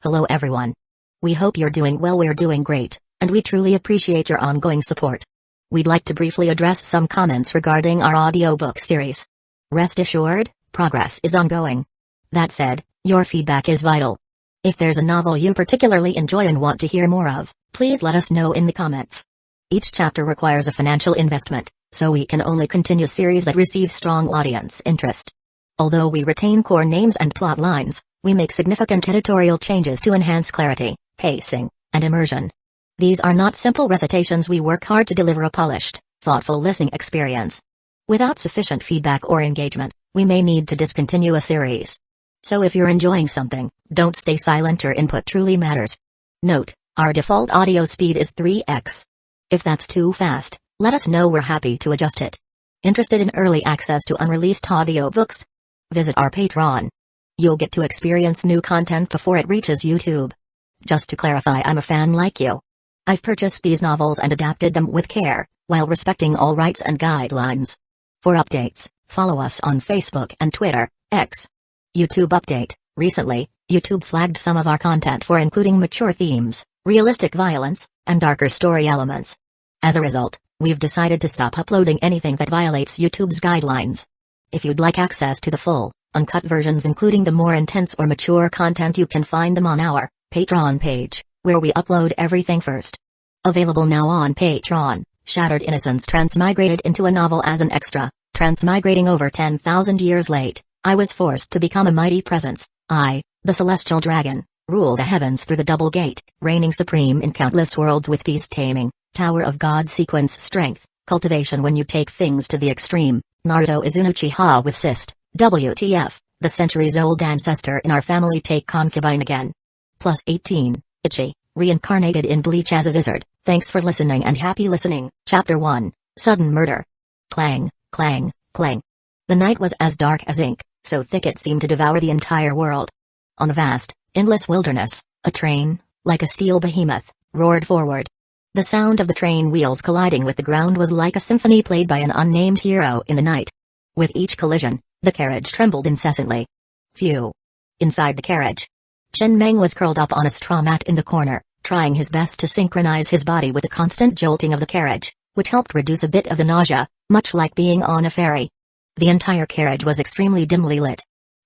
Hello everyone. We hope you're doing well. We're doing great, and we truly appreciate your ongoing support. We'd like to briefly address some comments regarding our audiobook series. Rest assured, progress is ongoing. That said, your feedback is vital. If there's a novel you particularly enjoy and want to hear more of, please let us know in the comments. Each chapter requires a financial investment, so we can only continue series that receive strong audience interest. Although we retain core names and plot lines, we make significant editorial changes to enhance clarity, pacing, and immersion. These are not simple recitations. We work hard to deliver a polished, thoughtful listening experience. Without sufficient feedback or engagement, we may need to discontinue a series. So if you're enjoying something, don't stay silent. Your input truly matters. Note, our default audio speed is 3x. If that's too fast, let us know. We're happy to adjust it. Interested in early access to unreleased audiobooks? Visit our Patreon. You'll get to experience new content before it reaches YouTube. Just to clarify, I'm a fan like you. I've purchased these novels and adapted them with care, while respecting all rights and guidelines. For updates, follow us on Facebook and Twitter, X. YouTube update: recently, YouTube flagged some of our content for including mature themes, realistic violence, and darker story elements. As a result, we've decided to stop uploading anything that violates YouTube's guidelines. If you'd like access to the full, uncut versions including the more intense or mature content, you can find them on our Patreon page, where we upload everything first. Available now on Patreon: Shattered Innocence transmigrated into a novel as an extra. Transmigrating over 10,000 years late, I was forced to become a mighty presence. I, the celestial dragon, rule the heavens through the double gate, reigning supreme in countless worlds with peace taming, Tower of God sequence strength, cultivation when you take things to the extreme. Naruto is an Uchiha with cyst. WTF, the centuries-old ancestor in our family take concubine again. Plus 18, Ichi, reincarnated in Bleach as a wizard. Thanks for listening and happy listening. Chapter 1, Sudden Murder. Clang, clang, clang. The night was as dark as ink, so thick it seemed to devour the entire world. On the vast, endless wilderness, a train, like a steel behemoth, roared forward. The sound of the train wheels colliding with the ground was like a symphony played by an unnamed hero in the night. With each collision, the carriage trembled incessantly. Phew. Inside the carriage, Chen Meng was curled up on a straw mat in the corner, trying his best to synchronize his body with the constant jolting of the carriage, which helped reduce a bit of the nausea, much like being on a ferry. The entire carriage was extremely dimly lit.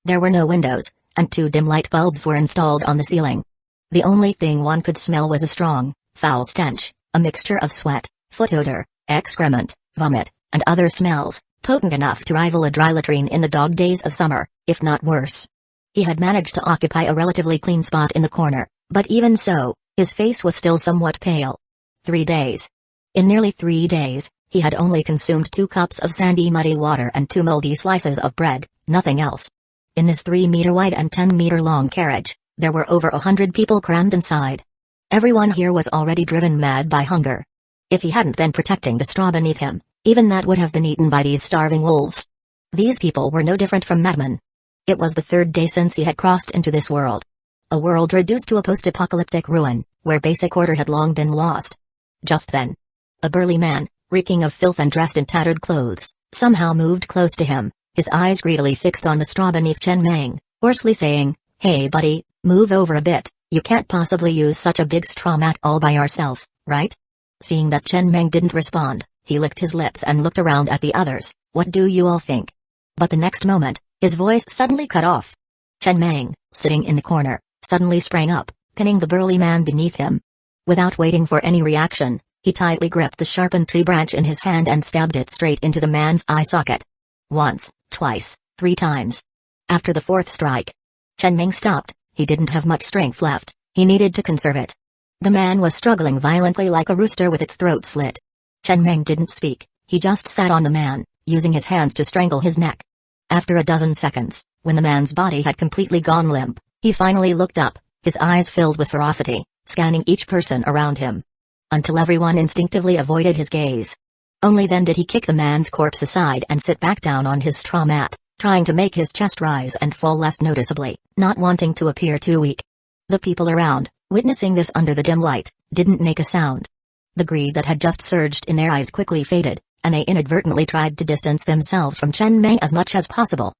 There were no windows, and 2 dim light bulbs were installed on the ceiling. The only thing one could smell was a strong, foul stench, a mixture of sweat, foot odor, excrement, vomit, and other smells, potent enough to rival a dry latrine in the dog days of summer, if not worse. He had managed to occupy a relatively clean spot in the corner, but even so, his face was still somewhat pale. 3 days. In nearly 3 days, he had only consumed 2 cups of sandy muddy water and 2 moldy slices of bread, nothing else. In this 3-meter wide and 10-meter long carriage, there were over 100 people crammed inside. Everyone here was already driven mad by hunger. If he hadn't been protecting the straw beneath him, even that would have been eaten by these starving wolves. These people were no different from madmen. It was the 3rd day since he had crossed into this world. A world reduced to a post-apocalyptic ruin, where basic order had long been lost. Just then, a burly man, reeking of filth and dressed in tattered clothes, somehow moved close to him, his eyes greedily fixed on the straw beneath Chen Meng, hoarsely saying, "Hey buddy, move over a bit, you can't possibly use such a big straw mat all by yourself, right?" Seeing that Chen Meng didn't respond, he licked his lips and looked around at the others. "What do you all think?" But the next moment, his voice suddenly cut off. Chen Meng, sitting in the corner, suddenly sprang up, pinning the burly man beneath him. Without waiting for any reaction, he tightly gripped the sharpened tree branch in his hand and stabbed it straight into the man's eye socket. Once, twice, 3 times. After the 4th strike, Chen Meng stopped. He didn't have much strength left, he needed to conserve it. The man was struggling violently like a rooster with its throat slit. Chen Meng didn't speak, he just sat on the man, using his hands to strangle his neck. After a dozen seconds, when the man's body had completely gone limp, he finally looked up, his eyes filled with ferocity, scanning each person around him. Until everyone instinctively avoided his gaze. Only then did he kick the man's corpse aside and sit back down on his straw mat, trying to make his chest rise and fall less noticeably, not wanting to appear too weak. The people around, witnessing this under the dim light, didn't make a sound. The greed that had just surged in their eyes quickly faded, and they inadvertently tried to distance themselves from Chen Meng as much as possible.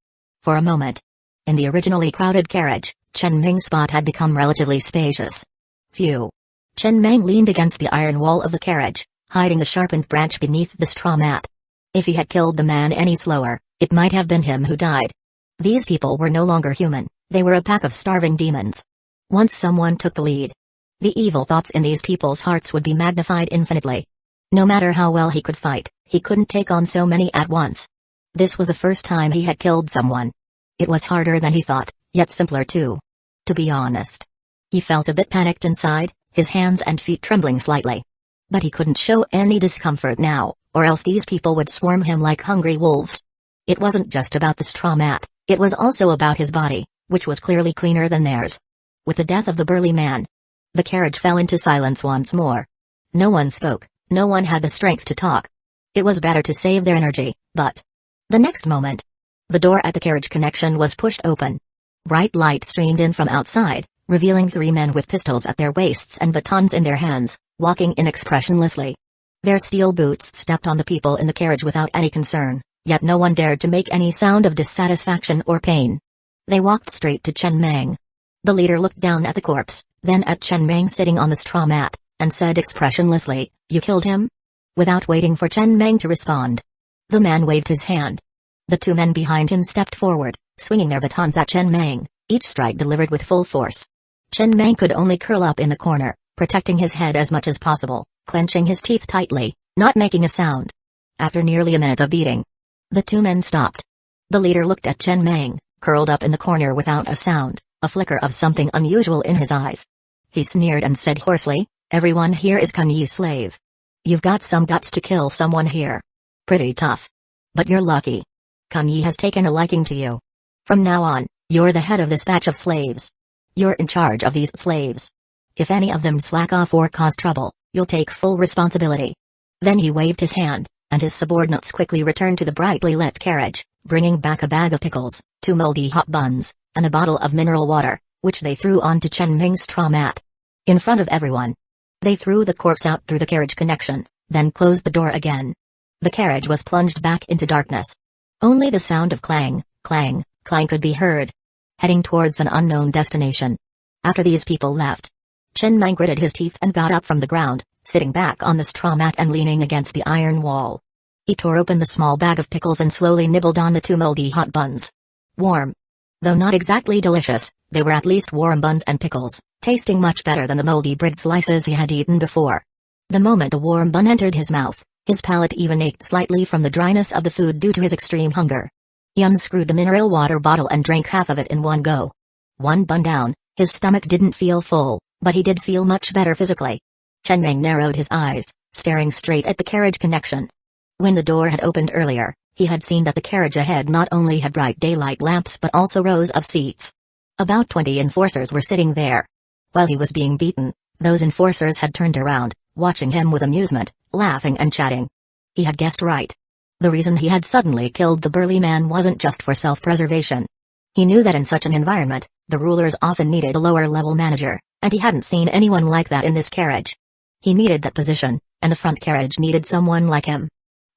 For a moment, in the originally crowded carriage, Chen Ming's spot had become relatively spacious. Phew. Chen Ming leaned against the iron wall of the carriage, hiding the sharpened branch beneath the straw mat. If he had killed the man any slower, it might have been him who died. These people were no longer human, they were a pack of starving demons. Once someone took the lead, the evil thoughts in these people's hearts would be magnified infinitely. No matter how well he could fight, he couldn't take on so many at once. This was the first time he had killed someone. It was harder than he thought, yet simpler too. To be honest, he felt a bit panicked inside, his hands and feet trembling slightly. But he couldn't show any discomfort now, or else these people would swarm him like hungry wolves. It wasn't just about the straw mat, it was also about his body, which was clearly cleaner than theirs. With the death of the burly man, the carriage fell into silence once more. No one spoke, no one had the strength to talk. It was better to save their energy, but the next moment, the door at the carriage connection was pushed open. Bright light streamed in from outside, revealing 3 men with pistols at their waists and batons in their hands, walking inexpressionlessly. Their steel boots stepped on the people in the carriage without any concern, yet no one dared to make any sound of dissatisfaction or pain. They walked straight to Chen Ming. The leader looked down at the corpse, then at Chen Ming sitting on the straw mat, and said expressionlessly, "You killed him?" Without waiting for Chen Ming to respond, the man waved his hand. The 2 men behind him stepped forward, swinging their batons at Chen Ming, each strike delivered with full force. Chen Ming could only curl up in the corner, protecting his head as much as possible, clenching his teeth tightly, not making a sound. After nearly a minute of beating, the 2 men stopped. The leader looked at Chen Ming, curled up in the corner without a sound, a flicker of something unusual in his eyes. He sneered and said hoarsely, "Everyone here is Kunyi's slave. You've got some guts to kill someone here. Pretty tough. But you're lucky. Kunyi has taken a liking to you. From now on, you're the head of this batch of slaves. You're in charge of these slaves. If any of them slack off or cause trouble, you'll take full responsibility." Then he waved his hand, and his subordinates quickly returned to the brightly lit carriage, bringing back a bag of pickles, 2 moldy hot buns, and a bottle of mineral water, which they threw onto Chen Ming's straw mat. In front of everyone, they threw the corpse out through the carriage connection, then closed the door again. The carriage was plunged back into darkness. Only the sound of clang, clang, clang could be heard, heading towards an unknown destination. After these people left, Chen Ming gritted his teeth and got up from the ground, sitting back on the straw mat and leaning against the iron wall. He tore open the small bag of pickles and slowly nibbled on the 2 moldy hot buns. Warm. Though not exactly delicious, they were at least warm buns and pickles, tasting much better than the moldy bread slices he had eaten before. The moment the warm bun entered his mouth, his palate even ached slightly from the dryness of the food due to his extreme hunger. He unscrewed the mineral water bottle and drank half of it in one go. 1 bun down, his stomach didn't feel full, but he did feel much better physically. Chen Ming narrowed his eyes, staring straight at the carriage connection. When the door had opened earlier, he had seen that the carriage ahead not only had bright daylight lamps but also rows of seats. About 20 enforcers were sitting there. While he was being beaten, those enforcers had turned around, watching him with amusement, laughing and chatting. He had guessed right. The reason he had suddenly killed the burly man wasn't just for self-preservation. He knew that in such an environment, the rulers often needed a lower-level manager, and he hadn't seen anyone like that in this carriage. He needed that position, and the front carriage needed someone like him.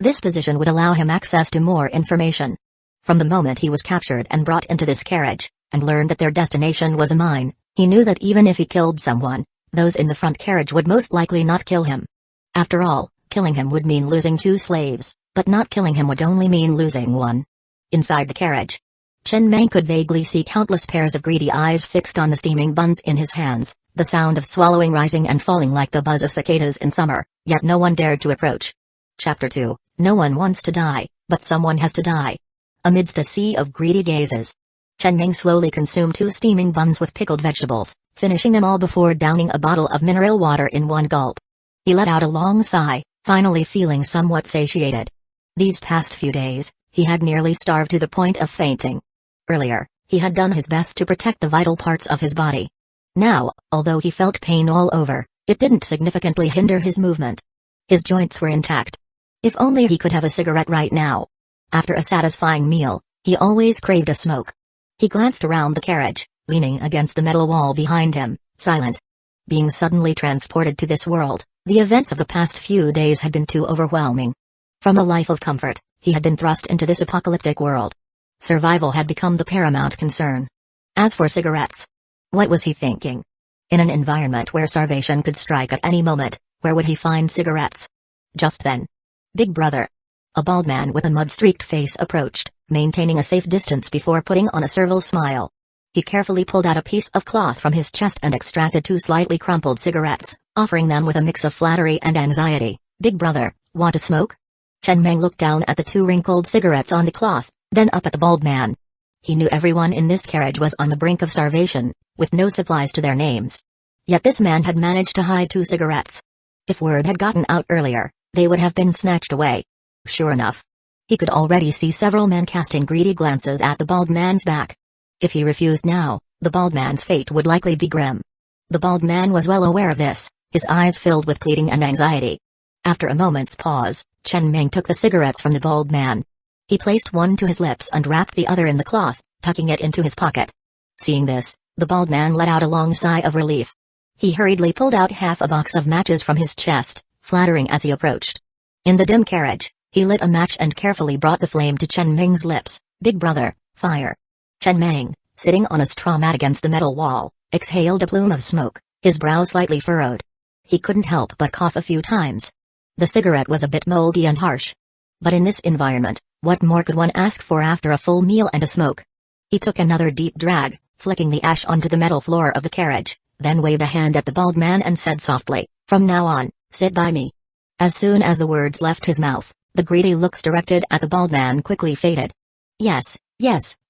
This position would allow him access to more information. From the moment he was captured and brought into this carriage, and learned that their destination was a mine, he knew that even if he killed someone, those in the front carriage would most likely not kill him. After all, killing him would mean losing 2 slaves, but not killing him would only mean losing 1. Inside the carriage, Chen Ming could vaguely see countless pairs of greedy eyes fixed on the steaming buns in his hands, the sound of swallowing rising and falling like the buzz of cicadas in summer, yet no one dared to approach. Chapter 2, No one wants to die, but someone has to die. Amidst a sea of greedy gazes, Chen Ming slowly consumed 2 steaming buns with pickled vegetables, finishing them all before downing a bottle of mineral water in one gulp. He let out a long sigh, finally feeling somewhat satiated. These past few days, he had nearly starved to the point of fainting. Earlier, he had done his best to protect the vital parts of his body. Now, although he felt pain all over, it didn't significantly hinder his movement. His joints were intact. If only he could have a cigarette right now. After a satisfying meal, he always craved a smoke. He glanced around the carriage, leaning against the metal wall behind him, silent. Being suddenly transported to this world, the events of the past few days had been too overwhelming. From a life of comfort, he had been thrust into this apocalyptic world. Survival had become the paramount concern. As for cigarettes, What was he thinking? In an environment where starvation could strike at any moment, where would he find cigarettes? Just then, Big Brother, a bald man with a mud-streaked face, approached, maintaining a safe distance before putting on a servile smile. He carefully pulled out a piece of cloth from his chest and extracted 2 slightly crumpled cigarettes, offering them with a mix of flattery and anxiety. Big Brother, want a smoke? Chen Meng looked down at the 2 wrinkled cigarettes on the cloth, then up at the bald man. He knew everyone in this carriage was on the brink of starvation, with no supplies to their names. Yet this man had managed to hide 2 cigarettes. If word had gotten out earlier, they would have been snatched away. Sure enough, he could already see several men casting greedy glances at the bald man's back. If he refused now, the bald man's fate would likely be grim. The bald man was well aware of this, his eyes filled with pleading and anxiety. After a moment's pause, Chen Meng took the cigarettes from the bald man. He placed one to his lips and wrapped the other in the cloth, tucking it into his pocket. Seeing this, the bald man let out a long sigh of relief. He hurriedly pulled out half a box of matches from his chest, flattering as he approached. In the dim carriage, he lit a match and carefully brought the flame to Chen Meng's lips. Big Brother, fire. Chen Meng, sitting on a straw mat against the metal wall, exhaled a plume of smoke, his brow slightly furrowed. He couldn't help but cough a few times. The cigarette was a bit moldy and harsh. But in this environment, what more could one ask for after a full meal and a smoke? He took another deep drag, flicking the ash onto the metal floor of the carriage, then waved a hand at the bald man and said softly, "From now on, sit by me." As soon as the words left his mouth, the greedy looks directed at the bald man quickly faded. Yes,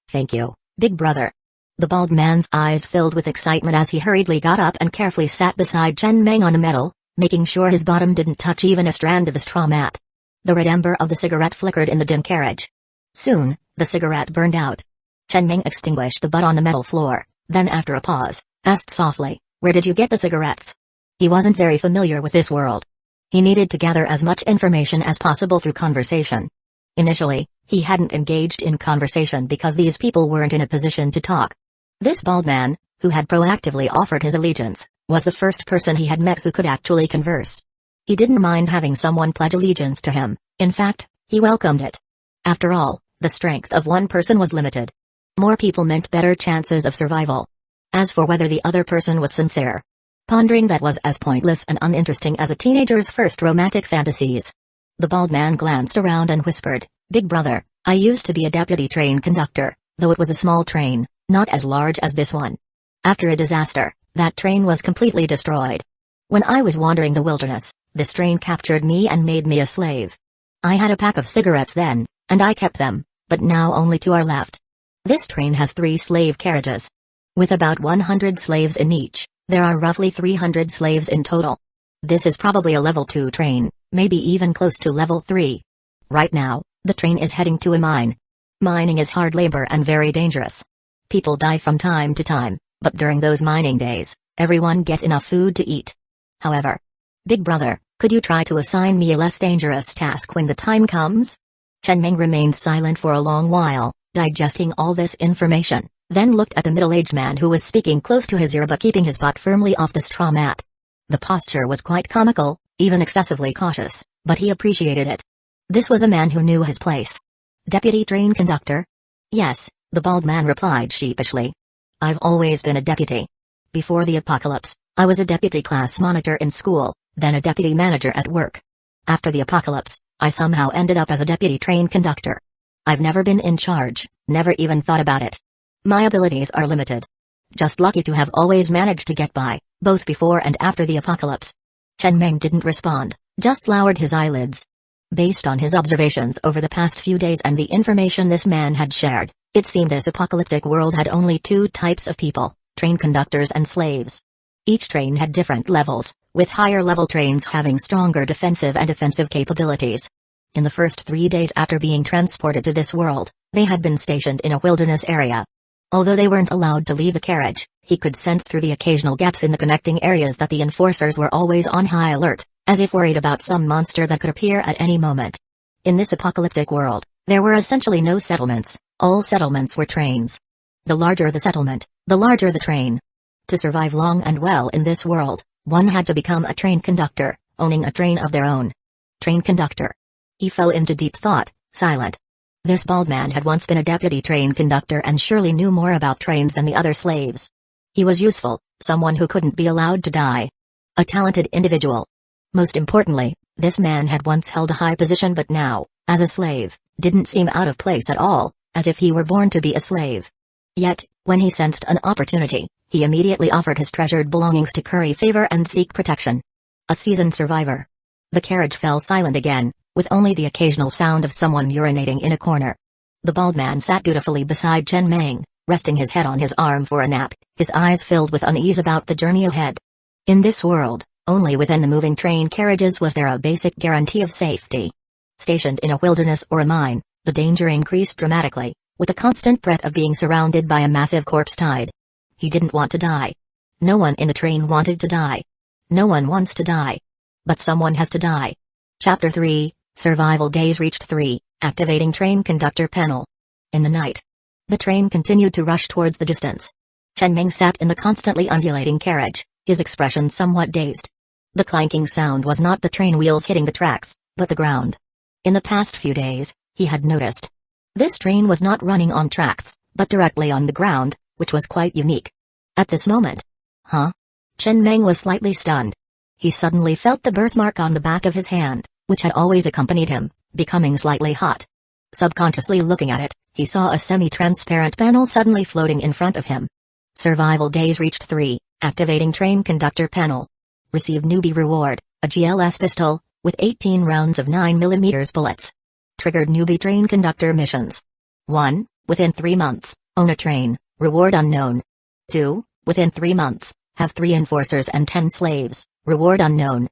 thank you, Big Brother." The bald man's eyes filled with excitement as he hurriedly got up and carefully sat beside Chen Meng on the metal, making sure his bottom didn't touch even a strand of the straw mat. The red ember of the cigarette flickered in the dim carriage. Soon, the cigarette burned out. Chen Meng extinguished the butt on the metal floor, then after a pause, asked softly, "Where did you get the cigarettes?" He wasn't very familiar with this world. He needed to gather as much information as possible through conversation. Initially, he hadn't engaged in conversation because these people weren't in a position to talk. This bald man, who had proactively offered his allegiance, was the first person he had met who could actually converse. He didn't mind having someone pledge allegiance to him, in fact, he welcomed it. After all, the strength of one person was limited. More people meant better chances of survival. As for whether the other person was sincere, pondering that was as pointless and uninteresting as a teenager's first romantic fantasies. The bald man glanced around and whispered, "Big Brother, I used to be a deputy train conductor, though it was a small train, not as large as this one. After a disaster, that train was completely destroyed. When I was wandering the wilderness, this train captured me and made me a slave. I had a pack of cigarettes then, and I kept them, but now only 2 are left. This train has 3 slave carriages. With about 100 slaves in each, there are roughly 300 slaves in total. This is probably a level 2 train, maybe even close to level 3. Right now, the train is heading to a mine. Mining is hard labor and very dangerous. People die from time to time, but during those mining days, everyone gets enough food to eat. However, Big Brother, could you try to assign me a less dangerous task when the time comes?" Chen Meng remained silent for a long while, digesting all this information, then looked at the middle-aged man who was speaking close to his ear but keeping his butt firmly off the straw mat. The posture was quite comical, even excessively cautious, but he appreciated it. This was a man who knew his place. "Deputy train conductor?" "Yes," the bald man replied sheepishly. "I've always been a deputy. Before the apocalypse, I was a deputy class monitor in school, then a deputy manager at work. After the apocalypse, I somehow ended up as a deputy train conductor. I've never been in charge, never even thought about it. My abilities are limited. Just lucky to have always managed to get by, both before and after the apocalypse." Chen Meng didn't respond, just lowered his eyelids. Based on his observations over the past few days and the information this man had shared, it seemed this apocalyptic world had only 2 types of people, train conductors and slaves. Each train had different levels, with higher-level trains having stronger defensive and offensive capabilities. In the first 3 days after being transported to this world, they had been stationed in a wilderness area. Although they weren't allowed to leave the carriage, he could sense through the occasional gaps in the connecting areas that the enforcers were always on high alert, as if worried about some monster that could appear at any moment. In this apocalyptic world, there were essentially no settlements, all settlements were trains. The larger the settlement, the larger the train. To survive long and well in this world, one had to become a train conductor, owning a train of their own. Train conductor. He fell into deep thought, silent. This bald man had once been a deputy train conductor and surely knew more about trains than the other slaves. He was useful, someone who couldn't be allowed to die. A talented individual. Most importantly, this man had once held a high position but now, as a slave, didn't seem out of place at all, as if he were born to be a slave. Yet, when he sensed an opportunity, he immediately offered his treasured belongings to curry favor and seek protection. A seasoned survivor. The carriage fell silent again, with only the occasional sound of someone urinating in a corner. The bald man sat dutifully beside Chen Meng, resting his head on his arm for a nap, his eyes filled with unease about the journey ahead. In this world, only within the moving train carriages was there a basic guarantee of safety. Stationed in a wilderness or a mine, the danger increased dramatically, with a constant threat of being surrounded by a massive corpse tide. He didn't want to die. No one in the train wanted to die. No one wants to die. But someone has to die. Chapter 3, Survival Days reached 3, activating train conductor panel. In the night, the train continued to rush towards the distance. Chen Ming sat in the constantly undulating carriage, his expression somewhat dazed. The clanking sound was not the train wheels hitting the tracks, but the ground. In the past few days, he had noticed. This train was not running on tracks, but directly on the ground, which was quite unique. At this moment. Huh? Chen Meng was slightly stunned. He suddenly felt the birthmark on the back of his hand, which had always accompanied him, becoming slightly hot. Subconsciously looking at it, he saw a semi-transparent panel suddenly floating in front of him. Survival Days reached 3, activating train conductor panel. Receive newbie reward, a GLS pistol, with 18 rounds of 9mm bullets. Triggered newbie train conductor missions. 1. Within 3 months, own a train, reward unknown. 2. Within 3 months, have 3 enforcers and 10 slaves, reward unknown.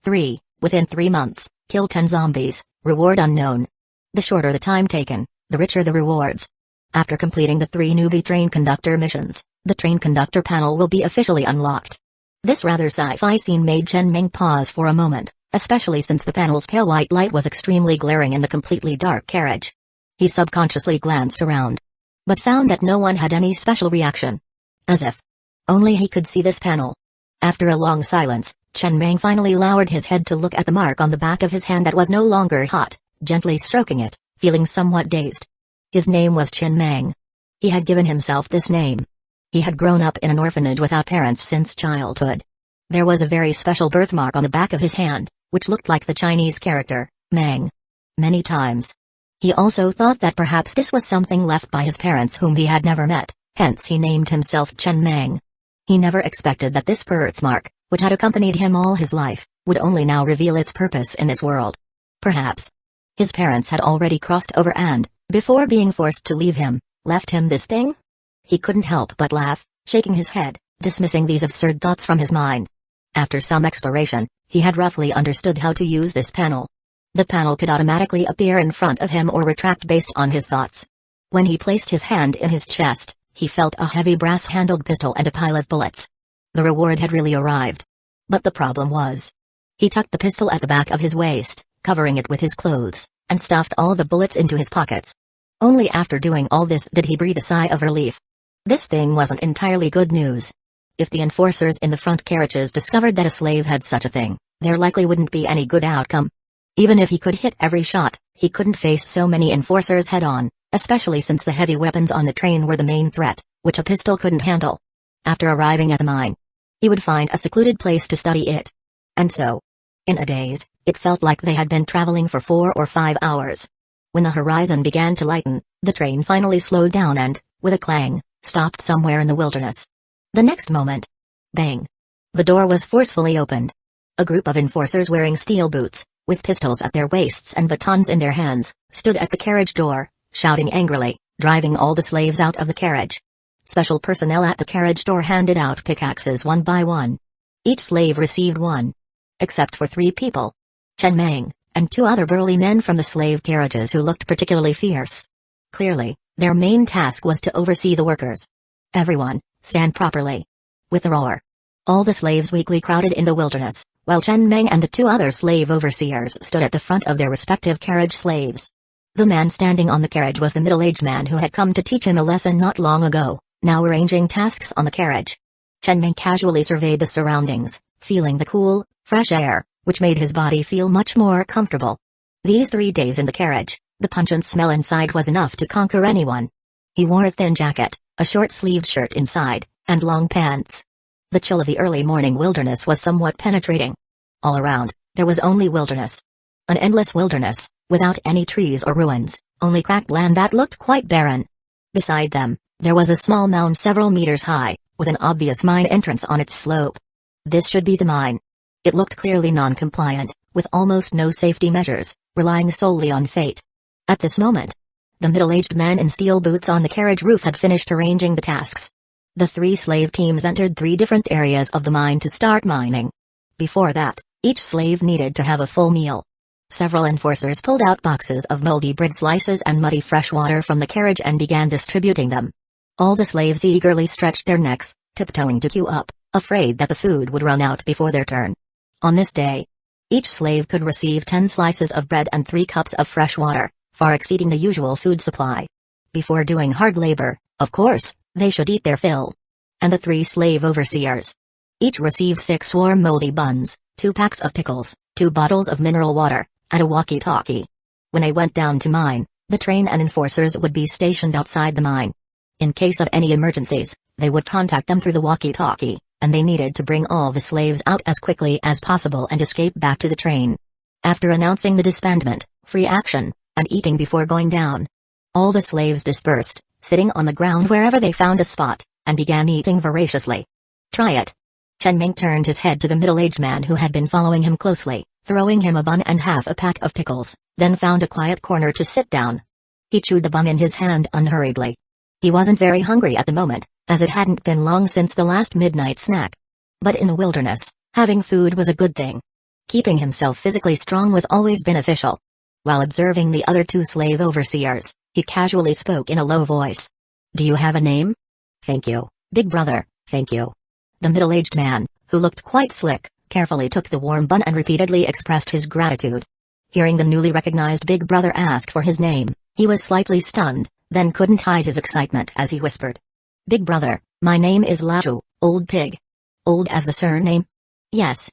3. Within 3 months, kill 10 zombies, reward unknown. The shorter the time taken, the richer the rewards. After completing the 3 newbie train conductor missions, the train conductor panel will be officially unlocked. This rather sci-fi scene made Chen Ming pause for a moment, especially since the panel's pale white light was extremely glaring in the completely dark carriage. He subconsciously glanced around, but found that no one had any special reaction. As if only he could see this panel. After a long silence, Chen Ming finally lowered his head to look at the mark on the back of his hand that was no longer hot, gently stroking it, feeling somewhat dazed. His name was Chen Meng. He had given himself this name. He had grown up in an orphanage without parents since childhood. There was a very special birthmark on the back of his hand, which looked like the Chinese character, Meng. Many times. He also thought that perhaps this was something left by his parents whom he had never met, hence he named himself Chen Meng. He never expected that this birthmark, which had accompanied him all his life, would only now reveal its purpose in this world. Perhaps his parents had already crossed over and, before being forced to leave him, left him this thing? He couldn't help but laugh, shaking his head, dismissing these absurd thoughts from his mind. After some exploration, he had roughly understood how to use this panel. The panel could automatically appear in front of him or retract based on his thoughts. When he placed his hand in his chest, he felt a heavy brass-handled pistol and a pile of bullets. The reward had really arrived. But the problem was, he tucked the pistol at the back of his waist, covering it with his clothes, and stuffed all the bullets into his pockets. Only after doing all this did he breathe a sigh of relief. This thing wasn't entirely good news. If the enforcers in the front carriages discovered that a slave had such a thing, there likely wouldn't be any good outcome. Even if he could hit every shot, he couldn't face so many enforcers head-on, especially since the heavy weapons on the train were the main threat, which a pistol couldn't handle. After arriving at the mine, he would find a secluded place to study it. And so, in a daze, it felt like they had been traveling for 4 or 5 hours. When the horizon began to lighten, the train finally slowed down and, with a clang, stopped somewhere in the wilderness. The next moment, bang! The door was forcefully opened. A group of enforcers wearing steel boots, with pistols at their waists and batons in their hands, stood at the carriage door, shouting angrily, driving all the slaves out of the carriage. Special personnel at the carriage door handed out pickaxes one by one. Each slave received one. Except for 3 people. Chen Meng, and 2 other burly men from the slave carriages who looked particularly fierce. Clearly, their main task was to oversee the workers. Everyone, stand properly. With a roar, all the slaves weakly crowded in the wilderness, while Chen Meng and the 2 other slave overseers stood at the front of their respective carriage slaves. The man standing on the carriage was the middle-aged man who had come to teach him a lesson not long ago, now arranging tasks on the carriage. Chen Meng casually surveyed the surroundings, feeling the cool, fresh air, which made his body feel much more comfortable. These 3 days in the carriage, the pungent smell inside was enough to conquer anyone. He wore a thin jacket, a short-sleeved shirt inside, and long pants. The chill of the early morning wilderness was somewhat penetrating. All around, there was only wilderness. An endless wilderness, without any trees or ruins, only cracked land that looked quite barren. Beside them, there was a small mound several meters high, with an obvious mine entrance on its slope. This should be the mine. It looked clearly non-compliant, with almost no safety measures, relying solely on fate. At this moment, the middle-aged man in steel boots on the carriage roof had finished arranging the tasks. The 3 slave teams entered 3 different areas of the mine to start mining. Before that, each slave needed to have a full meal. Several enforcers pulled out boxes of moldy bread slices and muddy fresh water from the carriage and began distributing them. All the slaves eagerly stretched their necks, tiptoeing to queue up, afraid that the food would run out before their turn. On this day, each slave could receive 10 slices of bread and 3 cups of fresh water, far exceeding the usual food supply. Before doing hard labor, of course, they should eat their fill. And the 3 slave overseers each received 6 warm moldy buns, 2 packs of pickles, 2 bottles of mineral water, and a walkie-talkie. When they went down to mine, the train and enforcers would be stationed outside the mine. In case of any emergencies, they would contact them through the walkie-talkie, and they needed to bring all the slaves out as quickly as possible and escape back to the train. After announcing the disbandment, free action, and eating before going down, all the slaves dispersed, sitting on the ground wherever they found a spot, and began eating voraciously. Try it. Chen Ming turned his head to the middle-aged man who had been following him closely, throwing him a bun and half a pack of pickles, then found a quiet corner to sit down. He chewed the bun in his hand unhurriedly. He wasn't very hungry at the moment, as it hadn't been long since the last midnight snack. But in the wilderness, having food was a good thing. Keeping himself physically strong was always beneficial. While observing the other 2 slave overseers, he casually spoke in a low voice. "Do you have a name?" "Thank you, big brother, thank you." The middle-aged man, who looked quite slick, carefully took the warm bun and repeatedly expressed his gratitude. Hearing the newly recognized big brother ask for his name, he was slightly stunned, then couldn't hide his excitement as he whispered. "Big brother, my name is Lashu, Old Pig." "Old as the surname?" Yes,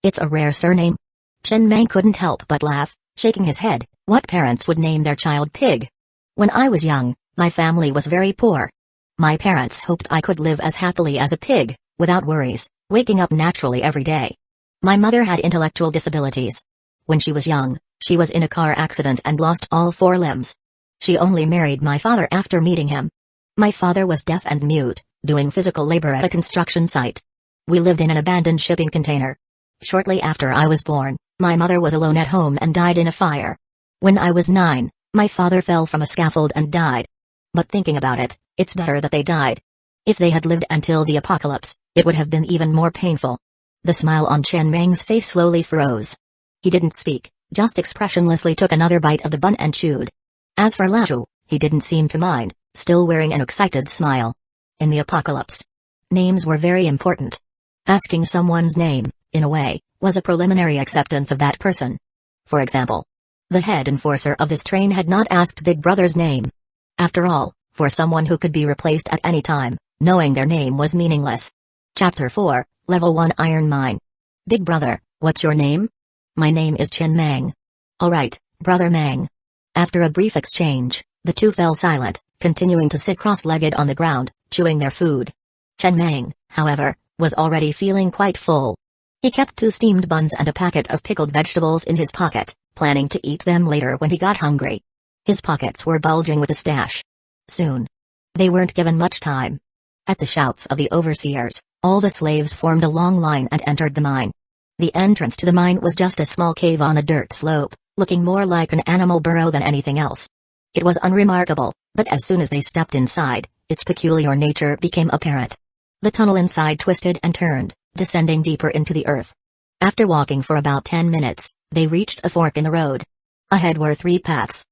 it's a rare surname." Chen Meng couldn't help but laugh, shaking his head. What parents would name their child Pig? "When I was young, my family was very poor. My parents hoped I could live as happily as a pig, without worries, waking up naturally every day. My mother had intellectual disabilities. When she was young, she was in a car accident and lost all 4 limbs. She only married my father after meeting him. My father was deaf and mute, doing physical labor at a construction site. We lived in an abandoned shipping container. Shortly after I was born, my mother was alone at home and died in a fire. When I was 9, my father fell from a scaffold and died. But thinking about it, it's better that they died. If they had lived until the apocalypse, it would have been even more painful." The smile on Chen Meng's face slowly froze. He didn't speak, just expressionlessly took another bite of the bun and chewed. As for Lashu, he didn't seem to mind, still wearing an excited smile. In the apocalypse, names were very important. Asking someone's name, in a way, was a preliminary acceptance of that person. For example, the head enforcer of this train had not asked Big Brother's name. After all, for someone who could be replaced at any time, knowing their name was meaningless. Chapter 4, Level 1 Iron Mine. "Big brother, what's your name?" "My name is Chen Meng." "Alright, Brother Meng." After a brief exchange, the 2 fell silent, continuing to sit cross-legged on the ground, chewing their food. Chen Meng, however, was already feeling quite full. He kept 2 steamed buns and a packet of pickled vegetables in his pocket, planning to eat them later when he got hungry. His pockets were bulging with a stash. Soon. They weren't given much time. At the shouts of the overseers, all the slaves formed a long line and entered the mine. The entrance to the mine was just a small cave on a dirt slope, looking more like an animal burrow than anything else. It was unremarkable, but as soon as they stepped inside, its peculiar nature became apparent. The tunnel inside twisted and turned, descending deeper into the earth. After walking for about 10 minutes, they reached a fork in the road. Ahead were 3 paths.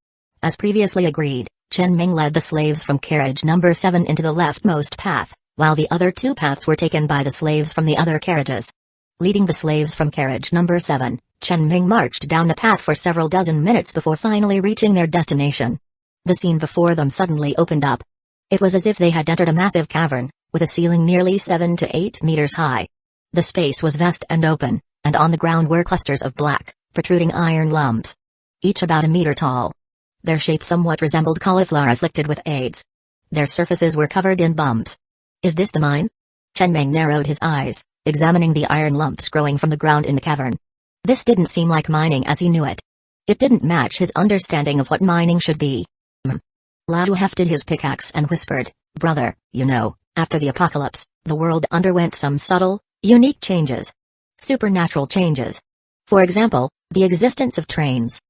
As previously agreed, Chen Ming led the slaves from carriage number 7 into the leftmost path, while the other 2 paths were taken by the slaves from the other carriages. Leading the slaves from carriage number 7, Chen Ming marched down the path for several dozen minutes before finally reaching their destination. The scene before them suddenly opened up. It was as if they had entered a massive cavern, with a ceiling nearly 7 to 8 meters high. The space was vast and open, and on the ground were clusters of black, protruding iron lumps, each about a meter tall. Their shape somewhat resembled cauliflower afflicted with AIDS. Their surfaces were covered in bumps. Is this the mine? Chen Meng narrowed his eyes, examining the iron lumps growing from the ground in the cavern. This didn't seem like mining as he knew it. It didn't match his understanding of what mining should be. Lao hefted his pickaxe and whispered, "Brother, you know, after the apocalypse, the world underwent some subtle, unique changes. Supernatural changes. For example, the existence of trains.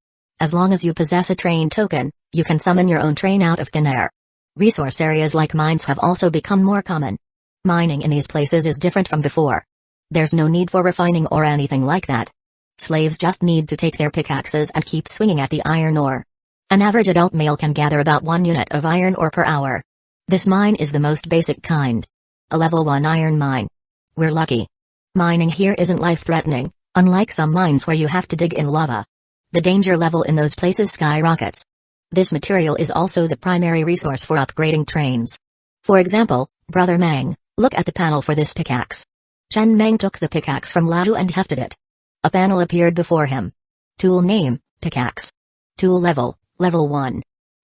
As long as you possess a train token, you can summon your own train out of thin air. Resource areas like mines have also become more common. Mining in these places is different from before. There's no need for refining or anything like that. Slaves just need to take their pickaxes and keep swinging at the iron ore. An average adult male can gather about 1 unit of iron ore per hour. This mine is the most basic kind. A level 1 iron mine. We're lucky. Mining here isn't life-threatening, unlike some mines where you have to dig in lava. The danger level in those places skyrockets. This material is also the primary resource for upgrading trains. For example, Brother Meng, look at the panel for this pickaxe." Chen Meng took the pickaxe from Lao and hefted it. A panel appeared before him. Tool name, pickaxe. Tool level, level 1.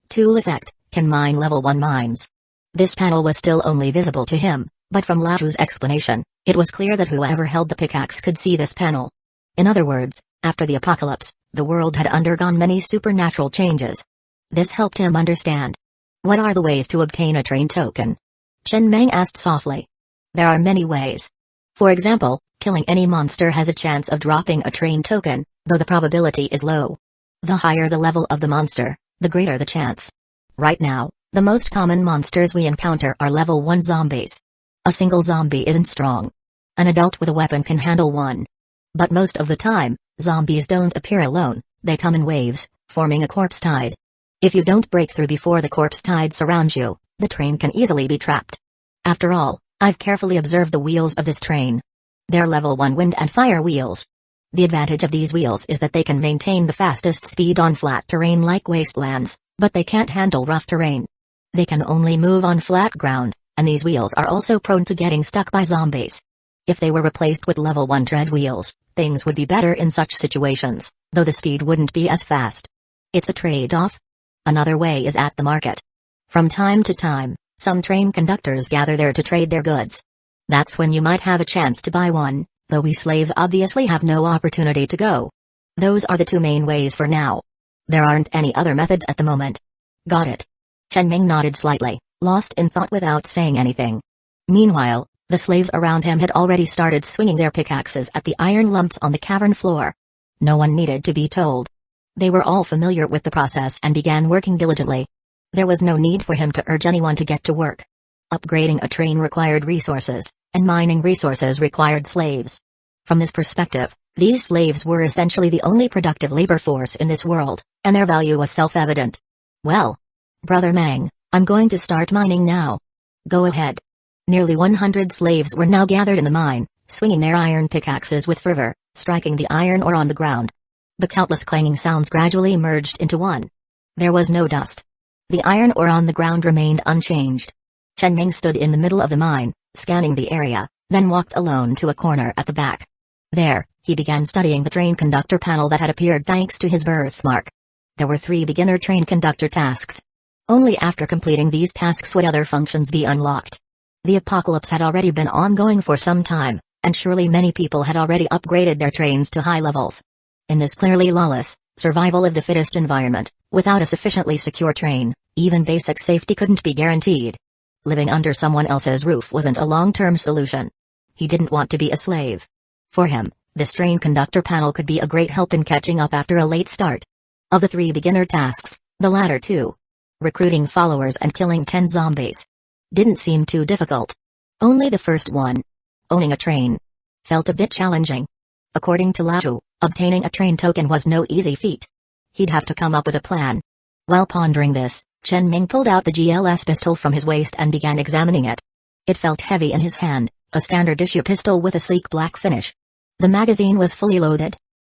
Tool effect, can mine level 1 mines. This panel was still only visible to him, but from Lao's explanation, it was clear that whoever held the pickaxe could see this panel. In other words, after the apocalypse, the world had undergone many supernatural changes. This helped him understand. "What are the ways to obtain a train token?" Chen Meng asked softly. "There are many ways. For example, killing any monster has a chance of dropping a train token, though the probability is low. The higher the level of the monster, the greater the chance. Right now, the most common monsters we encounter are level 1 zombies. A single zombie isn't strong. An adult with a weapon can handle one. But most of the time, zombies don't appear alone, they come in waves, forming a corpse tide. If you don't break through before the corpse tide surrounds you, the train can easily be trapped. After all, I've carefully observed the wheels of this train. They're level 1 wind and fire wheels. The advantage of these wheels is that they can maintain the fastest speed on flat terrain like wastelands, but they can't handle rough terrain. They can only move on flat ground, and these wheels are also prone to getting stuck by zombies. If they were replaced with level 1 tread wheels, things would be better in such situations, though the speed wouldn't be as fast. It's a trade-off. Another way is at the market. From time to time, some train conductors gather there to trade their goods. That's when you might have a chance to buy one, though we slaves obviously have no opportunity to go. Those are the 2 main ways for now. There aren't any other methods at the moment. Got it. Chen Ming nodded slightly, lost in thought without saying anything. Meanwhile, the slaves around him had already started swinging their pickaxes at the iron lumps on the cavern floor. No one needed to be told. They were all familiar with the process and began working diligently. There was no need for him to urge anyone to get to work. Upgrading a train required resources, and mining resources required slaves. From this perspective, these slaves were essentially the only productive labor force in this world, and their value was self-evident. "Well, Brother Meng, I'm going to start mining now." "Go ahead." Nearly 100 slaves were now gathered in the mine, swinging their iron pickaxes with fervor, striking the iron ore on the ground. The countless clanging sounds gradually merged into one. There was no dust. The iron ore on the ground remained unchanged. Chen Ming stood in the middle of the mine, scanning the area, then walked alone to a corner at the back. There, he began studying the train conductor panel that had appeared thanks to his birthmark. There were 3 beginner train conductor tasks. Only after completing these tasks would other functions be unlocked. The apocalypse had already been ongoing for some time, and surely many people had already upgraded their trains to high levels. In this clearly lawless, survival of the fittest environment, without a sufficiently secure train, even basic safety couldn't be guaranteed. Living under someone else's roof wasn't a long-term solution. He didn't want to be a slave. For him, this train conductor panel could be a great help in catching up after a late start. Of the 3 beginner tasks, the latter 2, recruiting followers and killing 10 zombies, didn't seem too difficult. Only the first one, owning a train, felt a bit challenging. According to Lao, obtaining a train token was no easy feat. He'd have to come up with a plan. While pondering this, Chen Ming pulled out the GLS pistol from his waist and began examining it. It felt heavy in his hand, a standard issue pistol with a sleek black finish. The magazine was fully loaded.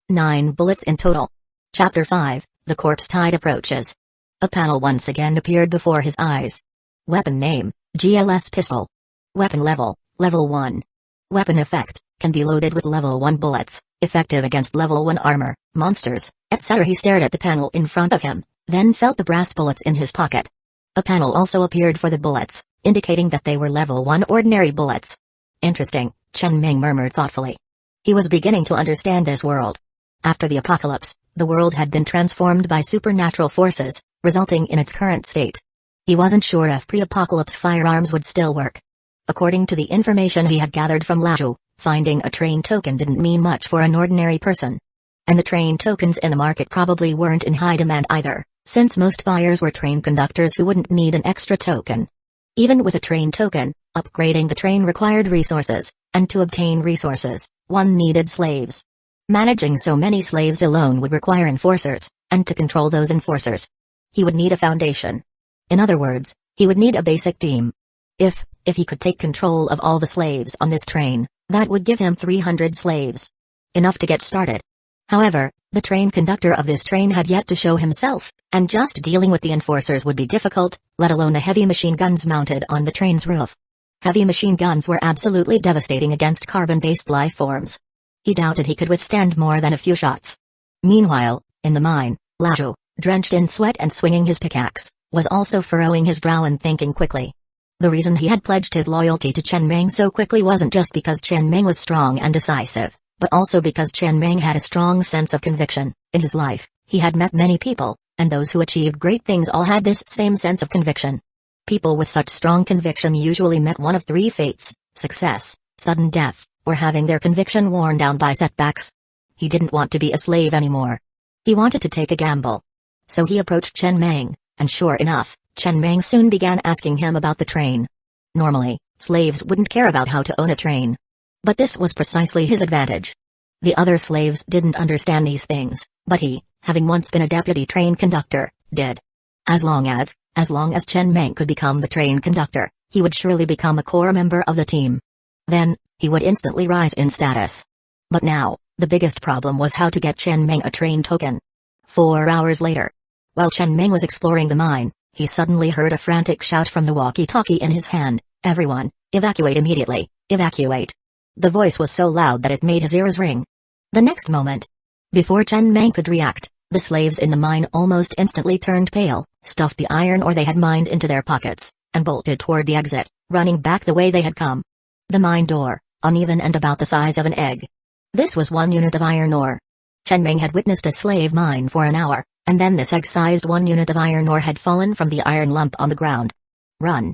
9 bullets in total. Chapter 5, The Corpse Tide Approaches. A panel once again appeared before his eyes. Weapon name, GLS pistol. Weapon level, level 1. Weapon effect, can be loaded with level 1 bullets, effective against level 1 armor, monsters, etc. He stared at the panel in front of him, then felt the brass bullets in his pocket. A panel also appeared for the bullets, indicating that they were level 1 ordinary bullets. Interesting, Chen Ming murmured thoughtfully. He was beginning to understand this world. After the apocalypse, the world had been transformed by supernatural forces, resulting in its current state. He wasn't sure if pre-apocalypse firearms would still work. According to the information he had gathered from Laju, finding a train token didn't mean much for an ordinary person. And the train tokens in the market probably weren't in high demand either, since most buyers were train conductors who wouldn't need an extra token. Even with a train token, upgrading the train required resources, and to obtain resources, one needed slaves. Managing so many slaves alone would require enforcers, and to control those enforcers, he would need a foundation. In other words, he would need a basic team. If he could take control of all the slaves on this train, that would give him 300 slaves. Enough to get started. However, the train conductor of this train had yet to show himself, and just dealing with the enforcers would be difficult, let alone the heavy machine guns mounted on the train's roof. Heavy machine guns were absolutely devastating against carbon-based life forms. He doubted he could withstand more than a few shots. Meanwhile, in the mine, Laju, drenched in sweat and swinging his pickaxe, was also furrowing his brow and thinking quickly. The reason he had pledged his loyalty to Chen Ming so quickly wasn't just because Chen Ming was strong and decisive, but also because Chen Ming had a strong sense of conviction. In his life, he had met many people, and those who achieved great things all had this same sense of conviction. People with such strong conviction usually met one of 3 fates: success, sudden death, or having their conviction worn down by setbacks. He didn't want to be a slave anymore. He wanted to take a gamble. So he approached Chen Ming, and sure enough, Chen Ming soon began asking him about the train. Normally, slaves wouldn't care about how to own a train. But this was precisely his advantage. The other slaves didn't understand these things, but he, having once been a deputy train conductor, did. As long as Chen Ming could become the train conductor, he would surely become a core member of the team. Then, he would instantly rise in status. But now, the biggest problem was how to get Chen Ming a train token. 4 hours later, while Chen Ming was exploring the mine, he suddenly heard a frantic shout from the walkie-talkie in his hand: "Everyone, evacuate immediately, evacuate." The voice was so loud that it made his ears ring. The next moment, before Chen Ming could react, the slaves in the mine almost instantly turned pale, stuffed the iron ore they had mined into their pockets, and bolted toward the exit, running back the way they had come. The mine door, uneven and about the size of an egg. This was 1 unit of iron ore. Chen Ming had witnessed a slave mine for an hour, and then this egg-sized 1 unit of iron ore had fallen from the iron lump on the ground. Run.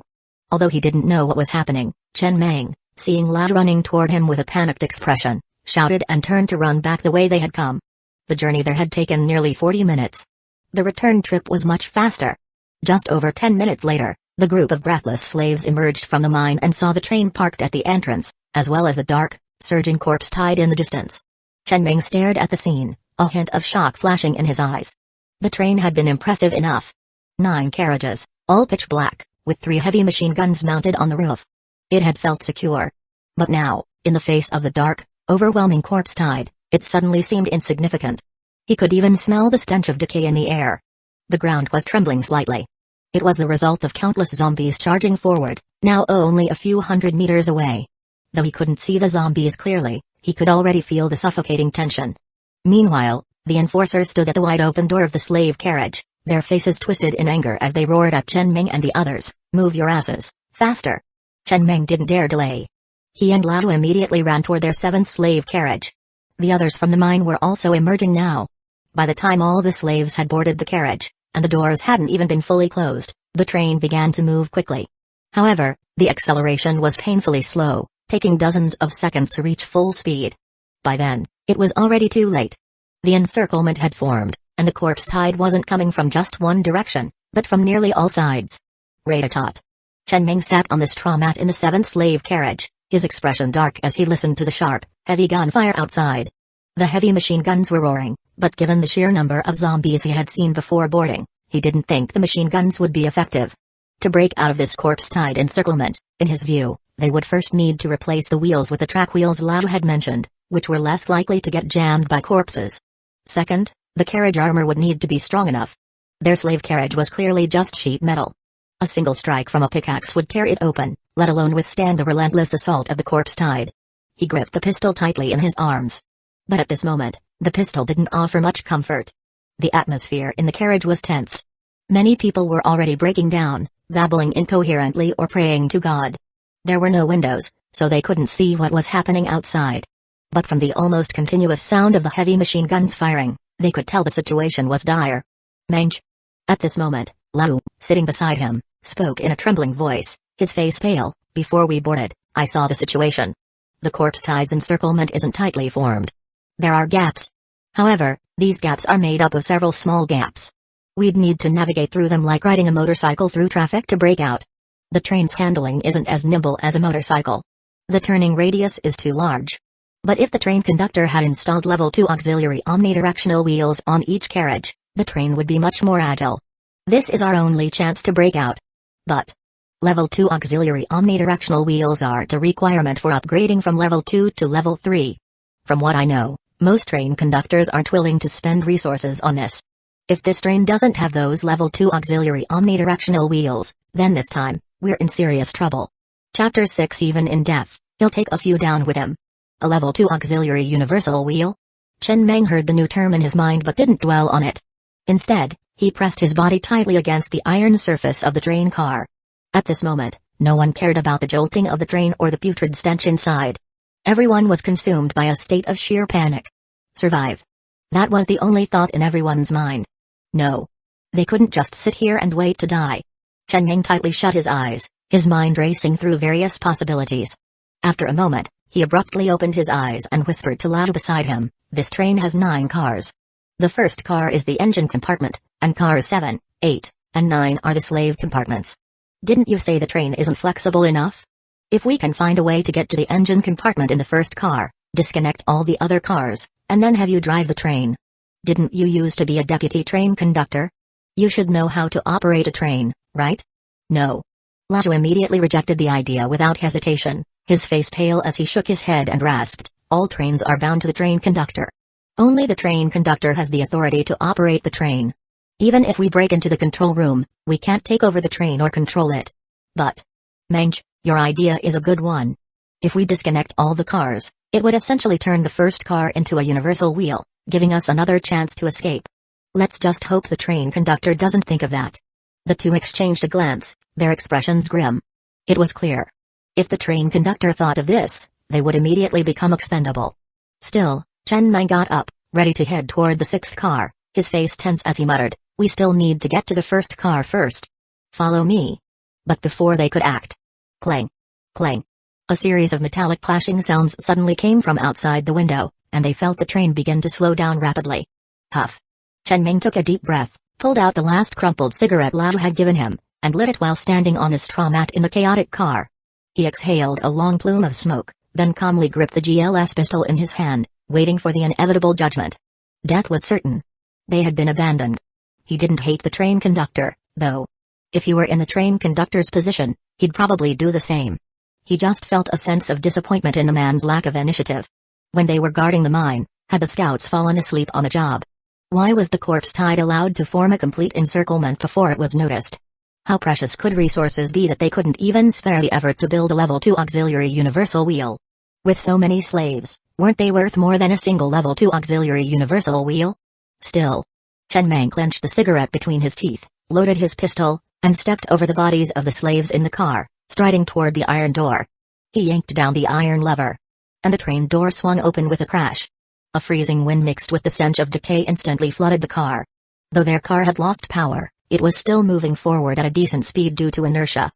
Although he didn't know what was happening, Chen Ming, seeing Lao running toward him with a panicked expression, shouted and turned to run back the way they had come. The journey there had taken nearly 40 minutes. The return trip was much faster. Just over 10 minutes later, the group of breathless slaves emerged from the mine and saw the train parked at the entrance, as well as the dark, surging corpse tide in the distance. Chen Ming stared at the scene, a hint of shock flashing in his eyes. The train had been impressive enough. 9 carriages, all pitch black, with 3 heavy machine guns mounted on the roof. It had felt secure. But now, in the face of the dark, overwhelming corpse tide, it suddenly seemed insignificant. He could even smell the stench of decay in the air. The ground was trembling slightly. It was the result of countless zombies charging forward, now only a few hundred meters away. Though he couldn't see the zombies clearly, he could already feel the suffocating tension. Meanwhile, the enforcers stood at the wide-open door of the slave carriage, their faces twisted in anger as they roared at Chen Ming and the others, "Move your asses, faster!" Chen Ming didn't dare delay. He and Lao immediately ran toward their 7th slave carriage. The others from the mine were also emerging now. By the time all the slaves had boarded the carriage, and the doors hadn't even been fully closed, the train began to move quickly. However, the acceleration was painfully slow, taking dozens of seconds to reach full speed. By then, it was already too late. The encirclement had formed, and the corpse tide wasn't coming from just one direction, but from nearly all sides. Rat-a-tat. Chen Ming sat on the straw mat in the 7th slave carriage, his expression dark as he listened to the sharp, heavy gunfire outside. The heavy machine guns were roaring, but given the sheer number of zombies he had seen before boarding, he didn't think the machine guns would be effective. To break out of this corpse tide encirclement, in his view, they would first need to replace the wheels with the track wheels Lao had mentioned, which were less likely to get jammed by corpses. Second, the carriage armor would need to be strong enough. Their slave carriage was clearly just sheet metal. A single strike from a pickaxe would tear it open, let alone withstand the relentless assault of the corpse tide. He gripped the pistol tightly in his arms. But at this moment, the pistol didn't offer much comfort. The atmosphere in the carriage was tense. Many people were already breaking down, babbling incoherently or praying to God. There were no windows, so they couldn't see what was happening outside. But from the almost continuous sound of the heavy machine guns firing, they could tell the situation was dire. Mage. At this moment, Lao, sitting beside him, spoke in a trembling voice, his face pale. Before we boarded, I saw the situation. The corpse tide's encirclement isn't tightly formed. There are gaps. However, these gaps are made up of several small gaps. We'd need to navigate through them like riding a motorcycle through traffic to break out. The train's handling isn't as nimble as a motorcycle. The turning radius is too large. But if the train conductor had installed level 2 auxiliary omnidirectional wheels on each carriage, the train would be much more agile. This is our only chance to break out. But level 2 auxiliary omnidirectional wheels are the requirement for upgrading from level 2 to level 3. From what I know, most train conductors aren't willing to spend resources on this. If this train doesn't have those level 2 auxiliary omnidirectional wheels, then this time, we're in serious trouble. Chapter 6. Even in death, he'll take a few down with him. A level 2 auxiliary universal wheel? Chen Meng heard the new term in his mind but didn't dwell on it. Instead, he pressed his body tightly against the iron surface of the train car. At this moment, no one cared about the jolting of the train or the putrid stench inside. Everyone was consumed by a state of sheer panic. Survive. That was the only thought in everyone's mind. No. They couldn't just sit here and wait to die. Chen Meng tightly shut his eyes, his mind racing through various possibilities. After a moment, he abruptly opened his eyes and whispered to Lao beside him, "This train has 9 cars. The first car is the engine compartment, and cars 7, 8, and 9 are the slave compartments. Didn't you say the train isn't flexible enough? If we can find a way to get to the engine compartment in the first car, disconnect all the other cars, and then have you drive the train. Didn't you used to be a deputy train conductor? You should know how to operate a train, right?" No. Lao immediately rejected the idea without hesitation, his face pale as he shook his head and rasped, "All trains are bound to the train conductor. Only the train conductor has the authority to operate the train. Even if we break into the control room, we can't take over the train or control it." "But, Mage, your idea is a good one. If we disconnect all the cars, it would essentially turn the first car into a universal wheel, giving us another chance to escape. Let's just hope the train conductor doesn't think of that." The two exchanged a glance, their expressions grim. It was clear. If the train conductor thought of this, they would immediately become expendable. Still, Chen Meng got up, ready to head toward the 6th car, his face tense as he muttered, "We still need to get to the first car first. Follow me." But before they could act. Clang. Clang. A series of metallic clashing sounds suddenly came from outside the window, and they felt the train begin to slow down rapidly. Huff. Chen Meng took a deep breath, pulled out the last crumpled cigarette Lao had given him, and lit it while standing on his straw mat in the chaotic car. He exhaled a long plume of smoke, then calmly gripped the GLS pistol in his hand, waiting for the inevitable judgment. Death was certain. They had been abandoned. He didn't hate the train conductor, though. If he were in the train conductor's position, he'd probably do the same. He just felt a sense of disappointment in the man's lack of initiative. When they were guarding the mine, had the scouts fallen asleep on the job? Why was the corpse tide allowed to form a complete encirclement before it was noticed? How precious could resources be that they couldn't even spare the effort to build a level 2 auxiliary universal wheel? With so many slaves, weren't they worth more than a single level 2 auxiliary universal wheel? Still. Chen Meng clenched the cigarette between his teeth, loaded his pistol, and stepped over the bodies of the slaves in the car, striding toward the iron door. He yanked down the iron lever. And the train door swung open with a crash. A freezing wind mixed with the stench of decay instantly flooded the car. Though their car had lost power, it was still moving forward at a decent speed due to inertia.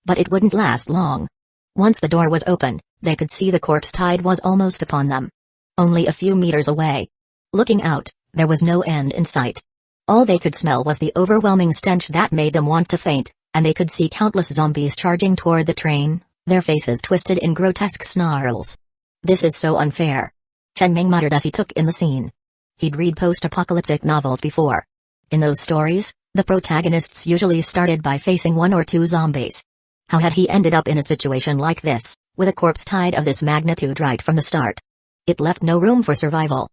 But it wouldn't last long. Once the door was open, they could see the corpse tide was almost upon them. Only a few meters away. Looking out, there was no end in sight. All they could smell was the overwhelming stench that made them want to faint, and they could see countless zombies charging toward the train, their faces twisted in grotesque snarls. "This is so unfair," Chen Meng muttered as he took in the scene. He'd read post-apocalyptic novels before. In those stories, the protagonists usually started by facing 1 or 2 zombies. How had he ended up in a situation like this, with a corpse tide of this magnitude right from the start? It left no room for survival.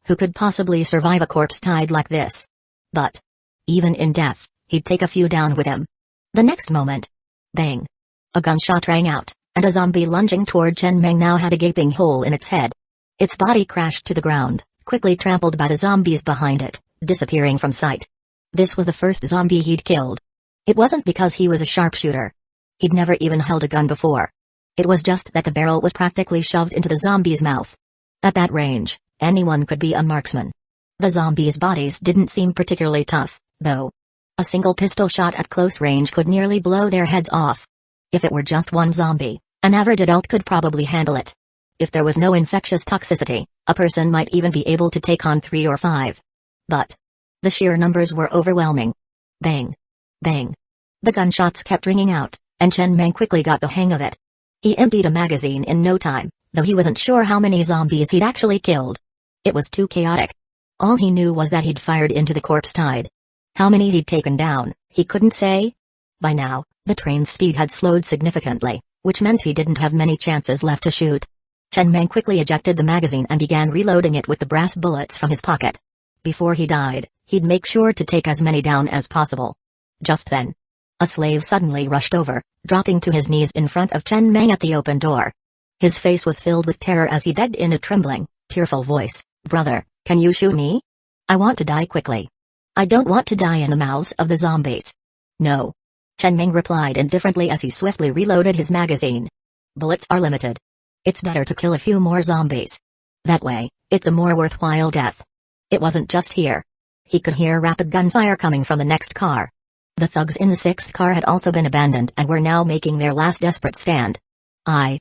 Who could possibly survive a corpse tide like this? But, even in death, he'd take a few down with him. The next moment. Bang. A gunshot rang out, and a zombie lunging toward Chen Meng now had a gaping hole in its head. Its body crashed to the ground, quickly trampled by the zombies behind it, disappearing from sight. This was the first zombie he'd killed. It wasn't because he was a sharpshooter. He'd never even held a gun before. It was just that the barrel was practically shoved into the zombie's mouth. At that range, anyone could be a marksman. The zombies' bodies didn't seem particularly tough, though. A single pistol shot at close range could nearly blow their heads off. If it were just one zombie, an average adult could probably handle it. If there was no infectious toxicity, a person might even be able to take on 3 or 5. But the sheer numbers were overwhelming. Bang! Bang! The gunshots kept ringing out, and Chen Meng quickly got the hang of it. He emptied a magazine in no time, though he wasn't sure how many zombies he'd actually killed. It was too chaotic. All he knew was that he'd fired into the corpse tide. How many he'd taken down, he couldn't say. By now, the train's speed had slowed significantly, which meant he didn't have many chances left to shoot. Chen Meng quickly ejected the magazine and began reloading it with the brass bullets from his pocket. Before he died, he'd make sure to take as many down as possible. Just then, a slave suddenly rushed over, dropping to his knees in front of Chen Meng at the open door. His face was filled with terror as he begged in a trembling, tearful voice, "Brother, can you shoot me? I want to die quickly. I don't want to die in the mouths of the zombies." "No." Chen Meng replied indifferently as he swiftly reloaded his magazine. "Bullets are limited. It's better to kill a few more zombies. That way, it's a more worthwhile death." It wasn't just here. He could hear rapid gunfire coming from the next car. The thugs in the 6th car had also been abandoned and were now making their last desperate stand. I.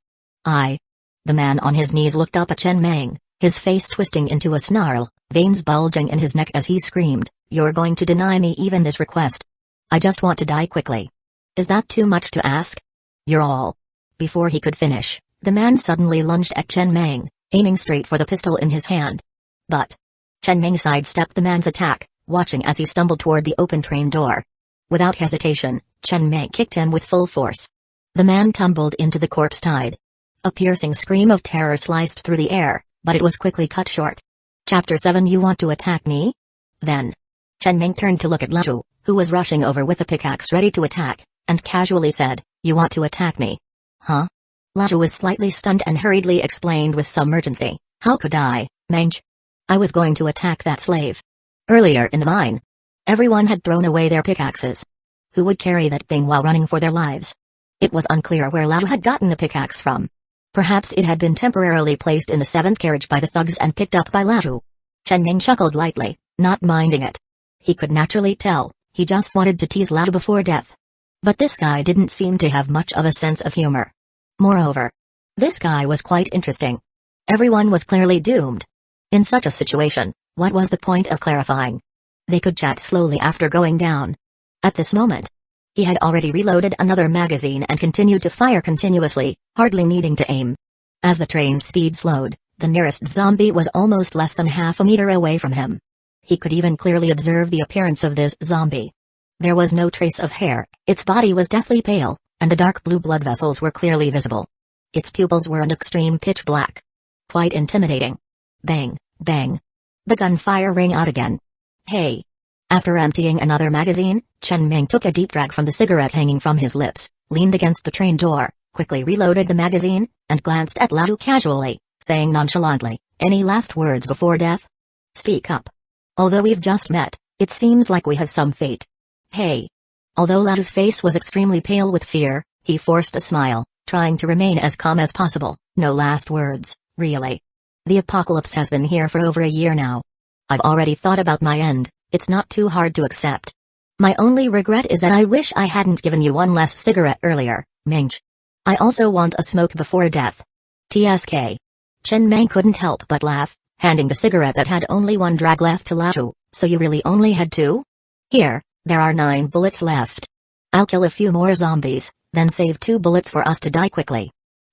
The man on his knees looked up at Chen Meng, his face twisting into a snarl, veins bulging in his neck as he screamed, "You're going to deny me even this request? I just want to die quickly. Is that too much to ask? You're all..." Before he could finish, the man suddenly lunged at Chen Meng, aiming straight for the pistol in his hand. But Chen Meng sidestepped the man's attack, watching as he stumbled toward the open train door. Without hesitation, Chen Meng kicked him with full force. The man tumbled into the corpse tide. A piercing scream of terror sliced through the air, but it was quickly cut short. Chapter 7. You want to attack me? Then Chen Meng turned to look at Laju, who was rushing over with a pickaxe ready to attack, and casually said, "You want to attack me? Huh?" Laju was slightly stunned and hurriedly explained with some urgency, "How could I, Mage? I was going to attack that slave. Earlier in the mine, everyone had thrown away their pickaxes. Who would carry that thing while running for their lives?" It was unclear where Laju had gotten the pickaxe from. Perhaps it had been temporarily placed in the 7th carriage by the thugs and picked up by Laju. Chen Meng chuckled lightly, not minding it. He could naturally tell, he just wanted to tease Laju before death. But this guy didn't seem to have much of a sense of humor. Moreover, this guy was quite interesting. Everyone was clearly doomed. In such a situation, what was the point of clarifying? They could chat slowly after going down. At this moment, he had already reloaded another magazine and continued to fire continuously, hardly needing to aim. As the train's speed slowed, the nearest zombie was almost less than half a meter away from him. He could even clearly observe the appearance of this zombie. There was no trace of hair, its body was deathly pale, and the dark blue blood vessels were clearly visible. Its pupils were an extreme pitch black. Quite intimidating. Bang, bang. The gunfire rang out again. "Hey." After emptying another magazine, Chen Meng took a deep drag from the cigarette hanging from his lips, leaned against the train door, quickly reloaded the magazine, and glanced at Laju casually, saying nonchalantly, "Any last words before death? Speak up. Although we've just met, it seems like we have some fate." "Hey." Although Laju's face was extremely pale with fear, he forced a smile, trying to remain as calm as possible. "No last words, really. The apocalypse has been here for over a year now. I've already thought about my end. It's not too hard to accept. My only regret is that I wish I hadn't given you one less cigarette earlier, Mage. I also want a smoke before death. TSK." Chen Meng couldn't help but laugh, handing the cigarette that had only one drag left to Laju. "So you really only had 2? Here, there are 9 bullets left. I'll kill a few more zombies, then save 2 bullets for us to die quickly."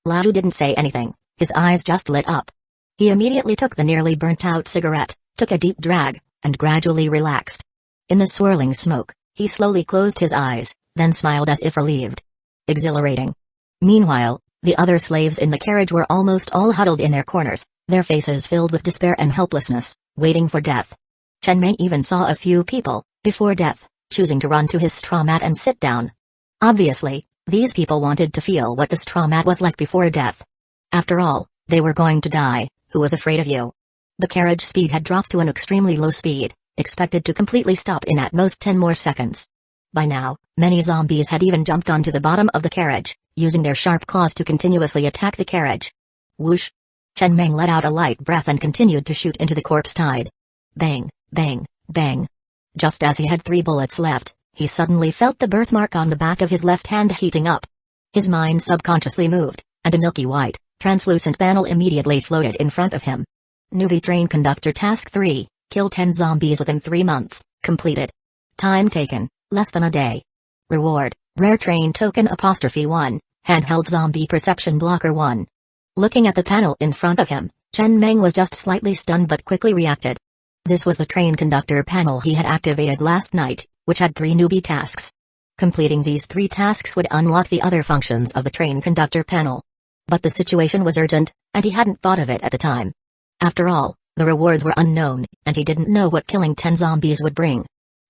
Laju didn't say anything, his eyes just lit up. He immediately took the nearly burnt-out cigarette, took a deep drag, and gradually relaxed. In the swirling smoke, he slowly closed his eyes, then smiled as if relieved. Exhilarating. Meanwhile, the other slaves in the carriage were almost all huddled in their corners, their faces filled with despair and helplessness, waiting for death. Chen Meng even saw a few people, before death, choosing to run to his straw mat and sit down. Obviously, these people wanted to feel what the straw mat was like before death. After all, they were going to die. Who was afraid of you? The carriage speed had dropped to an extremely low speed, expected to completely stop in at most 10 more seconds. By now, many zombies had even jumped onto the bottom of the carriage, using their sharp claws to continuously attack the carriage. Whoosh! Chen Meng let out a light breath and continued to shoot into the corpse tide. Bang, bang, bang. Just as he had 3 bullets left, he suddenly felt the birthmark on the back of his left hand heating up. His mind subconsciously moved, and a milky white, translucent panel immediately floated in front of him. Newbie Train Conductor Task 3, kill 10 zombies within 3 months, completed. Time taken, less than a day. Reward, Rare Train Token '1, Handheld Zombie Perception Blocker 1. Looking at the panel in front of him, Chen Meng was just slightly stunned but quickly reacted. This was the train conductor panel he had activated last night, which had 3 newbie tasks. Completing these 3 tasks would unlock the other functions of the train conductor panel. But the situation was urgent, and he hadn't thought of it at the time. After all, the rewards were unknown, and he didn't know what killing 10 zombies would bring.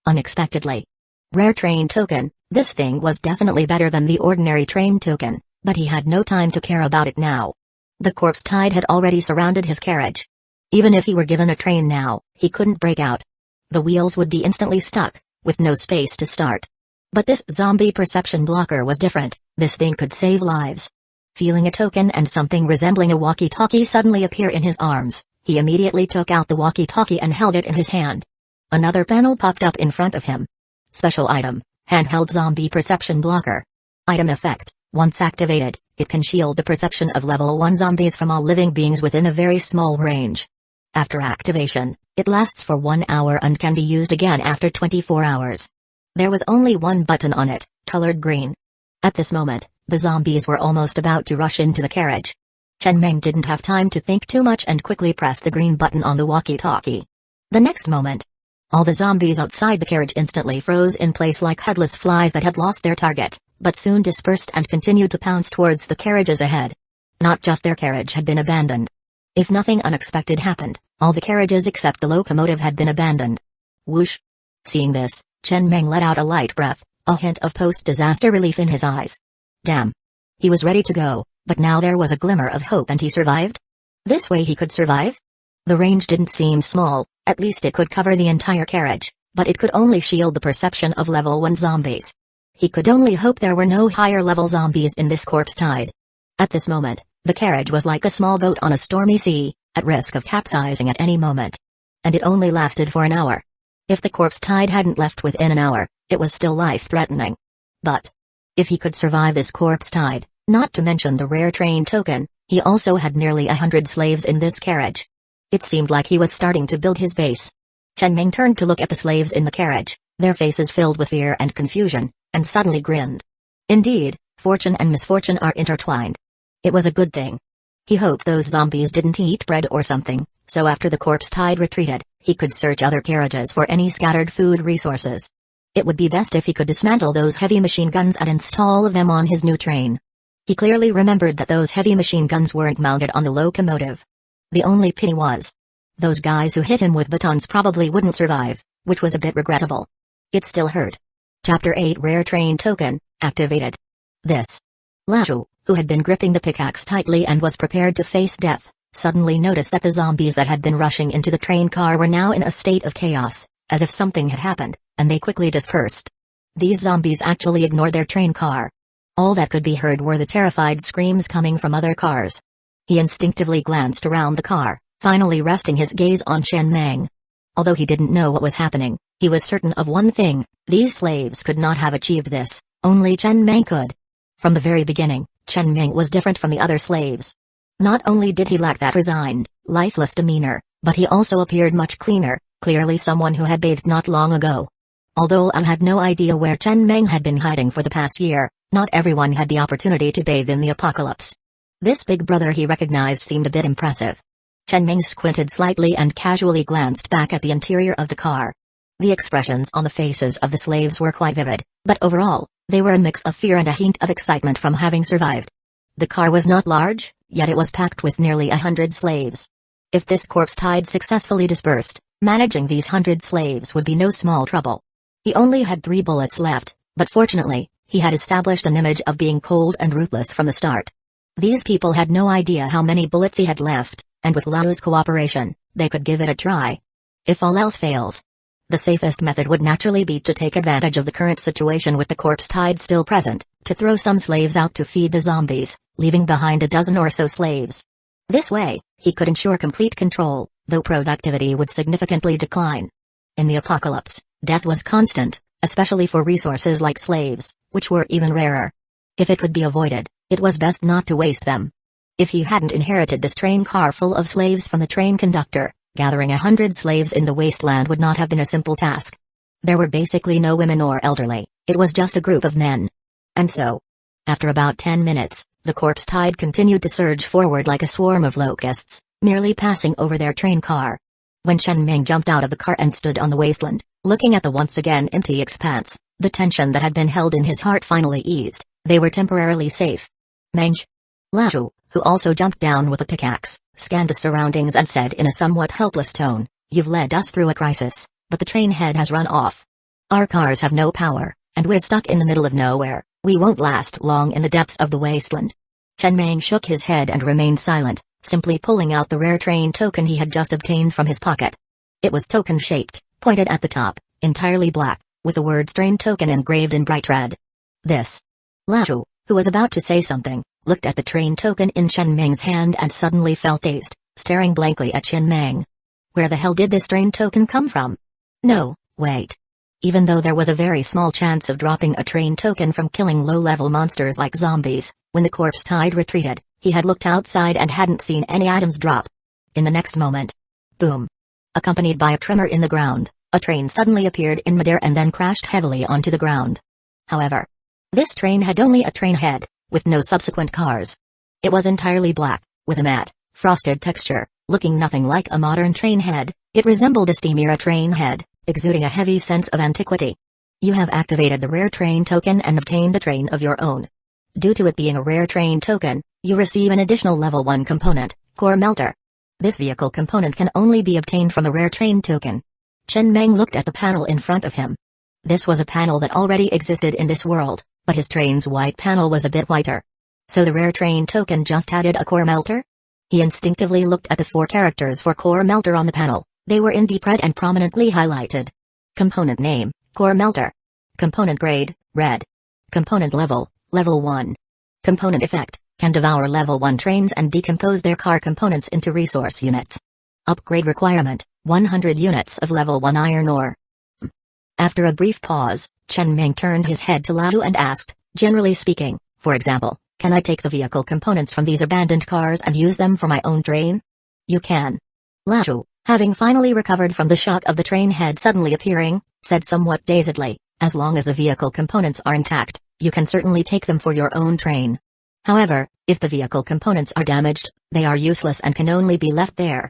Unexpectedly. Rare Train Token, this thing was definitely better than the ordinary train token, but he had no time to care about it now. The corpse tide had already surrounded his carriage. Even if he were given a train now, he couldn't break out. The wheels would be instantly stuck, with no space to start. But this zombie perception blocker was different. This thing could save lives. Feeling a token and something resembling a walkie-talkie suddenly appear in his arms, he immediately took out the walkie-talkie and held it in his hand. Another panel popped up in front of him. Special item, Handheld Zombie Perception Blocker. Item effect, once activated, it can shield the perception of level 1 zombies from all living beings within a very small range. After activation, it lasts for 1 hour and can be used again after 24 hours. There was only one button on it, colored green. At this moment, the zombies were almost about to rush into the carriage. Chen Meng didn't have time to think too much and quickly pressed the green button on the walkie-talkie. The next moment, all the zombies outside the carriage instantly froze in place like headless flies that had lost their target, but soon dispersed and continued to pounce towards the carriages ahead. Not just their carriage had been abandoned. If nothing unexpected happened, all the carriages except the locomotive had been abandoned. Whoosh! Seeing this, Chen Meng let out a light breath, a hint of post-disaster relief in his eyes. Damn! He was ready to go, but now there was a glimmer of hope and he survived? This way he could survive? The range didn't seem small, at least it could cover the entire carriage, but it could only shield the perception of level 1 zombies. He could only hope there were no higher-level zombies in this corpse tide. At this moment, the carriage was like a small boat on a stormy sea, at risk of capsizing at any moment. And it only lasted for an hour. If the corpse tide hadn't left within an hour, it was still life-threatening. But if he could survive this corpse tide, not to mention the rare train token, he also had nearly 100 slaves in this carriage. It seemed like he was starting to build his base. Chen Meng turned to look at the slaves in the carriage, their faces filled with fear and confusion, and suddenly grinned. Indeed, fortune and misfortune are intertwined. It was a good thing. He hoped those zombies didn't eat bread or something, so after the corpse tide retreated, he could search other carriages for any scattered food resources. It would be best if he could dismantle those heavy machine guns and install them on his new train. He clearly remembered that those heavy machine guns weren't mounted on the locomotive. The only pity was, those guys who hit him with batons probably wouldn't survive, which was a bit regrettable. It still hurt. Chapter 8 Rare Train Token, activated. This. Lashu, who had been gripping the pickaxe tightly and was prepared to face death, suddenly noticed that the zombies that had been rushing into the train car were now in a state of chaos, as if something had happened, and they quickly dispersed. These zombies actually ignored their train car. All that could be heard were the terrified screams coming from other cars. He instinctively glanced around the car, finally resting his gaze on Chen Meng. Although he didn't know what was happening, he was certain of one thing: these slaves could not have achieved this, only Chen Meng could. From the very beginning, Chen Meng was different from the other slaves. Not only did he lack that resigned, lifeless demeanor, but he also appeared much cleaner, clearly someone who had bathed not long ago. Although I had no idea where Chen Meng had been hiding for the past year, not everyone had the opportunity to bathe in the apocalypse. This big brother he recognized seemed a bit impressive. Chen Meng squinted slightly and casually glanced back at the interior of the car. The expressions on the faces of the slaves were quite vivid, but overall, they were a mix of fear and a hint of excitement from having survived. The car was not large, yet it was packed with nearly 100 slaves. If this corpse tide successfully dispersed, managing these 100 slaves would be no small trouble. He only had 3 bullets left, but fortunately, he had established an image of being cold and ruthless from the start. These people had no idea how many bullets he had left, and with Lau's cooperation, they could give it a try. If all else fails, The safest method would naturally be to take advantage of the current situation with the corpse tide still present, to throw some slaves out to feed the zombies, leaving behind a dozen or so slaves. This way, he could ensure complete control, though productivity would significantly decline. In the apocalypse, death was constant, especially for resources like slaves, which were even rarer. If it could be avoided, it was best not to waste them. If he hadn't inherited this train car full of slaves from the train conductor, gathering 100 slaves in the wasteland would not have been a simple task. There were basically no women or elderly, it was just a group of men. And so, after about 10 minutes, the corpse tide continued to surge forward like a swarm of locusts, merely passing over their train car. When Chen Ming jumped out of the car and stood on the wasteland, looking at the once again empty expanse, the tension that had been held in his heart finally eased. They were temporarily safe. Mage. Lao, who also jumped down with a pickaxe, scanned the surroundings and said in a somewhat helpless tone, "You've led us through a crisis, but the train head has run off. Our cars have no power, and we're stuck in the middle of nowhere. We won't last long in the depths of the wasteland." Chen Ming shook his head and remained silent, simply pulling out the rare train token he had just obtained from his pocket. It was token-shaped, pointed at the top, entirely black, with the words train token engraved in bright red. This. Lao, who was about to say something, looked at the train token in Chen Ming's hand and suddenly felt dazed, staring blankly at Chen Ming. Where the hell did this train token come from? No, wait. Even though there was a very small chance of dropping a train token from killing low-level monsters like zombies, when the corpse tide retreated, he had looked outside and hadn't seen any items drop. In the next moment, boom. Accompanied by a tremor in the ground, a train suddenly appeared in midair and then crashed heavily onto the ground. However, this train had only a train head, with no subsequent cars. It was entirely black, with a matte, frosted texture, looking nothing like a modern train head. It resembled a steam-era train head, exuding a heavy sense of antiquity. You have activated the rare train token and obtained a train of your own. Due to it being a rare train token, you receive an additional level 1 component, Core Melter. This vehicle component can only be obtained from the rare train token. Chen Meng looked at the panel in front of him. This was a panel that already existed in this world, but his train's white panel was a bit whiter. So the rare train token just added a Core Melter? He instinctively looked at the 4 characters for Core Melter on the panel. They were in deep red and prominently highlighted. Component name, Core Melter. Component grade, red. Component level, level 1. Component effect, can devour level 1 trains and decompose their car components into resource units. Upgrade requirement, 100 units of level 1 iron ore. After a brief pause, Chen Ming turned his head to Lao and asked, generally speaking, for example, can I take the vehicle components from these abandoned cars and use them for my own train? You can. Lao, having finally recovered from the shock of the train head suddenly appearing, said somewhat dazedly, as long as the vehicle components are intact, you can certainly take them for your own train. However, if the vehicle components are damaged, they are useless and can only be left there.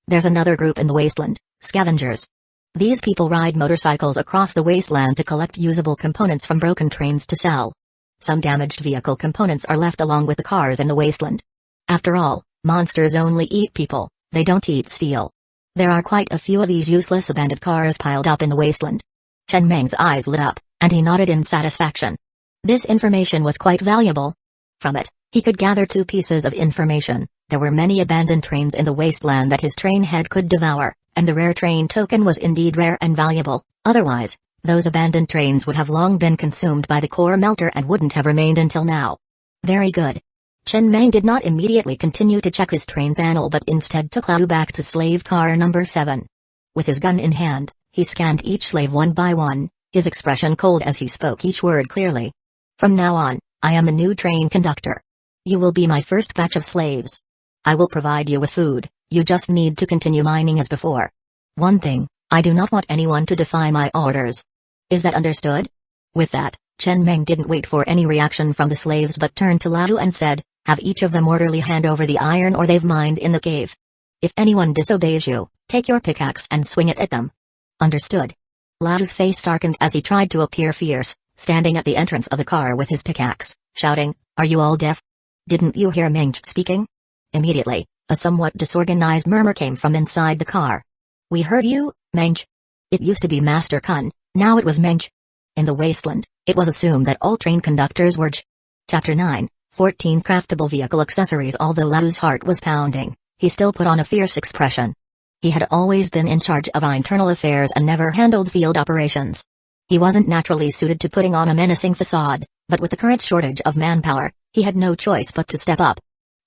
There's another group in the wasteland, scavengers. These people ride motorcycles across the wasteland to collect usable components from broken trains to sell. Some damaged vehicle components are left along with the cars in the wasteland. After all, monsters only eat people, they don't eat steel. There are quite a few of these useless abandoned cars piled up in the wasteland. Chen Meng's eyes lit up, and he nodded in satisfaction. This information was quite valuable. From it, he could gather 2 pieces of information. There were many abandoned trains in the wasteland that his train head could devour, and the rare train token was indeed rare and valuable. Otherwise, those abandoned trains would have long been consumed by the Core Melter and wouldn't have remained until now. Very good. Chen Meng did not immediately continue to check his train panel but instead took Lao back to slave car number 7. With his gun in hand, he scanned each slave one by one, his expression cold as he spoke each word clearly. From now on, I am the new train conductor. You will be my first batch of slaves. I will provide you with food, you just need to continue mining as before. One thing, I do not want anyone to defy my orders. Is that understood? With that, Chen Meng didn't wait for any reaction from the slaves but turned to Lao and said, have each of them orderly hand over the iron ore they've mined in the cave. If anyone disobeys you, take your pickaxe and swing it at them. Understood. Lao's face darkened as he tried to appear fierce, standing at the entrance of the car with his pickaxe, shouting, are you all deaf? Didn't you hear Mage speaking? Immediately, a somewhat disorganized murmur came from inside the car. We heard you, Mage. It used to be Master Kun, now it was Mage. In the wasteland, it was assumed that all train conductors were Chapter 9, 14 Craftable Vehicle Accessories. Although Lao's heart was pounding, he still put on a fierce expression. He had always been in charge of internal affairs and never handled field operations. He wasn't naturally suited to putting on a menacing facade, but with the current shortage of manpower, he had no choice but to step up.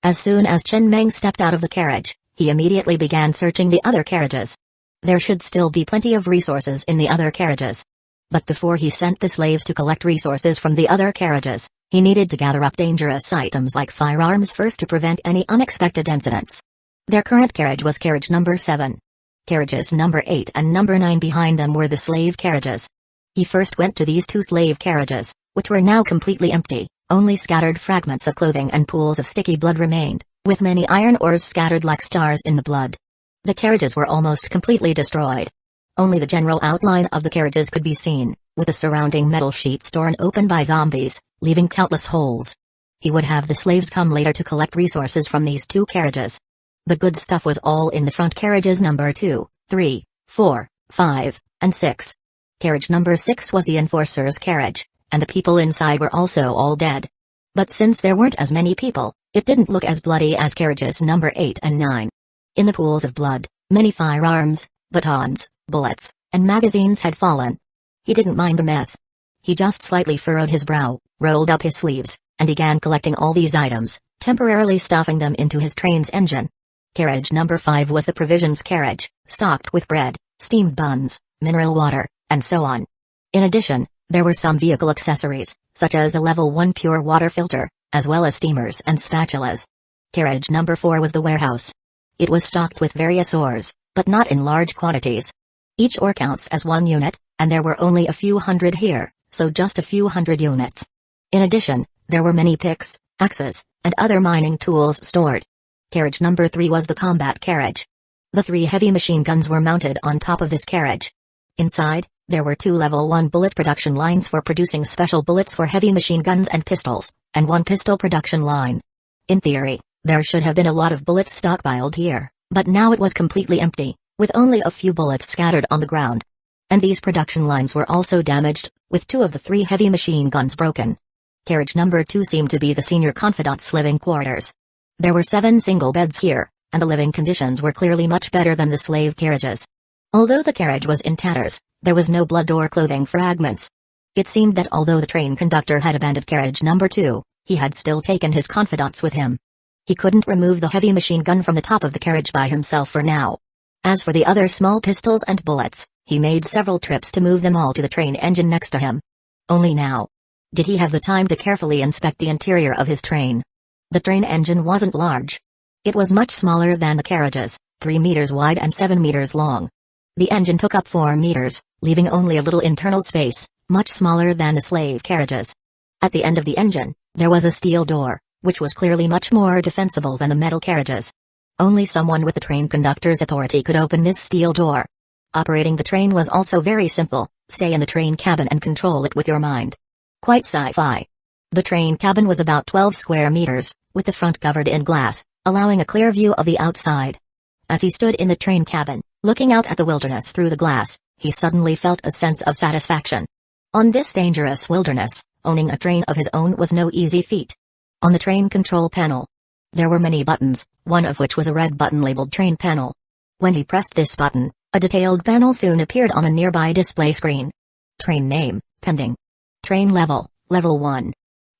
As soon as Chen Meng stepped out of the carriage, he immediately began searching the other carriages. There should still be plenty of resources in the other carriages. But before he sent the slaves to collect resources from the other carriages, he needed to gather up dangerous items like firearms first to prevent any unexpected incidents. Their current carriage was carriage number 7. Carriages number 8 and number 9 behind them were the slave carriages. He first went to these 2 slave carriages, which were now completely empty. Only scattered fragments of clothing and pools of sticky blood remained, with many iron ores scattered like stars in the blood. The carriages were almost completely destroyed. Only the general outline of the carriages could be seen, with the surrounding metal sheets torn open by zombies, leaving countless holes. He would have the slaves come later to collect resources from these 2 carriages. The good stuff was all in the front carriages number 2, 3, 4, 5, and 6. Carriage number 6 was the enforcer's carriage, and the people inside were also all dead. But since there weren't as many people, it didn't look as bloody as carriages number 8 and 9. In the pools of blood, many firearms, batons, bullets, and magazines had fallen. He didn't mind the mess. He just slightly furrowed his brow, rolled up his sleeves, and began collecting all these items, temporarily stuffing them into his train's engine. Carriage number 5 was the provisions carriage, stocked with bread, steamed buns, mineral water, and so on. In addition, there were some vehicle accessories, such as a level 1 pure water filter, as well as steamers and spatulas. Carriage number 4 was the warehouse. It was stocked with various ores, but not in large quantities. Each ore counts as 1 unit, and there were only a few hundred here, so just a few hundred units. In addition, there were many picks, axes, and other mining tools stored. Carriage number 3 was the combat carriage. The 3 heavy machine guns were mounted on top of this carriage. Inside, there were 2 level 1 bullet production lines for producing special bullets for heavy machine guns and pistols, and 1 pistol production line. In theory, there should have been a lot of bullets stockpiled here, but now it was completely empty, with only a few bullets scattered on the ground. And these production lines were also damaged, with 2 of the 3 heavy machine guns broken. Carriage number 2 seemed to be the senior confidant's living quarters. There were 7 single beds here, and the living conditions were clearly much better than the slave carriages. Although the carriage was in tatters, there was no blood or clothing fragments. It seemed that although the train conductor had abandoned carriage number 2, he had still taken his confidants with him. He couldn't remove the heavy machine gun from the top of the carriage by himself for now. As for the other small pistols and bullets, he made several trips to move them all to the train engine next to him. Only now did he have the time to carefully inspect the interior of his train. The train engine wasn't large. It was much smaller than the carriages, 3 meters wide and 7 meters long. The engine took up 4 meters, leaving only a little internal space, much smaller than the slave carriages. At the end of the engine, there was a steel door, which was clearly much more defensible than the metal carriages. Only someone with the train conductor's authority could open this steel door. Operating the train was also very simple. Stay in the train cabin and control it with your mind. Quite sci-fi. The train cabin was about 12 square meters, with the front covered in glass, allowing a clear view of the outside. As he stood in the train cabin, looking out at the wilderness through the glass, he suddenly felt a sense of satisfaction. On this dangerous wilderness, owning a train of his own was no easy feat. On the train control panel, there were many buttons, one of which was a red button labeled Train Panel. When he pressed this button, a detailed panel soon appeared on a nearby display screen. Train name, pending. Train level, level 1.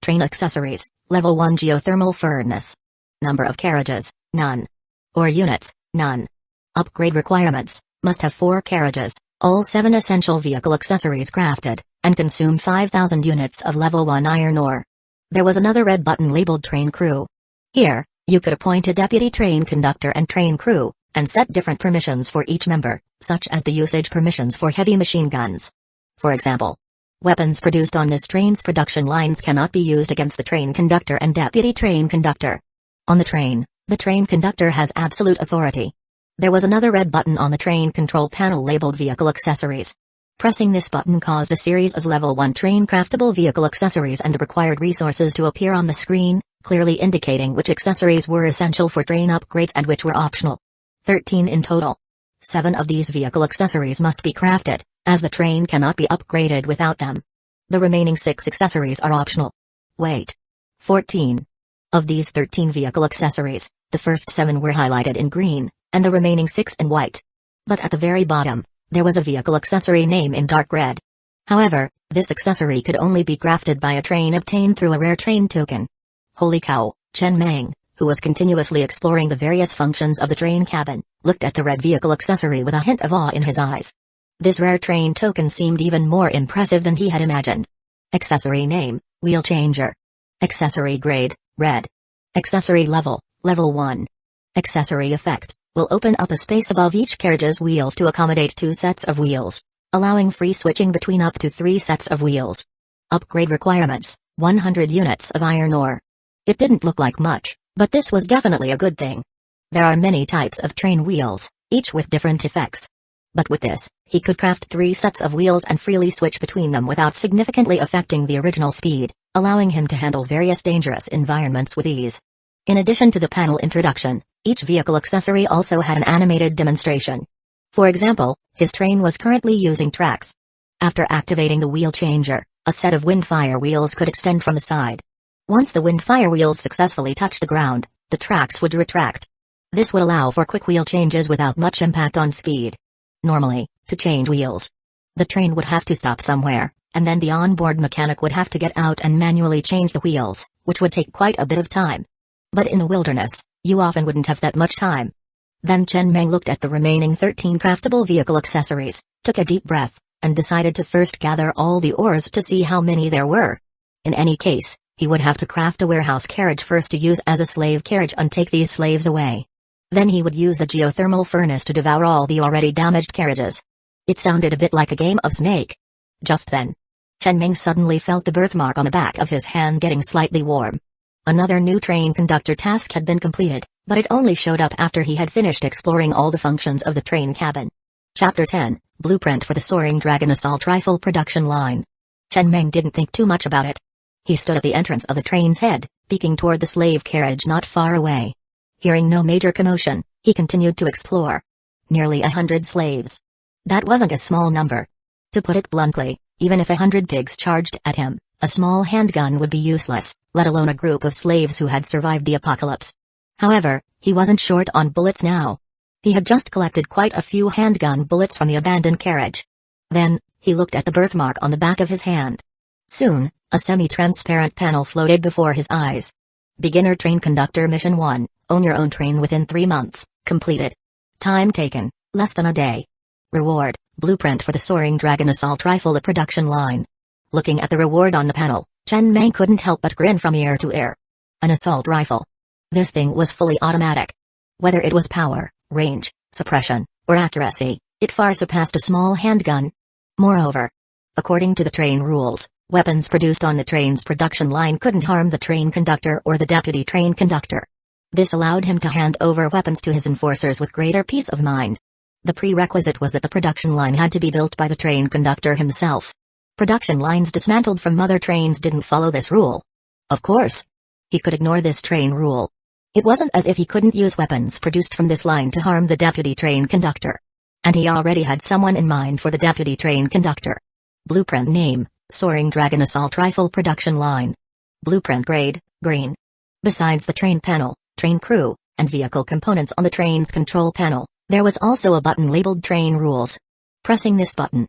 Train accessories, level 1 geothermal furnace. Number of carriages, none. Or units, none. Upgrade requirements, must have 4 carriages, all 7 essential vehicle accessories crafted, and consume 5,000 units of level 1 iron ore. There was another red button labeled Train Crew. Here, you could appoint a deputy train conductor and train crew, and set different permissions for each member, such as the usage permissions for heavy machine guns. For example, weapons produced on this train's production lines cannot be used against the train conductor and deputy train conductor. On the train conductor has absolute authority. There was another red button on the train control panel labeled Vehicle Accessories. Pressing this button caused a series of level 1 train craftable vehicle accessories and the required resources to appear on the screen, clearly indicating which accessories were essential for train upgrades and which were optional. 13 in total. 7 of these vehicle accessories must be crafted, as the train cannot be upgraded without them. The remaining 6 accessories are optional. Wait. 14. Of these 13 vehicle accessories, the first 7 were highlighted in green, and the remaining 6 in white. But at the very bottom, there was a vehicle accessory name in dark red. However, this accessory could only be crafted by a train obtained through a rare train token. Holy cow, Chen Meng, who was continuously exploring the various functions of the train cabin, looked at the red vehicle accessory with a hint of awe in his eyes. This rare train token seemed even more impressive than he had imagined. Accessory name, Wheel Changer. Accessory grade, red. Accessory level, level 1. Accessory effect, will open up a space above each carriage's wheels to accommodate 2 sets of wheels, allowing free switching between up to 3 sets of wheels. Upgrade requirements, 100 units of iron ore. It didn't look like much, but this was definitely a good thing. There are many types of train wheels, each with different effects. But with this, he could craft 3 sets of wheels and freely switch between them without significantly affecting the original speed, allowing him to handle various dangerous environments with ease. In addition to the panel introduction, each vehicle accessory also had an animated demonstration. For example, his train was currently using tracks. After activating the wheel changer, a set of windfire wheels could extend from the side. Once the windfire wheels successfully touched the ground, the tracks would retract. This would allow for quick wheel changes without much impact on speed. Normally, to change wheels, the train would have to stop somewhere, and then the onboard mechanic would have to get out and manually change the wheels, which would take quite a bit of time. But in the wilderness, you often wouldn't have that much time. Then Chen Meng looked at the remaining 13 craftable vehicle accessories, took a deep breath, and decided to first gather all the ores to see how many there were. In any case, he would have to craft a warehouse carriage first to use as a slave carriage and take these slaves away. Then he would use the geothermal furnace to devour all the already damaged carriages. It sounded a bit like a game of Snake. Just then, Chen Meng suddenly felt the birthmark on the back of his hand getting slightly warm. Another new train conductor task had been completed, but it only showed up after he had finished exploring all the functions of the train cabin. Chapter 10, Blueprint for the Soaring Dragon Assault Rifle Production Line. Chen Meng didn't think too much about it. He stood at the entrance of the train's head, peeking toward the slave carriage not far away. Hearing no major commotion, he continued to explore. Nearly 100 slaves. That wasn't a small number. To put it bluntly, even if 100 pigs charged at him, a small handgun would be useless, let alone a group of slaves who had survived the apocalypse. However, he wasn't short on bullets now. He had just collected quite a few handgun bullets from the abandoned carriage. Then, he looked at the birthmark on the back of his hand. Soon, a semi-transparent panel floated before his eyes. Beginner Train Conductor Mission 1, own your own train within 3 months, completed. Time taken, less than a day. Reward, Blueprint for the Soaring Dragon Assault Rifle Production Line. Looking at the reward on the panel, Chen Meng couldn't help but grin from ear to ear. An assault rifle. This thing was fully automatic. Whether it was power, range, suppression, or accuracy, it far surpassed a small handgun. Moreover, according to the train rules, weapons produced on the train's production line couldn't harm the train conductor or the deputy train conductor. This allowed him to hand over weapons to his enforcers with greater peace of mind. The prerequisite was that the production line had to be built by the train conductor himself. Production lines dismantled from mother trains didn't follow this rule. Of course, he could ignore this train rule. It wasn't as if he couldn't use weapons produced from this line to harm the deputy train conductor. And he already had someone in mind for the deputy train conductor. Blueprint name, Soaring Dragon Assault Rifle Production Line. Blueprint grade, green. Besides the train panel, train crew, and vehicle components on the train's control panel, there was also a button labeled Train Rules. Pressing this button,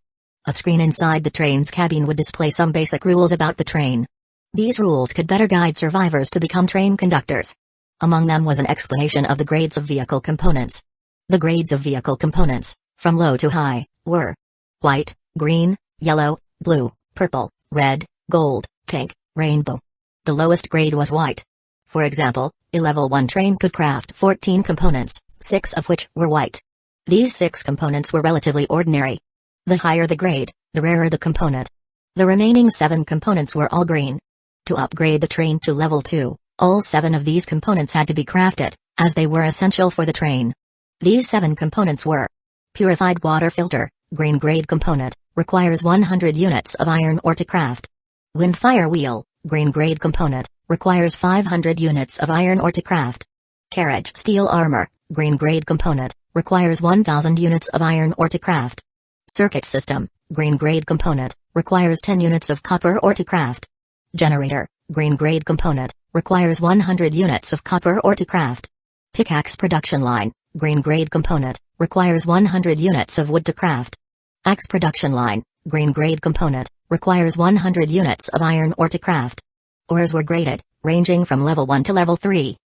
a screen inside the train's cabin would display some basic rules about the train. These rules could better guide survivors to become train conductors. Among them was an explanation of the grades of vehicle components. The grades of vehicle components, from low to high, were white, green, yellow, blue, purple, red, gold, pink, rainbow. The lowest grade was white. For example, a level 1 train could craft 14 components, 6 of which were white. These 6 components were relatively ordinary. The higher the grade, the rarer the component. The remaining 7 components were all green. To upgrade the train to level 2, all 7 of these components had to be crafted, as they were essential for the train. These 7 components were: purified water filter, green grade component, requires 100 units of iron ore to craft. Windfire wheel, green grade component, requires 500 units of iron ore to craft. Carriage steel armor, green grade component, requires 1000 units of iron ore to craft. Circuit system, green grade component, requires 10 units of copper ore to craft. Generator, green grade component, requires 100 units of copper ore to craft. Pickaxe production line, green grade component, requires 100 units of wood to craft. Axe production line, green grade component, requires 100 units of iron ore to craft. Ores were graded, ranging from level 1 to level 3.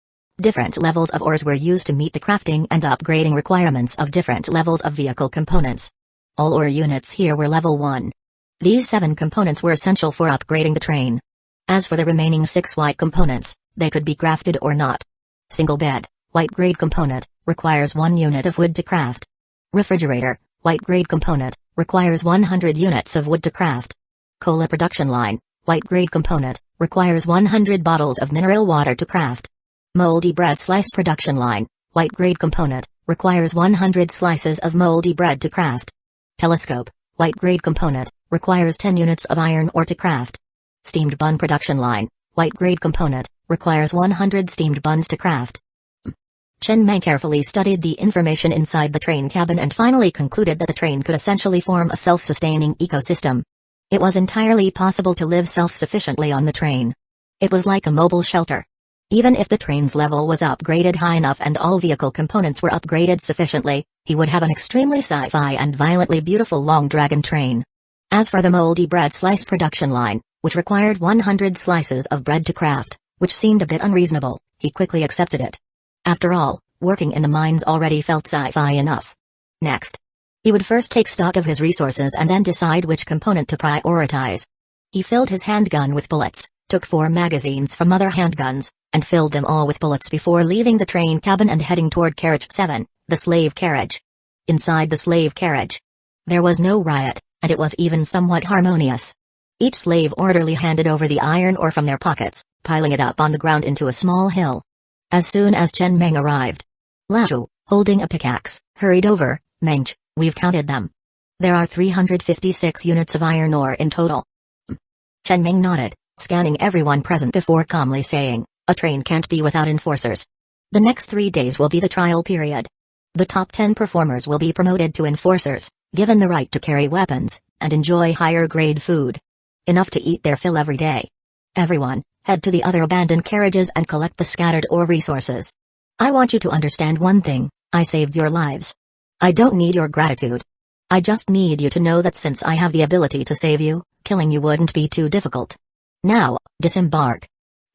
Different levels of ores were used to meet the crafting and upgrading requirements of different levels of vehicle components. All ore units here were level 1. These 7 components were essential for upgrading the train. As for the remaining 6 white components, they could be crafted or not. Single bed, white grade component, requires 1 unit of wood to craft. Refrigerator, white grade component, requires 100 units of wood to craft. Cola production line, white grade component, requires 100 bottles of mineral water to craft. Moldy bread slice production line, white grade component, requires 100 slices of moldy bread to craft. Telescope, white grade component, requires 10 units of iron ore to craft. Steamed bun production line, white grade component, requires 100 steamed buns to craft. Chen Meng carefully studied the information inside the train cabin and finally concluded that the train could essentially form a self-sustaining ecosystem. It was entirely possible to live self-sufficiently on the train. It was like a mobile shelter. Even if the train's level was upgraded high enough and all vehicle components were upgraded sufficiently, he would have an extremely sci-fi and violently beautiful long dragon train. As for the moldy bread slice production line, which required 100 slices of bread to craft, which seemed a bit unreasonable, he quickly accepted it. After all, working in the mines already felt sci-fi enough. Next, he would first take stock of his resources and then decide which component to prioritize. He filled his handgun with bullets, took 4 magazines from other handguns, and filled them all with bullets before leaving the train cabin and heading toward carriage 7, the slave carriage. Inside the slave carriage, there was no riot, and it was even somewhat harmonious. Each slave orderly handed over the iron ore from their pockets, piling it up on the ground into a small hill. As soon as Chen Meng arrived, Lao, holding a pickaxe, hurried over. Mage, we've counted them. There are 356 units of iron ore in total. Chen Meng nodded, scanning everyone present before calmly saying, a train can't be without enforcers. The next 3 days will be the trial period. The top 10 performers will be promoted to enforcers, given the right to carry weapons, and enjoy higher grade food. Enough to eat their fill every day. Everyone, head to the other abandoned carriages and collect the scattered ore resources. I want you to understand one thing, I saved your lives. I don't need your gratitude. I just need you to know that since I have the ability to save you, killing you wouldn't be too difficult. Now, disembark.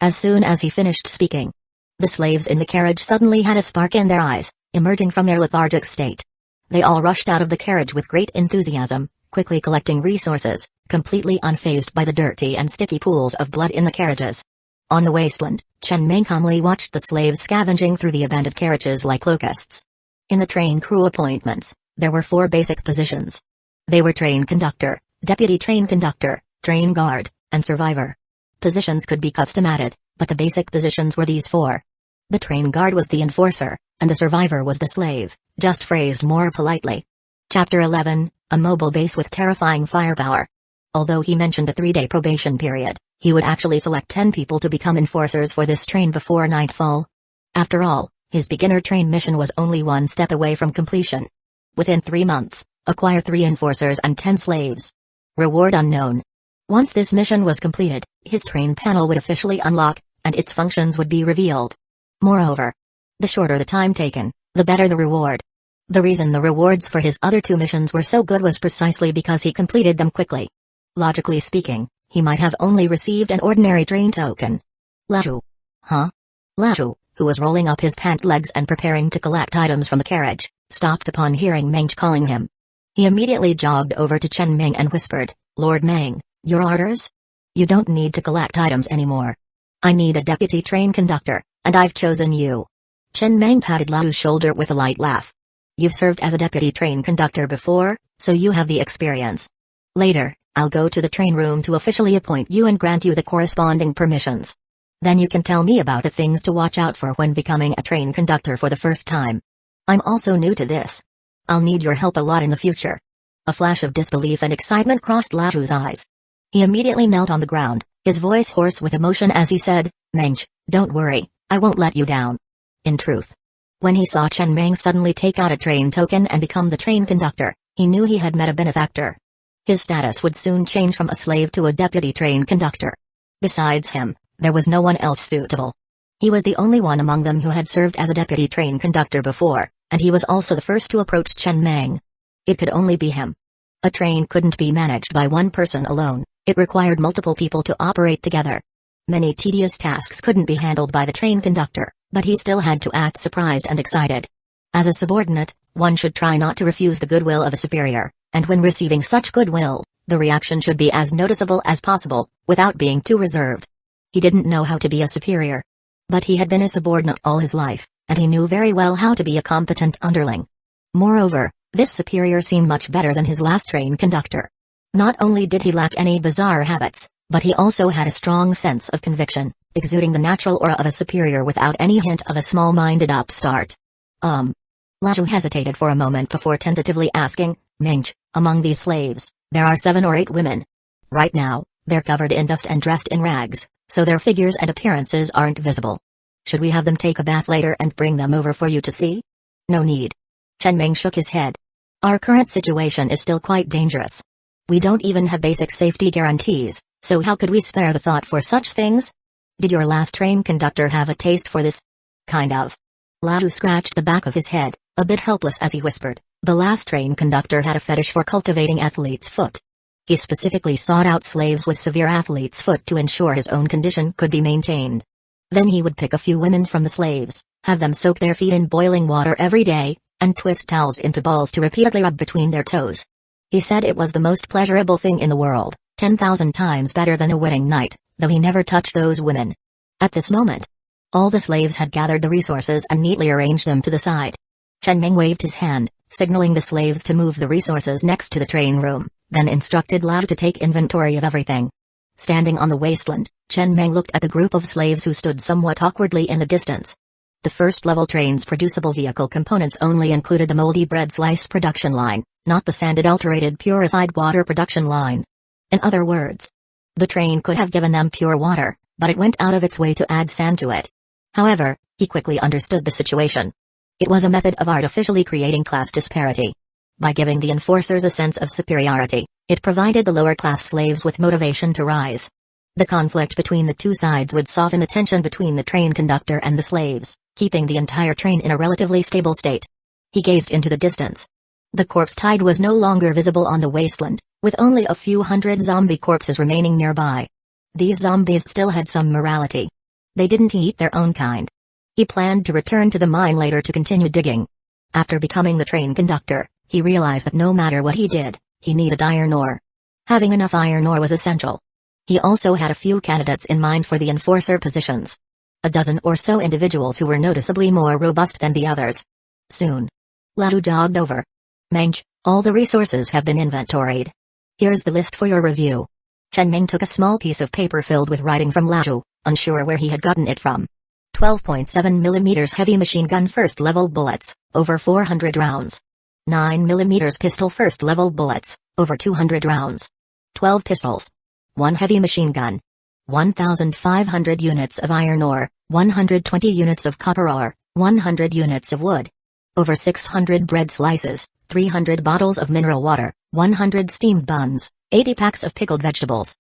As soon as he finished speaking, the slaves in the carriage suddenly had a spark in their eyes, emerging from their lethargic state. They all rushed out of the carriage with great enthusiasm, quickly collecting resources, completely unfazed by the dirty and sticky pools of blood in the carriages. On the wasteland, Chen Meng calmly watched the slaves scavenging through the abandoned carriages like locusts. In the train crew appointments, there were 4 basic positions. They were train conductor, deputy train conductor, train guard, and survivor. Positions could be custom-added, but the basic positions were these 4. The train guard was the enforcer, and the survivor was the slave, just phrased more politely. Chapter 11, a mobile base with terrifying firepower. Although he mentioned a 3-day probation period, he would actually select 10 people to become enforcers for this train before nightfall. After all, his beginner train mission was only 1 step away from completion. Within 3 months, acquire 3 enforcers and 10 slaves. Reward unknown. Once this mission was completed, his train panel would officially unlock, and its functions would be revealed. Moreover, the shorter the time taken, the better the reward. The reason the rewards for his other 2 missions were so good was precisely because he completed them quickly. Logically speaking, he might have only received an ordinary train token. Lao. Huh? Lao, who was rolling up his pant legs and preparing to collect items from the carriage, stopped upon hearing Mage calling him. He immediately jogged over to Chen Meng and whispered, Lord Meng, your orders? You don't need to collect items anymore. I need a deputy train conductor, and I've chosen you. Chen Meng patted Lao's shoulder with a light laugh. You've served as a deputy train conductor before, so you have the experience. Later, I'll go to the train room to officially appoint you and grant you the corresponding permissions. Then you can tell me about the things to watch out for when becoming a train conductor for the first time. I'm also new to this. I'll need your help a lot in the future. A flash of disbelief and excitement crossed Lao's eyes. He immediately knelt on the ground, his voice hoarse with emotion as he said, Mage, don't worry, I won't let you down. In truth, when he saw Chen Meng suddenly take out a train token and become the train conductor, he knew he had met a benefactor. His status would soon change from a slave to a deputy train conductor. Besides him, there was no one else suitable. He was the only one among them who had served as a deputy train conductor before, and he was also the first to approach Chen Meng. It could only be him. A train couldn't be managed by one person alone, it required multiple people to operate together. Many tedious tasks couldn't be handled by the train conductor, but he still had to act surprised and excited. As a subordinate, one should try not to refuse the goodwill of a superior, and when receiving such goodwill, the reaction should be as noticeable as possible, without being too reserved. He didn't know how to be a superior. But he had been a subordinate all his life, and he knew very well how to be a competent underling. Moreover, this superior seemed much better than his last train conductor. Not only did he lack any bizarre habits, but he also had a strong sense of conviction, exuding the natural aura of a superior without any hint of a small-minded upstart. Laju hesitated for a moment before tentatively asking, Mage, among these slaves, there are 7 or 8 women. Right now, they're covered in dust and dressed in rags, so their figures and appearances aren't visible. Should we have them take a bath later and bring them over for you to see? No need. Chen Ming shook his head. Our current situation is still quite dangerous. We don't even have basic safety guarantees, so how could we spare the thought for such things? Did your last train conductor have a taste for this? Kind of. Laju scratched the back of his head, a bit helpless as he whispered, the last train conductor had a fetish for cultivating athlete's foot. He specifically sought out slaves with severe athlete's foot to ensure his own condition could be maintained. Then he would pick a few women from the slaves, have them soak their feet in boiling water every day, and twist towels into balls to repeatedly rub between their toes. He said it was the most pleasurable thing in the world, 10,000 times better than a wedding night, though he never touched those women. At this moment, all the slaves had gathered the resources and neatly arranged them to the side. Chen Ming waved his hand, signaling the slaves to move the resources next to the train room, then instructed Laju to take inventory of everything. Standing on the wasteland, Chen Meng looked at the group of slaves who stood somewhat awkwardly in the distance. The first-level train's producible vehicle components only included the moldy bread slice production line, not the sand-adulterated purified water production line. In other words, the train could have given them pure water, but it went out of its way to add sand to it. However, he quickly understood the situation. It was a method of artificially creating class disparity. By giving the enforcers a sense of superiority, it provided the lower-class slaves with motivation to rise. The conflict between the two sides would soften the tension between the train conductor and the slaves, keeping the entire train in a relatively stable state. He gazed into the distance. The corpse tide was no longer visible on the wasteland, with only a few hundred zombie corpses remaining nearby. These zombies still had some morality. They didn't eat their own kind. He planned to return to the mine later to continue digging. After becoming the train conductor, he realized that no matter what he did, he needed iron ore. Having enough iron ore was essential. He also had a few candidates in mind for the enforcer positions. A dozen or so individuals who were noticeably more robust than the others. Soon, Laju jogged over. Mage, all the resources have been inventoried. Here's the list for your review. Chen Ming took a small piece of paper filled with writing from Laju, unsure where he had gotten it from. 12.7 mm heavy machine gun first level bullets, over 400 rounds. 9 mm pistol first level bullets, over 200 rounds. 12 pistols. 1 heavy machine gun. 1,500 units of iron ore, 120 units of copper ore, 100 units of wood. Over 600 bread slices, 300 bottles of mineral water, 100 steamed buns, 80 packs of pickled vegetables.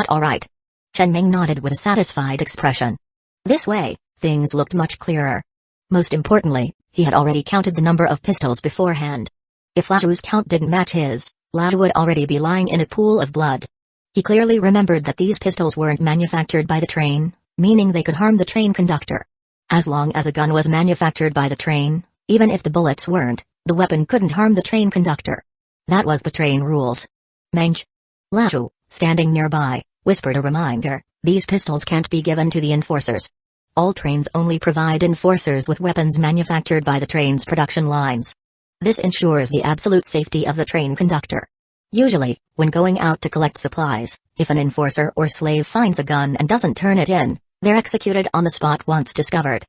All right. Chen Ming nodded with a satisfied expression. This way, things looked much clearer. Most importantly, he had already counted the number of pistols beforehand. If Laju's count didn't match his, Laju would already be lying in a pool of blood. He clearly remembered that these pistols weren't manufactured by the train, meaning they could harm the train conductor. As long as a gun was manufactured by the train, even if the bullets weren't, the weapon couldn't harm the train conductor. That was the train rules. Mage. Laju, standing nearby, whispered a reminder, these pistols can't be given to the enforcers. All trains only provide enforcers with weapons manufactured by the train's production lines. This ensures the absolute safety of the train conductor. Usually, when going out to collect supplies, if an enforcer or slave finds a gun and doesn't turn it in, they're executed on the spot once discovered.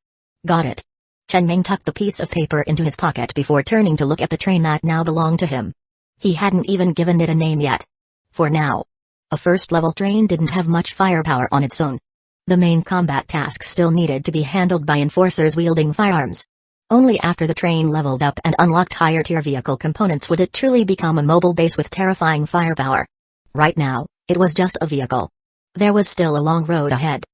Got it. Chen Ming tucked the piece of paper into his pocket before turning to look at the train that now belonged to him. He hadn't even given it a name yet. For now, a first-level train didn't have much firepower on its own. The main combat tasks still needed to be handled by enforcers wielding firearms. Only after the train leveled up and unlocked higher-tier vehicle components would it truly become a mobile base with terrifying firepower. Right now, it was just a vehicle. There was still a long road ahead.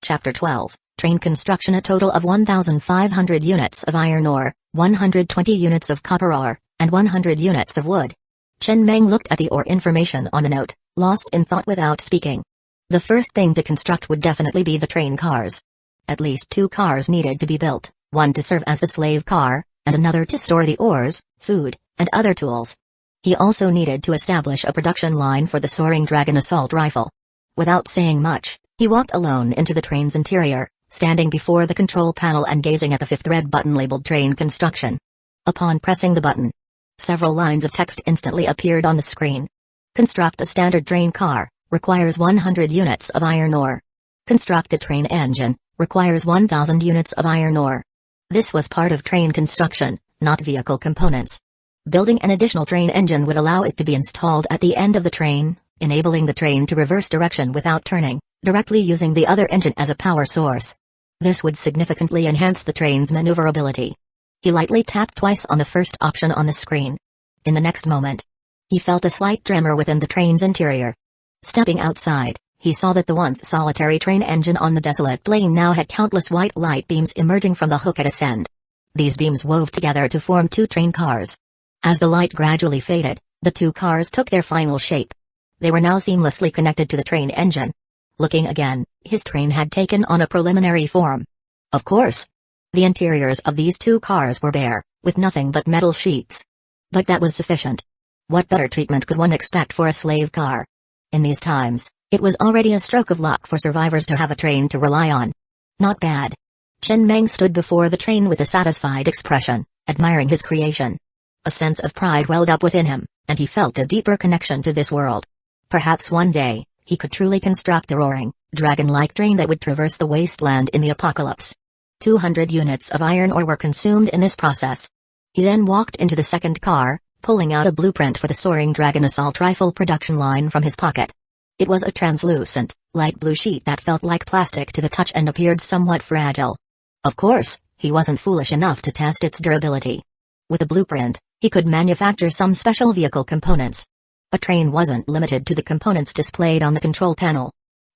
Chapter 12, Train construction: a total of 1,500 units of iron ore, 120 units of copper ore, and 100 units of wood. Chen Meng looked at the ore information on the note, lost in thought without speaking. The first thing to construct would definitely be the train cars. At least 2 cars needed to be built, one to serve as the slave car, and another to store the ores, food, and other tools. He also needed to establish a production line for the Soaring Dragon assault rifle. Without saying much, he walked alone into the train's interior, standing before the control panel and gazing at the 5th red button labeled Train Construction. Upon pressing the button, several lines of text instantly appeared on the screen. Construct a standard train car, requires 100 units of iron ore. Construct a train engine, requires 1,000 units of iron ore. This was part of train construction, not vehicle components. Building an additional train engine would allow it to be installed at the end of the train, enabling the train to reverse direction without turning, directly using the other engine as a power source. This would significantly enhance the train's maneuverability. He lightly tapped twice on the first option on the screen. In the next moment, he felt a slight tremor within the train's interior. Stepping outside, he saw that the once solitary train engine on the desolate plain now had countless white light beams emerging from the hook at its end. These beams wove together to form 2 train cars. As the light gradually faded, the 2 cars took their final shape. They were now seamlessly connected to the train engine. Looking again, his train had taken on a preliminary form. Of course, the interiors of these 2 cars were bare, with nothing but metal sheets. But that was sufficient. What better treatment could one expect for a slave car? In these times, it was already a stroke of luck for survivors to have a train to rely on. Not bad. Chen Meng stood before the train with a satisfied expression, admiring his creation. A sense of pride welled up within him, and he felt a deeper connection to this world. Perhaps one day, he could truly construct a roaring, dragon-like train that would traverse the wasteland in the apocalypse. 200 units of iron ore were consumed in this process. He then walked into the second car, pulling out a blueprint for the Soaring Dragon assault rifle production line from his pocket. It was a translucent, light blue sheet that felt like plastic to the touch and appeared somewhat fragile. Of course, he wasn't foolish enough to test its durability. With a blueprint, he could manufacture some special vehicle components. A train wasn't limited to the components displayed on the control panel.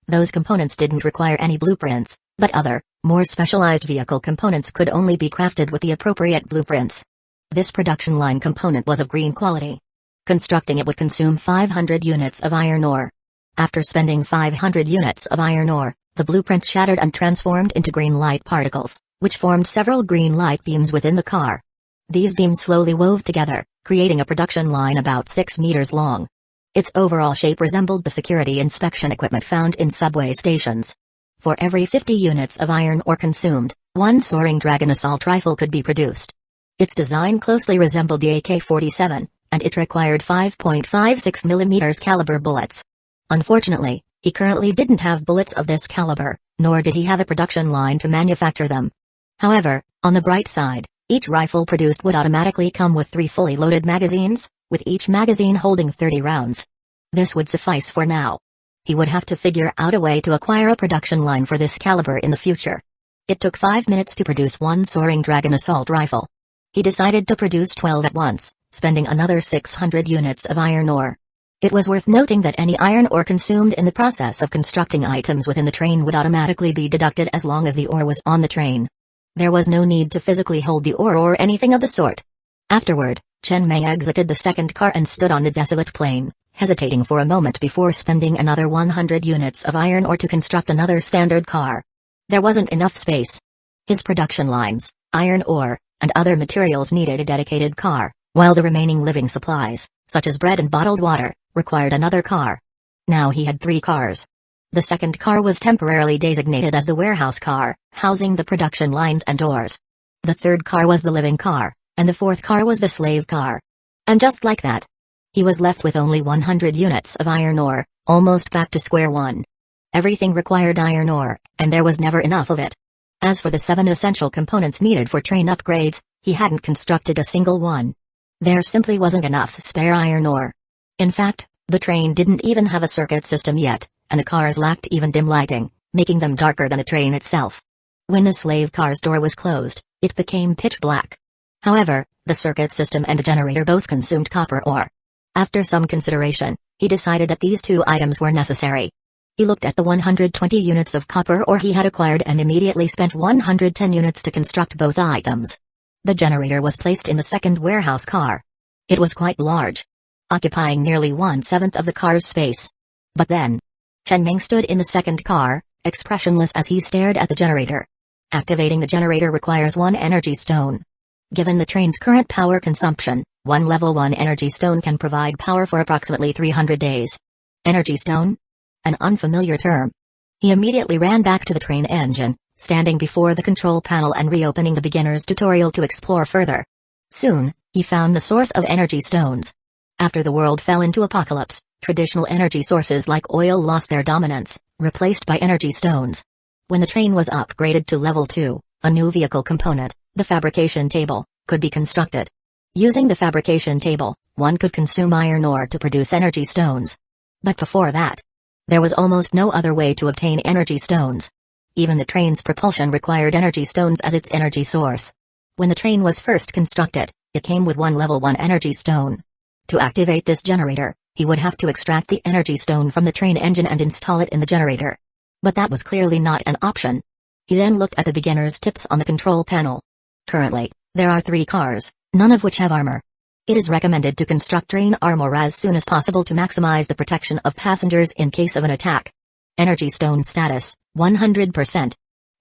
Those components didn't require any blueprints, but other, more specialized vehicle components could only be crafted with the appropriate blueprints. This production line component was of green quality. Constructing it would consume 500 units of iron ore. After spending 500 units of iron ore, the blueprint shattered and transformed into green light particles, which formed several green light beams within the car. These beams slowly wove together, creating a production line about 6 meters long. Its overall shape resembled the security inspection equipment found in subway stations. For every 50 units of iron ore consumed, 1 Soaring Dragon assault rifle could be produced. Its design closely resembled the AK-47, and it required 5.56 mm caliber bullets. Unfortunately, he currently didn't have bullets of this caliber, nor did he have a production line to manufacture them. However, on the bright side, each rifle produced would automatically come with 3 fully loaded magazines, with each magazine holding 30 rounds. This would suffice for now. He would have to figure out a way to acquire a production line for this caliber in the future. It took 5 minutes to produce 1 Soaring Dragon assault rifle. He decided to produce 12 at once, spending another 600 units of iron ore. It was worth noting that any iron ore consumed in the process of constructing items within the train would automatically be deducted as long as the ore was on the train. There was no need to physically hold the ore or anything of the sort. Afterward, Chen Meng exited the second car and stood on the desolate plain, hesitating for a moment before spending another 100 units of iron ore to construct another standard car. There wasn't enough space. His production lines, iron ore, and other materials needed a dedicated car, while the remaining living supplies, such as bread and bottled water, required another car. Now he had 3 cars. The second car was temporarily designated as the warehouse car, housing the production lines and doors. The third car was the living car, and the fourth car was the slave car. And just like that, he was left with only 100 units of iron ore, almost back to square one. Everything required iron ore, and there was never enough of it. As for the 7 essential components needed for train upgrades, he hadn't constructed a single one. There simply wasn't enough spare iron ore. In fact, the train didn't even have a circuit system yet, and the cars lacked even dim lighting, making them darker than the train itself. When the slave car's door was closed, it became pitch black. However, the circuit system and the generator both consumed copper ore. After some consideration, he decided that these 2 items were necessary. He looked at the 120 units of copper ore he had acquired and immediately spent 110 units to construct both items. The generator was placed in the second warehouse car. It was quite large, occupying nearly 1/7 of the car's space. But then, Chen Ming stood in the second car, expressionless as he stared at the generator. Activating the generator requires 1 energy stone. Given the train's current power consumption, 1 level 1 energy stone can provide power for approximately 300 days. Energy stone? An unfamiliar term. He immediately ran back to the train engine, standing before the control panel and reopening the beginner's tutorial to explore further. Soon, he found the source of energy stones. After the world fell into apocalypse, traditional energy sources like oil lost their dominance, replaced by energy stones. When the train was upgraded to level 2, a new vehicle component, the fabrication table, could be constructed. Using the fabrication table, one could consume iron ore to produce energy stones. But before that, there was almost no other way to obtain energy stones. Even the train's propulsion required energy stones as its energy source. When the train was first constructed, it came with 1 level 1 energy stone. To activate this generator, he would have to extract the energy stone from the train engine and install it in the generator. But that was clearly not an option. He then looked at the beginner's tips on the control panel. Currently, there are 3 cars, none of which have armor. It is recommended to construct train armor as soon as possible to maximize the protection of passengers in case of an attack. Energy stone status, 100%.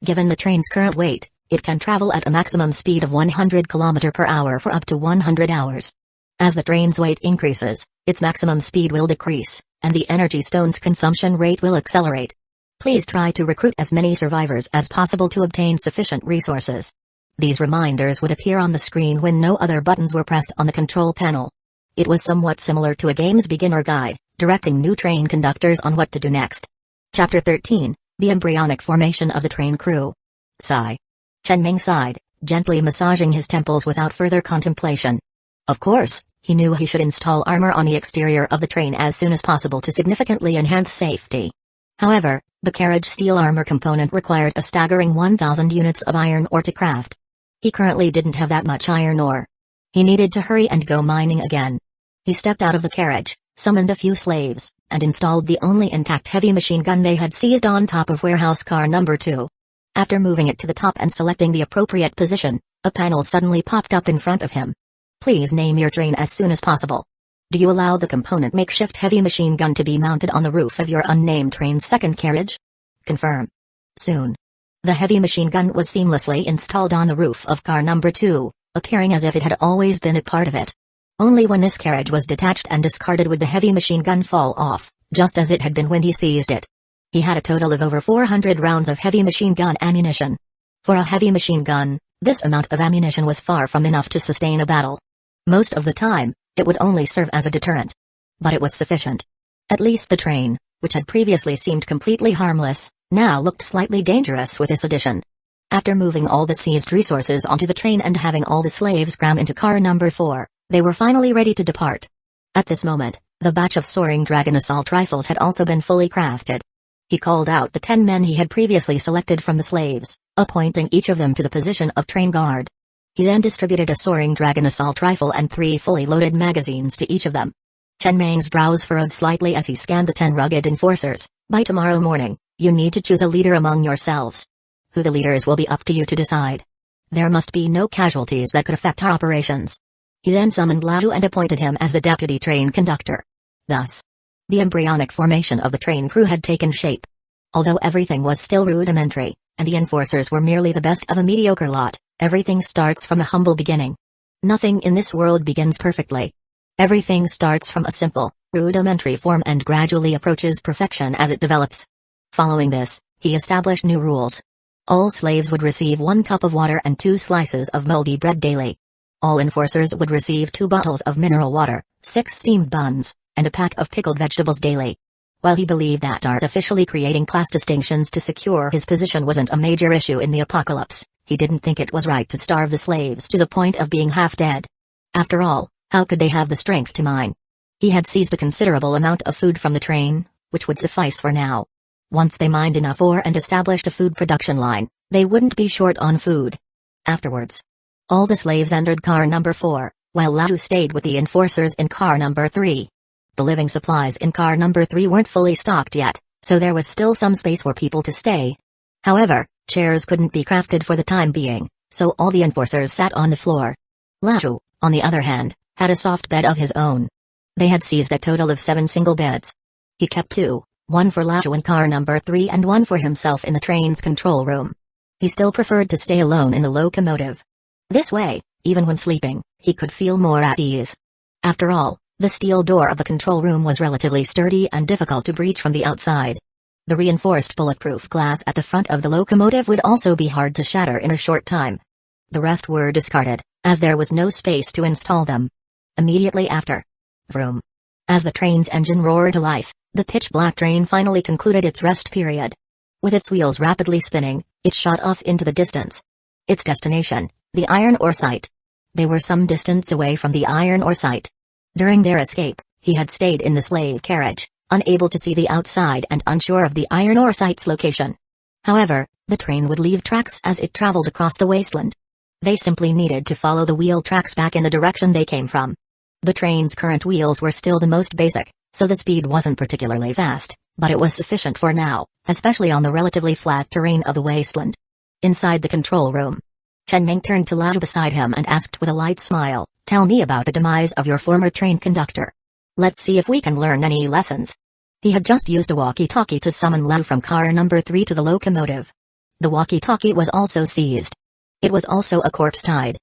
Given the train's current weight, it can travel at a maximum speed of 100 km per hour for up to 100 hours. As the train's weight increases, its maximum speed will decrease, and the energy stone's consumption rate will accelerate. Please try to recruit as many survivors as possible to obtain sufficient resources. These reminders would appear on the screen when no other buttons were pressed on the control panel. It was somewhat similar to a game's beginner guide, directing new train conductors on what to do next. Chapter 13, The Embryonic Formation of the Train Crew. Sigh. Chen Ming sighed, gently massaging his temples without further contemplation. Of course, he knew he should install armor on the exterior of the train as soon as possible to significantly enhance safety. However, the carriage steel armor component required a staggering 1,000 units of iron ore to craft. He currently didn't have that much iron ore. He needed to hurry and go mining again. He stepped out of the carriage, summoned a few slaves, and installed the only intact heavy machine gun they had seized on top of warehouse car number 2. After moving it to the top and selecting the appropriate position, a panel suddenly popped up in front of him. Please name your train as soon as possible. Do you allow the component makeshift heavy machine gun to be mounted on the roof of your unnamed train's second carriage? Confirm. Soon. The heavy machine gun was seamlessly installed on the roof of car number 2, appearing as if it had always been a part of it. Only when this carriage was detached and discarded would the heavy machine gun fall off, just as it had been when he seized it. He had a total of over 400 rounds of heavy machine gun ammunition. For a heavy machine gun, this amount of ammunition was far from enough to sustain a battle. Most of the time, it would only serve as a deterrent. But it was sufficient. At least the train, which had previously seemed completely harmless, now looked slightly dangerous with this addition. After moving all the seized resources onto the train and having all the slaves cram into car number 4, they were finally ready to depart. At this moment, the batch of soaring dragon assault rifles had also been fully crafted. He called out the 10 men he had previously selected from the slaves, appointing each of them to the position of train guard. He then distributed a soaring dragon assault rifle and 3 fully loaded magazines to each of them. Chen Ming's brows furrowed slightly as he scanned the 10 rugged enforcers. By tomorrow morning, you need to choose a leader among yourselves. Who the leaders will be up to you to decide. There must be no casualties that could affect our operations. He then summoned Lao and appointed him as the deputy train conductor. Thus, the embryonic formation of the train crew had taken shape. Although everything was still rudimentary, and the enforcers were merely the best of a mediocre lot, everything starts from a humble beginning. Nothing in this world begins perfectly. Everything starts from a simple, rudimentary form and gradually approaches perfection as it develops. Following this, he established new rules. All slaves would receive 1 cup of water and 2 slices of moldy bread daily. All enforcers would receive 2 bottles of mineral water, 6 steamed buns, and a pack of pickled vegetables daily. While he believed that artificially creating class distinctions to secure his position wasn't a major issue in the apocalypse, he didn't think it was right to starve the slaves to the point of being half dead. After all, how could they have the strength to mine? He had seized a considerable amount of food from the train, which would suffice for now. Once they mined enough ore and established a food production line, they wouldn't be short on food. Afterwards, all the slaves entered car number 4, while Lao stayed with the enforcers in car number 3. The living supplies in car number 3 weren't fully stocked yet, so there was still some space for people to stay. However, chairs couldn't be crafted for the time being, so all the enforcers sat on the floor. Laju, on the other hand, had a soft bed of his own. They had seized a total of 7 single beds. He kept 2, one for Laju in car number 3 and one for himself in the train's control room. He still preferred to stay alone in the locomotive. This way, even when sleeping, he could feel more at ease. After all, the steel door of the control room was relatively sturdy and difficult to breach from the outside. The reinforced bulletproof glass at the front of the locomotive would also be hard to shatter in a short time. The rest were discarded, as there was no space to install them. Immediately after. Vroom. As the train's engine roared to life, the pitch-black train finally concluded its rest period. With its wheels rapidly spinning, it shot off into the distance. Its destination, the iron ore site. They were some distance away from the iron ore site. During their escape, he had stayed in the slave carriage, unable to see the outside and unsure of the iron ore site's location. However, the train would leave tracks as it traveled across the wasteland. They simply needed to follow the wheel tracks back in the direction they came from. The train's current wheels were still the most basic, so the speed wasn't particularly fast, but it was sufficient for now, especially on the relatively flat terrain of the wasteland. Inside the control room, Chen Ming turned to Laju beside him and asked with a light smile, "Tell me about the demise of your former train conductor. Let's see if we can learn any lessons." He had just used a walkie-talkie to summon Laju from car number 3 to the locomotive. The walkie-talkie was also seized. It was also a corpse tide.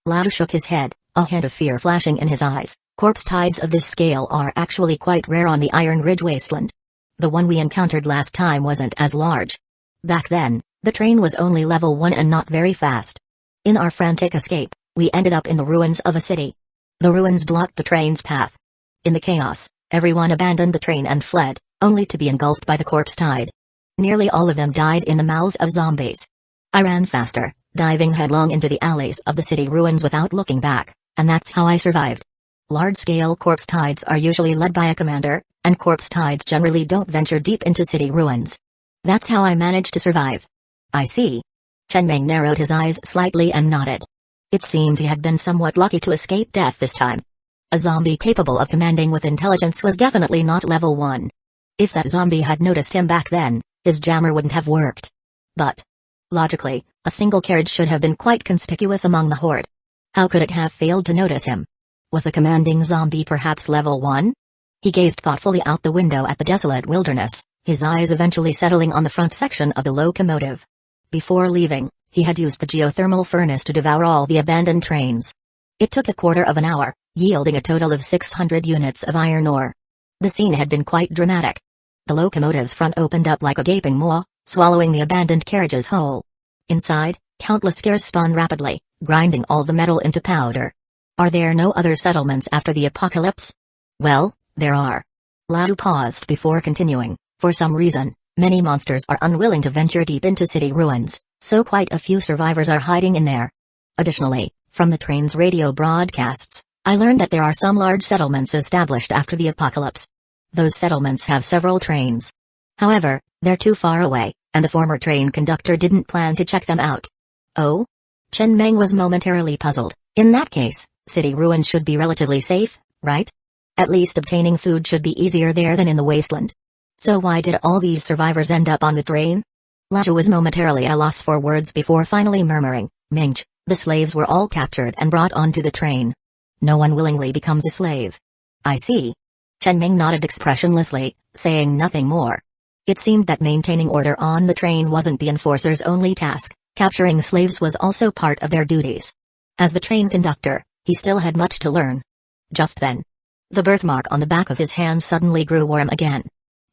Laju shook his head, a hint of fear flashing in his eyes. Corpse tides of this scale are actually quite rare on the Iron Ridge wasteland. The one we encountered last time wasn't as large. Back then, the train was only level 1 and not very fast. In our frantic escape, we ended up in the ruins of a city. The ruins blocked the train's path. In the chaos, everyone abandoned the train and fled, only to be engulfed by the corpse tide. Nearly all of them died in the mouths of zombies. I ran faster, diving headlong into the alleys of the city ruins without looking back, and that's how I survived. Large-scale corpse tides are usually led by a commander, and corpse tides generally don't venture deep into city ruins. That's how I managed to survive. I see. Chen Ming narrowed his eyes slightly and nodded. It seemed he had been somewhat lucky to escape death this time. A zombie capable of commanding with intelligence was definitely not level 1. If that zombie had noticed him back then, his jammer wouldn't have worked. But, logically, a single carriage should have been quite conspicuous among the horde. How could it have failed to notice him? Was the commanding zombie perhaps level 1? He gazed thoughtfully out the window at the desolate wilderness, his eyes eventually settling on the front section of the locomotive. Before leaving, he had used the geothermal furnace to devour all the abandoned trains. It took a quarter of an hour, yielding a total of 600 units of iron ore. The scene had been quite dramatic. The locomotive's front opened up like a gaping maw, swallowing the abandoned carriages whole. Inside, countless gears spun rapidly, grinding all the metal into powder. Are there no other settlements after the apocalypse? Well, there are. Laju paused before continuing. For some reason, many monsters are unwilling to venture deep into city ruins, so quite a few survivors are hiding in there. Additionally, from the train's radio broadcasts, I learned that there are some large settlements established after the apocalypse. Those settlements have several trains. However, they're too far away, and the former train conductor didn't plan to check them out. Oh? Chen Meng was momentarily puzzled. In that case, city ruins should be relatively safe, right? At least obtaining food should be easier there than in the wasteland. So why did all these survivors end up on the train? Laju was momentarily at a loss for words before finally murmuring, "Mage, the slaves were all captured and brought onto the train. No one willingly becomes a slave." I see. Chen Ming nodded expressionlessly, saying nothing more. It seemed that maintaining order on the train wasn't the enforcer's only task, capturing slaves was also part of their duties. As the train conductor, he still had much to learn. Just then, the birthmark on the back of his hand suddenly grew warm again.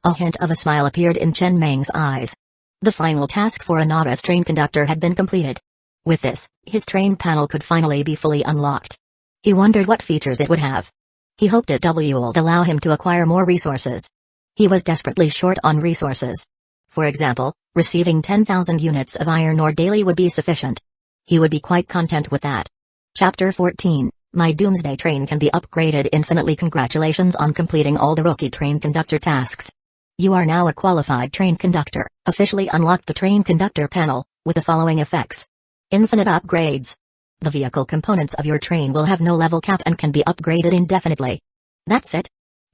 A hint of a smile appeared in Chen Meng's eyes. The final task for a novice train conductor had been completed. With this, his train panel could finally be fully unlocked. He wondered what features it would have. He hoped it would allow him to acquire more resources. He was desperately short on resources. For example, receiving 10,000 units of iron ore daily would be sufficient. He would be quite content with that. Chapter 14, My Doomsday Train Can Be Upgraded Infinitely. Congratulations on completing all the rookie train conductor tasks. You are now a qualified train conductor. Officially unlocked the train conductor panel, with the following effects. Infinite upgrades. The vehicle components of your train will have no level cap and can be upgraded indefinitely. That's it.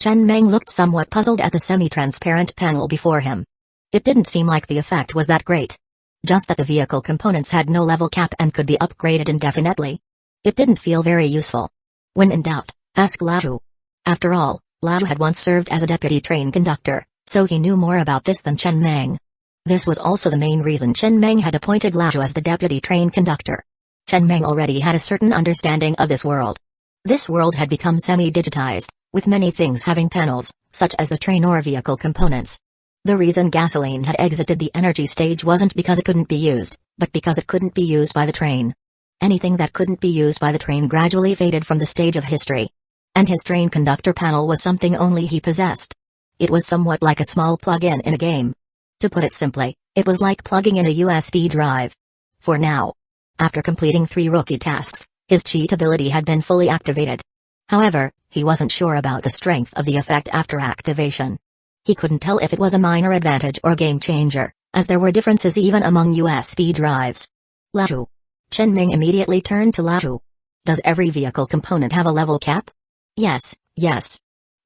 Chen Meng looked somewhat puzzled at the semi-transparent panel before him. It didn't seem like the effect was that great. Just that the vehicle components had no level cap and could be upgraded indefinitely. It didn't feel very useful. When in doubt, ask Lao. After all, Lao had once served as a deputy train conductor, so he knew more about this than Chen Meng. This was also the main reason Chen Meng had appointed Lao as the deputy train conductor. Chen Meng already had a certain understanding of this world. This world had become semi-digitized, with many things having panels, such as the train or vehicle components. The reason gasoline had exited the energy stage wasn't because it couldn't be used, but because it couldn't be used by the train. Anything that couldn't be used by the train gradually faded from the stage of history. And his train conductor panel was something only he possessed. It was somewhat like a small plug-in in a game. To put it simply, it was like plugging in a USB drive. For now. After completing 3 rookie tasks, his cheat ability had been fully activated. However, he wasn't sure about the strength of the effect after activation. He couldn't tell if it was a minor advantage or game changer, as there were differences even among USB drives. Lao. Chen Meng immediately turned to Lao. Does every vehicle component have a level cap? Yes.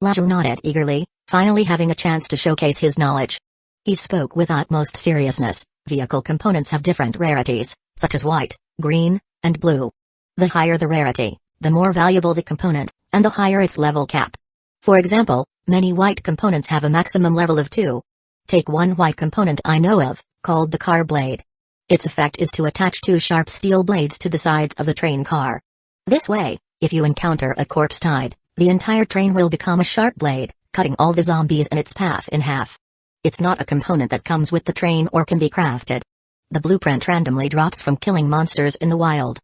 Lao nodded eagerly, finally having a chance to showcase his knowledge. He spoke with utmost seriousness. Vehicle components have different rarities, such as white, green, and blue. The higher the rarity, the more valuable the component, and the higher its level cap. For example, many white components have a maximum level of 2. Take one white component I know of, called the car blade. Its effect is to attach 2 sharp steel blades to the sides of the train car. This way, if you encounter a corpse tied, the entire train will become a sharp blade, cutting all the zombies in its path in half. It's not a component that comes with the train or can be crafted. The blueprint randomly drops from killing monsters in the wild.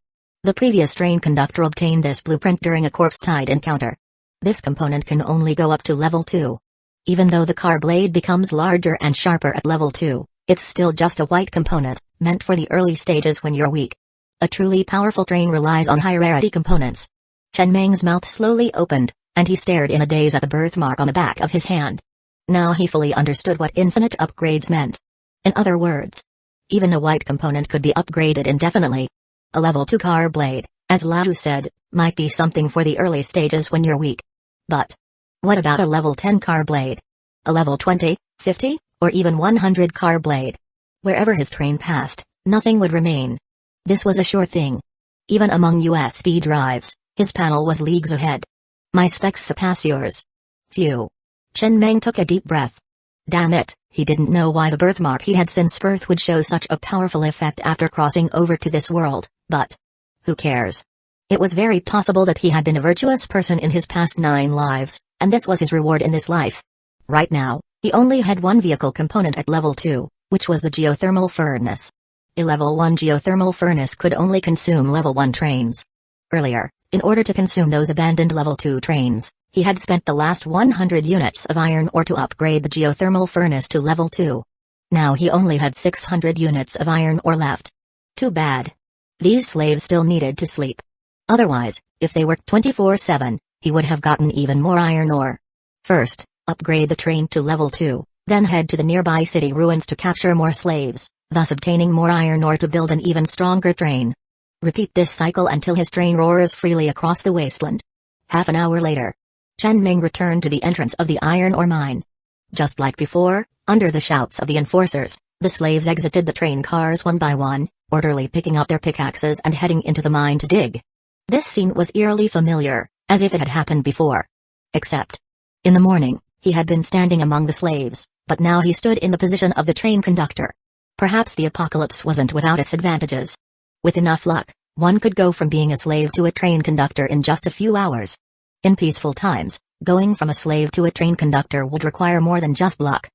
The previous train conductor obtained this blueprint during a corpse-tied encounter. This component can only go up to level 2. Even though the car blade becomes larger and sharper at level 2, it's still just a white component, meant for the early stages when you're weak. A truly powerful train relies on high-rarity components. Chen Meng's mouth slowly opened, and he stared in a daze at the birthmark on the back of his hand. Now he fully understood what infinite upgrades meant. In other words, even a white component could be upgraded indefinitely. A level 2 car blade, as Lao said, might be something for the early stages when you're weak. But what about a level 10 car blade? A level 20, 50, or even 100 car blade? Wherever his train passed, nothing would remain. This was a sure thing. Even among USB drives, his panel was leagues ahead. My specs surpass yours. Phew. Chen Meng took a deep breath. Damn it, he didn't know why the birthmark he had since birth would show such a powerful effect after crossing over to this world, but who cares? It was very possible that he had been a virtuous person in his past 9 lives, and this was his reward in this life. Right now, he only had one vehicle component at level 2, which was the geothermal furnace. A level 1 geothermal furnace could only consume level 1 trains. Earlier, in order to consume those abandoned level 2 trains, he had spent the last 100 units of iron ore to upgrade the geothermal furnace to level 2. Now he only had 600 units of iron ore left. Too bad. These slaves still needed to sleep. Otherwise, if they worked 24/7, he would have gotten even more iron ore. First, upgrade the train to level 2, then head to the nearby city ruins to capture more slaves, thus obtaining more iron ore to build an even stronger train. Repeat this cycle until his train roars freely across the wasteland. Half an hour later, Chen Meng returned to the entrance of the iron ore mine. Just like before, under the shouts of the enforcers, the slaves exited the train cars one by one, orderly picking up their pickaxes and heading into the mine to dig. This scene was eerily familiar, as if it had happened before. Except, in the morning, he had been standing among the slaves, but now he stood in the position of the train conductor. Perhaps the apocalypse wasn't without its advantages. With enough luck, one could go from being a slave to a train conductor in just a few hours. In peaceful times, going from a slave to a train conductor would require more than just luck.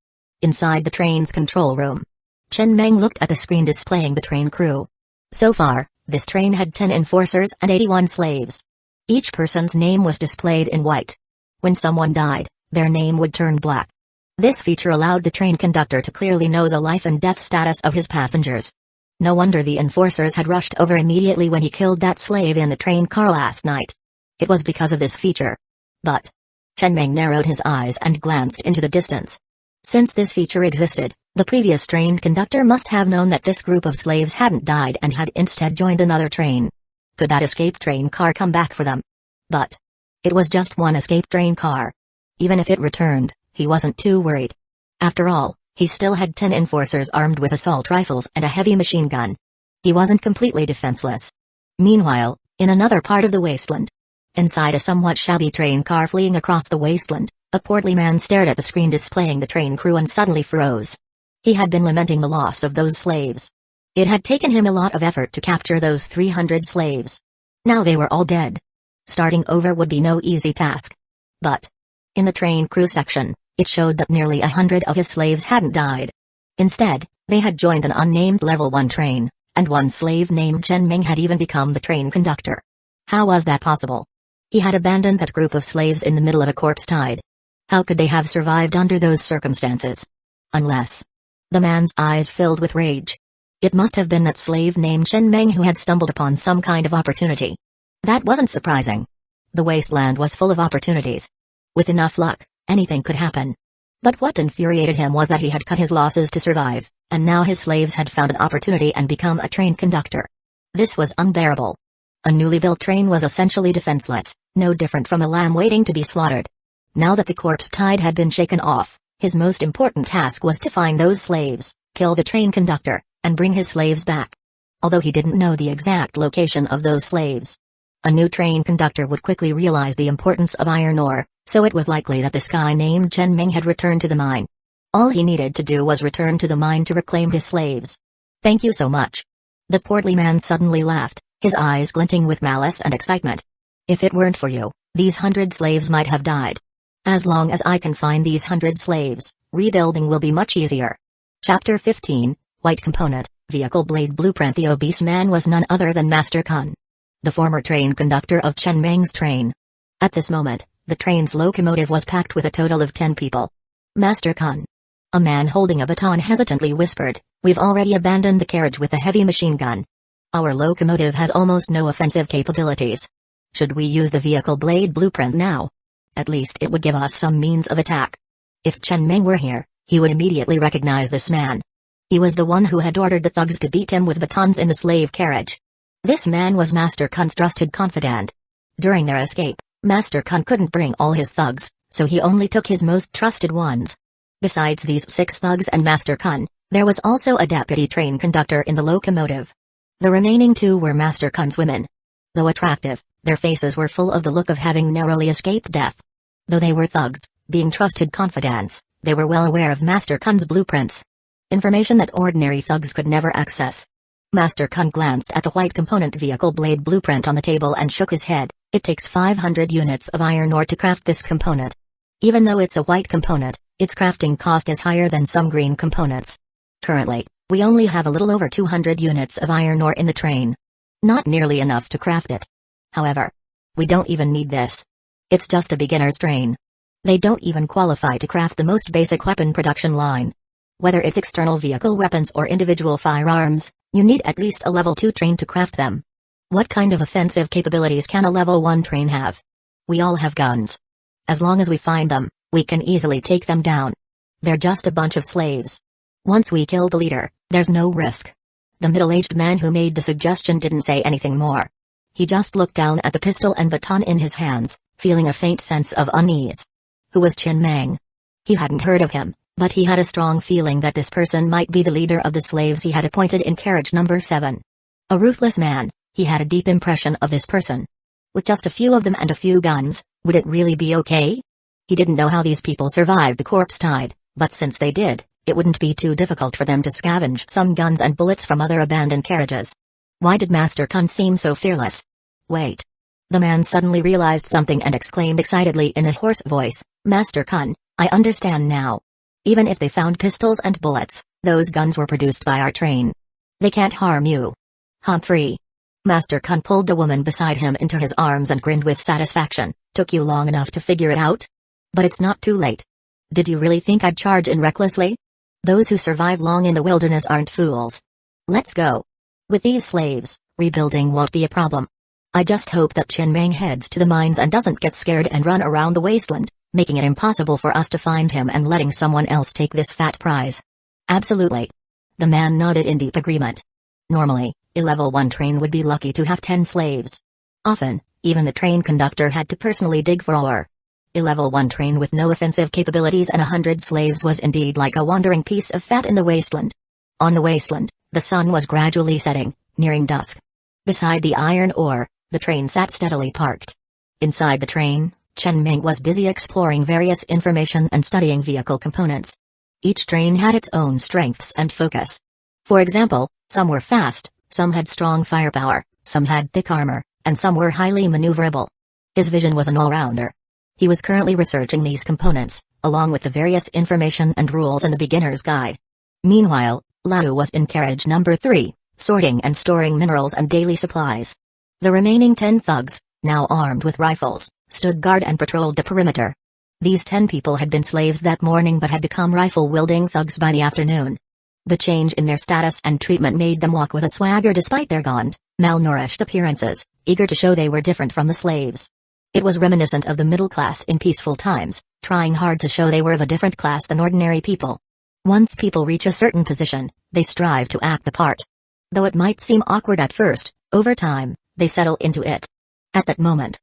Inside the train's control room, Chen Meng looked at the screen displaying the train crew. So far, this train had 10 enforcers and 81 slaves. Each person's name was displayed in white. When someone died, their name would turn black. This feature allowed the train conductor to clearly know the life and death status of his passengers. No wonder the enforcers had rushed over immediately when he killed that slave in the train car last night. It was because of this feature. But Chen Meng narrowed his eyes and glanced into the distance. Since this feature existed, the previous train conductor must have known that this group of slaves hadn't died and had instead joined another train. Could that escape train car come back for them? But it was just one escape train car. Even if it returned, he wasn't too worried. After all, he still had 10 enforcers armed with assault rifles and a heavy machine gun. He wasn't completely defenseless. Meanwhile, in another part of the wasteland, inside a somewhat shabby train car fleeing across the wasteland, a portly man stared at the screen displaying the train crew and suddenly froze. He had been lamenting the loss of those slaves. It had taken him a lot of effort to capture those 300 slaves. Now they were all dead. Starting over would be no easy task. But in the train crew section, it showed that nearly 100 of his slaves hadn't died. Instead, they had joined an unnamed level 1 train, and one slave named Chen Ming had even become the train conductor. How was that possible? He had abandoned that group of slaves in the middle of a corpse tide. How could they have survived under those circumstances? Unless... The man's eyes filled with rage. It must have been that slave named Chen Ming who had stumbled upon some kind of opportunity. That wasn't surprising. The wasteland was full of opportunities. With enough luck, anything could happen. But what infuriated him was that he had cut his losses to survive, and now his slaves had found an opportunity and become a train conductor. This was unbearable. A newly built train was essentially defenseless, no different from a lamb waiting to be slaughtered. Now that the corpse tide had been shaken off, his most important task was to find those slaves, kill the train conductor, and bring his slaves back. Although he didn't know the exact location of those slaves. A new train conductor would quickly realize the importance of iron ore, so it was likely that this guy named Chen Ming had returned to the mine. All he needed to do was return to the mine to reclaim his slaves. Thank you so much. The portly man suddenly laughed, his eyes glinting with malice and excitement. If it weren't for you, these 100 slaves might have died. As long as I can find these 100 slaves, rebuilding will be much easier. Chapter 15, White Component, Vehicle Blade Blueprint. The obese man was none other than Master Kun, the former train conductor of Chen Ming's train. At this moment, the train's locomotive was packed with a total of 10 people. Master Kun. A man holding a baton hesitantly whispered, "We've already abandoned the carriage with the heavy machine gun. Our locomotive has almost no offensive capabilities. Should we use the vehicle blade blueprint now? At least it would give us some means of attack." If Chen Ming were here, he would immediately recognize this man. He was the one who had ordered the thugs to beat him with batons in the slave carriage. This man was Master Kun's trusted confidant. During their escape, Master Kun couldn't bring all his thugs, so he only took his most trusted ones. Besides these 6 thugs and Master Kun, there was also a deputy train conductor in the locomotive. The remaining 2 were Master Kun's women. Though attractive, their faces were full of the look of having narrowly escaped death. Though they were thugs, being trusted confidants, they were well aware of Master Kun's blueprints. Information that ordinary thugs could never access. Master Kun glanced at the white component vehicle blade blueprint on the table and shook his head. It takes 500 units of iron ore to craft this component. Even though it's a white component, its crafting cost is higher than some green components. Currently, we only have a little over 200 units of iron ore in the train. Not nearly enough to craft it. However, we don't even need this. It's just a beginner's train. They don't even qualify to craft the most basic weapon production line. Whether it's external vehicle weapons or individual firearms, you need at least a level 2 train to craft them. What kind of offensive capabilities can a level 1 train have? We all have guns. As long as we find them, we can easily take them down. They're just a bunch of slaves. Once we kill the leader, there's no risk. The middle-aged man who made the suggestion didn't say anything more. He just looked down at the pistol and baton in his hands, feeling a faint sense of unease. Who was Chen Ming? He hadn't heard of him, but he had a strong feeling that this person might be the leader of the slaves he had appointed in carriage number 7. A ruthless man, he had a deep impression of this person. With just a few of them and a few guns, would it really be okay? He didn't know how these people survived the corpse tide, but since they did, it wouldn't be too difficult for them to scavenge some guns and bullets from other abandoned carriages. Why did Master Kun seem so fearless? Wait. The man suddenly realized something and exclaimed excitedly in a hoarse voice, "Master Kun, I understand now. Even if they found pistols and bullets, those guns were produced by our train. They can't harm you. Humphrey." Master Kun pulled the woman beside him into his arms and grinned with satisfaction. "Took you long enough to figure it out? But it's not too late. Did you really think I'd charge in recklessly? Those who survive long in the wilderness aren't fools. Let's go. With these slaves, rebuilding won't be a problem. I just hope that Chen Ming heads to the mines and doesn't get scared and run around the wasteland, making it impossible for us to find him and letting someone else take this fat prize." "Absolutely." The man nodded in deep agreement. Normally, a level 1 train would be lucky to have 10 slaves. Often, even the train conductor had to personally dig for ore. A level 1 train with no offensive capabilities and 100 slaves was indeed like a wandering piece of fat in the wasteland. On the wasteland, the sun was gradually setting, nearing dusk. Beside the iron ore, the train sat steadily parked. Inside the train, Chen Ming was busy exploring various information and studying vehicle components. Each train had its own strengths and focus. For example, some were fast, some had strong firepower, some had thick armor, and some were highly maneuverable. His vision was an all-rounder. He was currently researching these components, along with the various information and rules in the beginner's guide. Meanwhile, Lao was in carriage number 3, sorting and storing minerals and daily supplies. The remaining 10 thugs, now armed with rifles, stood guard and patrolled the perimeter. These 10 people had been slaves that morning but had become rifle-wielding thugs by the afternoon. The change in their status and treatment made them walk with a swagger despite their gaunt, malnourished appearances, eager to show they were different from the slaves. It was reminiscent of the middle class in peaceful times, trying hard to show they were of a different class than ordinary people. Once people reach a certain position, they strive to act the part. Though it might seem awkward at first, over time, they settle into it. At that moment.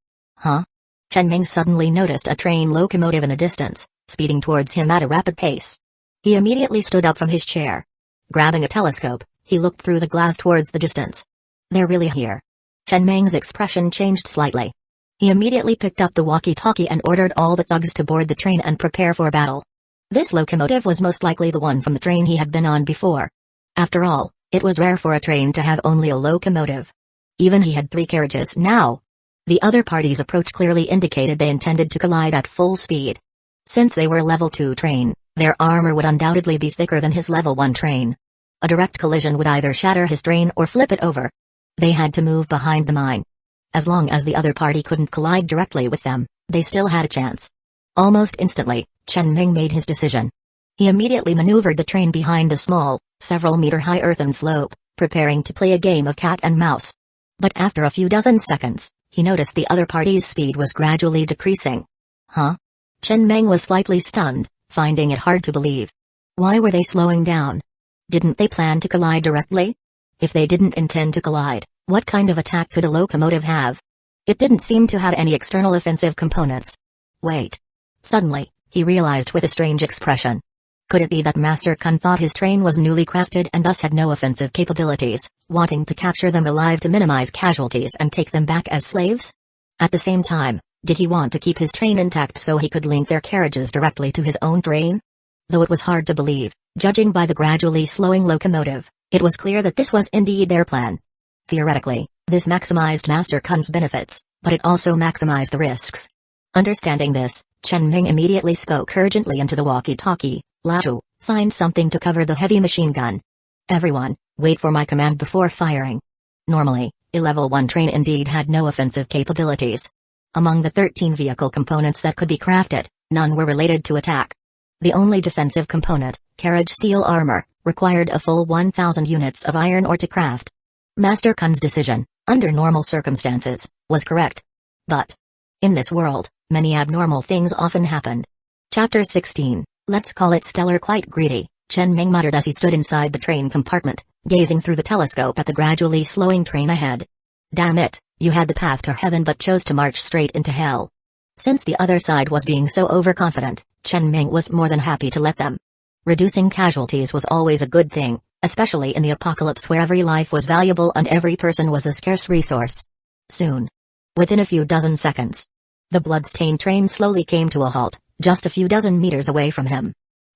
Chen Ming suddenly noticed a train locomotive in the distance, speeding towards him at a rapid pace. He immediately stood up from his chair. Grabbing a telescope, he looked through the glass towards the distance. They're really here. Chen Ming's expression changed slightly. He immediately picked up the walkie-talkie and ordered all the thugs to board the train and prepare for battle. This locomotive was most likely the one from the train he had been on before. After all, it was rare for a train to have only a locomotive. Even he had 3 carriages now. The other party's approach clearly indicated they intended to collide at full speed. Since they were level 2 train, their armor would undoubtedly be thicker than his level 1 train. A direct collision would either shatter his train or flip it over. They had to move behind the mine. As long as the other party couldn't collide directly with them, they still had a chance. Almost instantly, Chen Ming made his decision. He immediately maneuvered the train behind the small, several-meter-high earthen slope, preparing to play a game of cat and mouse. But after a few dozen seconds, he noticed the other party's speed was gradually decreasing. Chen Ming was slightly stunned, finding it hard to believe. Why were they slowing down? Didn't they plan to collide directly? If they didn't intend to collide, what kind of attack could a locomotive have? It didn't seem to have any external offensive components. Wait. Suddenly, he realized with a strange expression. Could it be that Master Kun thought his train was newly crafted and thus had no offensive capabilities, wanting to capture them alive to minimize casualties and take them back as slaves? At the same time, did he want to keep his train intact so he could link their carriages directly to his own train? Though it was hard to believe, judging by the gradually slowing locomotive, it was clear that this was indeed their plan. Theoretically, this maximized Master Kun's benefits, but it also maximized the risks. Understanding this, Chen Ming immediately spoke urgently into the walkie-talkie. Lao, find something to cover the heavy machine gun. Everyone, wait for my command before firing. Normally, a level 1 train indeed had no offensive capabilities. Among the 13 vehicle components that could be crafted, none were related to attack. The only defensive component, carriage steel armor, required a full 1,000 units of iron ore to craft. Master Kun's decision, under normal circumstances, was correct. But in this world, many abnormal things often happened. Chapter 16. Let's call it stellar. Quite greedy, Chen Ming muttered as he stood inside the train compartment, gazing through the telescope at the gradually slowing train ahead. Damn it, you had the path to heaven but chose to march straight into hell. Since the other side was being so overconfident, Chen Ming was more than happy to let them. Reducing casualties was always a good thing, especially in the apocalypse where every life was valuable and every person was a scarce resource. Soon. Within a few dozen seconds. The blood-stained train slowly came to a halt, just a few dozen meters away from him.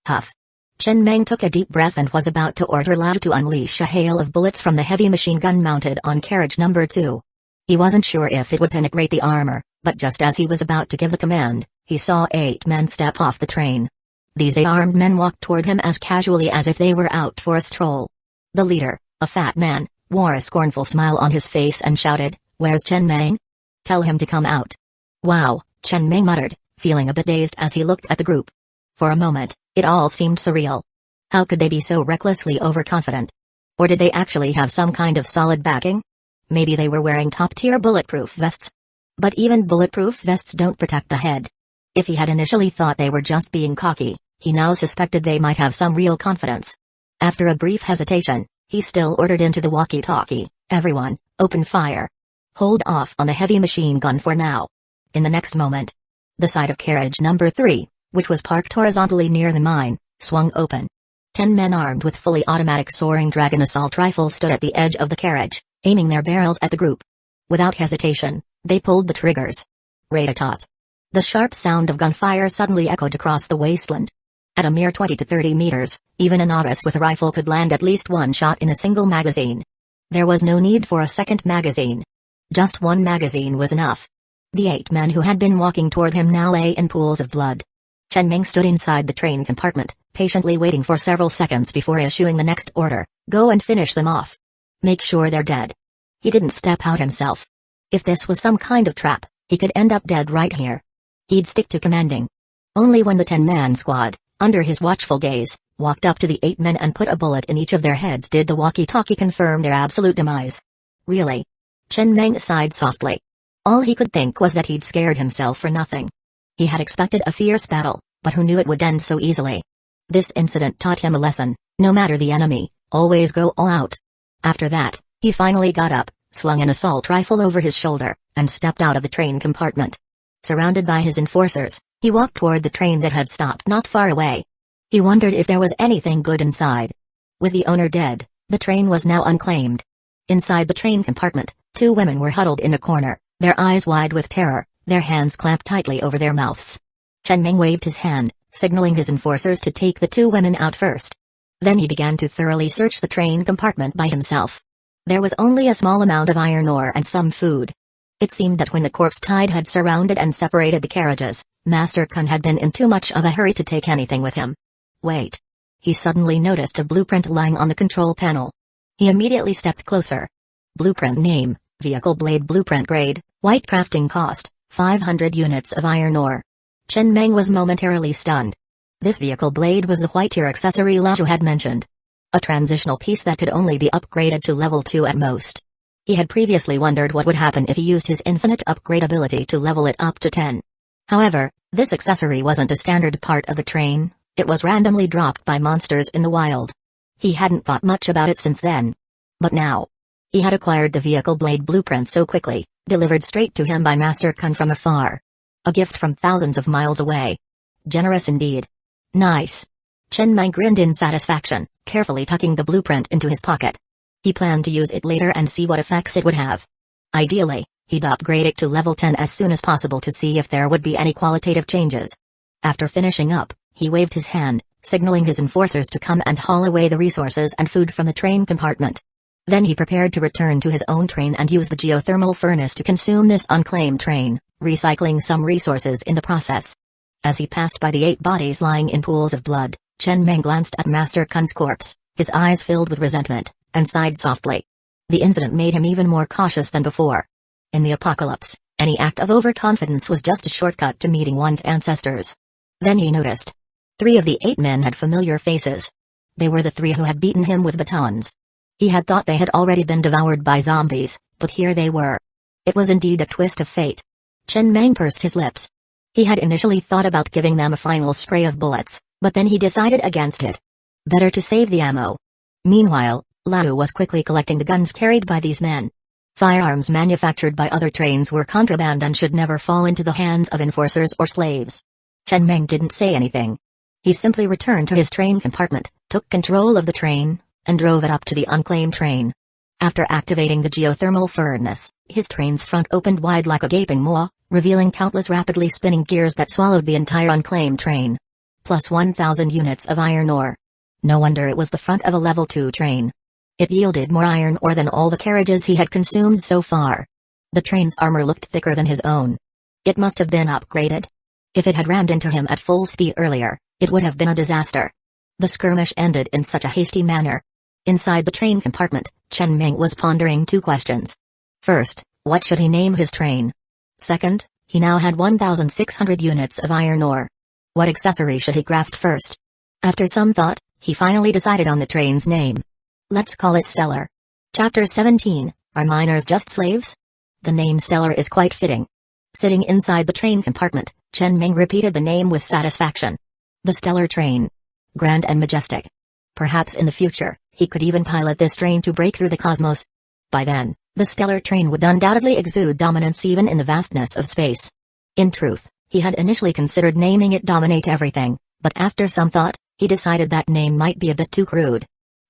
Huff. Chen Ming took a deep breath and was about to order Lao to unleash a hail of bullets from the heavy machine gun mounted on carriage number 2. He wasn't sure if it would penetrate the armor, but just as he was about to give the command, he saw 8 men step off the train. These 8 armed men walked toward him as casually as if they were out for a stroll. The leader, a fat man, wore a scornful smile on his face and shouted, "Where's Chen Ming? Tell him to come out." Wow, Chen Ming muttered, feeling a bit dazed as he looked at the group. For a moment, it all seemed surreal. How could they be so recklessly overconfident? Or did they actually have some kind of solid backing? Maybe they were wearing top-tier bulletproof vests. But even bulletproof vests don't protect the head. If he had initially thought they were just being cocky, he now suspected they might have some real confidence. After a brief hesitation, he still ordered into the walkie-talkie, "Everyone, open fire. Hold off on the heavy machine gun for now." In the next moment, The side of carriage number 3, which was parked horizontally near the mine, swung open. 10 men armed with fully automatic soaring dragon assault rifles stood at the edge of the carriage, aiming their barrels at the group. Without hesitation, they pulled the triggers. Rat-a-tat. The sharp sound of gunfire suddenly echoed across the wasteland. At a mere 20 to 30 meters, even a novice with a rifle could land at least one shot in a single magazine. There was no need for a second magazine. Just one magazine was enough. The 8 men who had been walking toward him now lay in pools of blood. Chen Ming stood inside the train compartment, patiently waiting for several seconds before issuing the next order: go and finish them off. Make sure they're dead. He didn't step out himself. If this was some kind of trap, he could end up dead right here. He'd stick to commanding. Only when the 10-man squad, under his watchful gaze, walked up to the 8 men and put a bullet in each of their heads did the walkie-talkie confirm their absolute demise. Really? Chen Ming sighed softly. All he could think was that he'd scared himself for nothing. He had expected a fierce battle, but who knew it would end so easily? This incident taught him a lesson: no matter the enemy, always go all out. After that, he finally got up, slung an assault rifle over his shoulder, and stepped out of the train compartment. Surrounded by his enforcers, he walked toward the train that had stopped not far away. He wondered if there was anything good inside. With the owner dead, the train was now unclaimed. Inside the train compartment, 2 women were huddled in a corner, their eyes wide with terror, their hands clamped tightly over their mouths. Chen Ming waved his hand, signaling his enforcers to take the 2 women out first. Then he began to thoroughly search the train compartment by himself. There was only a small amount of iron ore and some food. It seemed that when the corpse tide had surrounded and separated the carriages, Master Kun had been in too much of a hurry to take anything with him. Wait. He suddenly noticed a blueprint lying on the control panel. He immediately stepped closer. Blueprint name: Vehicle Blade Blueprint Grade, White Crafting Cost, 500 units of iron ore. Chen Ming was momentarily stunned. This vehicle blade was the white tier accessory Lao had mentioned. A transitional piece that could only be upgraded to level 2 at most. He had previously wondered what would happen if he used his infinite upgrade ability to level it up to 10. However, this accessory wasn't a standard part of the train, it was randomly dropped by monsters in the wild. He hadn't thought much about it since then. But now, he had acquired the vehicle blade blueprint so quickly, delivered straight to him by Master Kun from afar. A gift from thousands of miles away. Generous indeed. Nice. Chen Ming grinned in satisfaction, carefully tucking the blueprint into his pocket. He planned to use it later and see what effects it would have. Ideally, he'd upgrade it to level 10 as soon as possible to see if there would be any qualitative changes. After finishing up, he waved his hand, signaling his enforcers to come and haul away the resources and food from the train compartment. Then he prepared to return to his own train and use the geothermal furnace to consume this unclaimed train, recycling some resources in the process. As he passed by the 8 bodies lying in pools of blood, Chen Ming glanced at Master Kun's corpse, his eyes filled with resentment, and sighed softly. The incident made him even more cautious than before. In the apocalypse, any act of overconfidence was just a shortcut to meeting one's ancestors. Then he noticed. 3 of the 8 men had familiar faces. They were the 3 who had beaten him with batons. He had thought they had already been devoured by zombies, but here they were. It was indeed a twist of fate. Chen Ming pursed his lips. He had initially thought about giving them a final spray of bullets, but then he decided against it. Better to save the ammo. Meanwhile, Lao was quickly collecting the guns carried by these men. Firearms manufactured by other trains were contraband and should never fall into the hands of enforcers or slaves. Chen Ming didn't say anything. He simply returned to his train compartment, took control of the train, and drove it up to the unclaimed train. After activating the geothermal furnace, his train's front opened wide like a gaping maw, revealing countless rapidly spinning gears that swallowed the entire unclaimed train. Plus 1,000 units of iron ore. No wonder it was the front of a level 2 train. It yielded more iron ore than all the carriages he had consumed so far. The train's armor looked thicker than his own. It must have been upgraded. If it had rammed into him at full speed earlier, it would have been a disaster. The skirmish ended in such a hasty manner. Inside the train compartment, Chen Ming was pondering 2 questions. First, what should he name his train? Second, he now had 1,600 units of iron ore. What accessory should he craft first? After some thought, he finally decided on the train's name. Let's call it Stellar. Chapter 17, Are Miners Just Slaves? The name Stellar is quite fitting. Sitting inside the train compartment, Chen Ming repeated the name with satisfaction. The Stellar Train. Grand and majestic. Perhaps in the future, he could even pilot this train to break through the cosmos. By then, the Stellar Train would undoubtedly exude dominance even in the vastness of space. In truth, He had initially considered naming it Dominate Everything, but after some thought, he decided that name might be a bit too crude.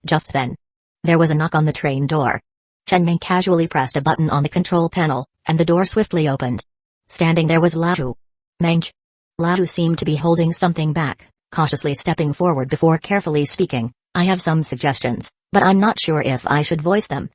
Just then, there was a knock on the train door. Chen casually pressed a button on the control panel, and the door swiftly opened. Standing there was Lao. Mage. Lao seemed to be holding something back, cautiously stepping forward before carefully speaking. I have some suggestions, but I'm not sure if I should voice them.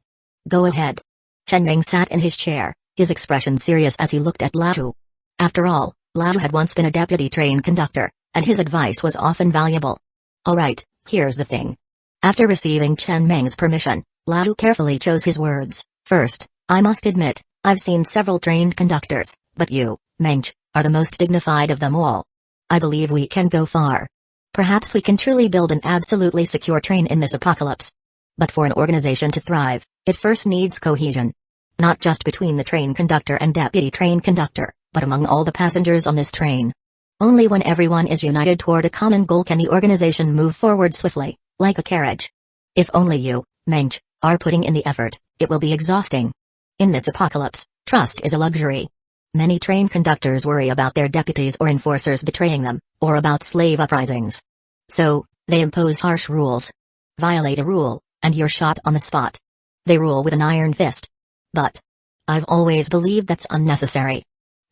Go ahead. Chen sat in his chair, his expression serious as he looked at Lao. After all, Lao had once been a deputy train conductor, and his advice was often valuable. Alright, here's the thing. After receiving Chen Meng's permission, Lao carefully chose his words. First, I must admit, I've seen several trained conductors, but you, Mage, are the most dignified of them all. I believe we can go far. Perhaps we can truly build an absolutely secure train in this apocalypse. But for an organization to thrive, it first needs cohesion. Not just between the train conductor and deputy train conductor, but among all the passengers on this train. Only when everyone is united toward a common goal can the organization move forward swiftly, like a carriage. If only you, Mage, are putting in the effort, it will be exhausting. In this apocalypse, trust is a luxury. Many train conductors worry about their deputies or enforcers betraying them, or about slave uprisings. So, they impose harsh rules. Violate a rule, and you're shot on the spot. They rule with an iron fist. But I've always believed that's unnecessary.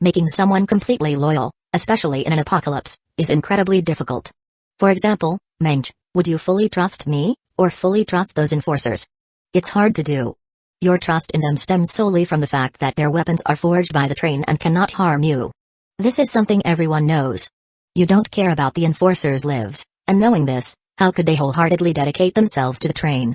Making someone completely loyal, especially in an apocalypse, is incredibly difficult. For example, Mage, would you fully trust me, or fully trust those enforcers? It's hard to do. Your trust in them stems solely from the fact that their weapons are forged by the train and cannot harm you. This is something everyone knows. You don't care about the enforcers' lives, and knowing this, how could they wholeheartedly dedicate themselves to the train?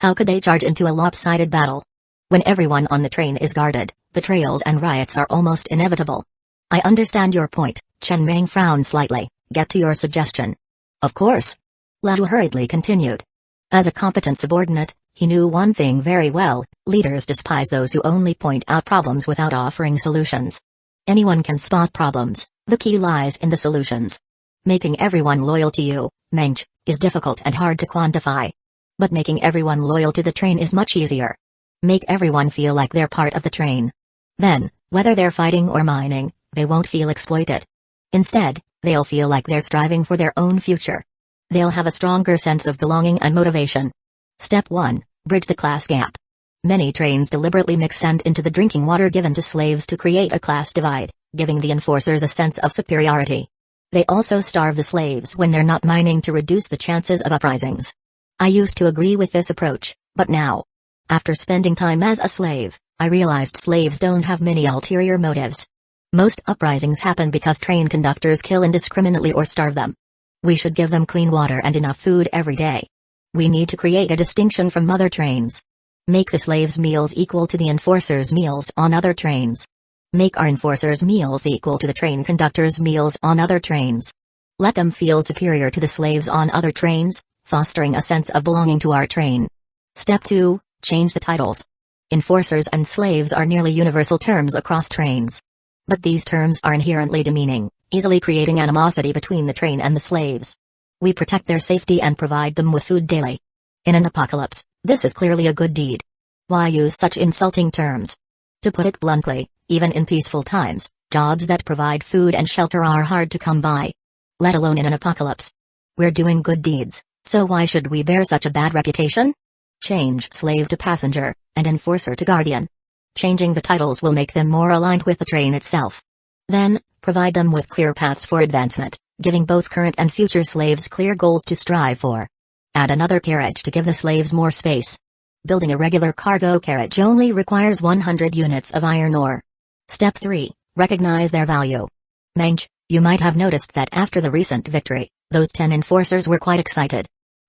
How could they charge into a lopsided battle? When everyone on the train is guarded, betrayals and riots are almost inevitable. I understand your point. Chen Meng frowned slightly. Get to your suggestion. Of course. Lao hurriedly continued. As a competent subordinate, he knew one thing very well: leaders despise those who only point out problems without offering solutions. Anyone can spot problems, the key lies in the solutions. Making everyone loyal to you, Mage, is difficult and hard to quantify. But making everyone loyal to the train is much easier. Make everyone feel like they're part of the train. Then, whether they're fighting or mining, they won't feel exploited. Instead, they'll feel like they're striving for their own future. They'll have a stronger sense of belonging and motivation. Step 1. Bridge the class gap. Many trains deliberately mix sand into the drinking water given to slaves to create a class divide, giving the enforcers a sense of superiority. They also starve the slaves when they're not mining to reduce the chances of uprisings. I used to agree with this approach, but now, after spending time as a slave, I realized slaves don't have many ulterior motives. Most uprisings happen because train conductors kill indiscriminately or starve them. We should give them clean water and enough food every day. We need to create a distinction from other trains. Make the slaves' meals equal to the enforcers' meals on other trains. Make our enforcers' meals equal to the train conductors' meals on other trains. Let them feel superior to the slaves on other trains, fostering a sense of belonging to our train. Step 2. Change the titles. Enforcers and slaves are nearly universal terms across trains. But these terms are inherently demeaning, easily creating animosity between the train and the slaves. We protect their safety and provide them with food daily. In an apocalypse, this is clearly a good deed. Why use such insulting terms? To put it bluntly, even in peaceful times, jobs that provide food and shelter are hard to come by. Let alone in an apocalypse. We're doing good deeds, so why should we bear such a bad reputation? Change slave to passenger, and enforcer to guardian. Changing the titles will make them more aligned with the train itself. Then, provide them with clear paths for advancement, giving both current and future slaves clear goals to strive for. Add another carriage to give the slaves more space. Building a regular cargo carriage only requires 100 units of iron ore. Step 3. Recognize their value. Mage, you might have noticed that after the recent victory, those 10 enforcers were quite excited.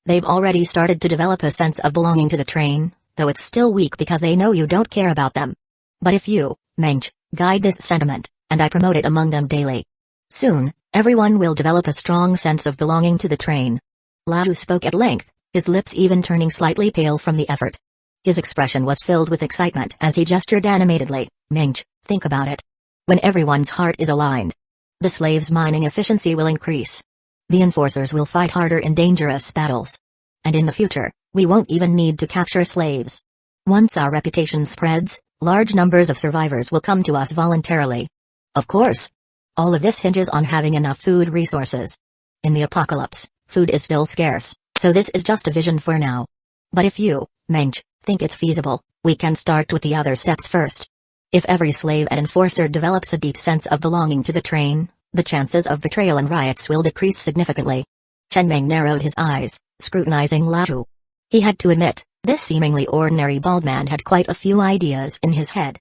They've already started to develop a sense of belonging to the train, though it's still weak because they know you don't care about them. But if you, Mage, guide this sentiment, and I promote it among them daily, soon, everyone will develop a strong sense of belonging to the train. Lao spoke at length, his lips even turning slightly pale from the effort. His expression was filled with excitement as he gestured animatedly. Mage, think about it. When everyone's heart is aligned, the slaves' mining efficiency will increase. The enforcers will fight harder in dangerous battles. And in the future, we won't even need to capture slaves. Once our reputation spreads, large numbers of survivors will come to us voluntarily. Of course. All of this hinges on having enough food resources. In the apocalypse, food is still scarce, so this is just a vision for now. But if you, Mage, think it's feasible, we can start with the other steps first. If every slave and enforcer develops a deep sense of belonging to the train, the chances of betrayal and riots will decrease significantly. Chen Meng narrowed his eyes, scrutinizing Lao. He had to admit, this seemingly ordinary bald man had quite a few ideas in his head.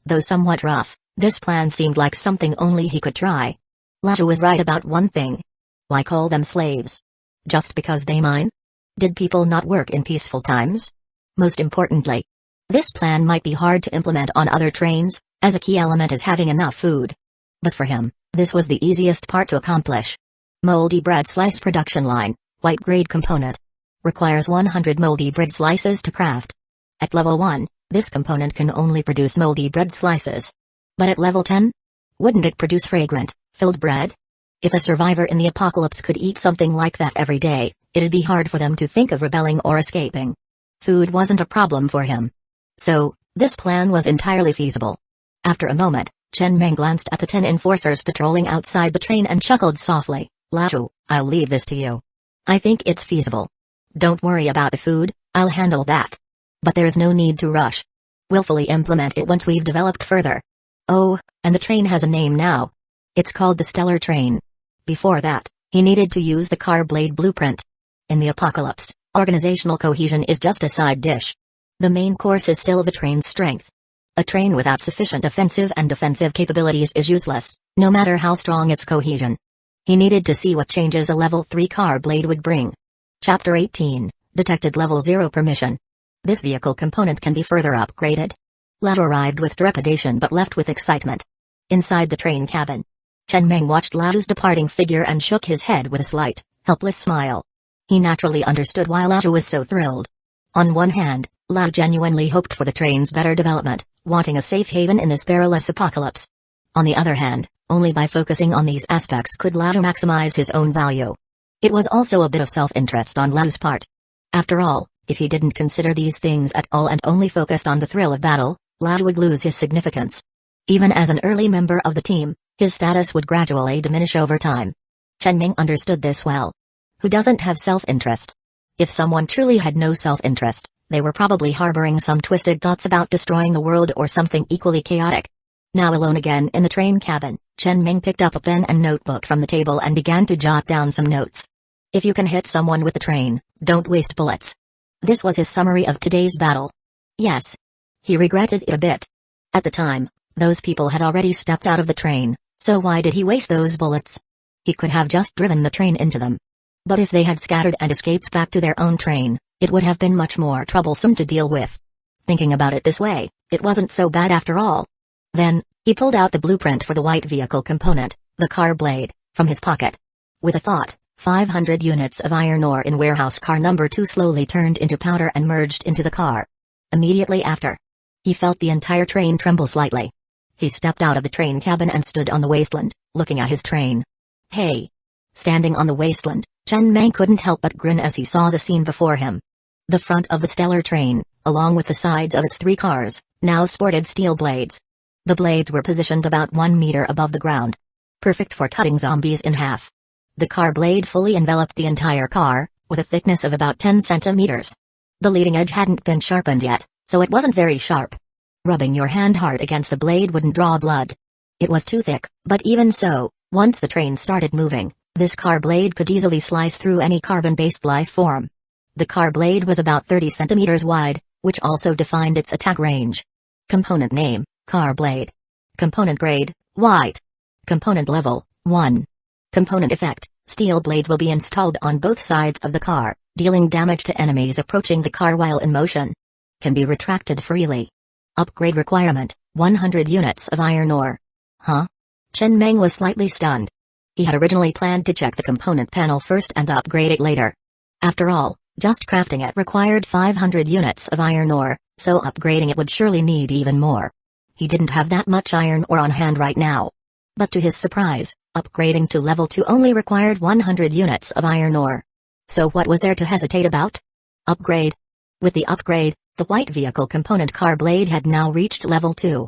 Though somewhat rough, this plan seemed like something only he could try. Lao was right about one thing. Why call them slaves? Just because they mine? Did people not work in peaceful times? Most importantly, this plan might be hard to implement on other trains, as a key element is having enough food. But for him, this was the easiest part to accomplish. Moldy bread slice production line, white grade component. Requires 100 moldy bread slices to craft. At level 1, this component can only produce moldy bread slices. But at level 10? Wouldn't it produce fragrant, filled bread? If a survivor in the apocalypse could eat something like that every day, it'd be hard for them to think of rebelling or escaping. Food wasn't a problem for him. So, this plan was entirely feasible. After a moment, Chen Meng glanced at the 10 enforcers patrolling outside the train and chuckled softly. Lao, I'll leave this to you. I think it's feasible. Don't worry about the food, I'll handle that. But there's no need to rush. We'll fully implement it once we've developed further. Oh, and the train has a name now. It's called the Stellar Train. Before that, he needed to use the car blade blueprint. In the apocalypse, organizational cohesion is just a side dish. The main course is still the train's strength. A train without sufficient offensive and defensive capabilities is useless, no matter how strong its cohesion. He needed to see what changes a level 3 car blade would bring. Chapter 18, Detected Level 0 Permission. This vehicle component can be further upgraded. Lao arrived with trepidation but left with excitement. Inside the train cabin, Chen Meng watched Lao's departing figure and shook his head with a slight, helpless smile. He naturally understood why Lao was so thrilled. On one hand, Lao genuinely hoped for the train's better development, wanting a safe haven in this perilous apocalypse. On the other hand, only by focusing on these aspects could Lao maximize his own value. It was also a bit of self-interest on Lao's part. After all, if he didn't consider these things at all and only focused on the thrill of battle, Lao would lose his significance. Even as an early member of the team, his status would gradually diminish over time. Chen Meng understood this well. Who doesn't have self-interest? If someone truly had no self-interest, they were probably harboring some twisted thoughts about destroying the world or something equally chaotic. Now alone again in the train cabin, Chen Meng picked up a pen and notebook from the table and began to jot down some notes. If you can hit someone with the train, don't waste bullets. This was his summary of today's battle. Yes. He regretted it a bit. At the time, those people had already stepped out of the train, so why did he waste those bullets? He could have just driven the train into them. But if they had scattered and escaped back to their own train, it would have been much more troublesome to deal with. Thinking about it this way, it wasn't so bad after all. Then, he pulled out the blueprint for the white vehicle component, the car blade, from his pocket. With a thought, 500 units of iron ore in warehouse car number 2 slowly turned into powder and merged into the car. Immediately after, he felt the entire train tremble slightly. He stepped out of the train cabin and stood on the wasteland, looking at his train. Hey! Standing on the wasteland, Chen Meng couldn't help but grin as he saw the scene before him. The front of the Stellar Train, along with the sides of its 3 cars, now sported steel blades. The blades were positioned about 1 meter above the ground. Perfect for cutting zombies in half. The car blade fully enveloped the entire car, with a thickness of about 10 centimeters. The leading edge hadn't been sharpened yet, so it wasn't very sharp. Rubbing your hand hard against the blade wouldn't draw blood. It was too thick, but even so, once the train started moving, this car blade could easily slice through any carbon-based life form. The car blade was about 30 centimeters wide, which also defined its attack range. Component name, car blade. Component grade, white. Component level, 1. Component effect, steel blades will be installed on both sides of the car, dealing damage to enemies approaching the car while in motion. Can be retracted freely. Upgrade requirement, 100 units of iron ore. Huh? Chen Meng was slightly stunned. He had originally planned to check the component panel first and upgrade it later. After all, just crafting it required 500 units of iron ore, so upgrading it would surely need even more. He didn't have that much iron ore on hand right now. But to his surprise, upgrading to level 2 only required 100 units of iron ore. So what was there to hesitate about? Upgrade. With the upgrade, the white vehicle component car blade had now reached level 2.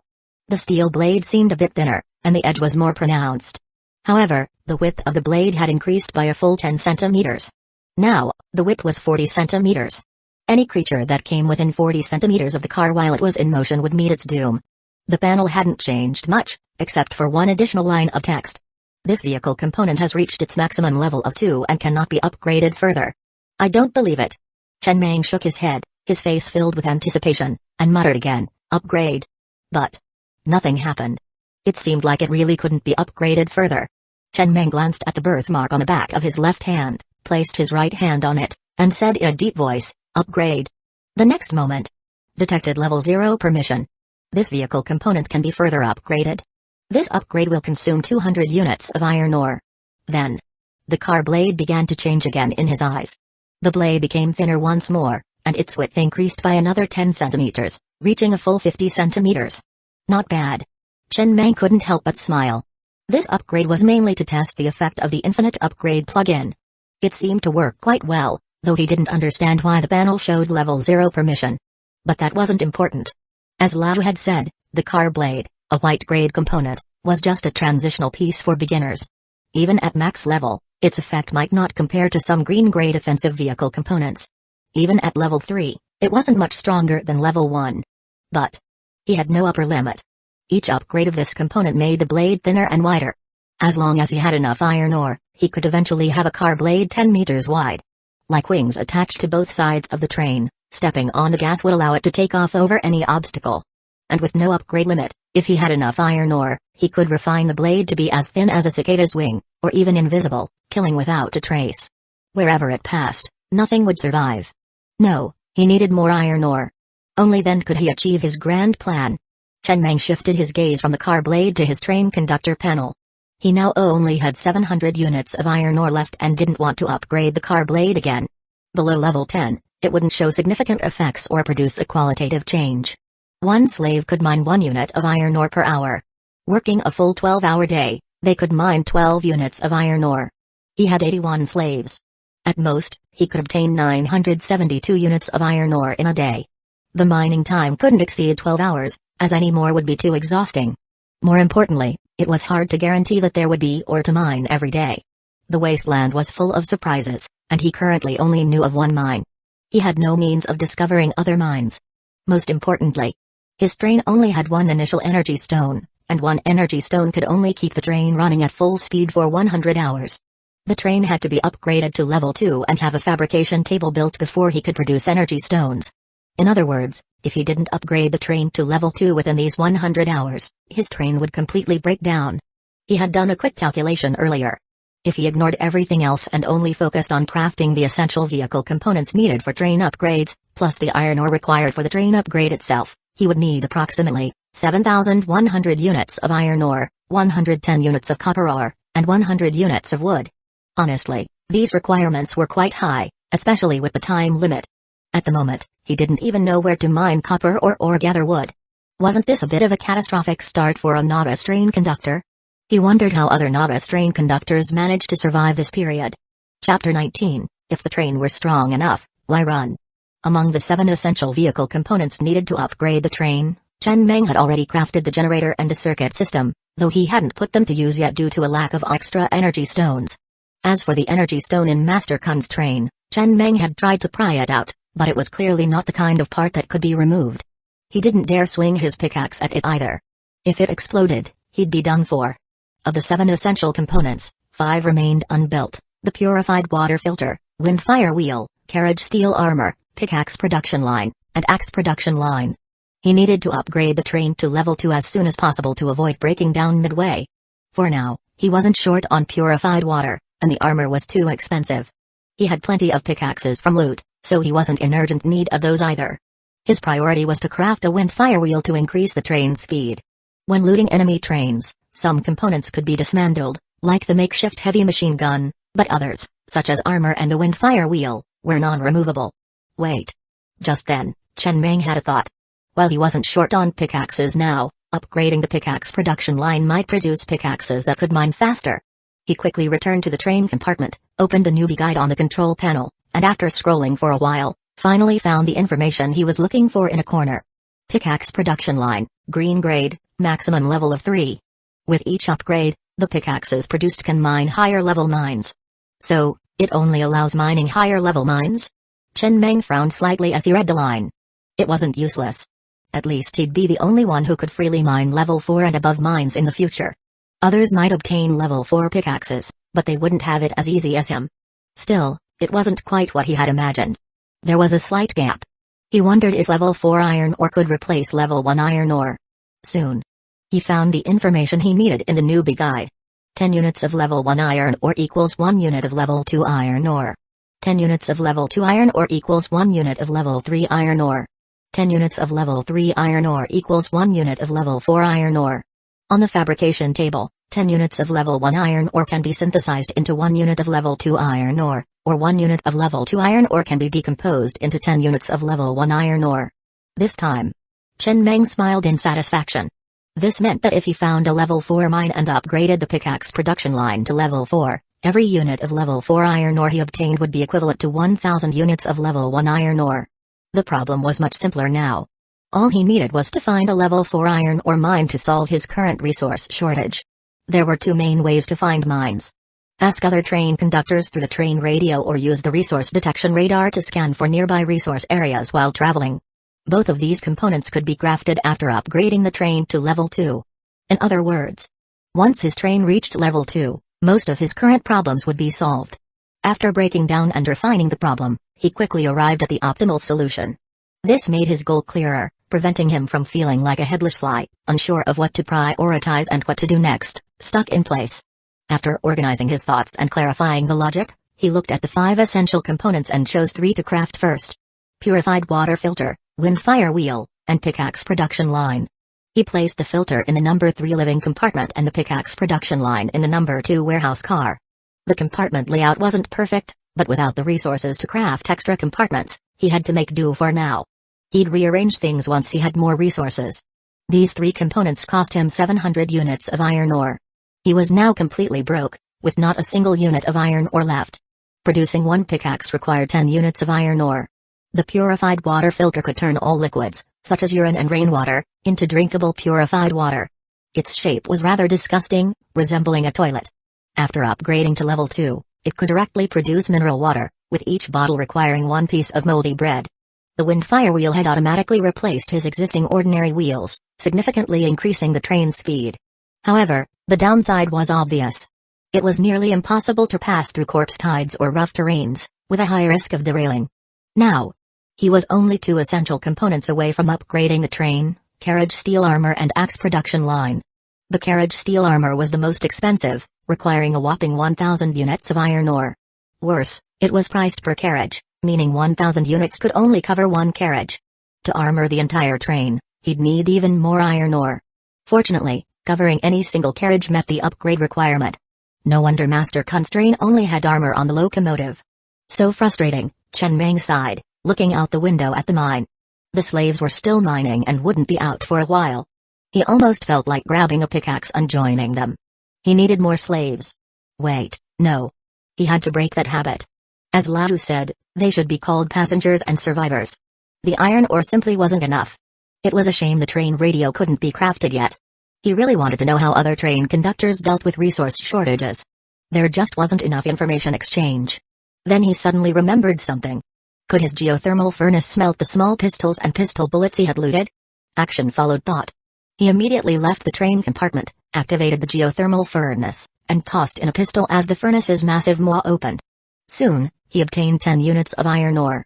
The steel blade seemed a bit thinner, and the edge was more pronounced. However, the width of the blade had increased by a full 10 centimeters. Now, the width was 40 centimeters. Any creature that came within 40 centimeters of the car while it was in motion would meet its doom. The panel hadn't changed much, except for one additional line of text. This vehicle component has reached its maximum level of 2 and cannot be upgraded further. I don't believe it. Chen Meng shook his head, his face filled with anticipation, and muttered again, upgrade. But nothing happened. It seemed like it really couldn't be upgraded further. Chen Meng glanced at the birthmark on the back of his left hand, placed his right hand on it, and said in a deep voice, upgrade. The next moment. Detected level 0 permission. This vehicle component can be further upgraded. This upgrade will consume 200 units of iron ore. Then, the car blade began to change again in his eyes. The blade became thinner once more, and its width increased by another 10 centimeters, reaching a full 50 centimeters. Not bad. Chen Meng couldn't help but smile. This upgrade was mainly to test the effect of the infinite upgrade plug-in. It seemed to work quite well, though he didn't understand why the panel showed level 0 permission. But that wasn't important. As Lao had said, the car blade, a white-grade component, was just a transitional piece for beginners. Even at max level, its effect might not compare to some green-grade offensive vehicle components. Even at level 3, it wasn't much stronger than level 1. But he had no upper limit. Each upgrade of this component made the blade thinner and wider. As long as he had enough iron ore, he could eventually have a car blade 10 meters wide. Like wings attached to both sides of the train, stepping on the gas would allow it to take off over any obstacle. And with no upgrade limit, if he had enough iron ore, he could refine the blade to be as thin as a cicada's wing, or even invisible, killing without a trace. Wherever it passed, nothing would survive. No, he needed more iron ore. Only then could he achieve his grand plan. Chen Meng shifted his gaze from the car blade to his train conductor panel. He now only had 700 units of iron ore left and didn't want to upgrade the car blade again. Below level 10, it wouldn't show significant effects or produce a qualitative change. One slave could mine 1 unit of iron ore per hour. Working a full 12-hour day, they could mine 12 units of iron ore. He had 81 slaves. At most, he could obtain 972 units of iron ore in a day. The mining time couldn't exceed 12 hours, as any more would be too exhausting. More importantly, it was hard to guarantee that there would be ore to mine every day. The wasteland was full of surprises, and he currently only knew of one mine. He had no means of discovering other mines. Most importantly, his train only had one initial energy stone, and one energy stone could only keep the train running at full speed for 100 hours. The train had to be upgraded to level 2 and have a fabrication table built before he could produce energy stones. In other words, if he didn't upgrade the train to level 2 within these 100 hours, his train would completely break down. He had done a quick calculation earlier. If he ignored everything else and only focused on crafting the essential vehicle components needed for train upgrades, plus the iron ore required for the train upgrade itself, he would need approximately 7,100 units of iron ore, 110 units of copper ore, and 100 units of wood. Honestly, these requirements were quite high, especially with the time limit. At the moment, he didn't even know where to mine copper or gather wood. Wasn't this a bit of a catastrophic start for a novice train conductor? He wondered how other novice train conductors managed to survive this period. Chapter 19, If the train were strong enough, why run? Among the 7 essential vehicle components needed to upgrade the train, Chen Meng had already crafted the generator and the circuit system, though he hadn't put them to use yet due to a lack of extra energy stones. As for the energy stone in Master Kun's train, Chen Meng had tried to pry it out, but it was clearly not the kind of part that could be removed. He didn't dare swing his pickaxe at it either. If it exploded, he'd be done for. Of the 7 essential components, 5 remained unbuilt: the purified water filter, wind-fire wheel, carriage steel armor, pickaxe production line, and axe production line. He needed to upgrade the train to level 2 as soon as possible to avoid breaking down midway. For now, he wasn't short on purified water, and the armor was too expensive. He had plenty of pickaxes from loot, so he wasn't in urgent need of those either. His priority was to craft a wind-fire wheel to increase the train's speed. When looting enemy trains, some components could be dismantled, like the makeshift heavy machine gun, but others, such as armor and the wind-fire wheel, were non-removable. Wait. Just then, Chen Meng had a thought. While he wasn't short on pickaxes now, upgrading the pickaxe production line might produce pickaxes that could mine faster. He quickly returned to the train compartment, opened the newbie guide on the control panel, and after scrolling for a while, finally found the information he was looking for in a corner. Pickaxe production line, green grade, maximum level of 3. With each upgrade, The pickaxes produced can mine higher level mines. So, it only allows mining higher level mines? Chen Meng frowned slightly as he read the line. It wasn't useless. At least he'd be the only one who could freely mine level 4 and above mines in the future. Others might obtain level 4 pickaxes, but they wouldn't have it as easy as him. Still, it wasn't quite what he had imagined. There was a slight gap. He wondered if level 4 iron ore could replace level 1 iron ore. Soon. He found the information he needed in the newbie guide. 10 units of level 1 iron ore equals 1 unit of level 2 iron ore. 10 units of level 2 iron ore equals 1 unit of level 3 iron ore. 10 units of level 3 iron ore equals 1 unit of level 4 iron ore. On the fabrication table, 10 units of level 1 iron ore can be synthesized into 1 unit of level 2 iron ore, or 1 unit of level 2 iron ore can be decomposed into 10 units of level 1 iron ore. This time, Chen Meng smiled in satisfaction. This meant that if he found a level 4 mine and upgraded the pickaxe production line to level 4, every unit of level 4 iron ore he obtained would be equivalent to 1,000 units of level 1 iron ore. The problem was much simpler now. All he needed was to find a level 4 iron ore mine to solve his current resource shortage. There were two main ways to find mines. Ask other train conductors through the train radio or use the resource detection radar to scan for nearby resource areas while traveling. Both of these components could be crafted after upgrading the train to level 2. In other words, once his train reached level 2, most of his current problems would be solved. After breaking down and refining the problem, he quickly arrived at the optimal solution. This made his goal clearer, preventing him from feeling like a headless fly, unsure of what to prioritize and what to do next, stuck in place. After organizing his thoughts and clarifying the logic, he looked at the 5 essential components and chose 3 to craft first. Purified water filter, wind fire wheel, and pickaxe production line. He placed the filter in the number 3 living compartment and the pickaxe production line in the number 2 warehouse car. The compartment layout wasn't perfect, but without the resources to craft extra compartments, he had to make do for now. He'd rearrange things once he had more resources. These 3 components cost him 700 units of iron ore. He was now completely broke, with not a single unit of iron ore left. Producing 1 pickaxe required 10 units of iron ore. The purified water filter could turn all liquids, such as urine and rainwater, into drinkable purified water. Its shape was rather disgusting, resembling a toilet. After upgrading to level 2, it could directly produce mineral water, with each bottle requiring 1 piece of moldy bread. The wind fire wheel had automatically replaced his existing ordinary wheels, significantly increasing the train's speed. However, the downside was obvious. It was nearly impossible to pass through corpse tides or rough terrains, with a high risk of derailing. Now, he was only 2 essential components away from upgrading the train, carriage steel armor and axe production line. The carriage steel armor was the most expensive, requiring a whopping 1,000 units of iron ore. Worse, it was priced per carriage, meaning 1,000 units could only cover 1 carriage. To armor the entire train, he'd need even more iron ore. Fortunately, covering any single carriage met the upgrade requirement. No wonder Master Constrain only had armor on the locomotive. So frustrating, Chen Meng sighed, looking out the window at the mine. The slaves were still mining and wouldn't be out for a while. He almost felt like grabbing a pickaxe and joining them. He needed more slaves. Wait, no. He had to break that habit. As Lao said, they should be called passengers and survivors. The iron ore simply wasn't enough. It was a shame the train radio couldn't be crafted yet. He really wanted to know how other train conductors dealt with resource shortages. There just wasn't enough information exchange. Then he suddenly remembered something. Could his geothermal furnace smelt the small pistols and pistol bullets he had looted? Action followed thought. He immediately left the train compartment, activated the geothermal furnace, and tossed in a pistol as the furnace's massive maw opened. Soon, he obtained 10 units of iron ore.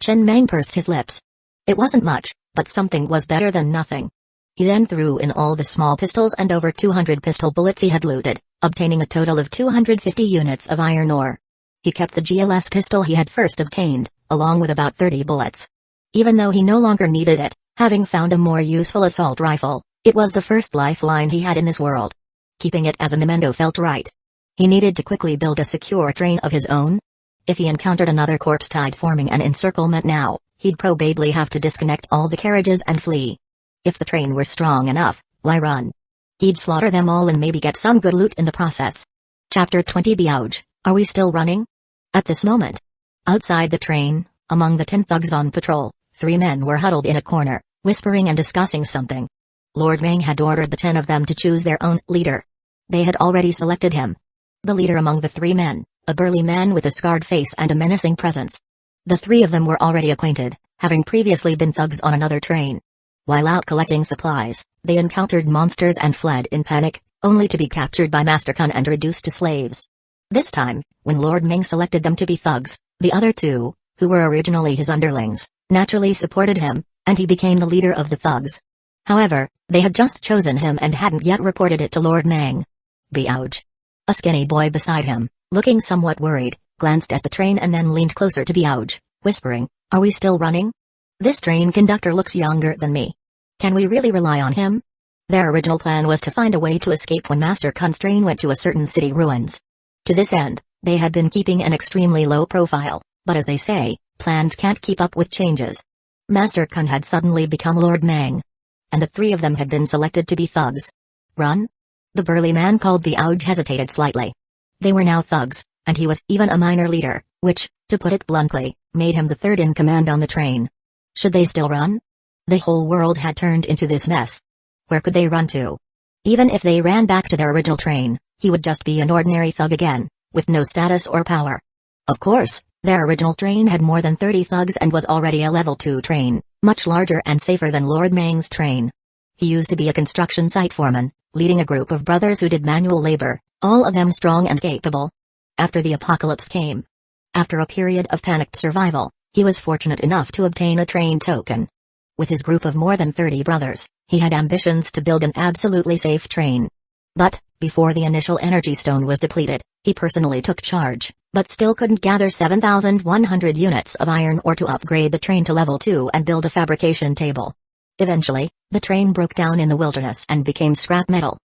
Chen Meng pursed his lips. It wasn't much, but something was better than nothing. He then threw in all the small pistols and over 200 pistol bullets he had looted, obtaining a total of 250 units of iron ore. He kept the GLS pistol he had first obtained, along with about 30 bullets. Even though he no longer needed it, having found a more useful assault rifle, it was the first lifeline he had in this world. Keeping it as a memento felt right. He needed to quickly build a secure train of his own. If he encountered another corpse tide forming an encirclement now, he'd probably have to disconnect all the carriages and flee. If the train were strong enough, why run? He'd slaughter them all and maybe get some good loot in the process. Chapter 20 Biauge, are we still running? At this moment, outside the train, among the 10 thugs on patrol, 3 men were huddled in a corner, whispering and discussing something. Lord Meng had ordered the 10 of them to choose their own leader. They had already selected him. The leader among the three men, a burly man with a scarred face and a menacing presence. The three of them were already acquainted, having previously been thugs on another train. While out collecting supplies, they encountered monsters and fled in panic, only to be captured by Master Kun and reduced to slaves. This time, when Lord Ming selected them to be thugs, the other two, who were originally his underlings, naturally supported him, and he became the leader of the thugs. However, they had just chosen him and hadn't yet reported it to Lord Ming. Biauj. A skinny boy beside him, looking somewhat worried, glanced at the train and then leaned closer to Biauj, whispering, "Are we still running? This train conductor looks younger than me. Can we really rely on him?" Their original plan was to find a way to escape when Master Kun's train went to a certain city ruins. To this end, they had been keeping an extremely low profile, but as they say, plans can't keep up with changes. Master Kun had suddenly become Lord Ming, and the three of them had been selected to be thugs. Run? The burly man called Biauj hesitated slightly. They were now thugs, and he was even a minor leader, which, to put it bluntly, made him the third in command on the train. Should they still run? The whole world had turned into this mess. Where could they run to? Even if they ran back to their original train, he would just be an ordinary thug again, with no status or power. Of course, their original train had more than 30 thugs and was already a level 2 train, much larger and safer than Lord Ming's train. He used to be a construction site foreman, leading a group of brothers who did manual labor, all of them strong and capable. After the apocalypse came. After a period of panicked survival, he was fortunate enough to obtain a train token. With his group of more than 30 brothers, he had ambitions to build an absolutely safe train. But, before the initial energy stone was depleted, he personally took charge, but still couldn't gather 7,100 units of iron ore to upgrade the train to level 2 and build a fabrication table. Eventually, the train broke down in the wilderness and became scrap metal.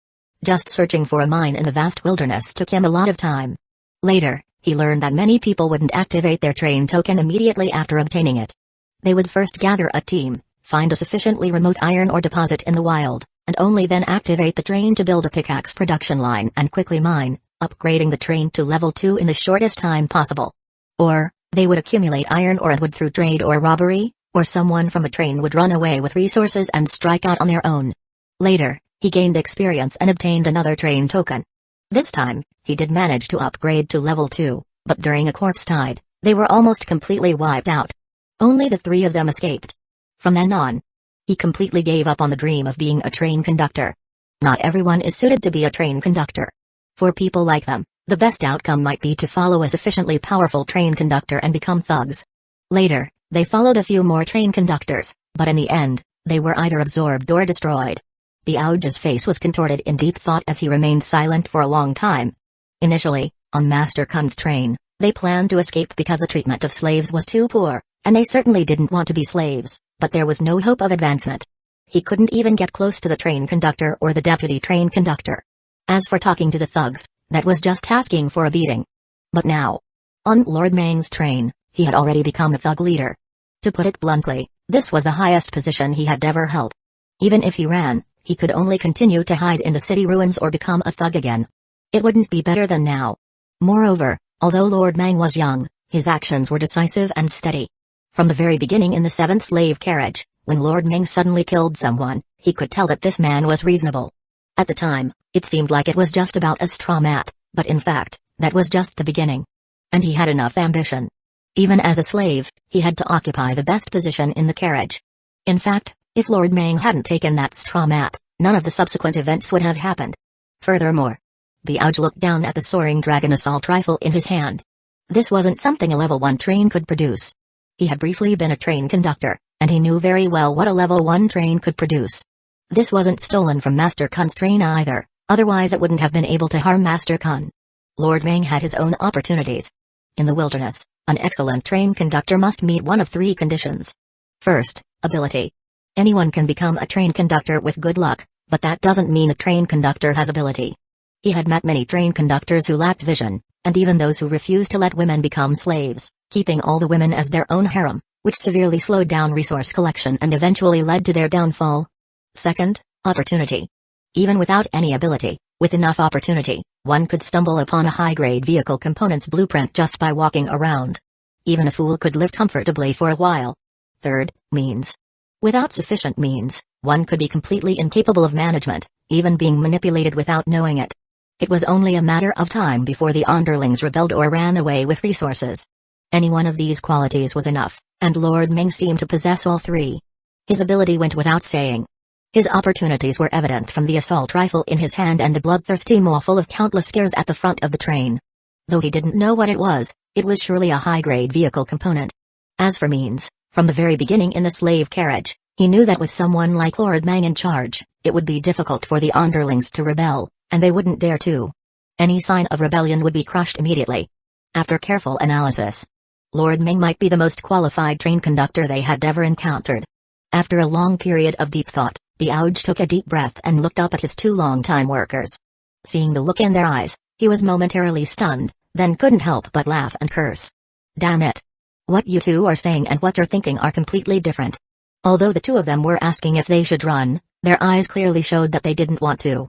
Just searching for a mine in the vast wilderness took him a lot of time. Later, he learned that many people wouldn't activate their train token immediately after obtaining it. They would first gather a team, find a sufficiently remote iron ore deposit in the wild, and only then activate the train to build a pickaxe production line and quickly mine, upgrading the train to level 2 in the shortest time possible. Or, they would accumulate iron ore and would through trade or robbery, or someone from a train would run away with resources and strike out on their own. Later, he gained experience and obtained another train token. This time, he did manage to upgrade to level 2, but during a corpse tide, they were almost completely wiped out. Only the three of them escaped. From then on, he completely gave up on the dream of being a train conductor. Not everyone is suited to be a train conductor. For people like them, the best outcome might be to follow a sufficiently powerful train conductor and become thugs. Later, they followed a few more train conductors, but in the end, they were either absorbed or destroyed. Biauj's face was contorted in deep thought as he remained silent for a long time. Initially, on Master Kun's train, they planned to escape because the treatment of slaves was too poor, and they certainly didn't want to be slaves, but there was no hope of advancement. He couldn't even get close to the train conductor or the deputy train conductor. As for talking to the thugs, that was just asking for a beating. But now, on Lord Ming's train, he had already become a thug leader. To put it bluntly, this was the highest position he had ever held. Even if he ran, he could only continue to hide in the city ruins or become a thug again. It wouldn't be better than now. Moreover, although Lord Ming was young, his actions were decisive and steady. From the very beginning in the 7th slave carriage, when Lord Ming suddenly killed someone, he could tell that this man was reasonable. At the time, it seemed like it was just about a straw mat, but in fact, that was just the beginning. And he had enough ambition. Even as a slave, he had to occupy the best position in the carriage. In fact, if Lord Ming hadn't taken that straw mat, none of the subsequent events would have happened. Furthermore, Biauj looked down at the soaring dragon assault rifle in his hand. This wasn't something a level 1 train could produce. He had briefly been a train conductor, and he knew very well what a level 1 train could produce. This wasn't stolen from Master Kun's train either, otherwise it wouldn't have been able to harm Master Kun. Lord Ming had his own opportunities. In the wilderness, an excellent train conductor must meet one of 3 conditions. First, ability. Anyone can become a train conductor with good luck, but that doesn't mean a train conductor has ability. He had met many train conductors who lacked vision, and even those who refused to let women become slaves, keeping all the women as their own harem, which severely slowed down resource collection and eventually led to their downfall. Second, opportunity. Even without any ability, with enough opportunity, one could stumble upon a high-grade vehicle component's blueprint just by walking around. Even a fool could live comfortably for a while. Third, means. Without sufficient means, one could be completely incapable of management, even being manipulated without knowing it. It was only a matter of time before the underlings rebelled or ran away with resources. Any one of these qualities was enough, and Lord Meng seemed to possess all three. His ability went without saying. His opportunities were evident from the assault rifle in his hand and the bloodthirsty maw full of countless scares at the front of the train. Though he didn't know what it was surely a high-grade vehicle component. As for means, from the very beginning in the slave carriage, he knew that with someone like Lord Meng in charge, it would be difficult for the underlings to rebel, and they wouldn't dare to. Any sign of rebellion would be crushed immediately. After careful analysis, Lord Meng might be the most qualified train conductor they had ever encountered. After a long period of deep thought, the Auge took a deep breath and looked up at his two long-time workers. Seeing the look in their eyes, he was momentarily stunned, then couldn't help but laugh and curse. Damn it. What you two are saying and what you're thinking are completely different. Although the two of them were asking if they should run, their eyes clearly showed that they didn't want to.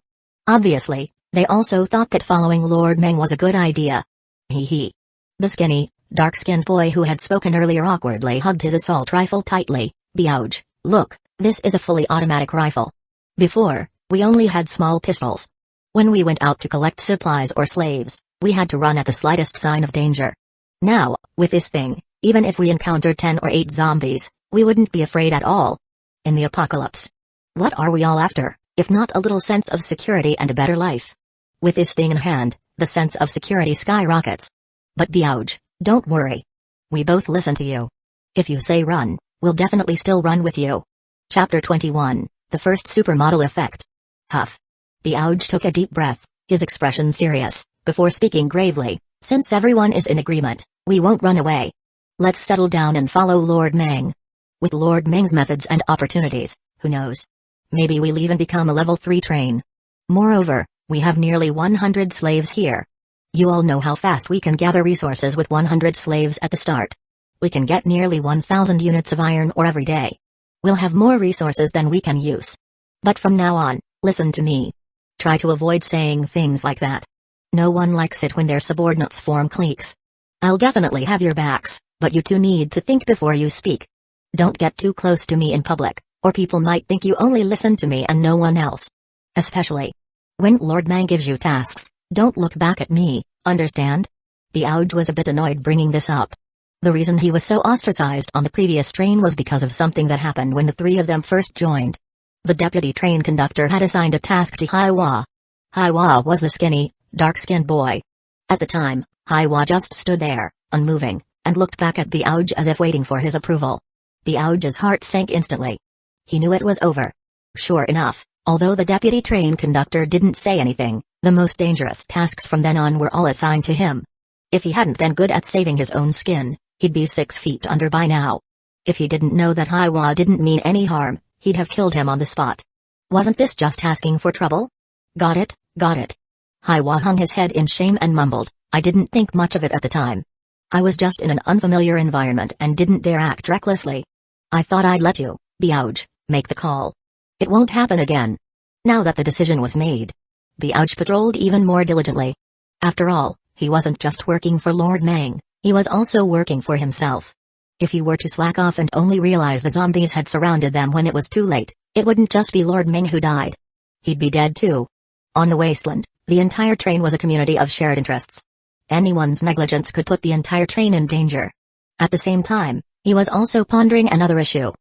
Obviously, they also thought that following Lord Meng was a good idea. Hee. The skinny, dark-skinned boy who had spoken earlier awkwardly hugged his assault rifle tightly. The Auge, look, this is a fully automatic rifle. Before, we only had small pistols. When we went out to collect supplies or slaves, we had to run at the slightest sign of danger. Now, with this thing, even if we encountered 10 or 8 zombies, we wouldn't be afraid at all. In the apocalypse, what are we all after, if not a little sense of security and a better life? With this thing in hand, the sense of security skyrockets. But Auge, don't worry. We both listen to you. If you say run, we'll definitely still run with you. Chapter 21, The First Supermodel Effect. Huff. Auge took a deep breath, his expression serious, before speaking gravely. Since everyone is in agreement, we won't run away. Let's settle down and follow Lord Meng. With Lord Meng's methods and opportunities, who knows? Maybe we'll even become a level 3 train. Moreover, we have nearly 100 slaves here. You all know how fast we can gather resources with 100 slaves at the start. We can get nearly 1,000 units of iron ore every day. We'll have more resources than we can use. But from now on, listen to me. Try to avoid saying things like that. No one likes it when their subordinates form cliques. I'll definitely have your backs, but you two need to think before you speak. Don't get too close to me in public, or people might think you only listen to me and no one else. Especially when Lord Meng gives you tasks, don't look back at me, understand? The Auge was a bit annoyed bringing this up. The reason he was so ostracized on the previous train was because of something that happened when the three of them first joined. The deputy train conductor had assigned a task to Haiwa. Haiwa was the skinny, dark-skinned boy. At the time, Haiwa just stood there, unmoving, and looked back at the Auge as if waiting for his approval. The Auge's heart sank instantly. He knew it was over. Sure enough, although the deputy train conductor didn't say anything, the most dangerous tasks from then on were all assigned to him. If he hadn't been good at saving his own skin, he'd be 6 feet under by now. If he didn't know that Haiwa didn't mean any harm, he'd have killed him on the spot. Wasn't this just asking for trouble? Got it. Haiwa hung his head in shame and mumbled, I didn't think much of it at the time. I was just in an unfamiliar environment and didn't dare act recklessly. I thought I'd let you, the Auge, make the call. It won't happen again. Now that the decision was made, the Auge patrolled even more diligently. After all, he wasn't just working for Lord Meng, he was also working for himself. If he were to slack off and only realize the zombies had surrounded them when it was too late, it wouldn't just be Lord Meng who died. He'd be dead too. On the wasteland, the entire train was a community of shared interests. Anyone's negligence could put the entire train in danger. At the same time, he was also pondering another issue.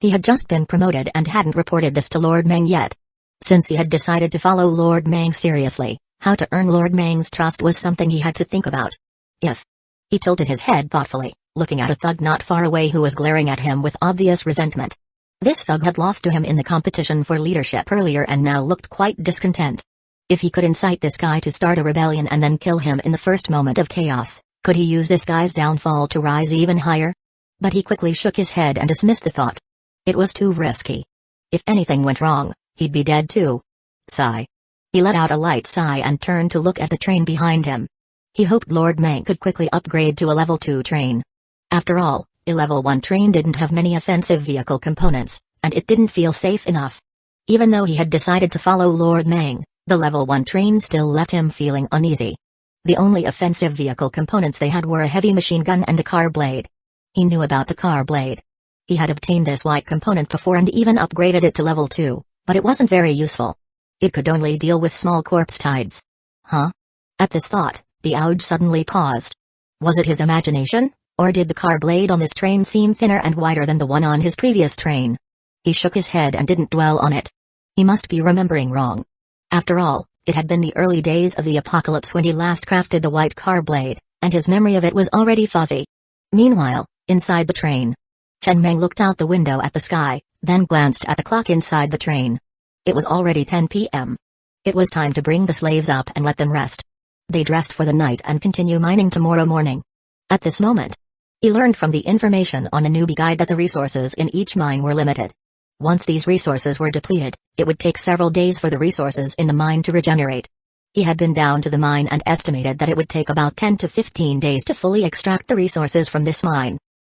He had just been promoted and hadn't reported this to Lord Meng yet. Since he had decided to follow Lord Meng seriously, how to earn Lord Meng's trust was something he had to think about. He tilted his head thoughtfully, looking at a thug not far away who was glaring at him with obvious resentment. This thug had lost to him in the competition for leadership earlier and now looked quite discontent. If he could incite this guy to start a rebellion and then kill him in the first moment of chaos, could he use this guy's downfall to rise even higher? But he quickly shook his head and dismissed the thought. It was too risky. If anything went wrong, he'd be dead too. Sigh. He let out a light sigh and turned to look at the train behind him. He hoped Lord Meng could quickly upgrade to a level 2 train. After all, a level 1 train didn't have many offensive vehicle components, and it didn't feel safe enough. Even though he had decided to follow Lord Meng, the level 1 train still left him feeling uneasy. The only offensive vehicle components they had were a heavy machine gun and a car blade. He knew about the car blade. He had obtained this white component before and even upgraded it to level 2, but it wasn't very useful. It could only deal with small corpse tides. Huh? At this thought, Biauj suddenly paused. Was it his imagination, or did the car blade on this train seem thinner and wider than the one on his previous train? He shook his head and didn't dwell on it. He must be remembering wrong. After all, it had been the early days of the apocalypse when he last crafted the white car blade, and his memory of it was already fuzzy. Meanwhile, inside the train, Chen Meng looked out the window at the sky, then glanced at the clock inside the train. It was already 10 p.m. It was time to bring the slaves up and let them rest. They dressed for the night and continue mining tomorrow morning. At this moment, he learned from the information on a newbie guide that the resources in each mine were limited. Once these resources were depleted, it would take several days for the resources in the mine to regenerate. He had been down to the mine and estimated that it would take about 10 to 15 days to fully extract the resources from this mine.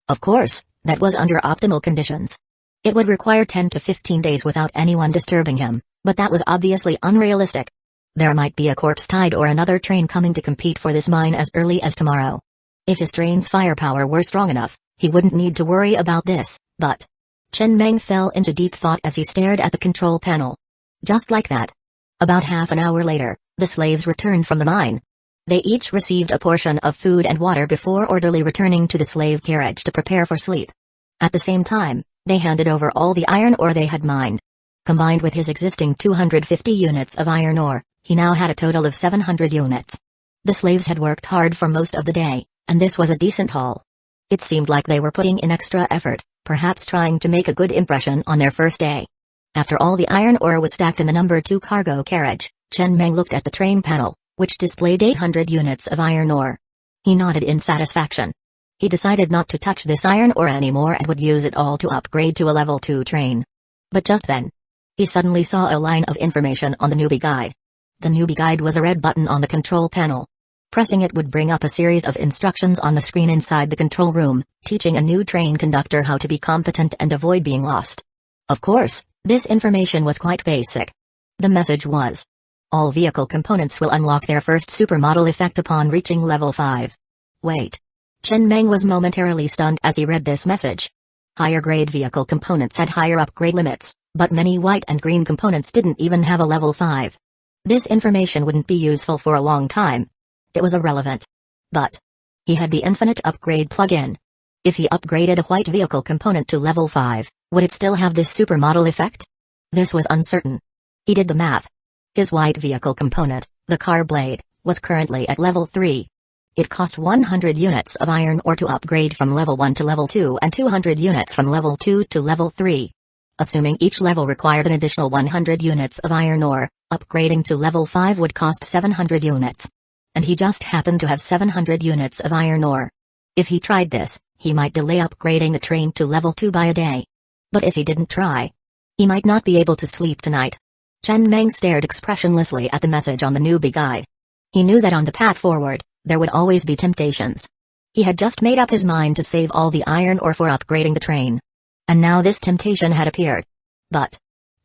Of course, that was under optimal conditions. It would require 10 to 15 days without anyone disturbing him, but that was obviously unrealistic. There might be a corpse tide or another train coming to compete for this mine as early as tomorrow. If his train's firepower were strong enough, he wouldn't need to worry about this, but Chen Meng fell into deep thought as he stared at the control panel. Just like that. About half an hour later, the slaves returned from the mine. They each received a portion of food and water before orderly returning to the slave carriage to prepare for sleep. At the same time, they handed over all the iron ore they had mined. Combined with his existing 250 units of iron ore, he now had a total of 700 units. The slaves had worked hard for most of the day, and this was a decent haul. It seemed like they were putting in extra effort, perhaps trying to make a good impression on their first day. After all the iron ore was stacked in the number 2 cargo carriage, Chen Meng looked at the train panel, which displayed 800 units of iron ore. He nodded in satisfaction. He decided not to touch this iron ore anymore and would use it all to upgrade to a level 2 train. But just then, he suddenly saw a line of information on the newbie guide. The newbie guide was a red button on the control panel. Pressing it would bring up a series of instructions on the screen inside the control room, teaching a new train conductor how to be competent and avoid being lost. Of course, this information was quite basic. The message was: all vehicle components will unlock their first supermodel effect upon reaching level 5. Wait. Chen Meng was momentarily stunned as he read this message. Higher grade vehicle components had higher upgrade limits, but many white and green components didn't even have a level 5. This information wouldn't be useful for a long time. It was irrelevant. But he had the infinite upgrade plug-in. If he upgraded a white vehicle component to level 5, would it still have this supermodel effect? This was uncertain. He did the math. His white vehicle component, the car blade, was currently at level 3. It cost 100 units of iron ore to upgrade from level 1 to level 2 and 200 units from level 2 to level 3. Assuming each level required an additional 100 units of iron ore, upgrading to level 5 would cost 700 units. And he just happened to have 700 units of iron ore. If he tried this, he might delay upgrading the train to level 2 by a day. But if he didn't try, he might not be able to sleep tonight. Chen Meng stared expressionlessly at the message on the newbie guide. He knew that on the path forward, there would always be temptations. He had just made up his mind to save all the iron ore for upgrading the train. And now this temptation had appeared. But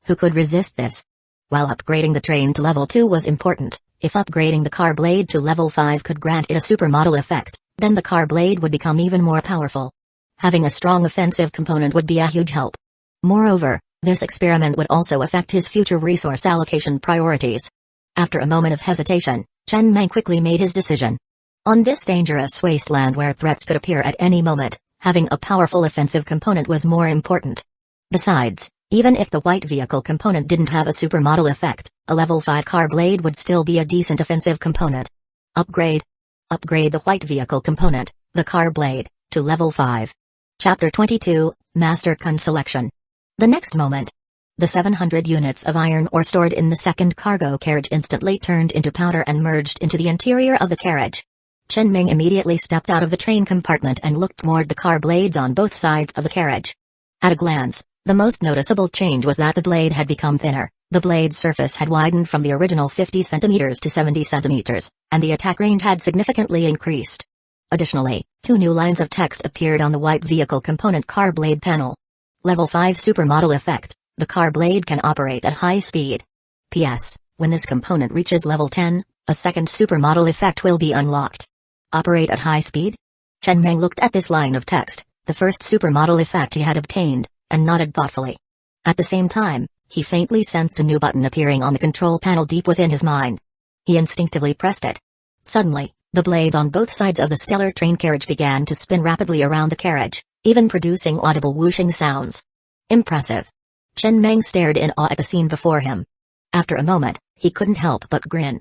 who could resist this? While upgrading the train to level 2 was important, if upgrading the car blade to level 5 could grant it a supermodel effect, then the car blade would become even more powerful. Having a strong offensive component would be a huge help. Moreover, this experiment would also affect his future resource allocation priorities. After a moment of hesitation, Chen Meng quickly made his decision. On this dangerous wasteland where threats could appear at any moment, having a powerful offensive component was more important. Besides, even if the white vehicle component didn't have a supermodel effect, a level 5 car blade would still be a decent offensive component. Upgrade. Upgrade the white vehicle component, the car blade, to level 5. Chapter 22, Master Kun Selection. The next moment, the 700 units of iron ore stored in the second cargo carriage instantly turned into powder and merged into the interior of the carriage. Chen Meng immediately stepped out of the train compartment and looked toward the car blades on both sides of the carriage. At a glance, the most noticeable change was that the blade had become thinner, the blade's surface had widened from the original 50 cm to 70 cm, and the attack range had significantly increased. Additionally, 2 new lines of text appeared on the white vehicle component car blade panel. Level 5 supermodel effect, the car blade can operate at high speed. PS, when this component reaches level 10, a second supermodel effect will be unlocked. Operate at high speed? Chen Meng looked at this line of text, the first supermodel effect he had obtained, and nodded thoughtfully. At the same time, he faintly sensed a new button appearing on the control panel deep within his mind. He instinctively pressed it. Suddenly, the blades on both sides of the stellar train carriage began to spin rapidly around the carriage, even producing audible whooshing sounds. Impressive. Chen Meng stared in awe at the scene before him. After a moment, he couldn't help but grin.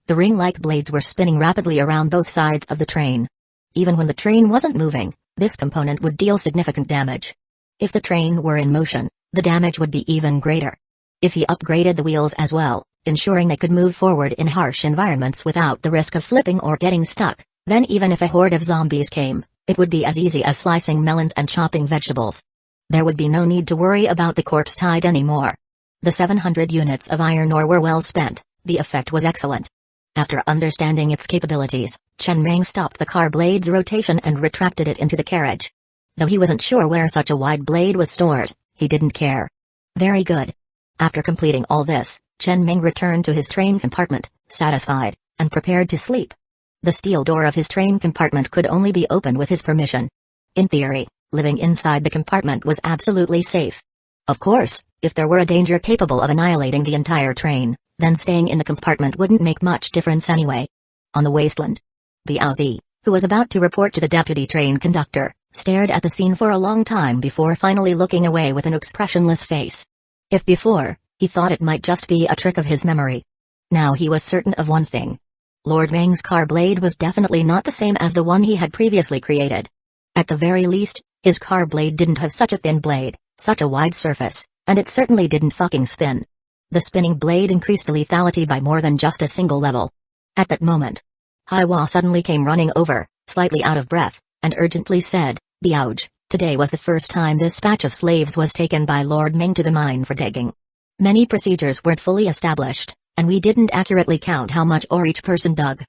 The ring-like blades were spinning rapidly around both sides of the train. Even when the train wasn't moving, this component would deal significant damage. If the train were in motion, the damage would be even greater. If he upgraded the wheels as well, ensuring they could move forward in harsh environments without the risk of flipping or getting stuck, then even if a horde of zombies came, it would be as easy as slicing melons and chopping vegetables. There would be no need to worry about the corpse tide anymore. The 700 units of iron ore were well spent. The effect was excellent. After understanding its capabilities, Chen Meng stopped the car blade's rotation and retracted it into the carriage. Though he wasn't sure where such a wide blade was stored, he didn't care. Very good. After completing all this, Chen Meng returned to his train compartment, satisfied, and prepared to sleep. The steel door of his train compartment could only be opened with his permission. In theory, living inside the compartment was absolutely safe. Of course, if there were a danger capable of annihilating the entire train, then staying in the compartment wouldn't make much difference anyway. On the wasteland, Biaozi, who was about to report to the deputy train conductor, stared at the scene for a long time before finally looking away with an expressionless face. If before, he thought it might just be a trick of his memory. Now he was certain of one thing. Lord Meng's car blade was definitely not the same as the one he had previously created. At the very least, his car blade didn't have such a thin blade, such a wide surface, and it certainly didn't fucking spin. The spinning blade increased the lethality by more than just a single level. At that moment, Haiwa suddenly came running over, slightly out of breath, and urgently said, "Biauj, today was the first time this batch of slaves was taken by Lord Meng to the mine for digging. Many procedures weren't fully established, and we didn't accurately count how much ore each person dug.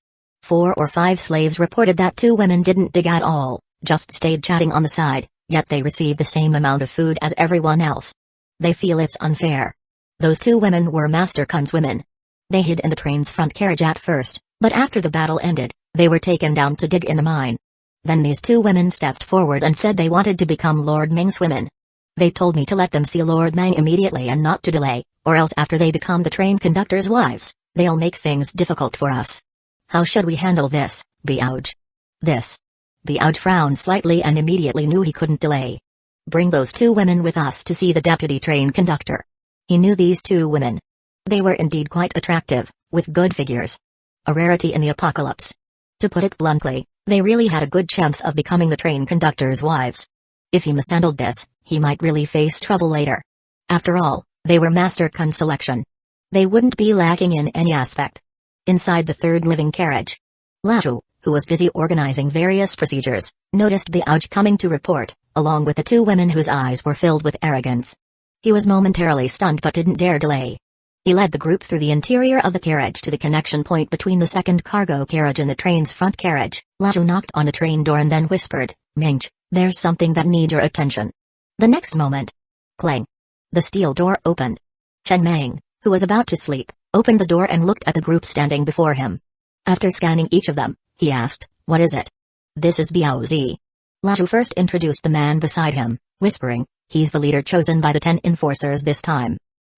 4 or 5 slaves reported that 2 women didn't dig at all, just stayed chatting on the side, yet they received the same amount of food as everyone else. They feel it's unfair. Those 2 women were Master Kun's women. They hid in the train's front carriage at first, but after the battle ended, they were taken down to dig in the mine. Then these 2 women stepped forward and said they wanted to become Lord Meng's women. They told me to let them see Lord Meng immediately and not to delay, or else after they become the train conductor's wives, they'll make things difficult for us. How should we handle this, Biauj?" "This." Biauj frowned slightly and immediately knew he couldn't delay. "Bring those 2 women with us to see the deputy train conductor." He knew these 2 women. They were indeed quite attractive, with good figures. A rarity in the apocalypse. To put it bluntly, they really had a good chance of becoming the train conductor's wives. If he mishandled this, he might really face trouble later. After all, they were Master Kun's selection. They wouldn't be lacking in any aspect. Inside the third living carriage, Laju, who was busy organizing various procedures, noticed Biauj coming to report, along with the 2 women whose eyes were filled with arrogance. He was momentarily stunned but didn't dare delay. He led the group through the interior of the carriage to the connection point between the second cargo carriage and the train's front carriage. Laju knocked on the train door and then whispered, "Mage, there's something that needs your attention." The next moment, clang. The steel door opened. Chen Meng, who was about to sleep, opened the door and looked at the group standing before him. After scanning each of them, he asked, "What is it?" "This is Biaozi." Laju first introduced the man beside him, whispering, "He's the leader chosen by the 10 enforcers this time.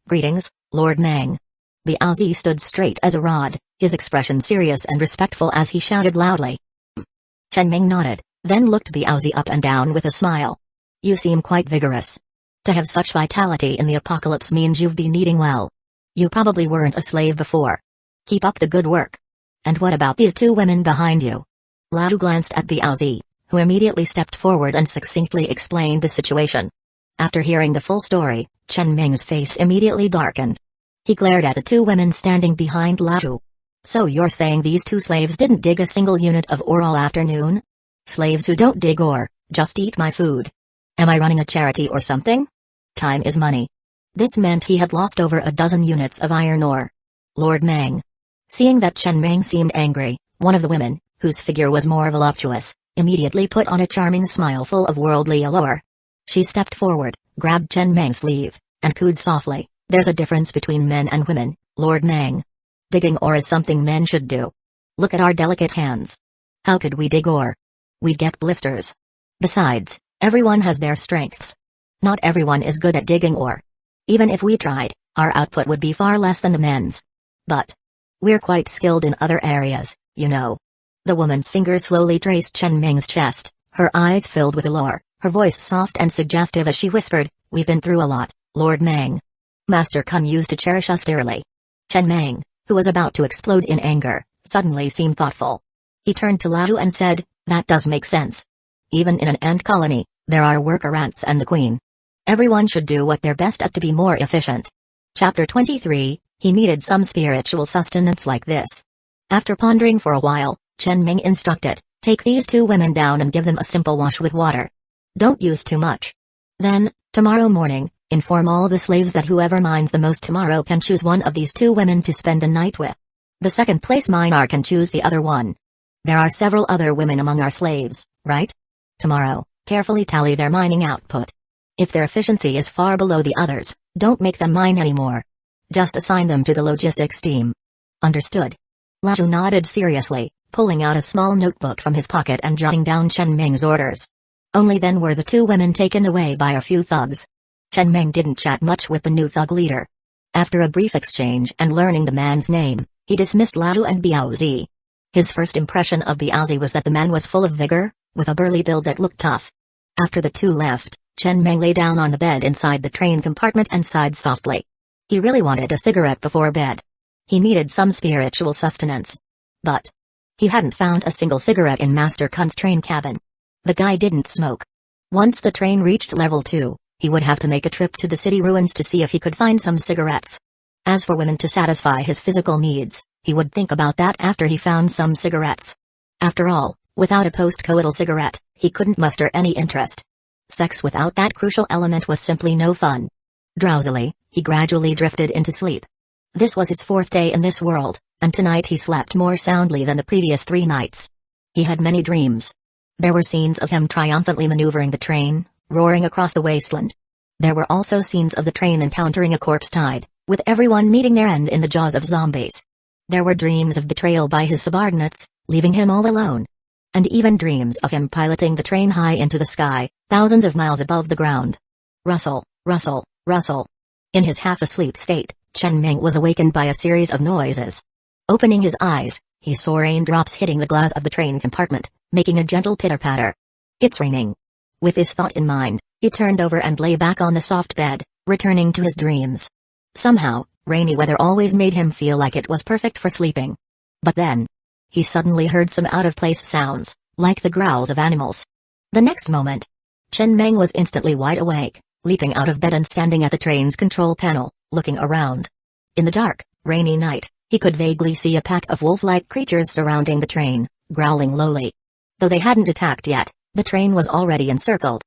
Greetings, Lord Meng." Biaozi stood straight as a rod, his expression serious and respectful as he shouted loudly. Chen Meng nodded, then looked Biaozi up and down with a smile. "You seem quite vigorous. To have such vitality in the apocalypse means you've been eating well. You probably weren't a slave before. Keep up the good work. And what about these 2 women behind you?" Laju glanced at Biaozi, who immediately stepped forward and succinctly explained the situation. After hearing the full story, Chen Meng's face immediately darkened. He glared at the 2 women standing behind Laju. "So you're saying these 2 slaves didn't dig a single unit of ore all afternoon? Slaves who don't dig ore, just eat my food. Am I running a charity or something? Time is money." This meant he had lost over a dozen units of iron ore. Lord Meng. Seeing that Chen Meng seemed angry, one of the women, whose figure was more voluptuous, immediately put on a charming smile full of worldly allure. She stepped forward, grabbed Chen Meng's sleeve, and cooed softly, "There's a difference between men and women, Lord Meng. Digging ore is something men should do. Look at our delicate hands. How could we dig ore? We'd get blisters. Besides, everyone has their strengths. Not everyone is good at digging ore. Even if we tried, our output would be far less than the men's. But We're quite skilled in other areas, you know. The woman's fingers slowly traced Chen Ming's chest, her eyes filled with allure, her voice soft and suggestive as she whispered, "We've been through a lot, Lord Meng. Master Kun used to cherish us dearly." Chen Meng, who was about to explode in anger, suddenly seemed thoughtful. He turned to Lao and said, "That does make sense. Even in an ant colony, there are worker ants and the queen. Everyone should do what they're best at to be more efficient." Chapter 23, He needed some spiritual sustenance like this. After pondering for a while, Chen Ming instructed, "Take these two women down and give them a simple wash with water. Don't use too much. Then, tomorrow morning, inform all the slaves that whoever mines the most tomorrow can choose one of these two women to spend the night with. The second place miner can choose the other one. There are several other women among our slaves, right? Tomorrow, carefully tally their mining output. If their efficiency is far below the others, don't make them mine anymore. Just assign them to the logistics team. Understood?" Laju nodded seriously, pulling out a small notebook from his pocket and jotting down Chen Ming's orders. Only then were the two women taken away by a few thugs. Chen Ming didn't chat much with the new thug leader. After a brief exchange and learning the man's name, he dismissed Laju and Biaozi. His first impression of Biaozi was that the man was full of vigor, with a burly build that looked tough. After the two left, Chen Ming lay down on the bed inside the train compartment and sighed softly. He really wanted a cigarette before bed. He needed some spiritual sustenance. But he hadn't found a single cigarette in Master Kun's train cabin. The guy didn't smoke. Once the train reached level 2, he would have to make a trip to the city ruins to see if he could find some cigarettes. As for women to satisfy his physical needs, he would think about that after he found some cigarettes. After all, without a post-coital cigarette, he couldn't muster any interest. Sex without that crucial element was simply no fun. Drowsily, he gradually drifted into sleep. This was his 4th day in this world, and tonight he slept more soundly than the previous 3 nights. He had many dreams. There were scenes of him triumphantly maneuvering the train, roaring across the wasteland. There were also scenes of the train encountering a corpse tide, with everyone meeting their end in the jaws of zombies. There were dreams of betrayal by his subordinates, leaving him all alone. And even dreams of him piloting the train high into the sky, thousands of miles above the ground. Rustle, rustle, rustle. In his half-asleep state, Chen Ming was awakened by a series of noises. Opening his eyes, he saw raindrops hitting the glass of the train compartment, making a gentle pitter-patter. "It's raining." With this thought in mind, he turned over and lay back on the soft bed, returning to his dreams. Somehow, rainy weather always made him feel like it was perfect for sleeping. But then, he suddenly heard some out-of-place sounds, like the growls of animals. The next moment, Chen Ming was instantly wide awake, leaping out of bed and standing at the train's control panel, looking around. In the dark, rainy night, he could vaguely see a pack of wolf-like creatures surrounding the train, growling lowly. Though they hadn't attacked yet, the train was already encircled.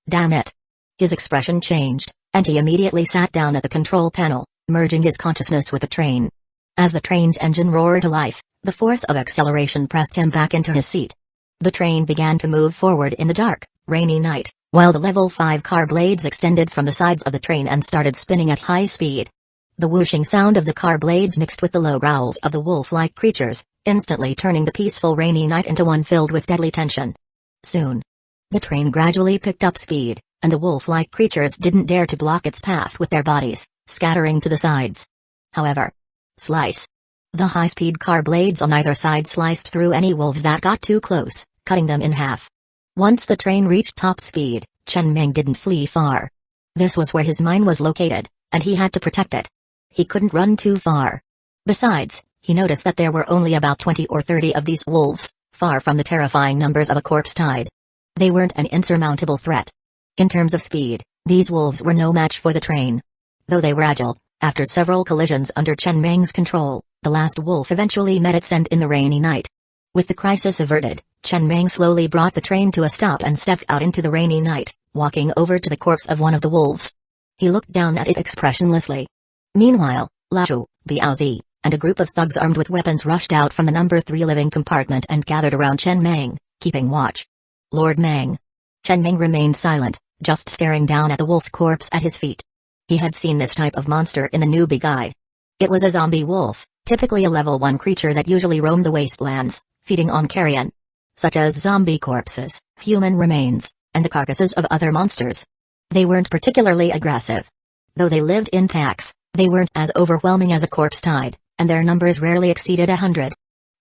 Damn it! His expression changed, and he immediately sat down at the control panel, merging his consciousness with the train. As the train's engine roared to life, the force of acceleration pressed him back into his seat. The train began to move forward in the dark, rainy night, while the level 5 car blades extended from the sides of the train and started spinning at high speed. The whooshing sound of the car blades mixed with the low growls of the wolf-like creatures, instantly turning the peaceful rainy night into one filled with deadly tension. Soon, the train gradually picked up speed, and the wolf-like creatures didn't dare to block its path with their bodies, scattering to the sides. However, slice. The high-speed car blades on either side sliced through any wolves that got too close, cutting them in half. Once the train reached top speed, Chen Ming didn't flee far. This was where his mine was located, and he had to protect it. He couldn't run too far. Besides, he noticed that there were only about 20 or 30 of these wolves, far from the terrifying numbers of a corpse tide. They weren't an insurmountable threat. In terms of speed, these wolves were no match for the train. Though they were agile, after several collisions under Chen Ming's control, the last wolf eventually met its end in the rainy night. With the crisis averted, Chen Ming slowly brought the train to a stop and stepped out into the rainy night, walking over to the corpse of one of the wolves. He looked down at it expressionlessly. Meanwhile, Lao, Biaozi, and a group of thugs armed with weapons rushed out from the number 3 living compartment and gathered around Chen Ming, keeping watch. "Lord Meng." Chen Ming remained silent, just staring down at the wolf corpse at his feet. He had seen this type of monster in the newbie guide. It was a zombie wolf, typically a level 1 creature that usually roamed the wastelands, feeding on carrion, such as zombie corpses, human remains, and the carcasses of other monsters. They weren't particularly aggressive. Though they lived in packs, they weren't as overwhelming as a corpse tide, and their numbers rarely exceeded 100.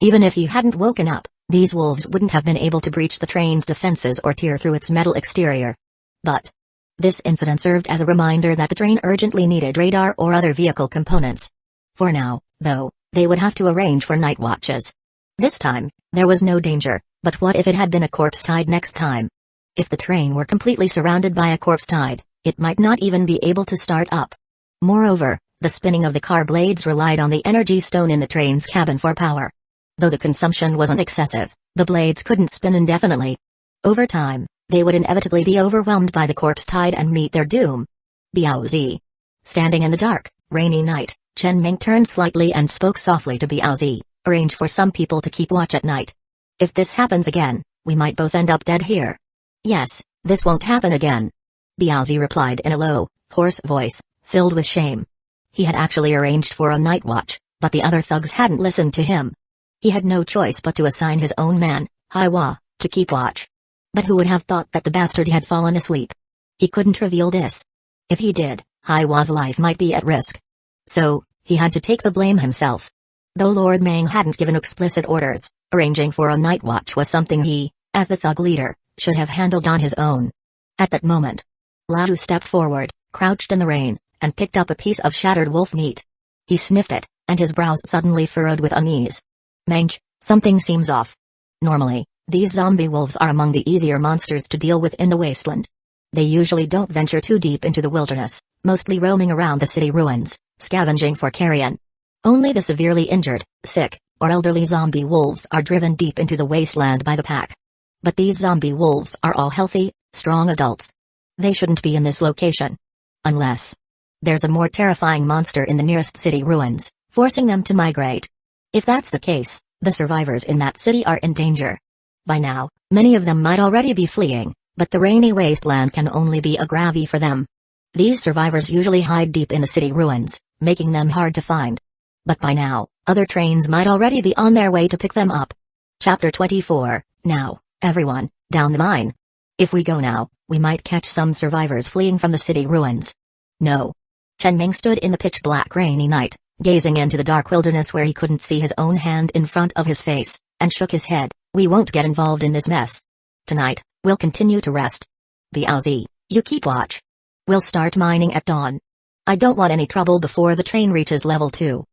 Even if he hadn't woken up, these wolves wouldn't have been able to breach the train's defenses or tear through its metal exterior. But this incident served as a reminder that the train urgently needed radar or other vehicle components. For now, though, they would have to arrange for night watches. This time, there was no danger, but what if it had been a corpse tide next time? If the train were completely surrounded by a corpse tide, it might not even be able to start up. Moreover, the spinning of the car blades relied on the energy stone in the train's cabin for power. Though the consumption wasn't excessive, the blades couldn't spin indefinitely. Over time, they would inevitably be overwhelmed by the corpse tide and meet their doom. Biaozi. Standing in the dark, rainy night, Chen Ming turned slightly and spoke softly to Biaozi, arrange for some people to keep watch at night. If this happens again, we might both end up dead here. Yes, this won't happen again. Biaozi replied in a low, hoarse voice, filled with shame. He had actually arranged for a night watch, but the other thugs hadn't listened to him. He had no choice but to assign his own man, Haiwa, to keep watch. But who would have thought that the bastard had fallen asleep? He couldn't reveal this. If he did, Haiwa's life might be at risk. So, he had to take the blame himself. Though Lord Mang hadn't given explicit orders, arranging for a night watch was something he, as the thug leader, should have handled on his own. At that moment, Lao stepped forward, crouched in the rain, and picked up a piece of shattered wolf meat. He sniffed it, and his brows suddenly furrowed with unease. Mage, something seems off. Normally, these zombie wolves are among the easier monsters to deal with in the wasteland. They usually don't venture too deep into the wilderness, mostly roaming around the city ruins, scavenging for carrion. Only the severely injured, sick, or elderly zombie wolves are driven deep into the wasteland by the pack. But these zombie wolves are all healthy, strong adults. They shouldn't be in this location. Unless there's a more terrifying monster in the nearest city ruins, forcing them to migrate. If that's the case, the survivors in that city are in danger. By now, many of them might already be fleeing, but the rainy wasteland can only be a gravy for them. These survivors usually hide deep in the city ruins, making them hard to find. But by now, other trains might already be on their way to pick them up. Chapter 24, Now, everyone, down the mine. If we go now, we might catch some survivors fleeing from the city ruins. No. Chen Ming stood in the pitch-black rainy night, gazing into the dark wilderness where he couldn't see his own hand in front of his face, and shook his head. We won't get involved in this mess. Tonight, we'll continue to rest. Biaozi, you keep watch. We'll start mining at dawn. I don't want any trouble before the train reaches level 2.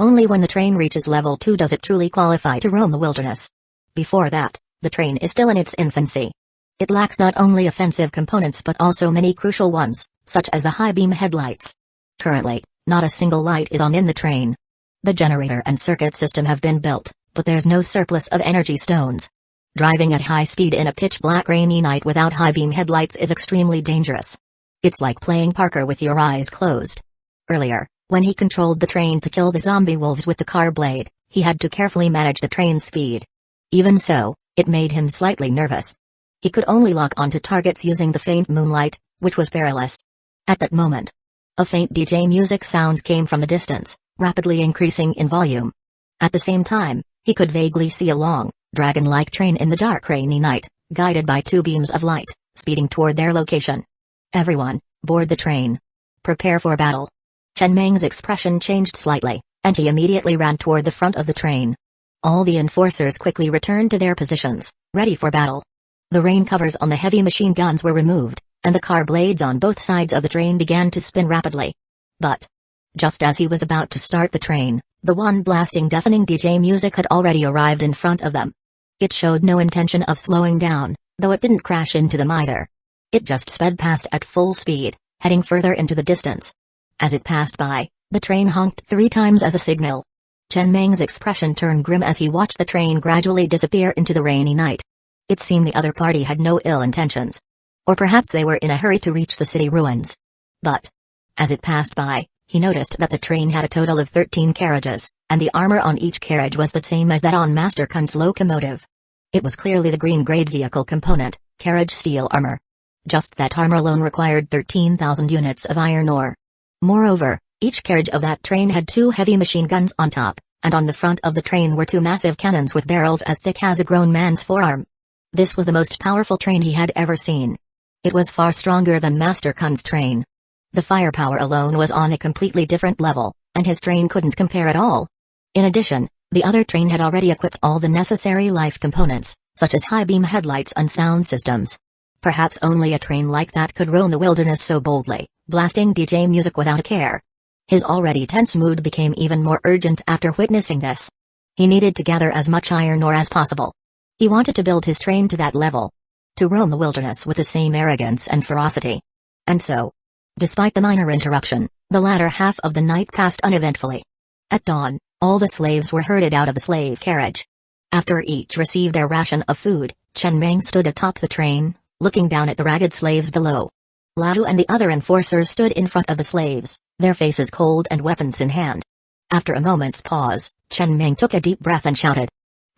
Only when the train reaches level 2 does it truly qualify to roam the wilderness. Before that, the train is still in its infancy. It lacks not only offensive components but also many crucial ones, such as the high-beam headlights. Currently, not a single light is on in the train. The generator and circuit system have been built, but there's no surplus of energy stones. Driving at high speed in a pitch-black rainy night without high-beam headlights is extremely dangerous. It's like playing Parker with your eyes closed. Earlier, when he controlled the train to kill the zombie wolves with the car blade, he had to carefully manage the train's speed. Even so, it made him slightly nervous. He could only lock onto targets using the faint moonlight, which was perilous. At that moment, a faint DJ music sound came from the distance, rapidly increasing in volume. At the same time, he could vaguely see a long, dragon-like train in the dark rainy night, guided by two beams of light, speeding toward their location. Everyone, board the train. Prepare for battle. Chen Ming's expression changed slightly, and he immediately ran toward the front of the train. All the enforcers quickly returned to their positions, ready for battle. The rain covers on the heavy machine guns were removed, and the car blades on both sides of the train began to spin rapidly. But just as he was about to start the train, the one blasting deafening DJ music had already arrived in front of them. It showed no intention of slowing down, though it didn't crash into them either. It just sped past at full speed, heading further into the distance. As it passed by, the train honked 3 times as a signal. Chen Ming's expression turned grim as he watched the train gradually disappear into the rainy night. It seemed the other party had no ill intentions. Or perhaps they were in a hurry to reach the city ruins. But as it passed by, he noticed that the train had a total of 13 carriages, and the armor on each carriage was the same as that on Master Kun's locomotive. It was clearly the green-grade vehicle component, carriage steel armor. Just that armor alone required 13,000 units of iron ore. Moreover, each carriage of that train had 2 heavy machine guns on top, and on the front of the train were 2 massive cannons with barrels as thick as a grown man's forearm. This was the most powerful train he had ever seen. It was far stronger than Master Kun's train. The firepower alone was on a completely different level, and his train couldn't compare at all. In addition, the other train had already equipped all the necessary life components, such as high-beam headlights and sound systems. Perhaps only a train like that could roam the wilderness so boldly, blasting DJ music without a care. His already tense mood became even more urgent after witnessing this. He needed to gather as much iron ore as possible. He wanted to build his train to that level. To roam the wilderness with the same arrogance and ferocity. And so, despite the minor interruption, the latter half of the night passed uneventfully. At dawn, all the slaves were herded out of the slave carriage. After each received their ration of food, Chen Meng stood atop the train, looking down at the ragged slaves below. Lao and the other enforcers stood in front of the slaves, their faces cold and weapons in hand. After a moment's pause, Chen Meng took a deep breath and shouted.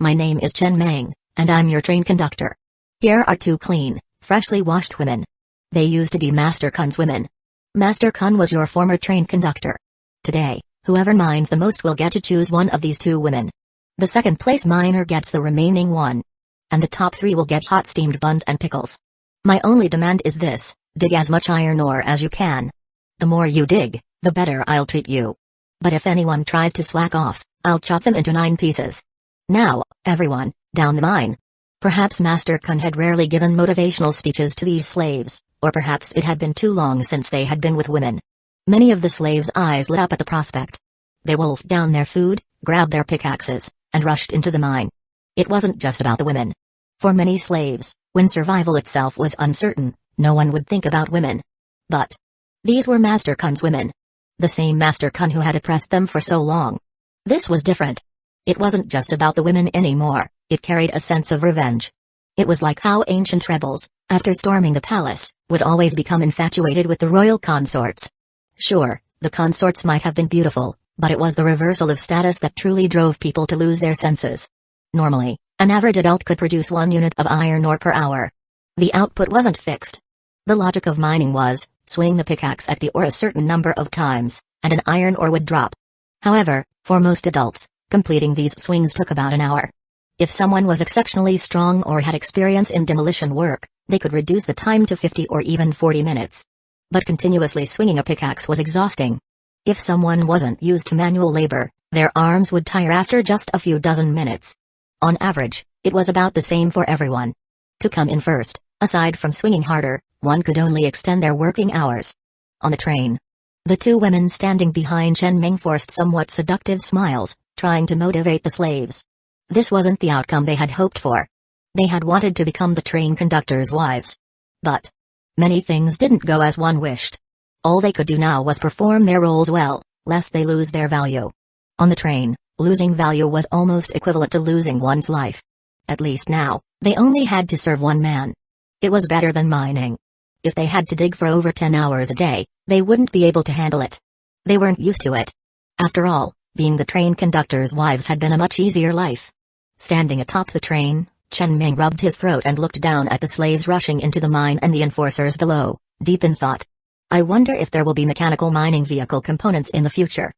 "My name is Chen Meng, and I'm your train conductor. Here are two clean, freshly washed women. They used to be Master Kun's women. Master Kun was your former train conductor. Today, whoever mines the most will get to choose one of these two women. The second place miner gets the remaining one. And the top three will get hot steamed buns and pickles. My only demand is this, dig as much iron ore as you can. The more you dig, the better I'll treat you. But if anyone tries to slack off, I'll chop them into 9 pieces. Now, everyone, down the mine." Perhaps Master Kun had rarely given motivational speeches to these slaves, or perhaps it had been too long since they had been with women. Many of the slaves' eyes lit up at the prospect. They wolfed down their food, grabbed their pickaxes, and rushed into the mine. It wasn't just about the women. For many slaves, when survival itself was uncertain, no one would think about women. But these were Master Kun's women. The same Master Kun who had oppressed them for so long. This was different. It wasn't just about the women anymore, it carried a sense of revenge. It was like how ancient rebels, after storming the palace, would always become infatuated with the royal consorts. Sure, the consorts might have been beautiful, but it was the reversal of status that truly drove people to lose their senses. Normally, an average adult could produce 1 unit of iron ore per hour. The output wasn't fixed. The logic of mining was, swing the pickaxe at the ore a certain number of times, and an iron ore would drop. However, for most adults, completing these swings took about an hour. If someone was exceptionally strong or had experience in demolition work, they could reduce the time to 50 or even 40 minutes. But continuously swinging a pickaxe was exhausting. If someone wasn't used to manual labor, their arms would tire after just a few dozen minutes. On average, it was about the same for everyone. To come in first, aside from swinging harder, one could only extend their working hours. On the train, the two women standing behind Chen Meng forced somewhat seductive smiles, trying to motivate the slaves. This wasn't the outcome they had hoped for. They had wanted to become the train conductors' wives. But many things didn't go as one wished. All they could do now was perform their roles well, lest they lose their value. On the train, losing value was almost equivalent to losing one's life. At least now, they only had to serve one man. It was better than mining. If they had to dig for over 10 hours a day, they wouldn't be able to handle it. They weren't used to it. After all, being the train conductors' wives had been a much easier life. Standing atop the train, Chen Meng rubbed his throat and looked down at the slaves rushing into the mine and the enforcers below, deep in thought. I wonder if there will be mechanical mining vehicle components in the future.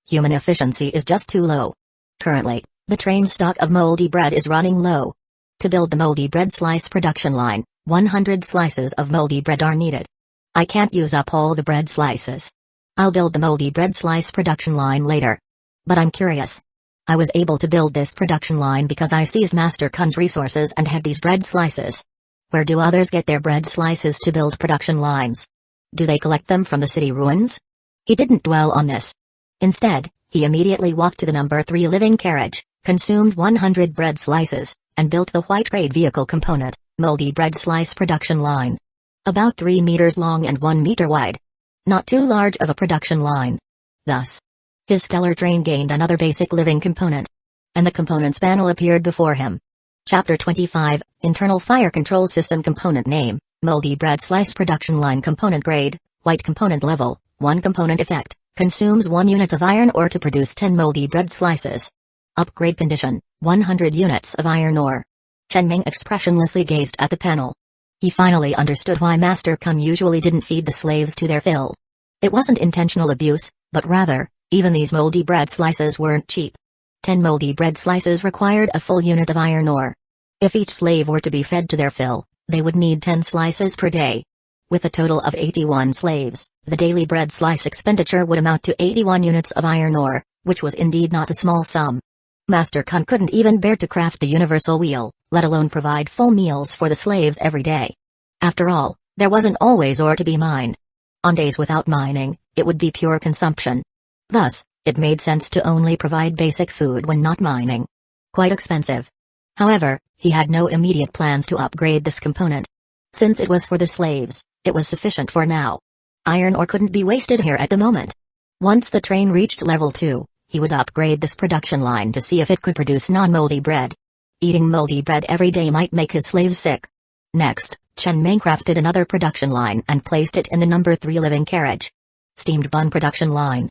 Human efficiency is just too low. Currently, the train stock of moldy bread is running low. To build the moldy bread slice production line, 100 slices of moldy bread are needed. I can't use up all the bread slices. I'll build the moldy bread slice production line later. But I'm curious. I was able to build this production line because I seized Master Kun's resources and had these bread slices. Where do others get their bread slices to build production lines? Do they collect them from the city ruins? He didn't dwell on this. Instead, he immediately walked to the number 3 living carriage, consumed 100 bread slices, and built the white grade vehicle component, moldy bread slice production line. About 3 meters long and 1 meter wide. Not too large of a production line. Thus, his stellar train gained another basic living component. And the components panel appeared before him. Chapter 25, Internal Fire Control System Component Name, Moldy Bread Slice Production Line Component Grade, White Component Level, 1 Component Effect, consumes 1 unit of iron ore to produce 10 moldy bread slices. Upgrade Condition, 100 units of iron ore. Chen Meng expressionlessly gazed at the panel. He finally understood why Master Kun usually didn't feed the slaves to their fill. It wasn't intentional abuse, but rather, even these moldy bread slices weren't cheap. 10 moldy bread slices required a full unit of iron ore. If each slave were to be fed to their fill, they would need 10 slices per day. With a total of 81 slaves, the daily bread slice expenditure would amount to 81 units of iron ore, which was indeed not a small sum. Master Kun couldn't even bear to craft the universal wheel, let alone provide full meals for the slaves every day. After all, there wasn't always ore to be mined. On days without mining, it would be pure consumption. Thus, it made sense to only provide basic food when not mining. Quite expensive. However, he had no immediate plans to upgrade this component. Since it was for the slaves, it was sufficient for now. Iron ore couldn't be wasted here at the moment. Once the train reached level 2, he would upgrade this production line to see if it could produce non-moldy bread. Eating moldy bread every day might make his slaves sick. Next, Chen Meng crafted another production line and placed it in the number 3 living carriage. Steamed bun production line.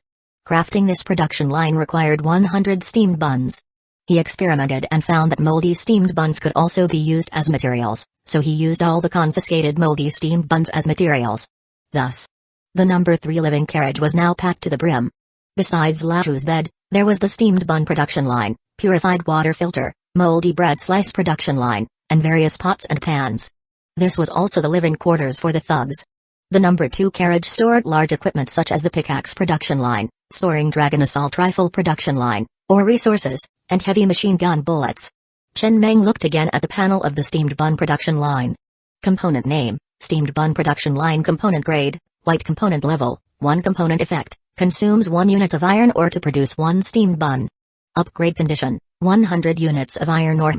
Crafting this production line required 100 steamed buns. He experimented and found that moldy steamed buns could also be used as materials, so he used all the confiscated moldy steamed buns as materials. Thus, the number 3 living carriage was now packed to the brim. Besides Lachu's bed, there was the steamed bun production line, purified water filter, moldy bread slice production line, and various pots and pans. This was also the living quarters for the thugs. The number 2 carriage stored large equipment such as the pickaxe production line, soaring dragon assault rifle production line, ore resources, and heavy machine gun bullets. Chen Meng looked again at the panel of the steamed bun production line. Component name, steamed bun production line. Component grade, white. Component level, 1. Component effect, consumes 1 unit of iron ore to produce 1 steamed bun. Upgrade condition, 100 units of iron ore.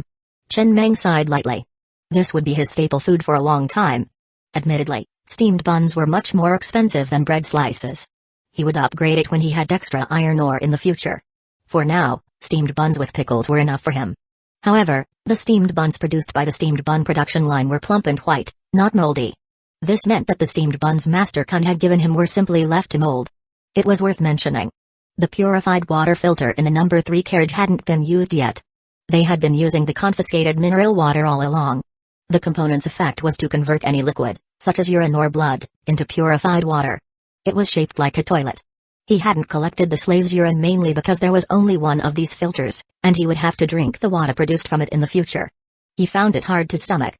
Chen Meng sighed lightly. This would be his staple food for a long time. Admittedly, steamed buns were much more expensive than bread slices. He would upgrade it when he had extra iron ore in the future. For now, steamed buns with pickles were enough for him. However, the steamed buns produced by the steamed bun production line were plump and white, not moldy. This meant that the steamed buns Master Kun had given him were simply left to mold. It was worth mentioning. The purified water filter in the number 3 carriage hadn't been used yet. They had been using the confiscated mineral water all along. The component's effect was to convert any liquid, such as urine or blood, into purified water. It was shaped like a toilet. He hadn't collected the slaves' urine mainly because there was only one of these filters, and he would have to drink the water produced from it in the future. He found it hard to stomach.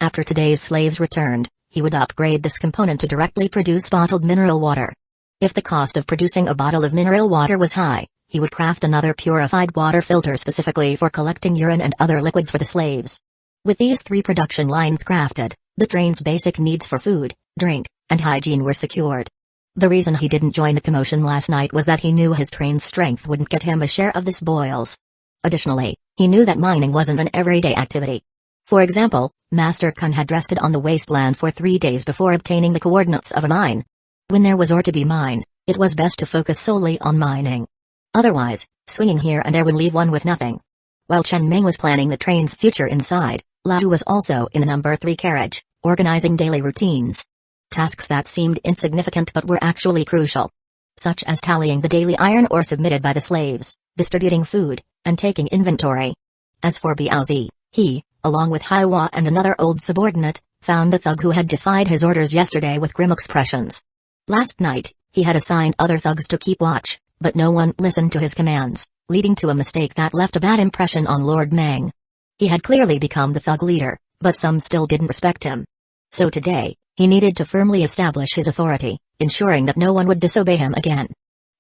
After today's slaves returned, he would upgrade this component to directly produce bottled mineral water. If the cost of producing a bottle of mineral water was high, he would craft another purified water filter specifically for collecting urine and other liquids for the slaves. With these 3 production lines crafted, the train's basic needs for food, drink, and hygiene were secured. The reason he didn't join the commotion last night was that he knew his train's strength wouldn't get him a share of the spoils. Additionally, he knew that mining wasn't an everyday activity. For example, Master Kun had rested on the wasteland for 3 days before obtaining the coordinates of a mine. When there was ore to be mined, it was best to focus solely on mining. Otherwise, swinging here and there would leave one with nothing. While Chen Meng was planning the train's future inside, Lao was also in the number 3 carriage, organizing daily routines. Tasks that seemed insignificant but were actually crucial. Such as tallying the daily iron ore submitted by the slaves, distributing food, and taking inventory. As for Biaozi, he, along with Haiwa and another old subordinate, found the thug who had defied his orders yesterday with grim expressions. Last night, he had assigned other thugs to keep watch, but no one listened to his commands, leading to a mistake that left a bad impression on Lord Meng. He had clearly become the thug leader, but some still didn't respect him. So today, he needed to firmly establish his authority, ensuring that no one would disobey him again.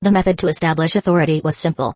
The method to establish authority was simple.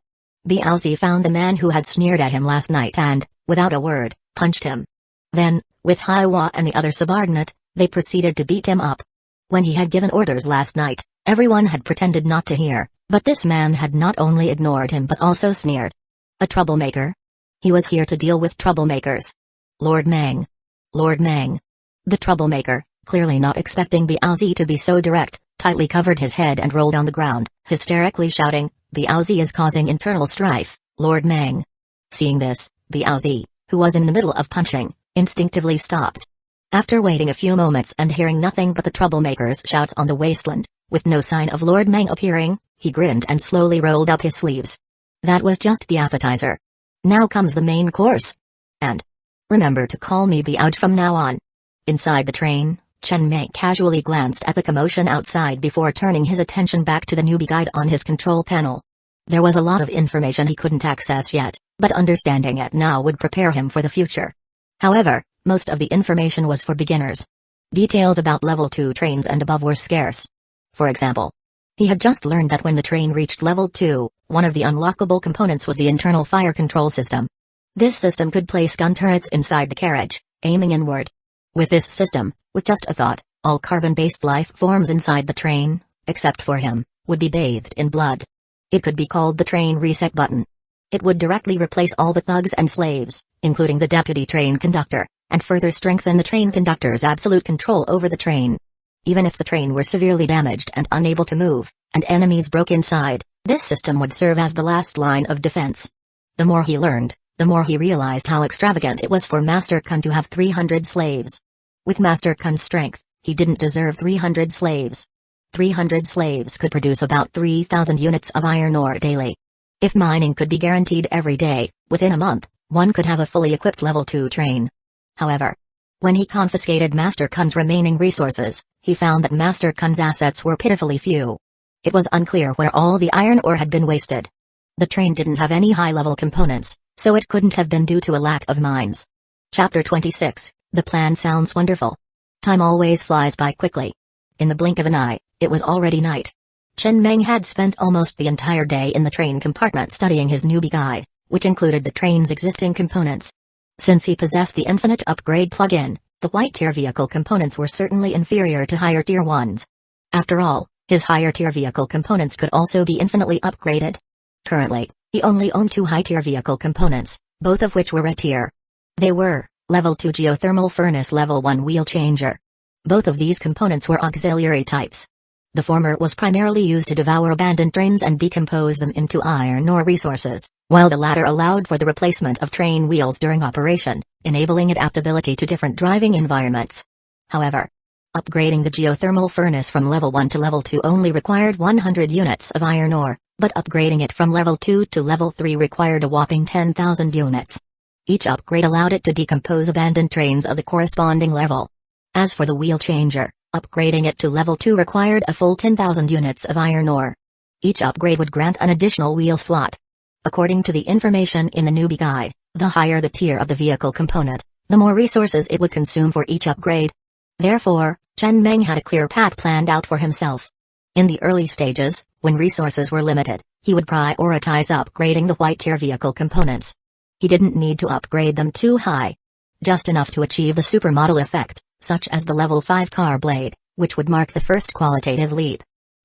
Biaozi found the man who had sneered at him last night and, without a word, punched him. Then, with Haiwa and the other subordinate, they proceeded to beat him up. When he had given orders last night, everyone had pretended not to hear, but this man had not only ignored him but also sneered. A troublemaker? He was here to deal with troublemakers. Lord Meng. Lord Meng. The troublemaker, clearly not expecting Biaozi to be so direct, tightly covered his head and rolled on the ground, hysterically shouting, "Biaozi is causing internal strife, Lord Meng." Seeing this, Biaozi, who was in the middle of punching, instinctively stopped. After waiting a few moments and hearing nothing but the troublemaker's shouts on the wasteland, with no sign of Lord Meng appearing, he grinned and slowly rolled up his sleeves. That was just the appetizer. Now comes the main course. And remember to call me Biaoji from now on. Inside the train, Chen Mei casually glanced at the commotion outside before turning his attention back to the newbie guide on his control panel. There was a lot of information he couldn't access yet, but understanding it now would prepare him for the future. However, most of the information was for beginners. Details about level 2 trains and above were scarce. For example, He had just learned that when the train reached level 2, one of the unlockable components was the internal fire control system. This system could place gun turrets inside the carriage, aiming inward. With this system, with just a thought, all carbon-based life forms inside the train, except for him, would be bathed in blood. It could be called the train reset button. It would directly replace all the thugs and slaves, including the deputy train conductor, and further strengthen the train conductor's absolute control over the train. Even if the train were severely damaged and unable to move, and enemies broke inside, this system would serve as the last line of defense. The more he learned, the more he realized how extravagant it was for Master Kun to have 300 slaves. With Master Kun's strength, he didn't deserve 300 slaves. 300 slaves could produce about 3,000 units of iron ore daily. If mining could be guaranteed every day, within a month, one could have a fully equipped level 2 train. However, when he confiscated Master Kun's remaining resources, he found that Master Kun's assets were pitifully few. It was unclear where all the iron ore had been wasted. The train didn't have any high-level components, so it couldn't have been due to a lack of mines. Chapter 26, The plan sounds wonderful. Time always flies by quickly. In the blink of an eye, it was already night. Chen Meng had spent almost the entire day in the train compartment studying his newbie guide, which included the train's existing components. Since he possessed the infinite upgrade plug-in, the white-tier vehicle components were certainly inferior to higher-tier ones. After all, his higher-tier vehicle components could also be infinitely upgraded. Currently, he only owned 2 high-tier vehicle components, both of which were red-tier. They were, Level 2 Geothermal Furnace Level 1 Wheel Changer. Both of these components were auxiliary types. The former was primarily used to devour abandoned trains and decompose them into iron ore resources, while the latter allowed for the replacement of train wheels during operation, enabling adaptability to different driving environments. However, upgrading the geothermal furnace from level 1 to level 2 only required 100 units of iron ore, but upgrading it from level 2 to level 3 required a whopping 10,000 units. Each upgrade allowed it to decompose abandoned trains of the corresponding level. As for the wheel changer, upgrading it to level 2 required a full 10,000 units of iron ore. Each upgrade would grant an additional wheel slot. According to the information in the newbie guide, the higher the tier of the vehicle component, the more resources it would consume for each upgrade. Therefore, Chen Meng had a clear path planned out for himself. In the early stages, when resources were limited, he would prioritize upgrading the white-tier vehicle components. He didn't need to upgrade them too high. Just enough to achieve the supermodel effect, such as the level 5 car blade, which would mark the first qualitative leap.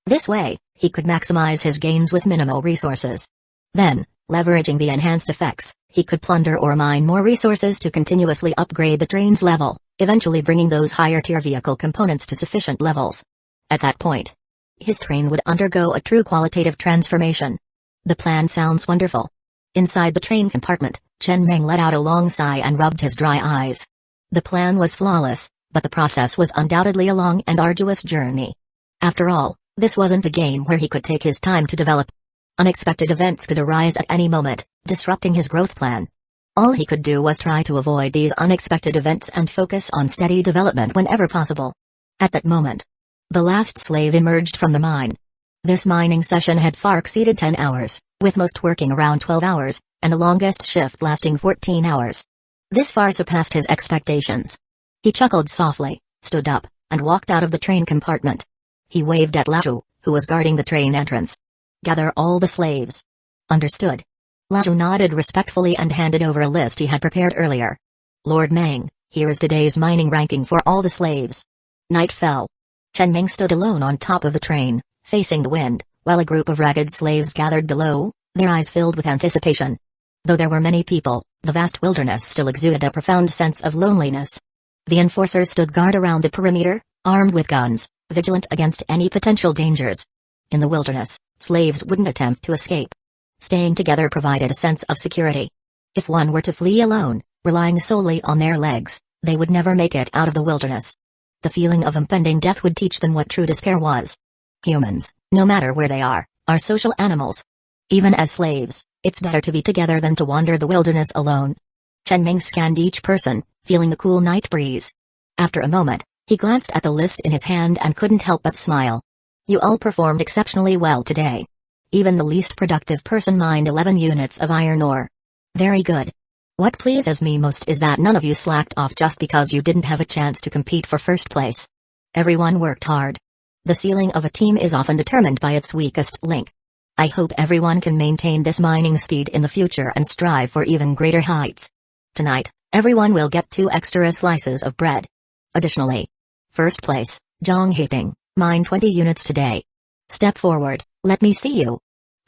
This way, he could maximize his gains with minimal resources. Then, leveraging the enhanced effects, he could plunder or mine more resources to continuously upgrade the train's level, eventually bringing those higher-tier vehicle components to sufficient levels. At that point, his train would undergo a true qualitative transformation. The plan sounds wonderful. Inside the train compartment, Chen Meng let out a long sigh and rubbed his dry eyes. The plan was flawless, but the process was undoubtedly a long and arduous journey. After all, this wasn't a game where he could take his time to develop. Unexpected events could arise at any moment, disrupting his growth plan. All he could do was try to avoid these unexpected events and focus on steady development whenever possible. At that moment, the last slave emerged from the mine. This mining session had far exceeded 10 hours, with most working around 12 hours, and the longest shift lasting 14 hours. This far surpassed his expectations. He chuckled softly, stood up, and walked out of the train compartment. He waved at Laju, who was guarding the train entrance. "Gather all the slaves." "Understood." Laju nodded respectfully and handed over a list he had prepared earlier. "Lord Meng, here is today's mining ranking for all the slaves." Night fell. Chen Meng stood alone on top of the train, facing the wind, while a group of ragged slaves gathered below, their eyes filled with anticipation. Though there were many people, the vast wilderness still exuded a profound sense of loneliness. The enforcers stood guard around the perimeter, armed with guns, vigilant against any potential dangers. In the wilderness, slaves wouldn't attempt to escape. Staying together provided a sense of security. If one were to flee alone, relying solely on their legs, they would never make it out of the wilderness. The feeling of impending death would teach them what true despair was. Humans, no matter where they are social animals. Even as slaves, it's better to be together than to wander the wilderness alone. Chen Meng scanned each person, feeling the cool night breeze. After a moment, he glanced at the list in his hand and couldn't help but smile. "You all performed exceptionally well today. Even the least productive person mined 11 units of iron ore. Very good. What pleases me most is that none of you slacked off just because you didn't have a chance to compete for first place. Everyone worked hard. The ceiling of a team is often determined by its weakest link. I hope everyone can maintain this mining speed in the future and strive for even greater heights. Tonight, everyone will get 2 extra slices of bread. Additionally, first place, Zhang Haiping, mine 20 units today. Step forward, let me see you.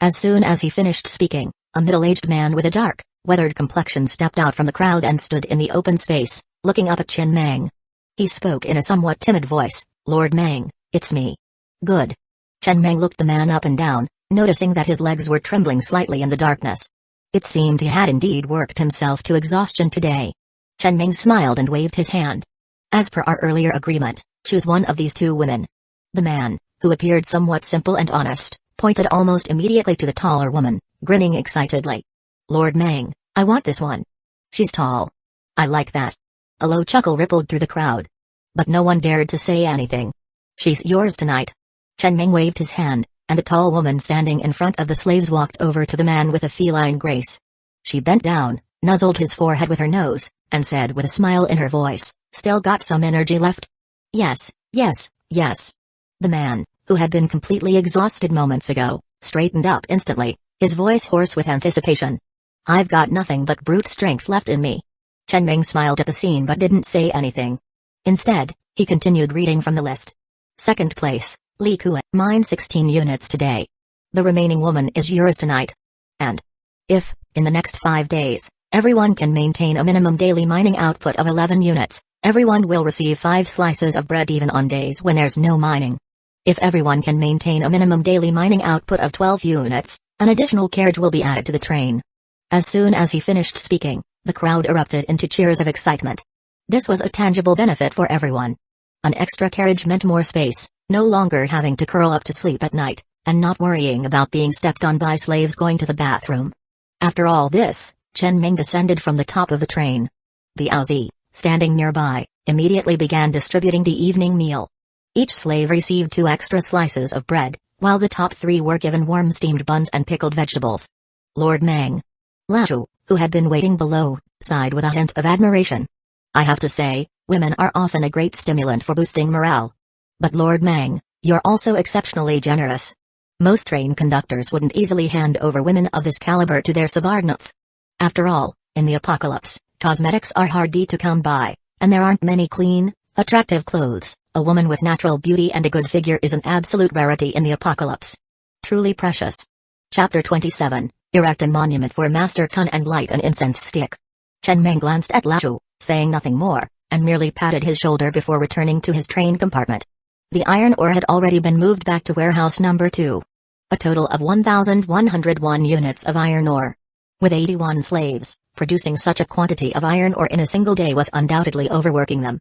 As soon as he finished speaking, a middle-aged man with a dark, weathered complexion stepped out from the crowd and stood in the open space, looking up at Chen Meng. He spoke in a somewhat timid voice, "Lord Meng, it's me." "Good." Chen Meng looked the man up and down, noticing that his legs were trembling slightly in the darkness. It seemed he had indeed worked himself to exhaustion today. Chen Meng smiled and waved his hand. "As per our earlier agreement, choose one of these 2 women." The man, who appeared somewhat simple and honest, pointed almost immediately to the taller woman, grinning excitedly. "Lord Meng, I want this one. She's tall. I like that." A low chuckle rippled through the crowd. But no one dared to say anything. "She's yours tonight." Chen Meng waved his hand, and the tall woman standing in front of the slaves walked over to the man with a feline grace. She bent down, nuzzled his forehead with her nose, and said with a smile in her voice, "Still got some energy left?" "Yes, yes, yes." The man, who had been completely exhausted moments ago, straightened up instantly, his voice hoarse with anticipation. "I've got nothing but brute strength left in me." Chen Meng smiled at the scene but didn't say anything. Instead, he continued reading from the list. Second place, Li Kuan, mine 16 units today. The remaining woman is yours tonight. And if, in the next 5 days, everyone can maintain a minimum daily mining output of 11 units, everyone will receive 5 slices of bread even on days when there's no mining. If everyone can maintain a minimum daily mining output of 12 units, an additional carriage will be added to the train. As soon as he finished speaking, the crowd erupted into cheers of excitement. This was a tangible benefit for everyone. An extra carriage meant more space, no longer having to curl up to sleep at night, and not worrying about being stepped on by slaves going to the bathroom. After all this, Chen Meng descended from the top of the train. The Aozi, standing nearby, immediately began distributing the evening meal. Each slave received 2 extra slices of bread, while the top 3 were given warm steamed buns and pickled vegetables. Lord Meng. Lashu, who had been waiting below, sighed with a hint of admiration. "I have to say, women are often a great stimulant for boosting morale. But Lord Meng, you're also exceptionally generous. Most train conductors wouldn't easily hand over women of this caliber to their subordinates. After all, in the apocalypse, cosmetics are hardy to come by, and there aren't many clean, attractive clothes. A woman with natural beauty and a good figure is an absolute rarity in the apocalypse. Truly precious." Chapter 27, Erect a monument for Master Kun and light an incense stick. Chen Meng glanced at Lashu, saying nothing more, and merely patted his shoulder before returning to his train compartment. The iron ore had already been moved back to warehouse number 2. A total of 1,101 units of iron ore. With 81 slaves, producing such a quantity of iron ore in a single day was undoubtedly overworking them.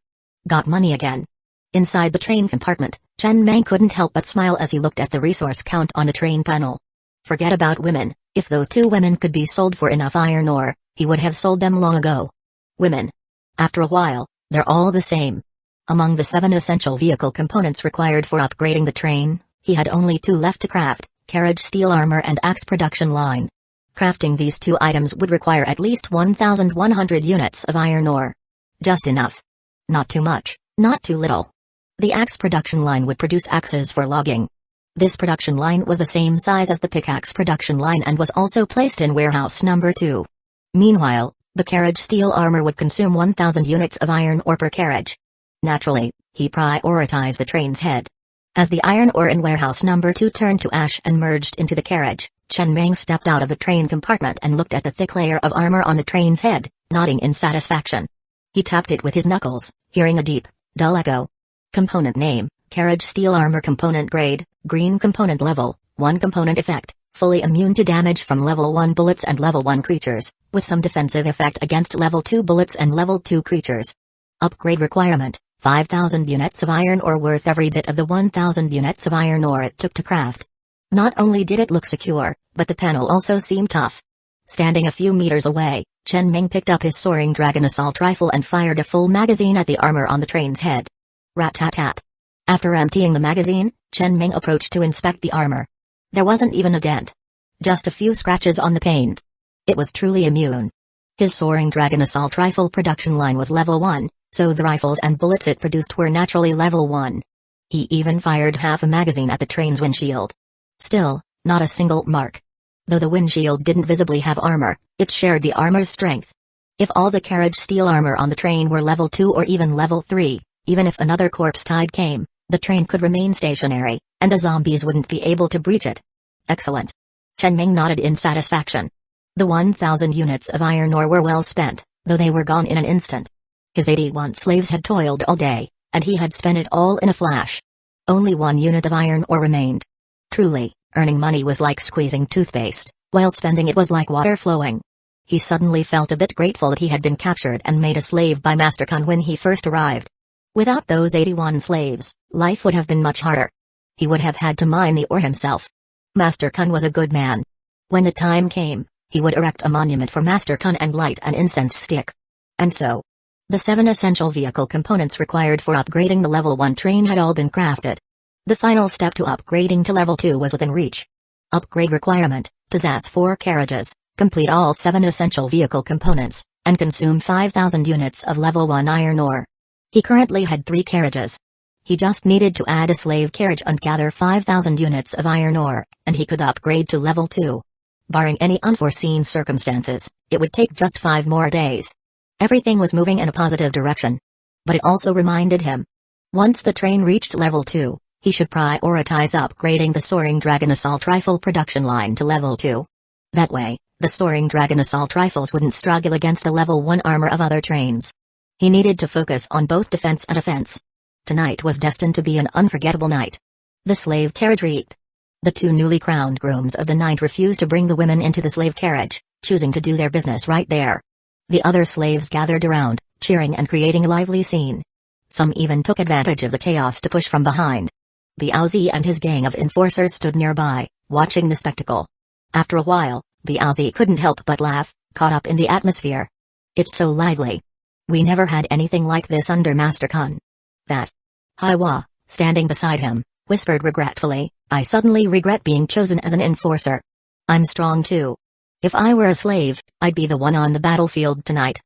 Got money again. Inside the train compartment, Chen Meng couldn't help but smile as he looked at the resource count on the train panel. Forget about women, if those 2 women could be sold for enough iron ore, he would have sold them long ago. Women. After a while, they're all the same. Among the 7 essential vehicle components required for upgrading the train, he had only 2 left to craft, carriage steel armor and axe production line. Crafting these 2 items would require at least 1,100 units of iron ore. Just enough. Not too much, not too little. The axe production line would produce axes for logging. This production line was the same size as the pickaxe production line and was also placed in warehouse number 2. Meanwhile, the carriage steel armor would consume 1,000 units of iron ore per carriage. Naturally, he prioritized the train's head. As the iron ore in warehouse number 2 turned to ash and merged into the carriage, Chen Meng stepped out of the train compartment and looked at the thick layer of armor on the train's head, nodding in satisfaction. He tapped it with his knuckles, hearing a deep, dull echo. Component name, carriage steel armor. Component grade, green. Component level, 1. Component effect, fully immune to damage from level 1 bullets and level 1 creatures, with some defensive effect against level 2 bullets and level 2 creatures. Upgrade requirement, 5,000 units of iron ore, worth every bit of the 1,000 units of iron ore it took to craft. Not only did it look secure, but the panel also seemed tough. Standing a few meters away, Chen Meng picked up his soaring dragon assault rifle and fired a full magazine at the armor on the train's head. Rat-tat-tat. After emptying the magazine, Chen Meng approached to inspect the armor. There wasn't even a dent. Just a few scratches on the paint. It was truly immune. His soaring dragon assault rifle production line was level 1, so the rifles and bullets it produced were naturally level 1. He even fired half a magazine at the train's windshield. Still, not a single mark. Though the windshield didn't visibly have armor, it shared the armor's strength. If all the carriage steel armor on the train were level 2 or even level 3, even if another corpse tide came, the train could remain stationary, and the zombies wouldn't be able to breach it. Excellent. Chen Ming nodded in satisfaction. The 1,000 units of iron ore were well spent, though they were gone in an instant. His 81 slaves had toiled all day, and he had spent it all in a flash. Only 1 unit of iron ore remained. Truly, earning money was like squeezing toothpaste, while spending it was like water flowing. He suddenly felt a bit grateful that he had been captured and made a slave by Master Kun when he first arrived. Without those 81 slaves, life would have been much harder. He would have had to mine the ore himself. Master Kun was a good man. When the time came, he would erect a monument for Master Kun and light an incense stick. And so, the 7 essential vehicle components required for upgrading the level 1 train had all been crafted. The final step to upgrading to level 2 was within reach. Upgrade requirement: possess 4 carriages, complete all 7 essential vehicle components, and consume 5,000 units of level 1 iron ore. He currently had 3 carriages. He just needed to add a slave carriage and gather 5,000 units of iron ore, and he could upgrade to level 2. Barring any unforeseen circumstances, it would take just 5 more days. Everything was moving in a positive direction. But it also reminded him. Once the train reached level 2, he should prioritize upgrading the Soaring Dragon Assault Rifle production line to level 2. That way, the Soaring Dragon Assault Rifles wouldn't struggle against the level 1 armor of other trains. He needed to focus on both defense and offense. Tonight was destined to be an unforgettable night. The slave carriage reeked. The 2 newly crowned grooms of the night refused to bring the women into the slave carriage, choosing to do their business right there. The other slaves gathered around, cheering and creating a lively scene. Some even took advantage of the chaos to push from behind. Biaozi and his gang of enforcers stood nearby, watching the spectacle. After a while, Biaozi couldn't help but laugh, caught up in the atmosphere. It's so lively. We never had anything like this under Master Kun. That. Haiwa, standing beside him, whispered regretfully, I suddenly regret being chosen as an enforcer. I'm strong too. If I were a slave, I'd be the one on the battlefield tonight.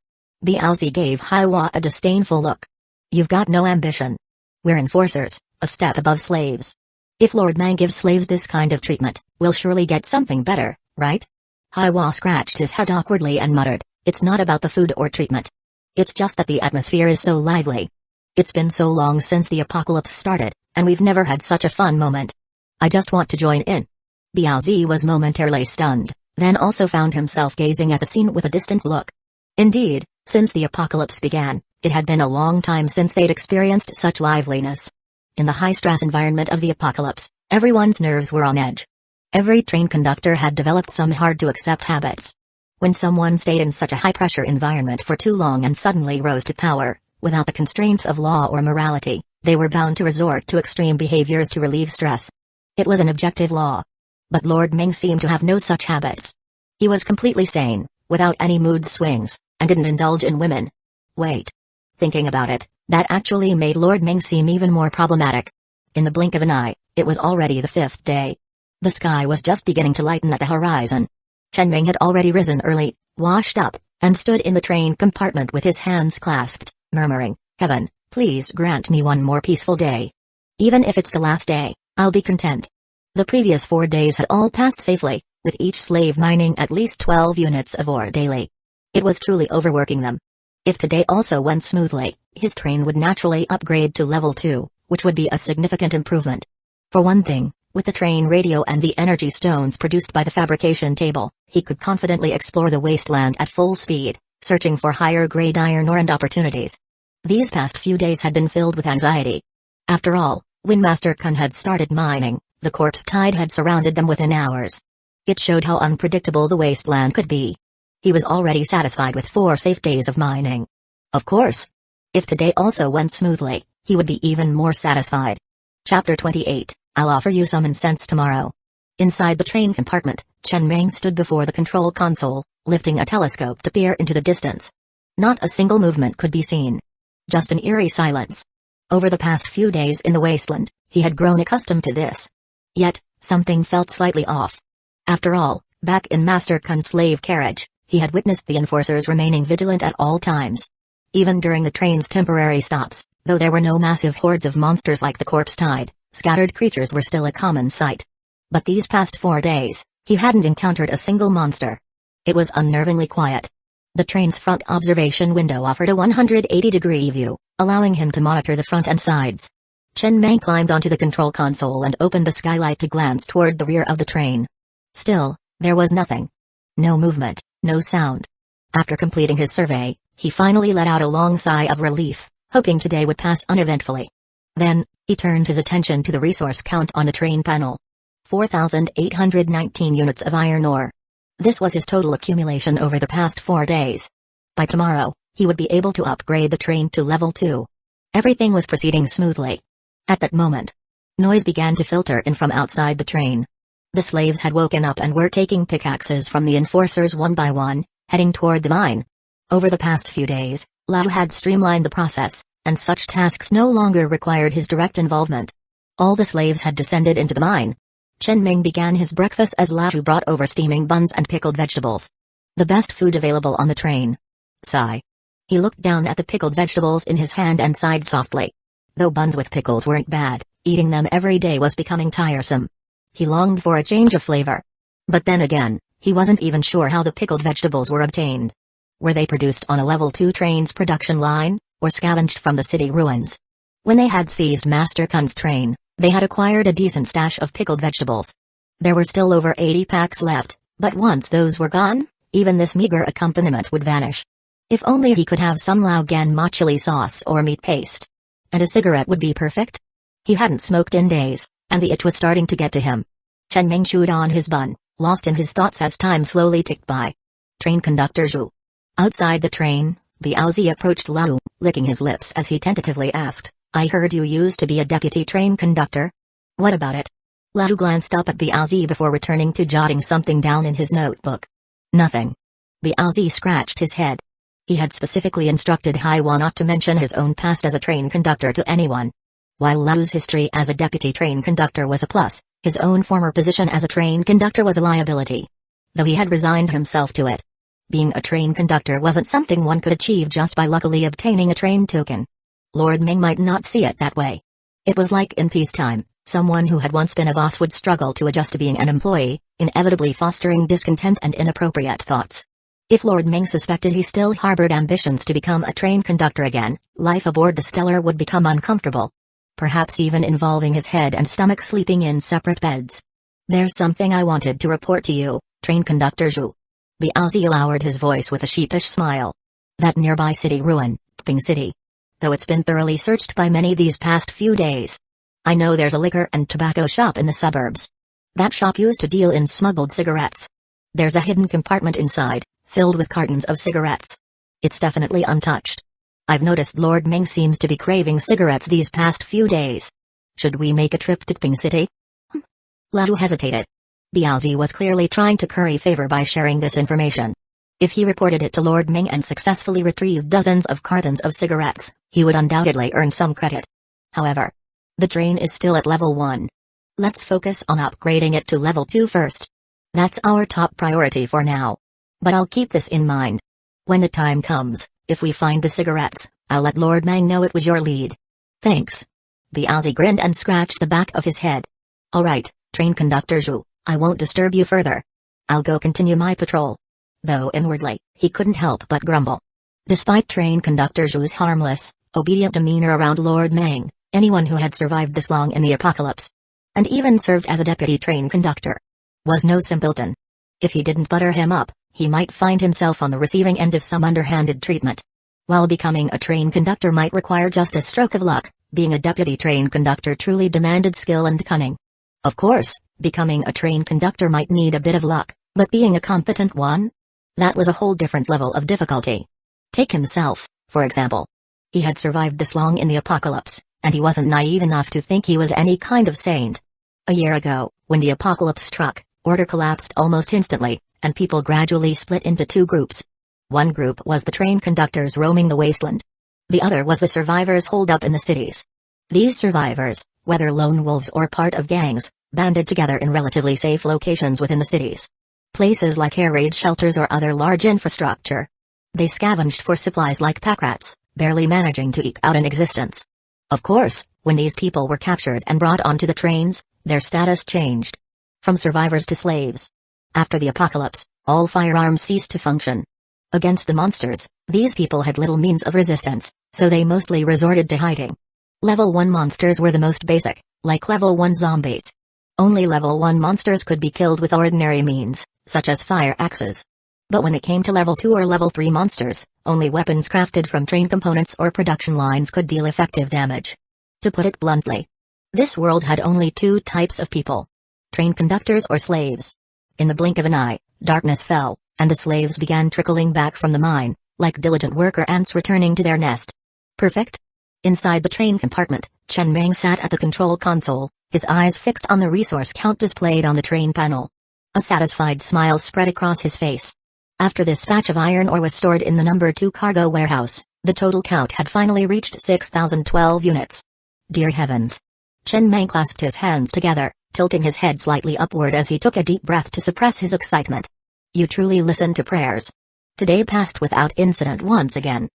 Biaozi gave Haiwa a disdainful look. You've got no ambition. We're enforcers, a step above slaves. If Lord Mang gives slaves this kind of treatment, we'll surely get something better, right? Haiwa scratched his head awkwardly and muttered, it's not about the food or treatment. It's just that the atmosphere is so lively. It's been so long since the apocalypse started, and we've never had such a fun moment. I just want to join in. Biaozi was momentarily stunned, then also found himself gazing at the scene with a distant look. Indeed, since the apocalypse began, it had been a long time since they'd experienced such liveliness. In the high-stress environment of the apocalypse, everyone's nerves were on edge. Every train conductor had developed some hard-to-accept habits. When someone stayed in such a high-pressure environment for too long and suddenly rose to power, without the constraints of law or morality, they were bound to resort to extreme behaviors to relieve stress. It was an objective law. But Lord Ming seemed to have no such habits. He was completely sane, without any mood swings, and didn't indulge in women. Wait. Thinking about it, that actually made Lord Ming seem even more problematic. In the blink of an eye, it was already the 5th day. The sky was just beginning to lighten at the horizon. Chen Ming had already risen early, washed up, and stood in the train compartment with his hands clasped, murmuring, Heaven, please grant me one more peaceful day. Even if it's the last day, I'll be content. The previous 4 days had all passed safely, with each slave mining at least 12 units of ore daily. It was truly overworking them. If today also went smoothly, his train would naturally upgrade to level 2, which would be a significant improvement. For one thing, with the train radio and the energy stones produced by the fabrication table, he could confidently explore the wasteland at full speed, searching for higher-grade iron ore and opportunities. These past few days had been filled with anxiety. After all, when Master Kun had started mining, the corpse tide had surrounded them within hours. It showed how unpredictable the wasteland could be. He was already satisfied with 4 safe days of mining. Of course. If today also went smoothly, he would be even more satisfied. Chapter 28, I'll offer you some incense tomorrow. Inside the train compartment, Chen Ming stood before the control console, lifting a telescope to peer into the distance. Not a single movement could be seen. Just an eerie silence. Over the past few days in the wasteland, he had grown accustomed to this. Yet, something felt slightly off. After all, back in Master Kun's slave carriage, he had witnessed the enforcers remaining vigilant at all times. Even during the train's temporary stops, Though there were no massive hordes of monsters like the corpse tide, scattered creatures were still a common sight. But these past 4 days, he hadn't encountered a single monster. It was unnervingly quiet. The train's front observation window offered a 180-degree view, allowing him to monitor the front and sides. Chen Meng climbed onto the control console and opened the skylight to glance toward the rear of the train. Still, there was nothing. No movement, no sound. After completing his survey, he finally let out a long sigh of relief, hoping today would pass uneventfully. Then, he turned his attention to the resource count on the train panel. 4,819 units of iron ore. This was his total accumulation over the past 4 days. By tomorrow, he would be able to upgrade the train to level 2. Everything was proceeding smoothly. At that moment, noise began to filter in from outside the train. The slaves had woken up and were taking pickaxes from the enforcers one by one, heading toward the mine. Over the past few days, Lao had streamlined the process, and such tasks no longer required his direct involvement. All the slaves had descended into the mine. Chen Ming began his breakfast as Lao brought over steaming buns and pickled vegetables. The best food available on the train. Sigh. He looked down at the pickled vegetables in his hand and sighed softly. Though buns with pickles weren't bad, eating them every day was becoming tiresome. He longed for a change of flavor. But then again, he wasn't even sure how the pickled vegetables were obtained. Were they produced on a level 2 train's production line, or scavenged from the city ruins? When they had seized Master Kun's train, they had acquired a decent stash of pickled vegetables. There were still over 80 packs left, but once those were gone, even this meager accompaniment would vanish. If only he could have some Lao Gan Ma chili sauce or meat paste. And a cigarette would be perfect? He hadn't smoked in days, and the itch was starting to get to him. Chen Ming chewed on his bun, lost in his thoughts as time slowly ticked by. Train conductor Zhu. Outside the train, Biaozi approached Lao, licking his lips as he tentatively asked, "I heard you used to be a deputy train conductor? What about it?" Lao glanced up at Biaozi before returning to jotting something down in his notebook. Nothing. Biaozi scratched his head. He had specifically instructed Haiwa not to mention his own past as a train conductor to anyone. While Lao's history as a deputy train conductor was a plus, his own former position as a train conductor was a liability. Though he had resigned himself to it. Being a train conductor wasn't something one could achieve just by luckily obtaining a train token. Lord Ming might not see it that way. It was like in peacetime, someone who had once been a boss would struggle to adjust to being an employee, inevitably fostering discontent and inappropriate thoughts. If Lord Ming suspected he still harbored ambitions to become a train conductor again, life aboard the Stellar would become uncomfortable. Perhaps even involving his head and stomach sleeping in separate beds. "There's something I wanted to report to you, train conductor Zhu." Biaozi lowered his voice with a sheepish smile. "That nearby city ruin, Ping City. Though it's been thoroughly searched by many these past few days. I know there's a liquor and tobacco shop in the suburbs. That shop used to deal in smuggled cigarettes. There's a hidden compartment inside, filled with cartons of cigarettes. It's definitely untouched. I've noticed Lord Ming seems to be craving cigarettes these past few days. Should we make a trip to Ping City?" Lao hesitated. Biaozi was clearly trying to curry favor by sharing this information. If he reported it to Lord Ming and successfully retrieved dozens of cartons of cigarettes, he would undoubtedly earn some credit. However, the train is still at level 1. Let's focus on upgrading it to level 2 first. That's our top priority for now. But I'll keep this in mind. When the time comes, if we find the cigarettes, I'll let Lord Mang know it was your lead. Thanks. Biaozi grinned and scratched the back of his head. All right, train conductor Zhu, I won't disturb you further. I'll go continue my patrol. Though inwardly, he couldn't help but grumble. Despite train conductor Zhu's harmless, obedient demeanor around Lord Mang, anyone who had survived this long in the apocalypse, and even served as a deputy train conductor, was no simpleton. If he didn't butter him up, he might find himself on the receiving end of some underhanded treatment. While becoming a train conductor might require just a stroke of luck, being a deputy train conductor truly demanded skill and cunning. Of course, becoming a train conductor might need a bit of luck, but being a competent one? That was a whole different level of difficulty. Take himself, for example. He had survived this long in the apocalypse, and he wasn't naive enough to think he was any kind of saint. A year ago, when the apocalypse struck, order collapsed almost instantly, and people gradually split into two groups. One group was the train conductors roaming the wasteland. The other was the survivors holed up in the cities. These survivors, whether lone wolves or part of gangs, banded together in relatively safe locations within the cities. Places like air raid shelters or other large infrastructure. They scavenged for supplies like pack rats, barely managing to eke out an existence. Of course, when these people were captured and brought onto the trains, their status changed. From survivors to slaves. After the apocalypse, all firearms ceased to function. Against the monsters, these people had little means of resistance, so they mostly resorted to hiding. Level 1 monsters were the most basic, like Level 1 zombies. Only Level 1 monsters could be killed with ordinary means, such as fire axes. But when it came to Level 2 or Level 3 monsters, only weapons crafted from train components or production lines could deal effective damage. To put it bluntly, this world had only two types of people: train conductors or slaves. In the blink of an eye, darkness fell, and the slaves began trickling back from the mine, like diligent worker ants returning to their nest. Perfect? Inside the train compartment, Chen Meng sat at the control console, his eyes fixed on the resource count displayed on the train panel. A satisfied smile spread across his face. After this batch of iron ore was stored in the number 2 cargo warehouse, the total count had finally reached 6,012 units. Dear heavens! Chen Meng clasped his hands together, tilting his head slightly upward as he took a deep breath to suppress his excitement. You truly listened to prayers. Today passed without incident once again.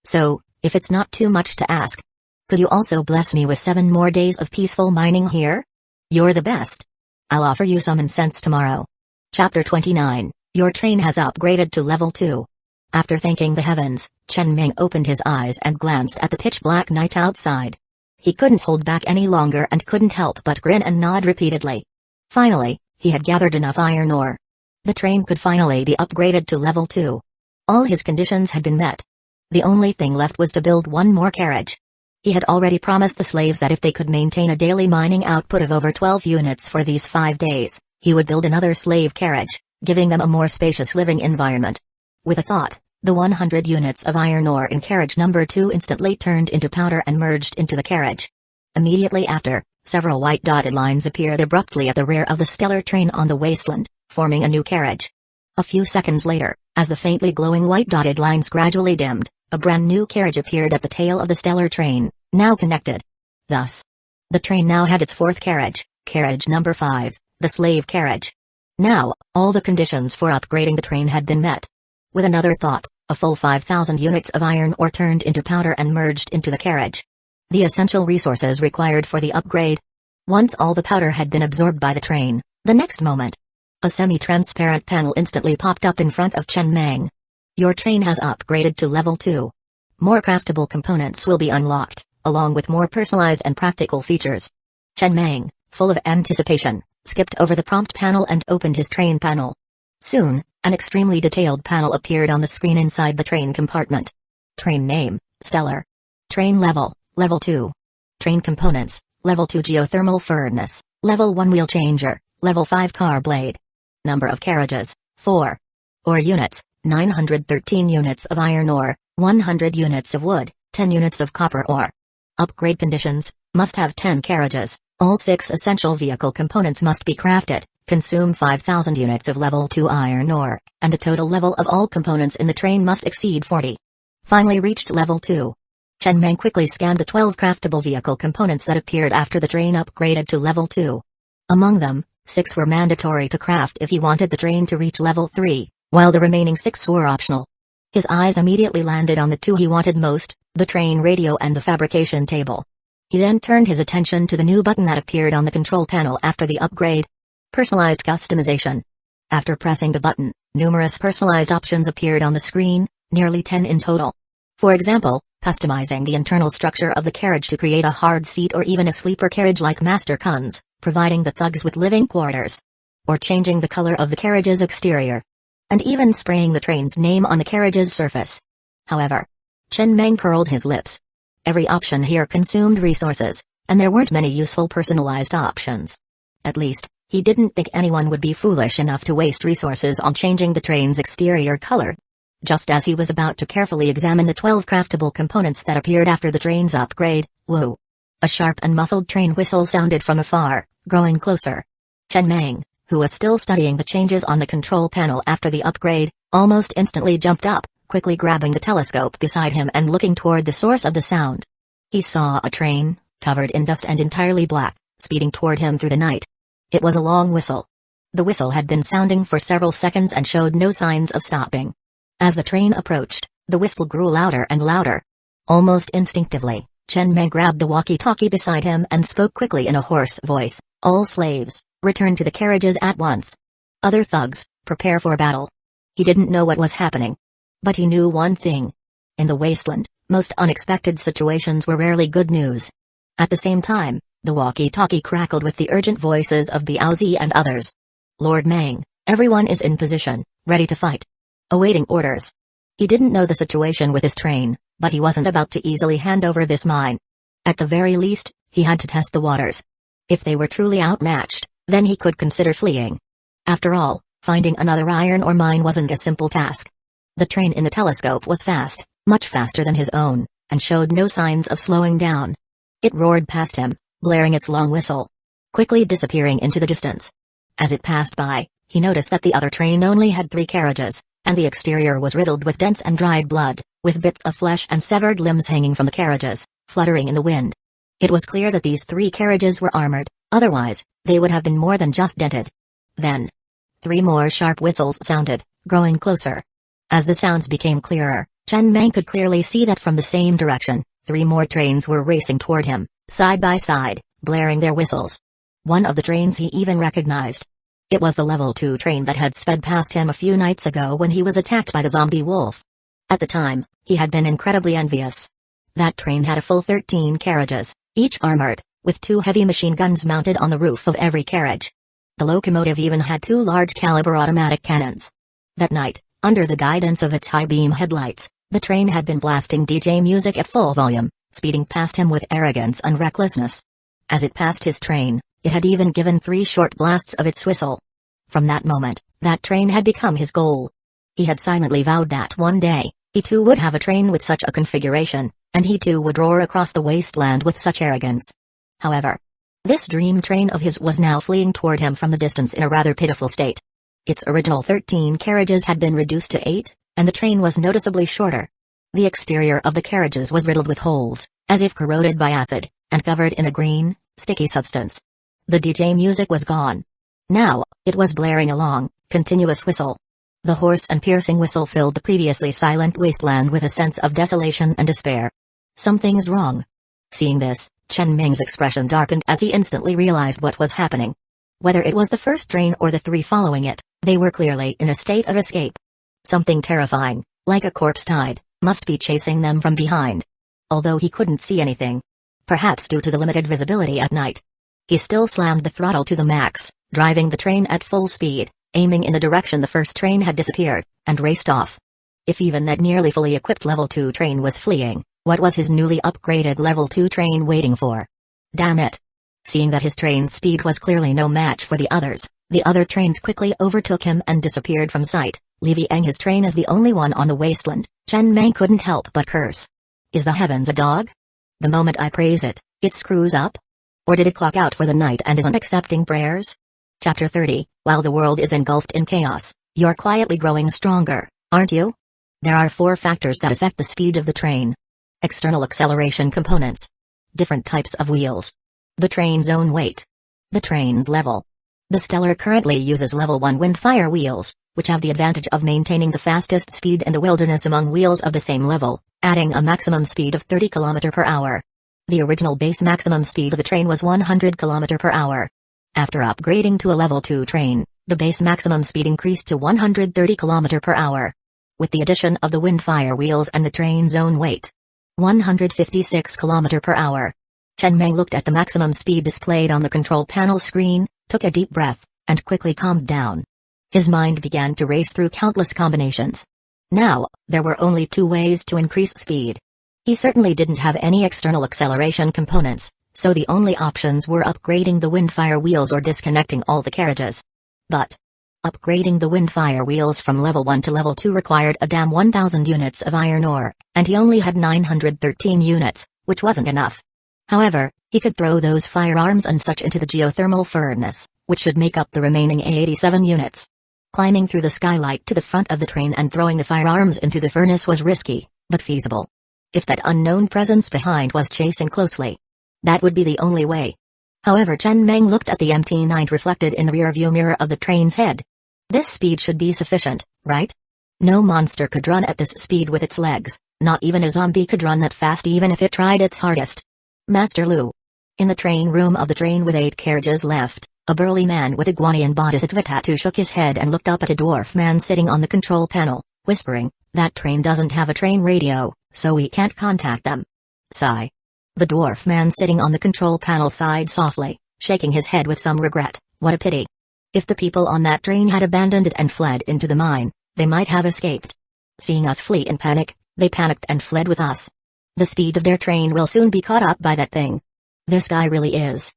So, if it's not too much to ask, could you also bless me with 7 more days of peaceful mining here? You're the best. I'll offer you some incense tomorrow. Chapter 29. Your train has upgraded to level 2. After thanking the heavens, Chen Meng opened his eyes and glanced at the pitch-black night outside. He couldn't hold back any longer and couldn't help but grin and nod repeatedly. Finally, he had gathered enough iron ore. The train could finally be upgraded to level 2. All his conditions had been met. The only thing left was to build one more carriage. He had already promised the slaves that if they could maintain a daily mining output of over 12 units for these 5 days, he would build another slave carriage, giving them a more spacious living environment. With a thought, the 100 units of iron ore in carriage number 2 instantly turned into powder and merged into the carriage. Immediately after, several white dotted lines appeared abruptly at the rear of the stellar train on the wasteland, forming a new carriage. A few seconds later, as the faintly glowing white dotted lines gradually dimmed, a brand new carriage appeared at the tail of the stellar train, now connected. Thus, the train now had its 4th carriage, carriage number 5, the slave carriage. Now, all the conditions for upgrading the train had been met. With another thought, a full 5,000 units of iron ore turned into powder and merged into the carriage. The essential resources required for the upgrade. Once all the powder had been absorbed by the train, the next moment, a semi-transparent panel instantly popped up in front of Chen Meng. Your train has upgraded to level 2. More craftable components will be unlocked, along with more personalized and practical features. Chen Meng, full of anticipation, skipped over the prompt panel and opened his train panel. Soon, an extremely detailed panel appeared on the screen inside the train compartment. Train name, Stellar. Train level, level 2. Train components, level 2 geothermal furnace, level 1 wheel changer, level 5 car blade. Number of carriages, 4. Ore units, 913 units of iron ore, 100 units of wood, 10 units of copper ore. Upgrade conditions, must have 10 carriages, all 6 essential vehicle components must be crafted, consume 5,000 units of level 2 iron ore, and the total level of all components in the train must exceed 40. Finally reached level 2. Chen Meng quickly scanned the 12 craftable vehicle components that appeared after the train upgraded to level 2. Among them, 6 were mandatory to craft if he wanted the train to reach level 3, while the remaining 6 were optional. His eyes immediately landed on the 2 he wanted most, the train radio and the fabrication table. He then turned his attention to the new button that appeared on the control panel after the upgrade. Personalized customization. After pressing the button, numerous personalized options appeared on the screen, nearly 10 in total. For example, customizing the internal structure of the carriage to create a hard seat or even a sleeper carriage like Master Kun's, providing the thugs with living quarters. Or changing the color of the carriage's exterior. And even spraying the train's name on the carriage's surface. However, Chen Meng curled his lips. Every option here consumed resources, and there weren't many useful personalized options. At least, he didn't think anyone would be foolish enough to waste resources on changing the train's exterior color. Just as he was about to carefully examine the 12 craftable components that appeared after the train's upgrade, whoo! A sharp and muffled train whistle sounded from afar, growing closer. Chen Meng, who was still studying the changes on the control panel after the upgrade, almost instantly jumped up, quickly grabbing the telescope beside him and looking toward the source of the sound. He saw a train, covered in dust and entirely black, speeding toward him through the night. It was a long whistle. The whistle had been sounding for several seconds and showed no signs of stopping. As the train approached, the whistle grew louder and louder. Almost instinctively, Chen Meng grabbed the walkie-talkie beside him and spoke quickly in a hoarse voice. All slaves, return to the carriages at once. Other thugs, prepare for battle. He didn't know what was happening. But he knew one thing. In the wasteland, most unexpected situations were rarely good news. At the same time, the walkie-talkie crackled with the urgent voices of Biaozi and others. Lord Meng, everyone is in position, ready to fight. Awaiting orders. He didn't know the situation with his train, but he wasn't about to easily hand over this mine. At the very least, he had to test the waters. If they were truly outmatched, then he could consider fleeing. After all, finding another iron ore mine wasn't a simple task. The train in the telescope was fast, much faster than his own, and showed no signs of slowing down. It roared past him, blaring its long whistle, quickly disappearing into the distance. As it passed by, he noticed that the other train only had 3 carriages, and the exterior was riddled with dents and dried blood, with bits of flesh and severed limbs hanging from the carriages, fluttering in the wind. It was clear that these 3 carriages were armored, otherwise, they would have been more than just dented. Then, 3 more sharp whistles sounded, growing closer. As the sounds became clearer, Chen Meng could clearly see that from the same direction, 3 more trains were racing toward him, side by side, blaring their whistles. One of the trains he even recognized. It was the level 2 train that had sped past him a few nights ago when he was attacked by the zombie wolf. At the time, he had been incredibly envious. That train had a full 13 carriages, each armored, with 2 heavy machine guns mounted on the roof of every carriage. The locomotive even had 2 large-caliber automatic cannons. That night, under the guidance of its high-beam headlights, the train had been blasting DJ music at full volume, speeding past him with arrogance and recklessness. As it passed his train, it had even given 3 short blasts of its whistle. From that moment, that train had become his goal. He had silently vowed that one day, he too would have a train with such a configuration, and he too would roar across the wasteland with such arrogance. However, this dream train of his was now fleeing toward him from the distance in a rather pitiful state. Its original 13 carriages had been reduced to 8, and the train was noticeably shorter. The exterior of the carriages was riddled with holes, as if corroded by acid, and covered in a green, sticky substance. The DJ music was gone. Now, it was blaring a long, continuous whistle. The hoarse and piercing whistle filled the previously silent wasteland with a sense of desolation and despair. Something's wrong. Seeing this, Chen Meng's expression darkened as he instantly realized what was happening. Whether it was the first train or the 3 following it, they were clearly in a state of escape. Something terrifying, like a corpse tide, must be chasing them from behind. Although he couldn't see anything. Perhaps due to the limited visibility at night. He still slammed the throttle to the max, driving the train at full speed, aiming in the direction the first train had disappeared, and raced off. If even that nearly fully equipped level 2 train was fleeing, what was his newly upgraded level 2 train waiting for? Damn it! Seeing that his train's speed was clearly no match for the other trains quickly overtook him and disappeared from sight, leaving his train as the only one on the wasteland. Chen Meng couldn't help but curse. Is the heavens a dog? The moment I praise it, it screws up? Or did it clock out for the night and isn't accepting prayers? Chapter 30, While the world is engulfed in chaos, you're quietly growing stronger, aren't you? There are 4 factors that affect the speed of the train. External acceleration components. Different types of wheels. The train's own weight. The train's level. The Stellar currently uses level 1 Windfire wheels, which have the advantage of maintaining the fastest speed in the wilderness among wheels of the same level, adding a maximum speed of 30 km per hour. The original base maximum speed of the train was 100 km per hour. After upgrading to a level 2 train, the base maximum speed increased to 130 km per hour. With the addition of the Windfire wheels and the train's own weight, 156 km per hour. Chen Meng looked at the maximum speed displayed on the control panel screen, took a deep breath, and quickly calmed down. His mind began to race through countless combinations. Now, there were only 2 ways to increase speed. He certainly didn't have any external acceleration components, so the only options were upgrading the Windfire wheels or disconnecting all the carriages. But upgrading the Windfire wheels from level 1 to level 2 required a damn 1,000 units of iron ore, and he only had 913 units, which wasn't enough. However, he could throw those firearms and such into the geothermal furnace, which should make up the remaining 87 units. Climbing through the skylight to the front of the train and throwing the firearms into the furnace was risky, but feasible. If that unknown presence behind was chasing closely, that would be the only way. However, Chen Meng looked at the empty night reflected in the rearview mirror of the train's head. This speed should be sufficient, right? No monster could run at this speed with its legs, Not even a zombie could run that fast even if it tried its hardest. Master Lu. In the train room of the train with 8 carriages left, a burly man with a Guanyin bodhisattva tattoo shook his head and looked up at a dwarf man sitting on the control panel, whispering, "That train doesn't have a train radio, so we can't contact them." Sigh. The dwarf man sitting on the control panel sighed softly, shaking his head with some regret. What a pity. If the people on that train had abandoned it and fled into the mine, they might have escaped. Seeing us flee in panic, they panicked and fled with us. The speed of their train will soon be caught up by that thing. This guy really is.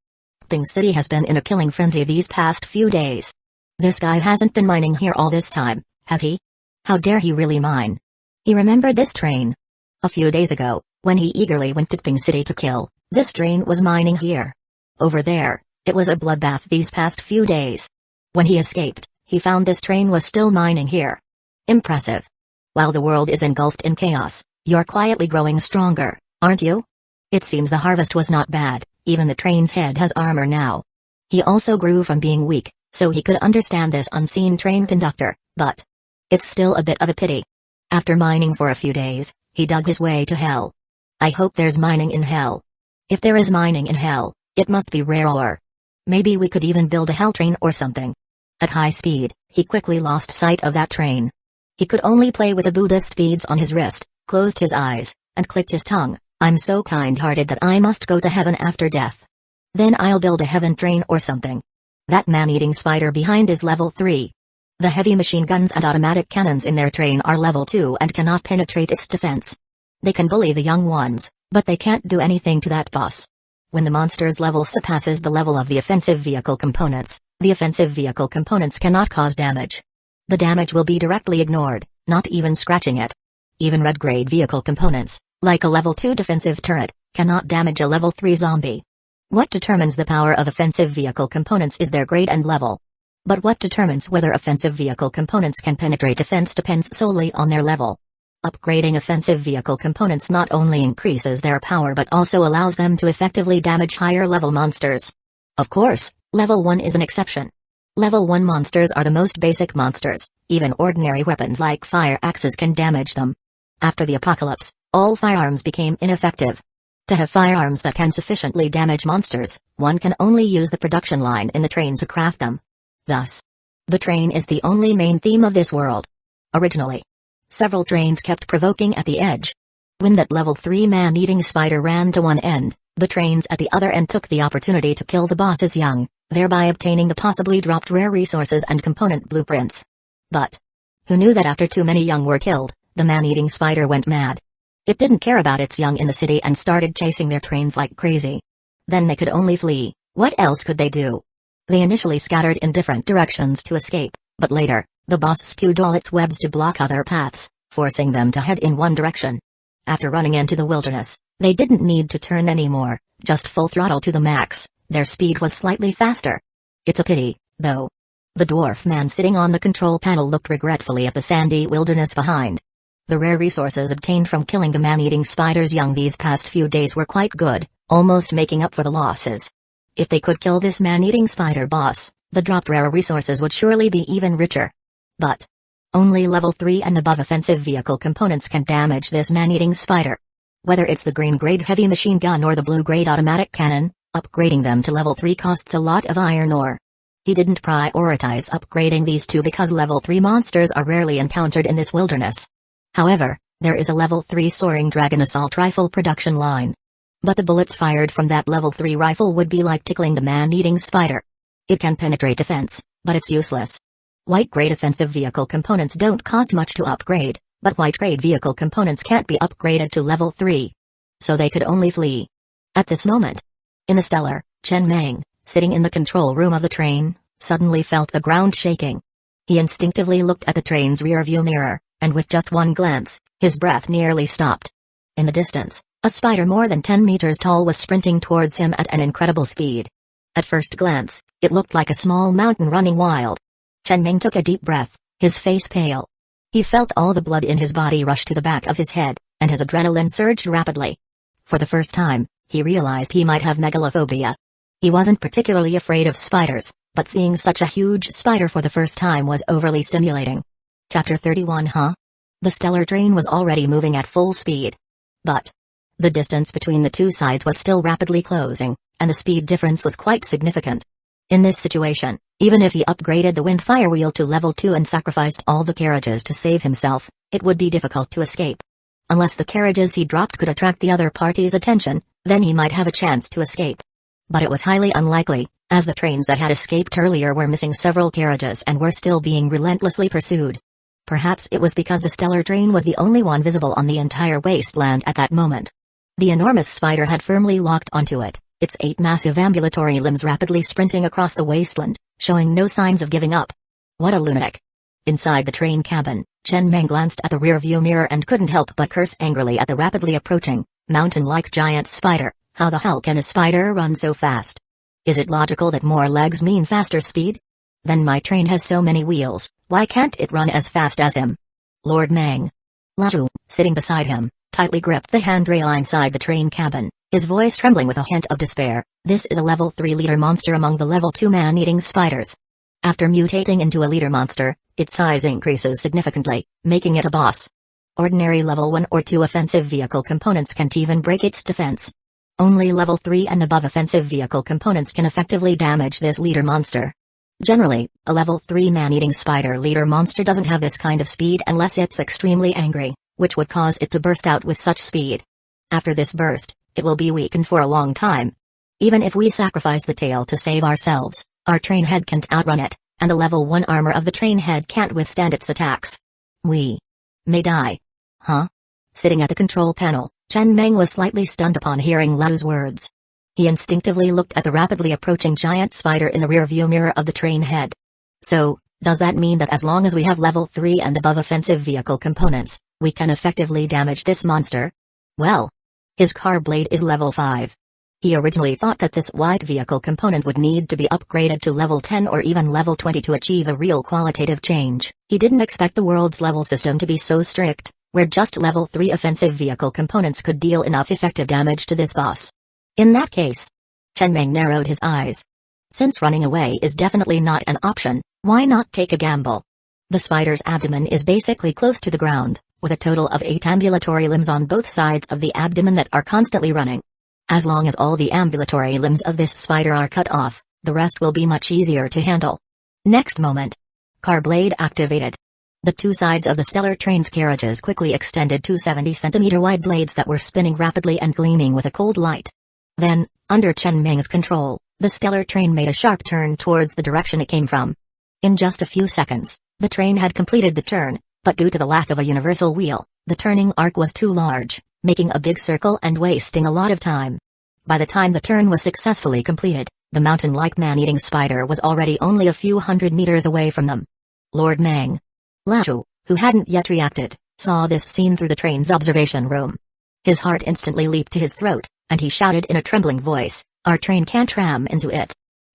Ping City has been in a killing frenzy these past few days. This guy hasn't been mining here all this time, has he? How dare he really mine? He remembered this train. A few days ago, when he eagerly went to Ping City to kill, this train was mining here. Over there, it was a bloodbath these past few days. When he escaped, he found this train was still mining here. Impressive. While the world is engulfed in chaos, you're quietly growing stronger, aren't you? It seems the harvest was not bad, even the train's head has armor now. He also grew from being weak, so he could understand this unseen train conductor, but it's still a bit of a pity. After mining for a few days, he dug his way to hell. I hope there's mining in hell. If there is mining in hell, it must be rare ore. Maybe we could even build a hell train or something. At high speed, he quickly lost sight of that train. He could only play with the Buddhist beads on his wrist, closed his eyes, and clicked his tongue. I'm so kind-hearted that I must go to heaven after death. Then I'll build a heaven train or something. That man-eating spider behind is level 3. The heavy machine guns and automatic cannons in their train are level 2 and cannot penetrate its defense. They can bully the young ones, but they can't do anything to that boss. When the monster's level surpasses the level of the offensive vehicle components, the offensive vehicle components cannot cause damage. The damage will be directly ignored, not even scratching it. Even red-grade vehicle components, like a level 2 defensive turret, cannot damage a level 3 zombie. What determines the power of offensive vehicle components is their grade and level. But what determines whether offensive vehicle components can penetrate defense depends solely on their level. Upgrading offensive vehicle components not only increases their power but also allows them to effectively damage higher-level monsters. Of course, level 1 is an exception. Level 1 monsters are the most basic monsters, even ordinary weapons like fire axes can damage them. After the apocalypse, all firearms became ineffective. To have firearms that can sufficiently damage monsters, one can only use the production line in the train to craft them. Thus, the train is the only main theme of this world. Originally, several trains kept provoking at the edge. When that level 3 man-eating spider ran to one end, the trains at the other end took the opportunity to kill the boss's young, thereby obtaining the possibly dropped rare resources and component blueprints. But who knew that after too many young were killed, the man-eating spider went mad. It didn't care about its young in the city and started chasing their trains like crazy. Then they could only flee. What else could they do? They initially scattered in different directions to escape, but later, the boss spewed all its webs to block other paths, forcing them to head in one direction. After running into the wilderness, they didn't need to turn anymore, just full throttle to the max. Their speed was slightly faster. It's a pity, though. The dwarf man sitting on the control panel looked regretfully at the sandy wilderness behind. The rare resources obtained from killing the man-eating spider's young these past few days were quite good, almost making up for the losses. If they could kill this man-eating spider boss, the dropped rare resources would surely be even richer. But only level 3 and above offensive vehicle components can damage this man-eating spider. Whether it's the green-grade heavy machine gun or the blue-grade automatic cannon, upgrading them to level 3 costs a lot of iron ore. He didn't prioritize upgrading these two because level 3 monsters are rarely encountered in this wilderness. However, there is a level 3 soaring dragon assault rifle production line. But the bullets fired from that level 3 rifle would be like tickling the man-eating spider. It can penetrate defense, but it's useless. White-grade offensive vehicle components don't cost much to upgrade, but white-grade vehicle components can't be upgraded to level 3. So they could only flee. At this moment, in the stellar, Chen Meng, sitting in the control room of the train, suddenly felt the ground shaking. He instinctively looked at the train's rear-view mirror, and with just one glance, his breath nearly stopped. In the distance, a spider more than 10 meters tall was sprinting towards him at an incredible speed. At first glance, it looked like a small mountain running wild. Chen Ming took a deep breath, his face pale. He felt all the blood in his body rush to the back of his head, and his adrenaline surged rapidly. For the first time, he realized he might have megalophobia. He wasn't particularly afraid of spiders, but seeing such a huge spider for the first time was overly stimulating. Chapter 31 Huh? The stellar train was already moving at full speed. But the distance between the two sides was still rapidly closing, and the speed difference was quite significant. In this situation, even if he upgraded the wind-fire wheel to level 2 and sacrificed all the carriages to save himself, it would be difficult to escape. Unless the carriages he dropped could attract the other party's attention, then he might have a chance to escape. But it was highly unlikely, as the trains that had escaped earlier were missing several carriages and were still being relentlessly pursued. Perhaps it was because the stellar train was the only one visible on the entire wasteland at that moment. The enormous spider had firmly locked onto it, its 8 massive ambulatory limbs rapidly sprinting across the wasteland, showing no signs of giving up. What a lunatic. Inside the train cabin, Chen Meng glanced at the rearview mirror and couldn't help but curse angrily at the rapidly approaching, mountain-like giant spider. How the hell can a spider run so fast? Is it logical that more legs mean faster speed? Then my train has so many wheels, why can't it run as fast as him? Lord Meng. Laju, sitting beside him, tightly gripped the handrail inside the train cabin, his voice trembling with a hint of despair. This is a level 3 leader monster among the level 2 man-eating spiders. After mutating into a leader monster, its size increases significantly, making it a boss. Ordinary level 1 or 2 offensive vehicle components can't even break its defense. Only level 3 and above offensive vehicle components can effectively damage this leader monster. Generally, a level 3 man-eating spider leader monster doesn't have this kind of speed unless it's extremely angry, which would cause it to burst out with such speed. After this burst, it will be weakened for a long time. Even if we sacrifice the tail to save ourselves, our train head can't outrun it, and the level 1 armor of the train head can't withstand its attacks. We may die. Huh? Sitting at the control panel, Chen Meng was slightly stunned upon hearing Lau's words. He instinctively looked at the rapidly approaching giant spider in the rearview mirror of the train head. So, does that mean that as long as we have level 3 and above offensive vehicle components, we can effectively damage this monster? Well, his car blade is level 5. He originally thought that this white vehicle component would need to be upgraded to level 10 or even level 20 to achieve a real qualitative change. He didn't expect the world's level system to be so strict, where just level 3 offensive vehicle components could deal enough effective damage to this boss. In that case, Chen Meng narrowed his eyes. Since running away is definitely not an option, why not take a gamble? The spider's abdomen is basically close to the ground, with a total of 8 ambulatory limbs on both sides of the abdomen that are constantly running. As long as all the ambulatory limbs of this spider are cut off, the rest will be much easier to handle. Next moment. Car blade activated. The two sides of the stellar train's carriages quickly extended to 70-centimeter wide blades that were spinning rapidly and gleaming with a cold light. Then, under Chen Meng's control, the stellar train made a sharp turn towards the direction it came from. In just a few seconds, the train had completed the turn, but due to the lack of a universal wheel, the turning arc was too large, making a big circle and wasting a lot of time. By the time the turn was successfully completed, the mountain-like man-eating spider was already only a few hundred meters away from them. Lord Meng. Laju, who hadn't yet reacted, saw this scene through the train's observation room. His heart instantly leaped to his throat, and he shouted in a trembling voice, "Our train can't ram into it.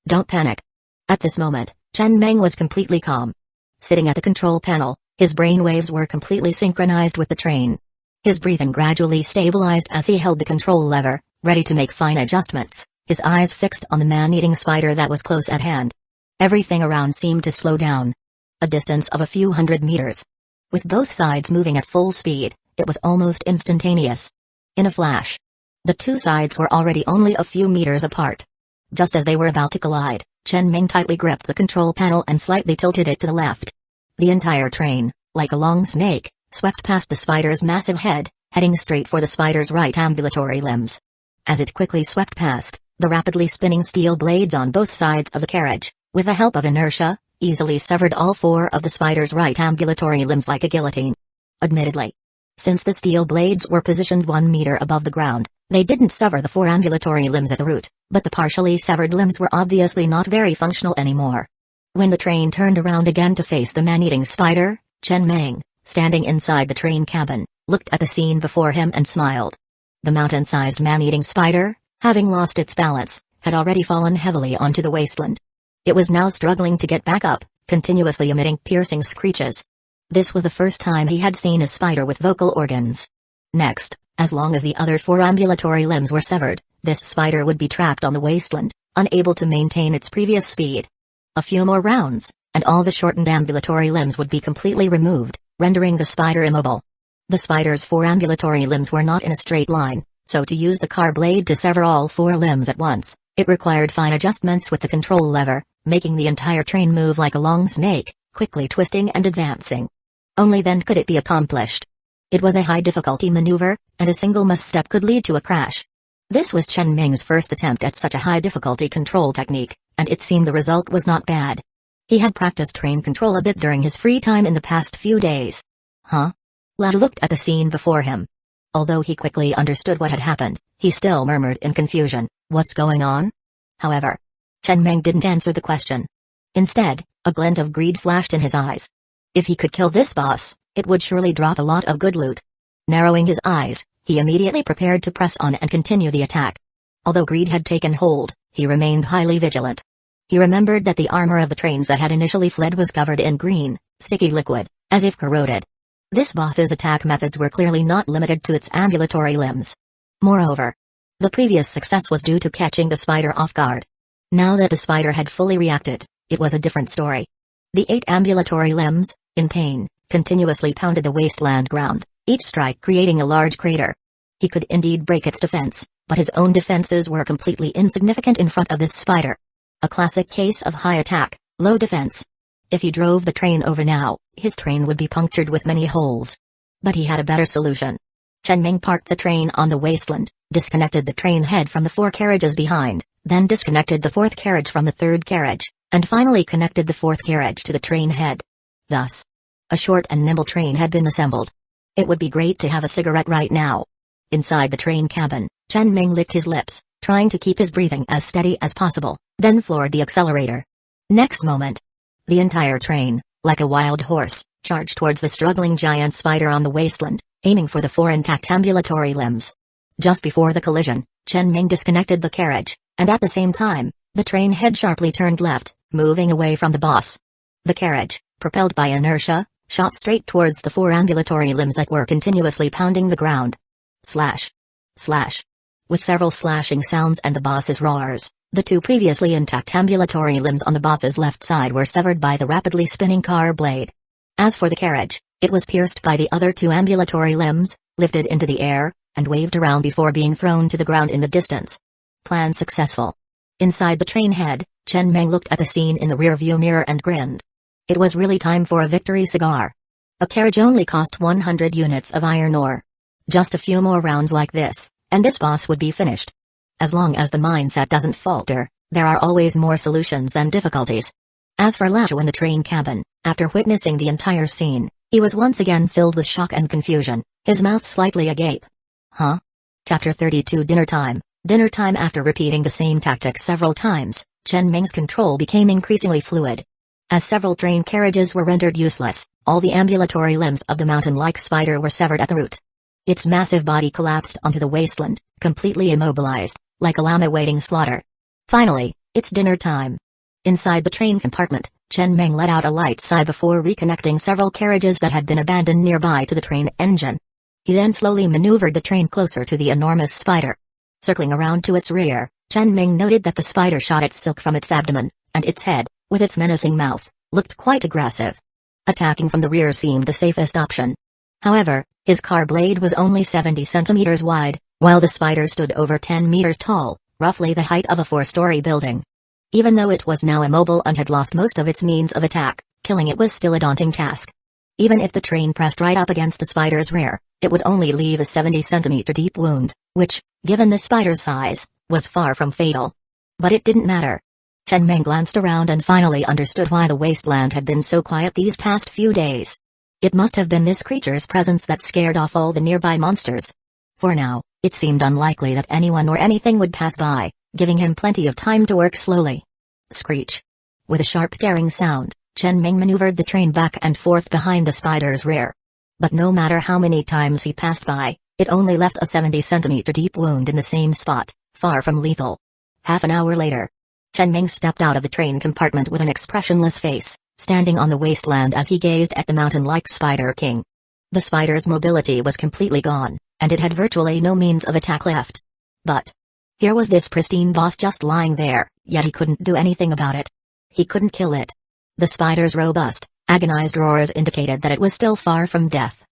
Don't panic." At this moment, Chen Meng was completely calm. Sitting at the control panel, his brain waves were completely synchronized with the train. His breathing gradually stabilized as he held the control lever, ready to make fine adjustments, his eyes fixed on the man-eating spider that was close at hand. Everything around seemed to slow down. A distance of a few hundred meters. With both sides moving at full speed, it was almost instantaneous. In a flash, the two sides were already only a few meters apart. Just as they were about to collide, Chen Meng tightly gripped the control panel and slightly tilted it to the left. The entire train, like a long snake, swept past the spider's massive head, heading straight for the spider's right ambulatory limbs. As it quickly swept past, the rapidly spinning steel blades on both sides of the carriage, with the help of inertia, easily severed all 4 of the spider's right ambulatory limbs like a guillotine. Admittedly, since the steel blades were positioned 1 meter above the ground, they didn't sever the 4 ambulatory limbs at the root, but the partially severed limbs were obviously not very functional anymore. When the train turned around again to face the man-eating spider, Chen Meng, standing inside the train cabin, looked at the scene before him and smiled. The mountain-sized man-eating spider, having lost its balance, had already fallen heavily onto the wasteland. It was now struggling to get back up, continuously emitting piercing screeches. This was the first time he had seen a spider with vocal organs. Next, as long as the other 4 ambulatory limbs were severed, this spider would be trapped on the wasteland, unable to maintain its previous speed. A few more rounds, and all the shortened ambulatory limbs would be completely removed, rendering the spider immobile. The spider's 4 ambulatory limbs were not in a straight line, so to use the car blade to sever all 4 limbs at once, it required fine adjustments with the control lever, making the entire train move like a long snake, quickly twisting and advancing. Only then could it be accomplished. It was a high-difficulty maneuver, and a single misstep could lead to a crash. This was Chen Ming's first attempt at such a high-difficulty control technique, and it seemed the result was not bad. He had practiced train control a bit during his free time in the past few days. Huh? Lad looked at the scene before him. Although he quickly understood what had happened, he still murmured in confusion, "What's going on?" However, Chen Ming didn't answer the question. Instead, a glint of greed flashed in his eyes. If he could kill this boss, it would surely drop a lot of good loot. Narrowing his eyes, he immediately prepared to press on and continue the attack. Although greed had taken hold, he remained highly vigilant. He remembered that the armor of the trains that had initially fled was covered in green, sticky liquid, as if corroded. This boss's attack methods were clearly not limited to its ambulatory limbs. Moreover, the previous success was due to catching the spider off guard. Now that the spider had fully reacted, it was a different story. The 8 ambulatory limbs, in pain, continuously pounded the wasteland ground, each strike creating a large crater. He could indeed break its defense, but his own defenses were completely insignificant in front of this spider. A classic case of high attack, low defense. If he drove the train over now, his train would be punctured with many holes. But he had a better solution. Chen Ming parked the train on the wasteland, disconnected the train head from the 4 carriages behind, then disconnected the 4th carriage from the 3rd carriage, and finally connected the 4th carriage to the train head. Thus, a short and nimble train had been assembled. It would be great to have a cigarette right now. Inside the train cabin, Chen Ming licked his lips, trying to keep his breathing as steady as possible, then floored the accelerator. Next moment, the entire train, like a wild horse, charged towards the struggling giant spider on the wasteland, aiming for the 4 intact ambulatory limbs. Just before the collision, Chen Ming disconnected the carriage, and at the same time, the train head sharply turned left, moving away from the boss. The carriage, propelled by inertia, shot straight towards the 4 ambulatory limbs that were continuously pounding the ground. Slash. Slash. With several slashing sounds and the boss's roars, the 2 previously intact ambulatory limbs on the boss's left side were severed by the rapidly spinning car blade. As for the carriage, it was pierced by the other 2 ambulatory limbs, lifted into the air, and waved around before being thrown to the ground in the distance. Plan successful. Inside the train head, Chen Ming looked at the scene in the rearview mirror and grinned. It was really time for a victory cigar. A carriage only cost 100 units of iron ore. Just a few more rounds like this, and this boss would be finished. As long as the mindset doesn't falter, there are always more solutions than difficulties. As for Lashu in the train cabin, after witnessing the entire scene, he was once again filled with shock and confusion, his mouth slightly agape. Huh? Chapter 32 Dinner time. Dinner time. After repeating the same tactic several times, Chen Ming's control became increasingly fluid. As several train carriages were rendered useless, all the ambulatory limbs of the mountain-like spider were severed at the root. Its massive body collapsed onto the wasteland, completely immobilized, like a lamb awaiting slaughter. Finally, it's dinner time. Inside the train compartment, Chen Ming let out a light sigh before reconnecting several carriages that had been abandoned nearby to the train engine. He then slowly maneuvered the train closer to the enormous spider. Circling around to its rear, Chen Ming noted that the spider shot its silk from its abdomen, and its head, with its menacing mouth, looked quite aggressive. Attacking from the rear seemed the safest option. However, his car blade was only 70 centimeters wide, while the spider stood over 10 meters tall, roughly the height of a 4-story building. Even though it was now immobile and had lost most of its means of attack, killing it was still a daunting task. Even if the train pressed right up against the spider's rear, it would only leave a 70-centimeter deep wound, which, given the spider's size, was far from fatal. But it didn't matter. Chen Ming glanced around and finally understood why the wasteland had been so quiet these past few days. It must have been this creature's presence that scared off all the nearby monsters. For now, it seemed unlikely that anyone or anything would pass by, giving him plenty of time to work slowly. Screech. With a sharp tearing sound, Chen Ming maneuvered the train back and forth behind the spider's rear. But no matter how many times he passed by, it only left a 70-centimeter deep wound in the same spot, far from lethal. Half an hour later, Chen Ming stepped out of the train compartment with an expressionless face, standing on the wasteland as he gazed at the mountain-like Spider King. The spider's mobility was completely gone, and it had virtually no means of attack left. But here was this pristine boss just lying there, yet he couldn't do anything about it. He couldn't kill it. The spider's robust, Agonized roars indicated that it was still far from death.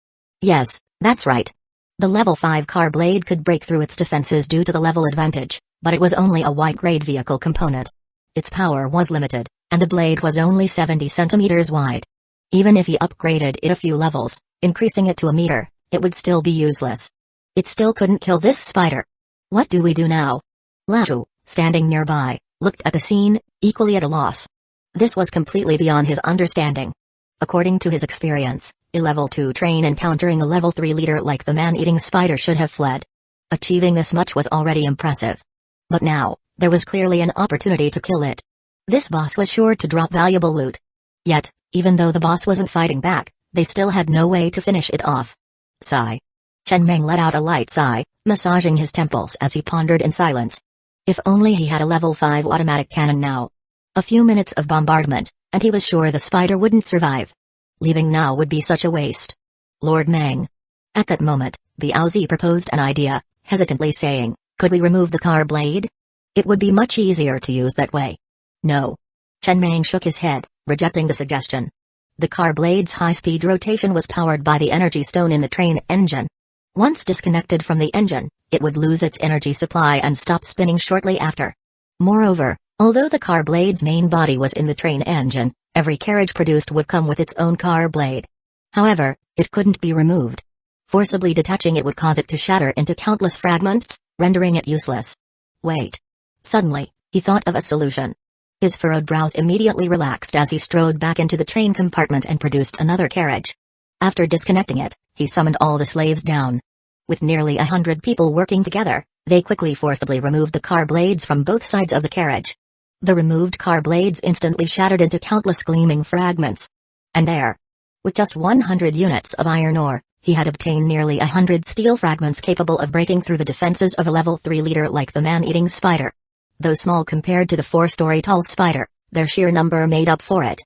Yes, that's right. The level 5 car blade could break through its defenses due to the level advantage, but it was only a white-grade vehicle component. Its power was limited, and the blade was only 70 centimeters wide. Even if he upgraded it a few levels, increasing it to a meter, it would still be useless. It still couldn't kill this spider. What do we do now? Laju, standing nearby, looked at the scene, equally at a loss. This was completely beyond his understanding. According to his experience, a level 2 train encountering a level 3 leader like the man-eating spider should have fled. Achieving this much was already impressive. But now, there was clearly an opportunity to kill it. This boss was sure to drop valuable loot. Yet, even though the boss wasn't fighting back, they still had no way to finish it off. Sigh. Chen Meng let out a light sigh, massaging his temples as he pondered in silence. If only he had a level 5 automatic cannon now. A few minutes of bombardment, and he was sure the spider wouldn't survive. Leaving now would be such a waste. Lord Meng. At that moment, Biaozi proposed an idea, hesitantly saying, "Could we remove the car blade? It would be much easier to use that way." No. Chen Meng shook his head, rejecting the suggestion. The car blade's high-speed rotation was powered by the energy stone in the train engine. Once disconnected from the engine, it would lose its energy supply and stop spinning shortly after. Moreover, although the car blade's main body was in the train engine, every carriage produced would come with its own car blade. However, it couldn't be removed. Forcibly detaching it would cause it to shatter into countless fragments, rendering it useless. Wait. Suddenly, he thought of a solution. His furrowed brows immediately relaxed as he strode back into the train compartment and produced another carriage. After disconnecting it, he summoned all the slaves down. With nearly 100 people working together, they quickly forcibly removed the car blades from both sides of the carriage. The removed car blades instantly shattered into countless gleaming fragments. And there, with just 100 units of iron ore, he had obtained nearly 100 steel fragments capable of breaking through the defenses of a level 3 leader like the man-eating spider. Though small compared to the 4-story tall spider, their sheer number made up for it.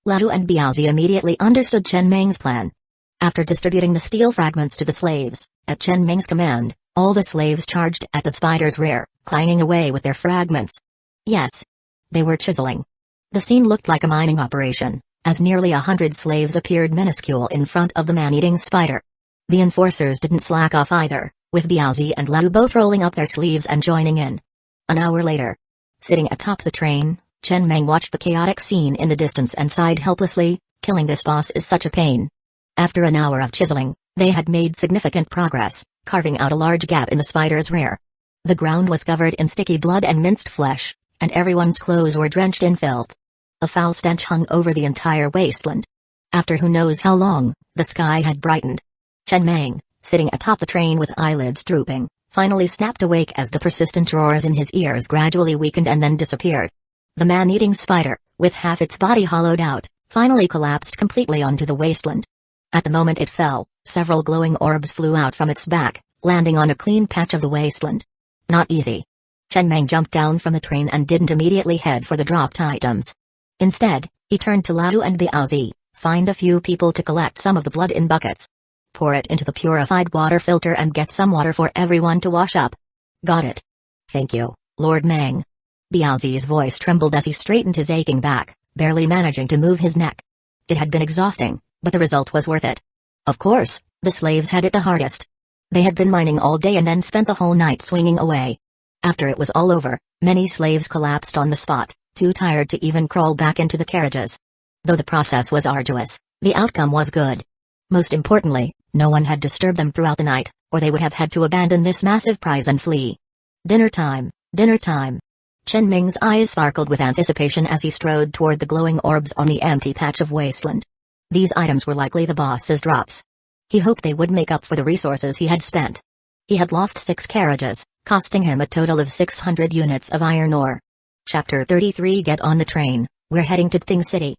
Ladu and Biaozi immediately understood Chen Meng's plan. After distributing the steel fragments to the slaves, at Chen Meng's command, all the slaves charged at the spider's rear, clanging away with their fragments. Yes. They were chiseling. The scene looked like a mining operation, as nearly 100 slaves appeared minuscule in front of the man-eating spider. The enforcers didn't slack off either, with Biaozi and Ladu both rolling up their sleeves and joining in. An hour later, sitting atop the train, Chen Meng watched the chaotic scene in the distance and sighed helplessly. Killing this boss is such a pain. After an hour of chiseling, they had made significant progress, carving out a large gap in the spider's rear. The ground was covered in sticky blood and minced flesh, and everyone's clothes were drenched in filth. A foul stench hung over the entire wasteland. After who knows how long, the sky had brightened. Chen Meng, sitting atop the train with eyelids drooping, finally snapped awake as the persistent roars in his ears gradually weakened and then disappeared. The man-eating spider, with half its body hollowed out, finally collapsed completely onto the wasteland. At the moment it fell, several glowing orbs flew out from its back, landing on a clean patch of the wasteland. Not easy. Chen Meng jumped down from the train and didn't immediately head for the dropped items. Instead, he turned to Ladu and Biaozi, find a few people to collect some of the blood in buckets. Pour it into the purified water filter and get some water for everyone to wash up. Got it. Thank you, Lord Meng. Biaozi's voice trembled as he straightened his aching back, barely managing to move his neck. It had been exhausting, but the result was worth it. Of course, the slaves had it the hardest. They had been mining all day and then spent the whole night swinging away. After it was all over, many slaves collapsed on the spot, too tired to even crawl back into the carriages. Though the process was arduous, the outcome was good. Most importantly, no one had disturbed them throughout the night, or they would have had to abandon this massive prize and flee. Dinner time, dinner time. Chen Meng's eyes sparkled with anticipation as he strode toward the glowing orbs on the empty patch of wasteland. These items were likely the boss's drops. He hoped they would make up for the resources he had spent. He had lost 6 carriages, costing him a total of 600 units of iron ore. Chapter 33 Get on the train, we're heading to Ping City.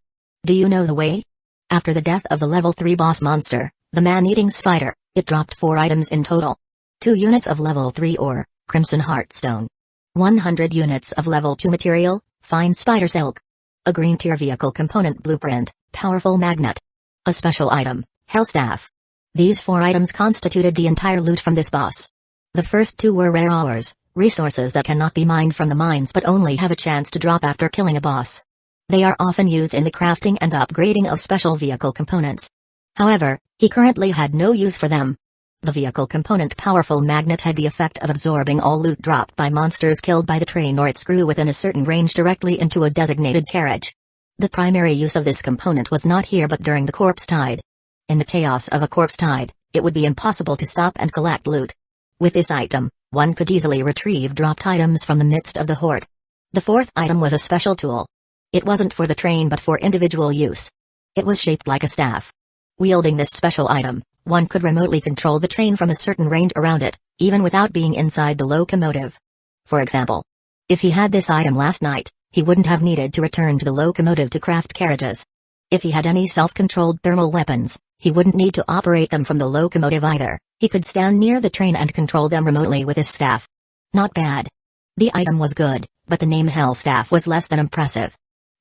Do you know the way? After the death of the level 3 boss monster, the man-eating spider, it dropped 4 items in total. 2 units of level 3 ore, Crimson Heartstone. 100 units of level 2 material, fine spider silk. A green tier vehicle component blueprint, powerful magnet. A special item, Hellstaff. These 4 items constituted the entire loot from this boss. The first 2 were rare ores, resources that cannot be mined from the mines but only have a chance to drop after killing a boss. They are often used in the crafting and upgrading of special vehicle components. However, he currently had no use for them. The vehicle component powerful magnet had the effect of absorbing all loot dropped by monsters killed by the train or its crew within a certain range directly into a designated carriage. The primary use of this component was not here but during the corpse tide. In the chaos of a corpse tide, it would be impossible to stop and collect loot. With this item, one could easily retrieve dropped items from the midst of the horde. The fourth item was a special tool. It wasn't for the train but for individual use. It was shaped like a staff. Wielding this special item, one could remotely control the train from a certain range around it, even without being inside the locomotive. For example, if he had this item last night, he wouldn't have needed to return to the locomotive to craft carriages. If he had any self-controlled thermal weapons, he wouldn't need to operate them from the locomotive either. He could stand near the train and control them remotely with his staff. Not bad. The item was good, but the name Hell Staff was less than impressive.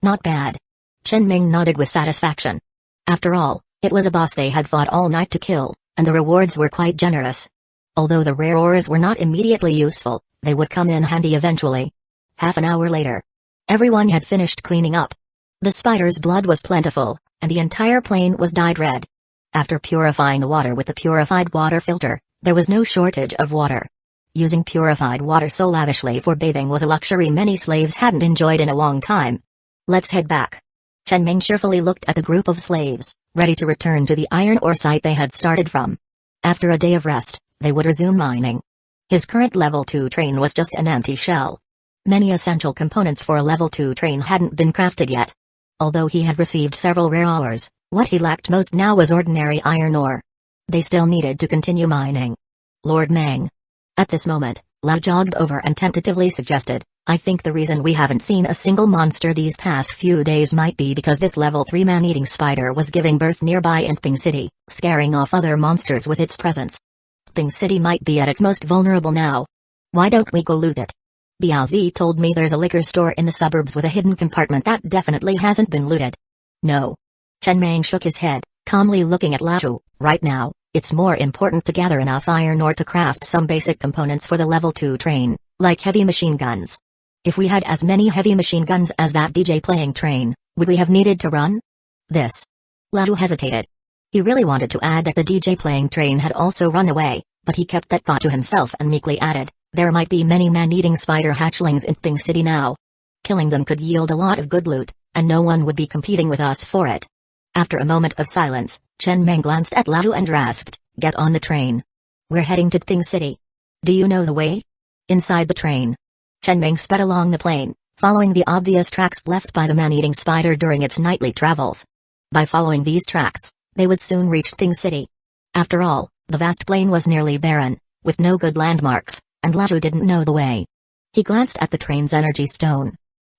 Not bad. Chen Ming nodded with satisfaction. After all, it was a boss they had fought all night to kill, and the rewards were quite generous. Although the rare ores were not immediately useful, they would come in handy eventually. Half an hour later, everyone had finished cleaning up. The spider's blood was plentiful, and the entire plain was dyed red. After purifying the water with the purified water filter, there was no shortage of water. Using purified water so lavishly for bathing was a luxury many slaves hadn't enjoyed in a long time. Let's head back. Chen Ming cheerfully looked at the group of slaves, ready to return to the iron ore site they had started from. After a day of rest, they would resume mining. His current level 2 train was just an empty shell. Many essential components for a level 2 train hadn't been crafted yet. Although he had received several rare ores, what he lacked most now was ordinary iron ore. They still needed to continue mining. Lord Mang. At this moment, Lao jogged over and tentatively suggested, I think the reason we haven't seen a single monster these past few days might be because this level 3 man-eating spider was giving birth nearby in Ping City, scaring off other monsters with its presence. Ping City might be at its most vulnerable now. Why don't we go loot it? Biaozi told me there's a liquor store in the suburbs with a hidden compartment that definitely hasn't been looted. No. Chen Mang shook his head, calmly looking at Lao. Right now, it's more important to gather enough iron ore to craft some basic components for the level 2 train, like heavy machine guns. If we had as many heavy machine guns as that DJ playing train, would we have needed to run? This. Lao hesitated. He really wanted to add that the DJ playing train had also run away, but he kept that thought to himself and meekly added, there might be many man-eating spider hatchlings in Ping City now. Killing them could yield a lot of good loot, and no one would be competing with us for it. After a moment of silence, Chen Meng glanced at Lao and asked, get on the train. We're heading to Ping City. Do you know the way? Inside the train. Chen Meng sped along the plain, following the obvious tracks left by the man-eating spider during its nightly travels. By following these tracks, they would soon reach Ping City. After all, the vast plain was nearly barren, with no good landmarks, and Lao didn't know the way. He glanced at the train's energy stone.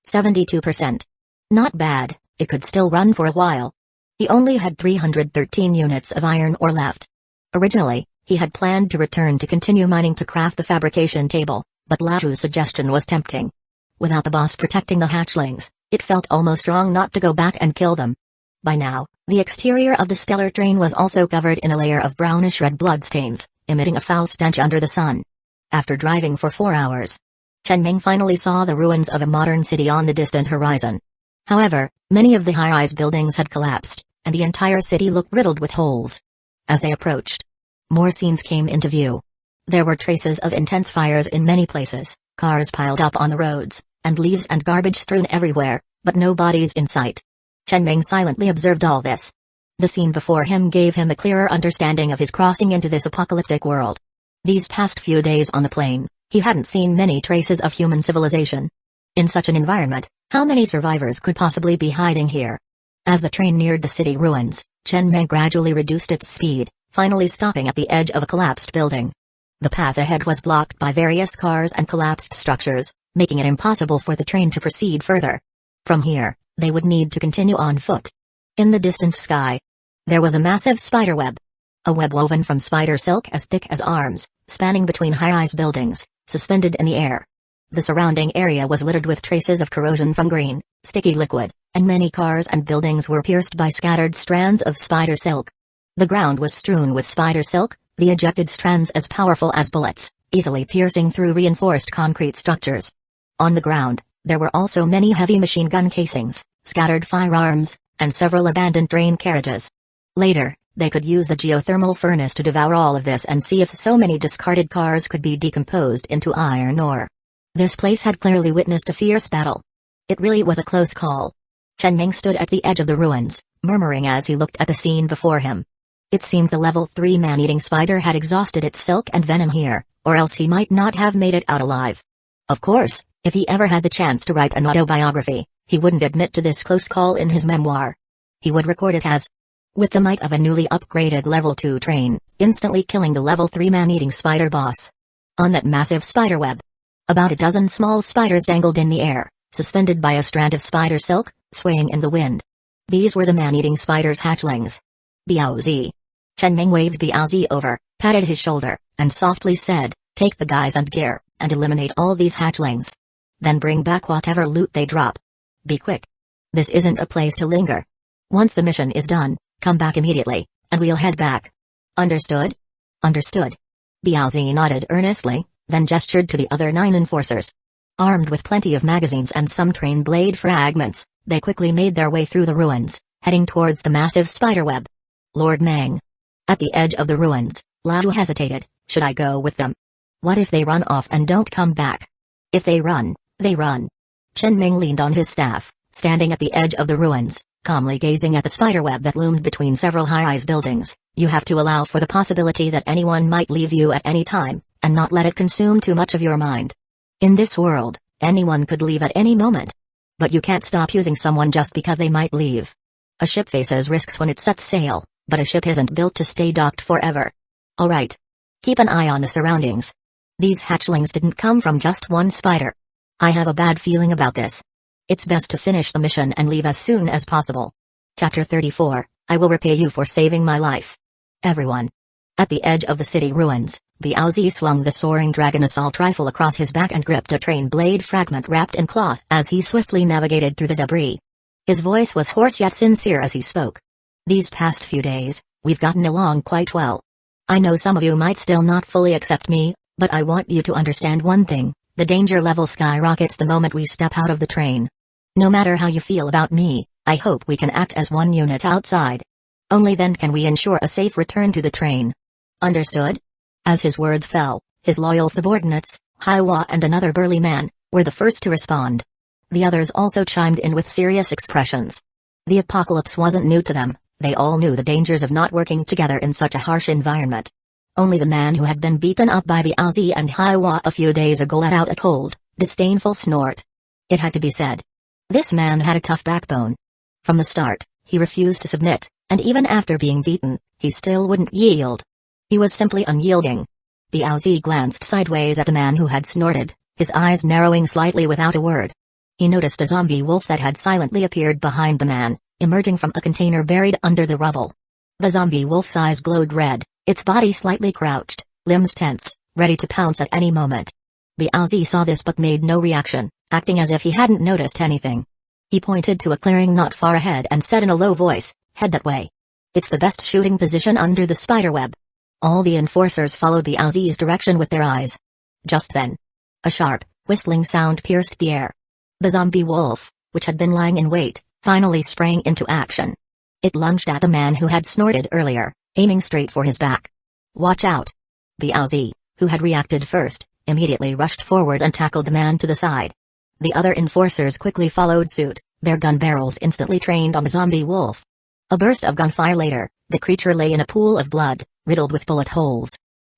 72%. Not bad, it could still run for a while. He only had 313 units of iron ore left. Originally, he had planned to return to continue mining to craft the fabrication table, but Lao's suggestion was tempting. Without the boss protecting the hatchlings, it felt almost wrong not to go back and kill them. By now, the exterior of the stellar train was also covered in a layer of brownish-red bloodstains, emitting a foul stench under the sun. After driving for 4 hours, Chen Ming finally saw the ruins of a modern city on the distant horizon. However, many of the high-rise buildings had collapsed, and the entire city looked riddled with holes. As they approached, more scenes came into view. There were traces of intense fires in many places, cars piled up on the roads, and leaves and garbage strewn everywhere, but no bodies in sight. Chen Ming silently observed all this. The scene before him gave him a clearer understanding of his crossing into this apocalyptic world. These past few days on the plain, he hadn't seen many traces of human civilization. In such an environment, how many survivors could possibly be hiding here? As the train neared the city ruins, Chen Meng gradually reduced its speed, finally stopping at the edge of a collapsed building. The path ahead was blocked by various cars and collapsed structures, making it impossible for the train to proceed further. From here, they would need to continue on foot. In the distant sky, there was a massive spider web. A web woven from spider silk as thick as arms, spanning between high-rise buildings, suspended in the air. The surrounding area was littered with traces of corrosion from green, sticky liquid, and many cars and buildings were pierced by scattered strands of spider silk. The ground was strewn with spider silk, the ejected strands as powerful as bullets, easily piercing through reinforced concrete structures. On the ground, there were also many heavy machine gun casings, scattered firearms, and several abandoned train carriages. Later, they could use the geothermal furnace to devour all of this and see if so many discarded cars could be decomposed into iron ore. This place had clearly witnessed a fierce battle. It really was a close call. Chen Ming stood at the edge of the ruins, murmuring as he looked at the scene before him. It seemed the level 3 man-eating spider had exhausted its silk and venom here, or else he might not have made it out alive. Of course, if he ever had the chance to write an autobiography, he wouldn't admit to this close call in his memoir. He would record it as, with the might of a newly upgraded level 2 train, instantly killing the level 3 man-eating spider boss. On that massive spider web, about a dozen small spiders dangled in the air, suspended by a strand of spider silk, swaying in the wind. These were the man-eating spider's hatchlings. Biaozi. Chen Ming waved Biaozi over, patted his shoulder, and softly said, "Take the guys and gear, and eliminate all these hatchlings. Then bring back whatever loot they drop. Be quick. This isn't a place to linger. Once the mission is done, come back immediately, and we'll head back." "Understood?" "Understood." Biaozi nodded earnestly, then gestured to the other 9 enforcers. Armed with plenty of magazines and some train blade fragments, they quickly made their way through the ruins, heading towards the massive spiderweb. Lord Mang. At the edge of the ruins, Lao hesitated. Should I go with them? What if they run off and don't come back? If they run, they run. Chen Ming leaned on his staff, standing at the edge of the ruins, calmly gazing at the spiderweb that loomed between several high-rise buildings. You have to allow for the possibility that anyone might leave you at any time, and not let it consume too much of your mind. In this world, anyone could leave at any moment. But you can't stop using someone just because they might leave. A ship faces risks when it sets sail, but a ship isn't built to stay docked forever. Alright. Keep an eye on the surroundings. These hatchlings didn't come from just one spider. I have a bad feeling about this. It's best to finish the mission and leave as soon as possible. Chapter 34, I will repay you for saving my life. Everyone. At the edge of the city ruins, Biaozi slung the soaring dragon assault rifle across his back and gripped a train blade fragment wrapped in cloth as he swiftly navigated through the debris. His voice was hoarse yet sincere as he spoke. These past few days, we've gotten along quite well. I know some of you might still not fully accept me, but I want you to understand one thing, the danger level skyrockets the moment we step out of the train. No matter how you feel about me, I hope we can act as one unit outside. Only then can we ensure a safe return to the train. Understood? As his words fell, his loyal subordinates, Haiwa and another burly man, were the first to respond. The others also chimed in with serious expressions. The apocalypse wasn't new to them, they all knew the dangers of not working together in such a harsh environment. Only the man who had been beaten up by Biaozi and Haiwa a few days ago let out a cold, disdainful snort. It had to be said. This man had a tough backbone. From the start, he refused to submit, and even after being beaten, he still wouldn't yield. He was simply unyielding. Biaozi glanced sideways at the man who had snorted, his eyes narrowing slightly without a word. He noticed a zombie wolf that had silently appeared behind the man, emerging from a container buried under the rubble. The zombie wolf's eyes glowed red, its body slightly crouched, limbs tense, ready to pounce at any moment. Biaozi saw this but made no reaction, acting as if he hadn't noticed anything. He pointed to a clearing not far ahead and said in a low voice, "Head that way. It's the best shooting position under the spiderweb." All the enforcers followed Biaozi's direction with their eyes. Just then, a sharp, whistling sound pierced the air. The zombie wolf, which had been lying in wait, finally sprang into action. It lunged at the man who had snorted earlier, aiming straight for his back. "Watch out!" Biaozi, who had reacted first, immediately rushed forward and tackled the man to the side. The other enforcers quickly followed suit, their gun barrels instantly trained on the zombie wolf. A burst of gunfire later, the creature lay in a pool of blood, riddled with bullet holes.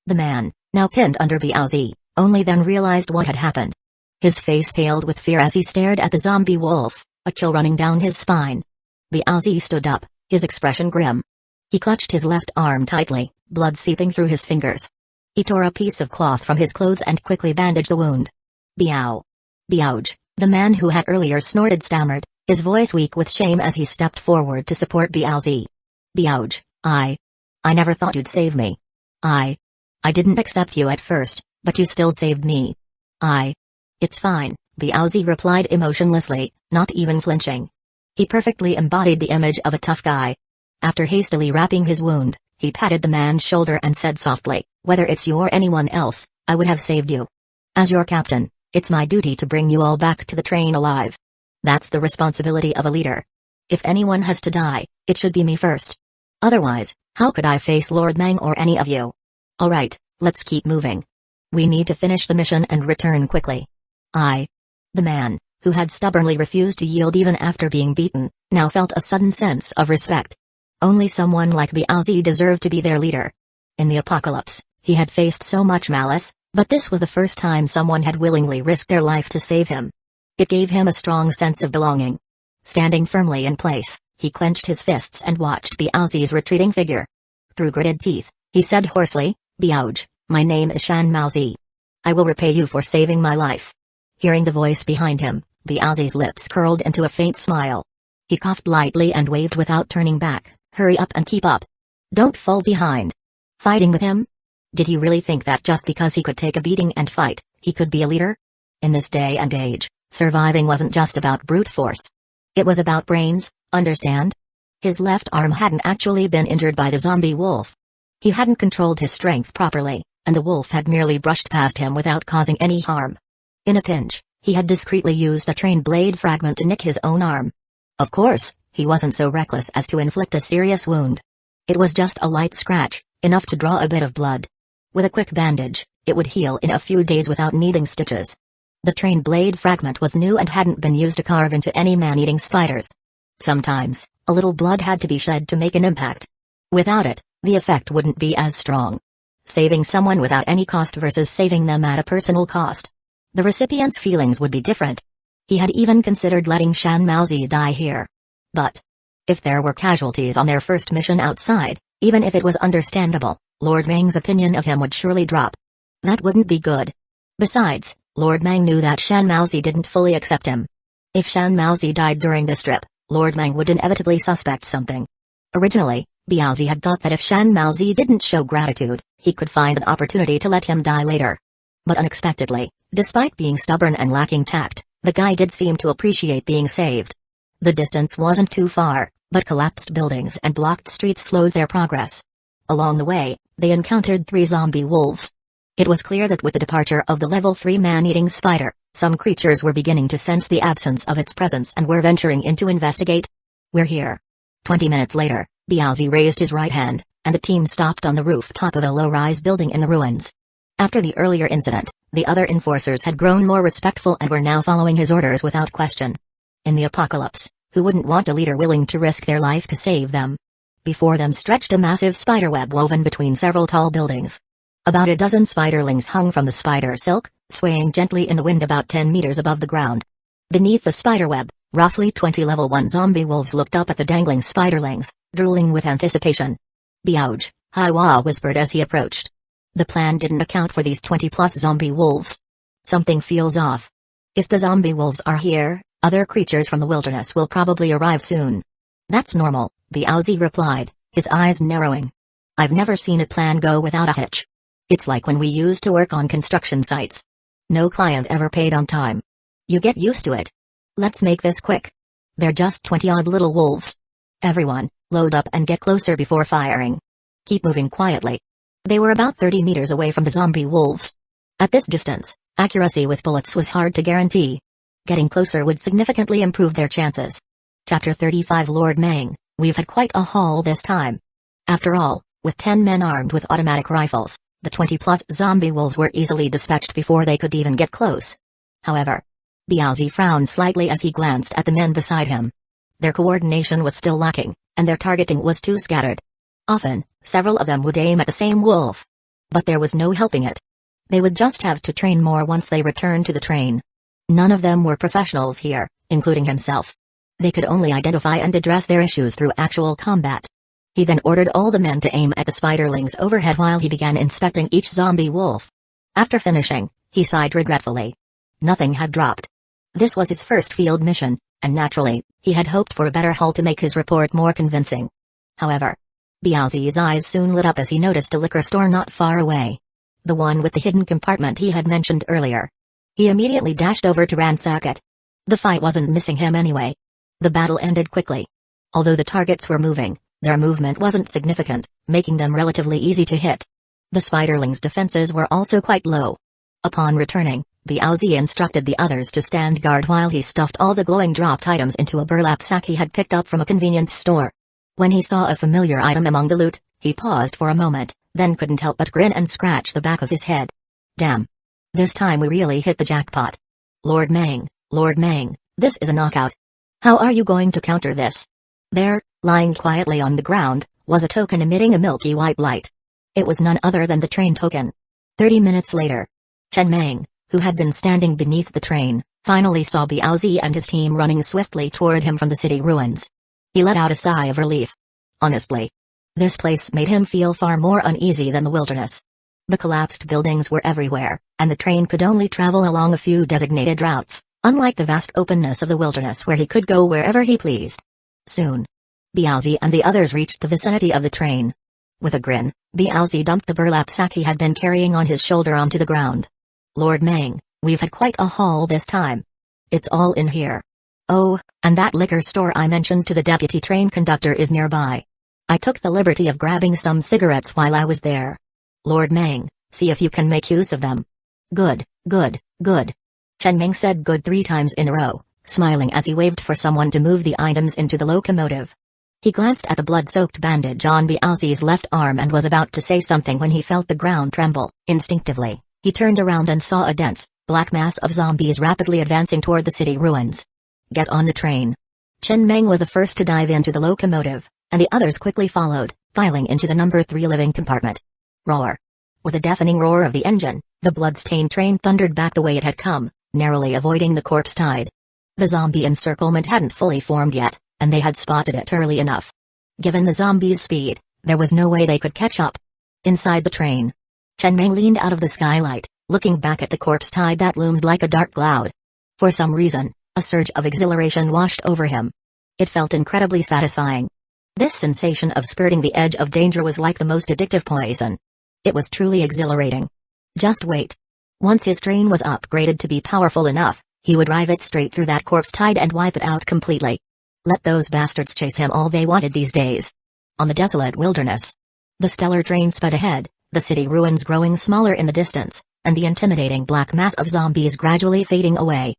The man, now pinned under Biaozi, only then realized what had happened. His face paled with fear as he stared at the zombie wolf, a chill running down his spine. Biaozi stood up, his expression grim. He clutched his left arm tightly, blood seeping through his fingers. He tore a piece of cloth from his clothes and quickly bandaged the wound. "Biao. Biaoj," the man who had earlier snorted stammered, his voice weak with shame as he stepped forward to support Biaozi. "Biaoj, I never thought you'd save me. I didn't accept you at first, but you still saved me. It's fine," Biaozi replied emotionlessly, not even flinching. He perfectly embodied the image of a tough guy. After hastily wrapping his wound, he patted the man's shoulder and said softly, "Whether it's you or anyone else, I would have saved you. As your captain, it's my duty to bring you all back to the train alive." That's the responsibility of a leader. If anyone has to die, it should be me first. Otherwise, how could I face Lord Mang or any of you? Alright, let's keep moving. We need to finish the mission and return quickly. The man, who had stubbornly refused to yield even after being beaten, now felt a sudden sense of respect. Only someone like Biaozi deserved to be their leader. In the apocalypse, he had faced so much malice, but this was the first time someone had willingly risked their life to save him. It gave him a strong sense of belonging. Standing firmly in place, he clenched his fists and watched Biaozi's retreating figure. Through gritted teeth, he said hoarsely, "Biaoj, my name is Shan Maozi. I will repay you for saving my life." Hearing the voice behind him, Biaozi's lips curled into a faint smile. He coughed lightly and waved without turning back, "Hurry up and keep up. Don't fall behind." Fighting with him? Did he really think that just because he could take a beating and fight, he could be a leader? In this day and age, surviving wasn't just about brute force. It was about brains, understand? His left arm hadn't actually been injured by the zombie wolf. He hadn't controlled his strength properly, and the wolf had merely brushed past him without causing any harm. In a pinch, he had discreetly used a trained blade fragment to nick his own arm. Of course, he wasn't so reckless as to inflict a serious wound. It was just a light scratch, enough to draw a bit of blood. With a quick bandage, it would heal in a few days without needing stitches. The trained blade fragment was new and hadn't been used to carve into any man-eating spiders. Sometimes, a little blood had to be shed to make an impact. Without it, the effect wouldn't be as strong. Saving someone without any cost versus saving them at a personal cost. The recipient's feelings would be different. He had even considered letting Shan Maozi die here. But if there were casualties on their first mission outside, even if it was understandable, Lord Mang's opinion of him would surely drop. That wouldn't be good. Besides, Lord Mang knew that Shan Maozi didn't fully accept him. If Shan Maozi died during this trip, Lord Mang would inevitably suspect something. Originally, Biaozi had thought that if Shan Maozi didn't show gratitude, he could find an opportunity to let him die later. But unexpectedly, despite being stubborn and lacking tact, the guy did seem to appreciate being saved. The distance wasn't too far, but collapsed buildings and blocked streets slowed their progress. Along the way, they encountered 3 zombie wolves. It was clear that with the departure of the level 3 man-eating spider, some creatures were beginning to sense the absence of its presence and were venturing in to investigate. "We're here." 20 minutes later, Biaozi raised his right hand, and the team stopped on the rooftop of a low-rise building in the ruins. After the earlier incident, the other enforcers had grown more respectful and were now following his orders without question. In the apocalypse, who wouldn't want a leader willing to risk their life to save them? Before them stretched a massive spiderweb woven between several tall buildings. About a dozen spiderlings hung from the spider silk, swaying gently in the wind about 10 meters above the ground. Beneath the spiderweb, roughly 20 level 1 zombie wolves looked up at the dangling spiderlings, drooling with anticipation. "Biaoj," Haiwa whispered as he approached. The plan didn't account for these 20-plus zombie wolves. Something feels off. If the zombie wolves are here, other creatures from the wilderness will probably arrive soon. "That's normal," Biaozi replied, his eyes narrowing. "I've never seen a plan go without a hitch. It's like when we used to work on construction sites. No client ever paid on time. You get used to it. Let's make this quick. They're just 20-odd little wolves. Everyone, load up and get closer before firing. Keep moving quietly." They were about 30 meters away from the zombie wolves. At this distance, accuracy with bullets was hard to guarantee. Getting closer would significantly improve their chances. Chapter 35 Lord Mang, we've had quite a haul this time. After all, with 10 men armed with automatic rifles, the 20-plus zombie wolves were easily dispatched before they could even get close. However, Biaozi frowned slightly as he glanced at the men beside him. Their coordination was still lacking, and their targeting was too scattered. Often, several of them would aim at the same wolf. But there was no helping it. They would just have to train more once they returned to the train. None of them were professionals here, including himself. They could only identify and address their issues through actual combat. He then ordered all the men to aim at the spiderlings overhead while he began inspecting each zombie wolf. After finishing, he sighed regretfully. Nothing had dropped. This was his first field mission, and naturally, he had hoped for a better hull to make his report more convincing. However, Biaozi's eyes soon lit up as he noticed a liquor store not far away. The one with the hidden compartment he had mentioned earlier. He immediately dashed over to ransack it. The fight wasn't missing him anyway. The battle ended quickly. Although the targets were moving, their movement wasn't significant, making them relatively easy to hit. The spiderlings' defenses were also quite low. Upon returning, Biaozi instructed the others to stand guard while he stuffed all the glowing dropped items into a burlap sack he had picked up from a convenience store. When he saw a familiar item among the loot, he paused for a moment, then couldn't help but grin and scratch the back of his head. Damn. This time we really hit the jackpot. Lord Mang, this is a knockout. How are you going to counter this? There, lying quietly on the ground, was a token emitting a milky white light. It was none other than the train token. 30 minutes later, Chen Mang, who had been standing beneath the train, finally saw Biaozi and his team running swiftly toward him from the city ruins. He let out a sigh of relief. Honestly, this place made him feel far more uneasy than the wilderness. The collapsed buildings were everywhere, and the train could only travel along a few designated routes, unlike the vast openness of the wilderness where he could go wherever he pleased. Soon, Biaozi and the others reached the vicinity of the train. With a grin, Biaozi dumped the burlap sack he had been carrying on his shoulder onto the ground. Lord Mang, we've had quite a haul this time. It's all in here. Oh, and that liquor store I mentioned to the deputy train conductor is nearby. I took the liberty of grabbing some cigarettes while I was there. Lord Mang, see if you can make use of them. Good. Chen Ming said good 3 times in a row, smiling as he waved for someone to move the items into the locomotive. He glanced at the blood-soaked bandage on Biaozi's left arm and was about to say something when he felt the ground tremble. Instinctively, he turned around and saw a dense, black mass of zombies rapidly advancing toward the city ruins. Get on the train. Chen Meng was the first to dive into the locomotive, and the others quickly followed, filing into the number 3 living compartment. Roar. With a deafening roar of the engine, the blood-stained train thundered back the way it had come, narrowly avoiding the corpse tide. The zombie encirclement hadn't fully formed yet, and they had spotted it early enough. Given the zombies' speed, there was no way they could catch up. Inside the train, Chen Meng leaned out of the skylight, looking back at the corpse tide that loomed like a dark cloud. For some reason, a surge of exhilaration washed over him. It felt incredibly satisfying. This sensation of skirting the edge of danger was like the most addictive poison. It was truly exhilarating. Just wait. Once his train was upgraded to be powerful enough, he would drive it straight through that corpse tide and wipe it out completely. Let those bastards chase him all they wanted these days. On the desolate wilderness, the stellar train sped ahead, the city ruins growing smaller in the distance, and the intimidating black mass of zombies gradually fading away.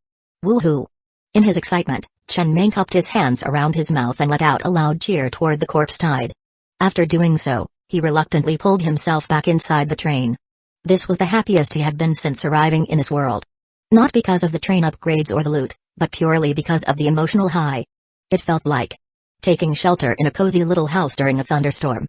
Woohoo! In his excitement, Chen Meng cupped his hands around his mouth and let out a loud cheer toward the corpse tide. After doing so, he reluctantly pulled himself back inside the train. This was the happiest he had been since arriving in this world. Not because of the train upgrades or the loot, but purely because of the emotional high. It felt like taking shelter in a cozy little house during a thunderstorm.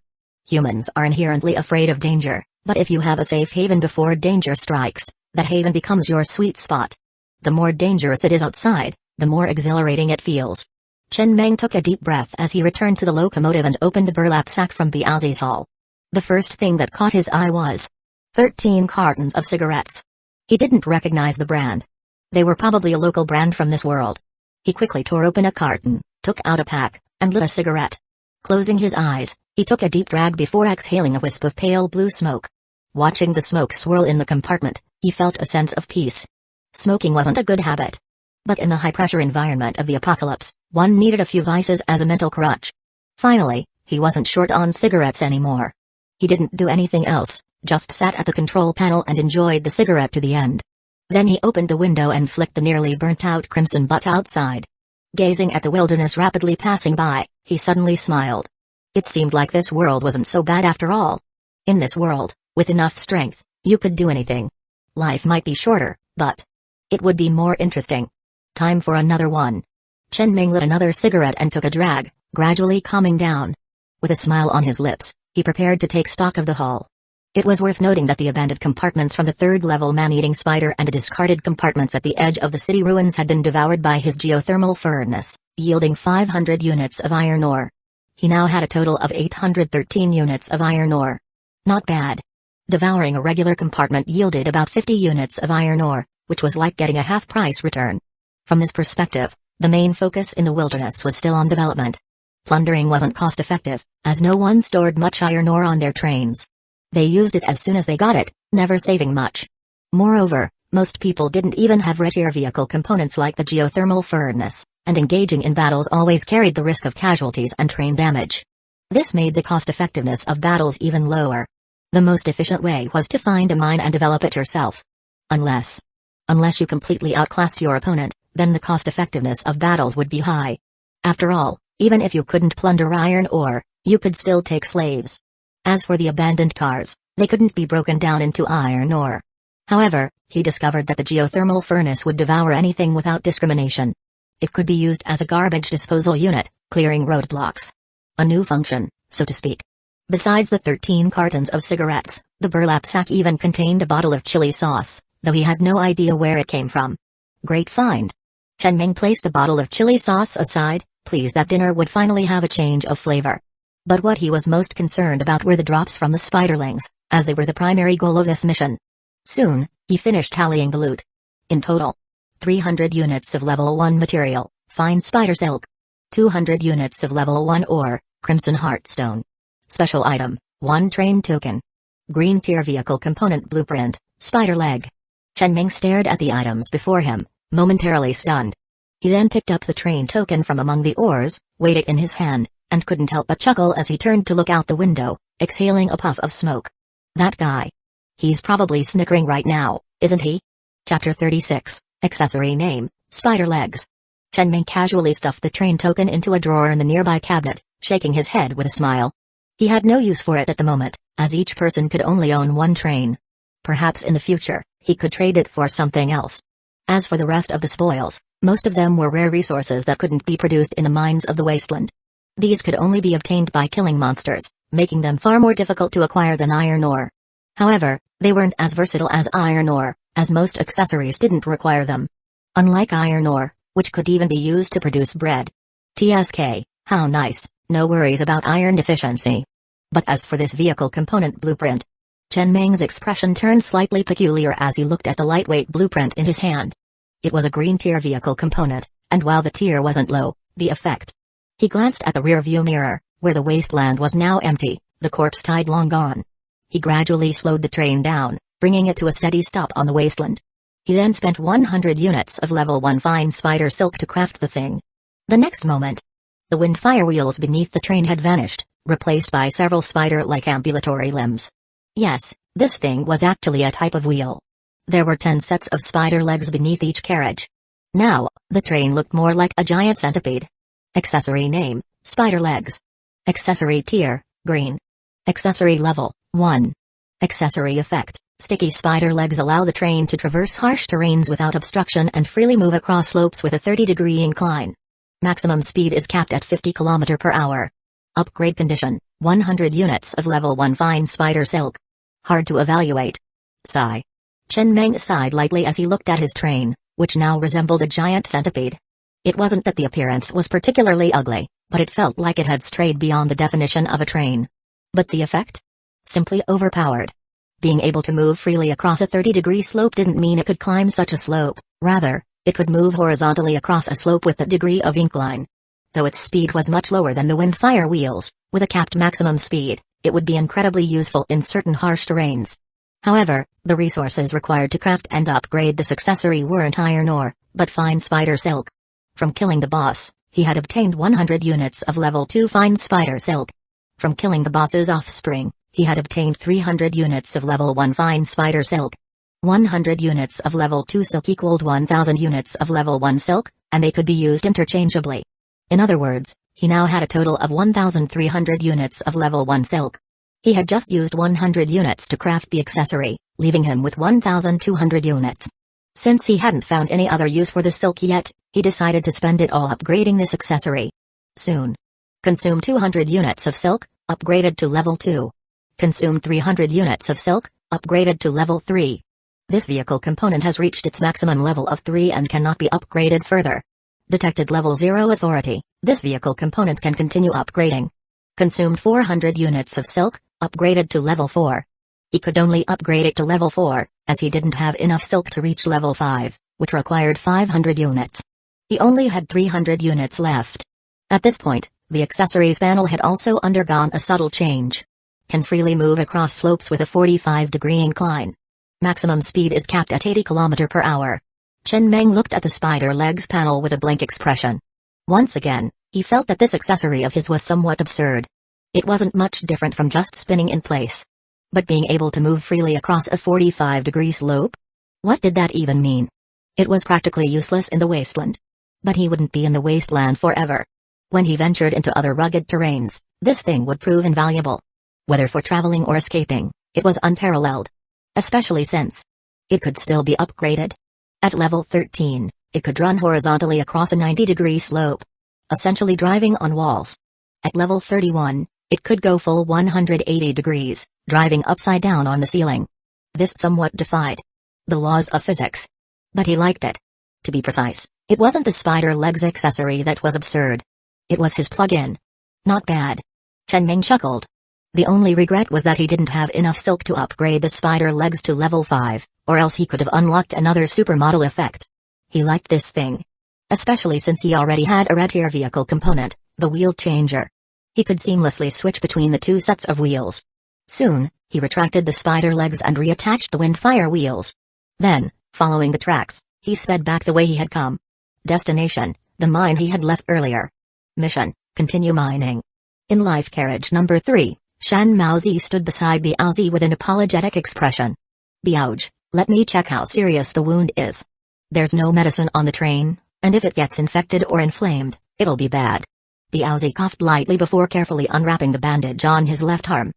Humans are inherently afraid of danger, but if you have a safe haven before danger strikes, that haven becomes your sweet spot. The more dangerous it is outside, the more exhilarating it feels. Chen Meng took a deep breath as he returned to the locomotive and opened the burlap sack from Biaozi's haul. The first thing that caught his eye was 13 cartons of cigarettes. He didn't recognize the brand. They were probably a local brand from this world. He quickly tore open a carton, took out a pack, and lit a cigarette. Closing his eyes, he took a deep drag before exhaling a wisp of pale blue smoke. Watching the smoke swirl in the compartment, he felt a sense of peace. Smoking wasn't a good habit. But in the high-pressure environment of the apocalypse, one needed a few vices as a mental crutch. Finally, he wasn't short on cigarettes anymore. He didn't do anything else, just sat at the control panel and enjoyed the cigarette to the end. Then he opened the window and flicked the nearly burnt-out crimson butt outside. Gazing at the wilderness rapidly passing by, he suddenly smiled. It seemed like this world wasn't so bad after all. In this world, with enough strength, you could do anything. Life might be shorter, but it would be more interesting. Time for another one. Chen Ming lit another cigarette and took a drag, gradually calming down. With a smile on his lips, he prepared to take stock of the haul. It was worth noting that the abandoned compartments from the third-level man-eating spider and the discarded compartments at the edge of the city ruins had been devoured by his geothermal furnace, yielding 500 units of iron ore. He now had a total of 813 units of iron ore. Not bad. Devouring a regular compartment yielded about 50 units of iron ore, which was like getting a half-price return. From this perspective, the main focus in the wilderness was still on development. Plundering wasn't cost-effective, as no one stored much iron ore on their trains. They used it as soon as they got it, never saving much. Moreover, most people didn't even have repair vehicle components like the geothermal furnace, and engaging in battles always carried the risk of casualties and train damage. This made the cost-effectiveness of battles even lower. The most efficient way was to find a mine and develop it yourself. Unless Unless you completely outclassed your opponent, then the cost-effectiveness of battles would be high. After all, even if you couldn't plunder iron ore, you could still take slaves. As for the abandoned cars, they couldn't be broken down into iron ore. However, he discovered that the geothermal furnace would devour anything without discrimination. It could be used as a garbage disposal unit, clearing roadblocks. A new function, so to speak. Besides the 13 cartons of cigarettes, the burlap sack even contained a bottle of chili sauce, though he had no idea where it came from. Great find. Chen Ming placed the bottle of chili sauce aside, pleased that dinner would finally have a change of flavor. But what he was most concerned about were the drops from the spiderlings, as they were the primary goal of this mission. Soon, he finished tallying the loot. In total, 300 units of level 1 material, fine spider silk. 200 units of level 1 ore, crimson heartstone. Special item, 1 train token. Green tier vehicle component blueprint, spider leg. Chen Ming stared at the items before him, momentarily stunned. He then picked up the train token from among the ores, weighed it in his hand, and couldn't help but chuckle as he turned to look out the window, exhaling a puff of smoke. That guy. He's probably snickering right now, isn't he? Chapter 36, Accessory Name, Spider Legs. Chen Ming casually stuffed the train token into a drawer in the nearby cabinet, shaking his head with a smile. He had no use for it at the moment, as each person could only own 1 train. Perhaps in the future, he could trade it for something else. As for the rest of the spoils, most of them were rare resources that couldn't be produced in the mines of the wasteland. These could only be obtained by killing monsters, making them far more difficult to acquire than iron ore. However, they weren't as versatile as iron ore, as most accessories didn't require them. Unlike iron ore, which could even be used to produce bread. TSK, how nice, no worries about iron deficiency. But as for this vehicle component blueprint, Chen Ming's expression turned slightly peculiar as he looked at the lightweight blueprint in his hand. It was a green tier vehicle component, and while the tier wasn't low, the effect. He glanced at the rear-view mirror, where the wasteland was now empty, the corpse tide long gone. He gradually slowed the train down, bringing it to a steady stop on the wasteland. He then spent 100 units of level 1 fine spider silk to craft the thing. The next moment, the wind-fire wheels beneath the train had vanished, replaced by several spider-like ambulatory limbs. Yes, this thing was actually a type of wheel. There were 10 sets of spider legs beneath each carriage. Now, the train looked more like a giant centipede. Accessory name, spider legs. Accessory tier, green. Accessory level, 1. Accessory effect, sticky spider legs allow the train to traverse harsh terrains without obstruction and freely move across slopes with a 30-degree incline. Maximum speed is capped at 50 km per hour. Upgrade condition, 100 units of level 1 fine spider silk. Hard to evaluate. Sigh. Chen Ming sighed lightly as he looked at his train, which now resembled a giant centipede. It wasn't that the appearance was particularly ugly, but it felt like it had strayed beyond the definition of a train. But the effect? Simply overpowered. Being able to move freely across a 30-degree slope didn't mean it could climb such a slope, rather, it could move horizontally across a slope with that degree of incline. Though its speed was much lower than the wind-fire wheels, with a capped maximum speed, it would be incredibly useful in certain harsh terrains. However, the resources required to craft and upgrade this accessory weren't iron ore, but fine spider silk. From killing the boss, he had obtained 100 units of level 2 fine spider silk. From killing the boss's offspring, he had obtained 300 units of level 1 fine spider silk. 100 units of level 2 silk equaled 1000 units of level 1 silk, and they could be used interchangeably. In other words, he now had a total of 1300 units of level 1 silk. He had just used 100 units to craft the accessory, leaving him with 1200 units. Since he hadn't found any other use for the silk yet, he decided to spend it all upgrading this accessory. Soon. Consume 200 units of silk, upgraded to level 2. Consume 300 units of silk, upgraded to level 3. This vehicle component has reached its maximum level of 3 and cannot be upgraded further. Detected level 0 authority, this vehicle component can continue upgrading. Consumed 400 units of silk, upgraded to level 4. He could only upgrade it to level 4, as he didn't have enough silk to reach level 5, which required 500 units. He only had 300 units left. At this point, the accessories panel had also undergone a subtle change. Can freely move across slopes with a 45-degree incline. Maximum speed is capped at 80 km per hour. Chen Ming looked at the spider legs panel with a blank expression. Once again, he felt that this accessory of his was somewhat absurd. It wasn't much different from just spinning in place. But being able to move freely across a 45-degree slope? What did that even mean? It was practically useless in the wasteland. But he wouldn't be in the wasteland forever. When he ventured into other rugged terrains, this thing would prove invaluable. Whether for traveling or escaping, it was unparalleled. Especially since it could still be upgraded. At level 13, it could run horizontally across a 90-degree slope, essentially driving on walls. At level 31, it could go full 180 degrees, driving upside down on the ceiling. This somewhat defied the laws of physics. But he liked it. To be precise, it wasn't the spider legs accessory that was absurd. It was his plug-in. Not bad. Chen Ming chuckled. The only regret was that he didn't have enough silk to upgrade the spider legs to level 5, or else he could have unlocked another supermodel effect. He liked this thing. Especially since he already had a red-tier vehicle component, the wheel changer. He could seamlessly switch between the two sets of wheels. Soon, he retracted the spider legs and reattached the windfire wheels. Then, following the tracks, he sped back the way he had come. Destination, the mine he had left earlier. Mission, continue mining. In life carriage number 3, Shan Maozi stood beside Biaozi with an apologetic expression. Biaoj, let me check how serious the wound is. There's no medicine on the train, and if it gets infected or inflamed, it'll be bad. Biaozi coughed lightly before carefully unwrapping the bandage on his left arm.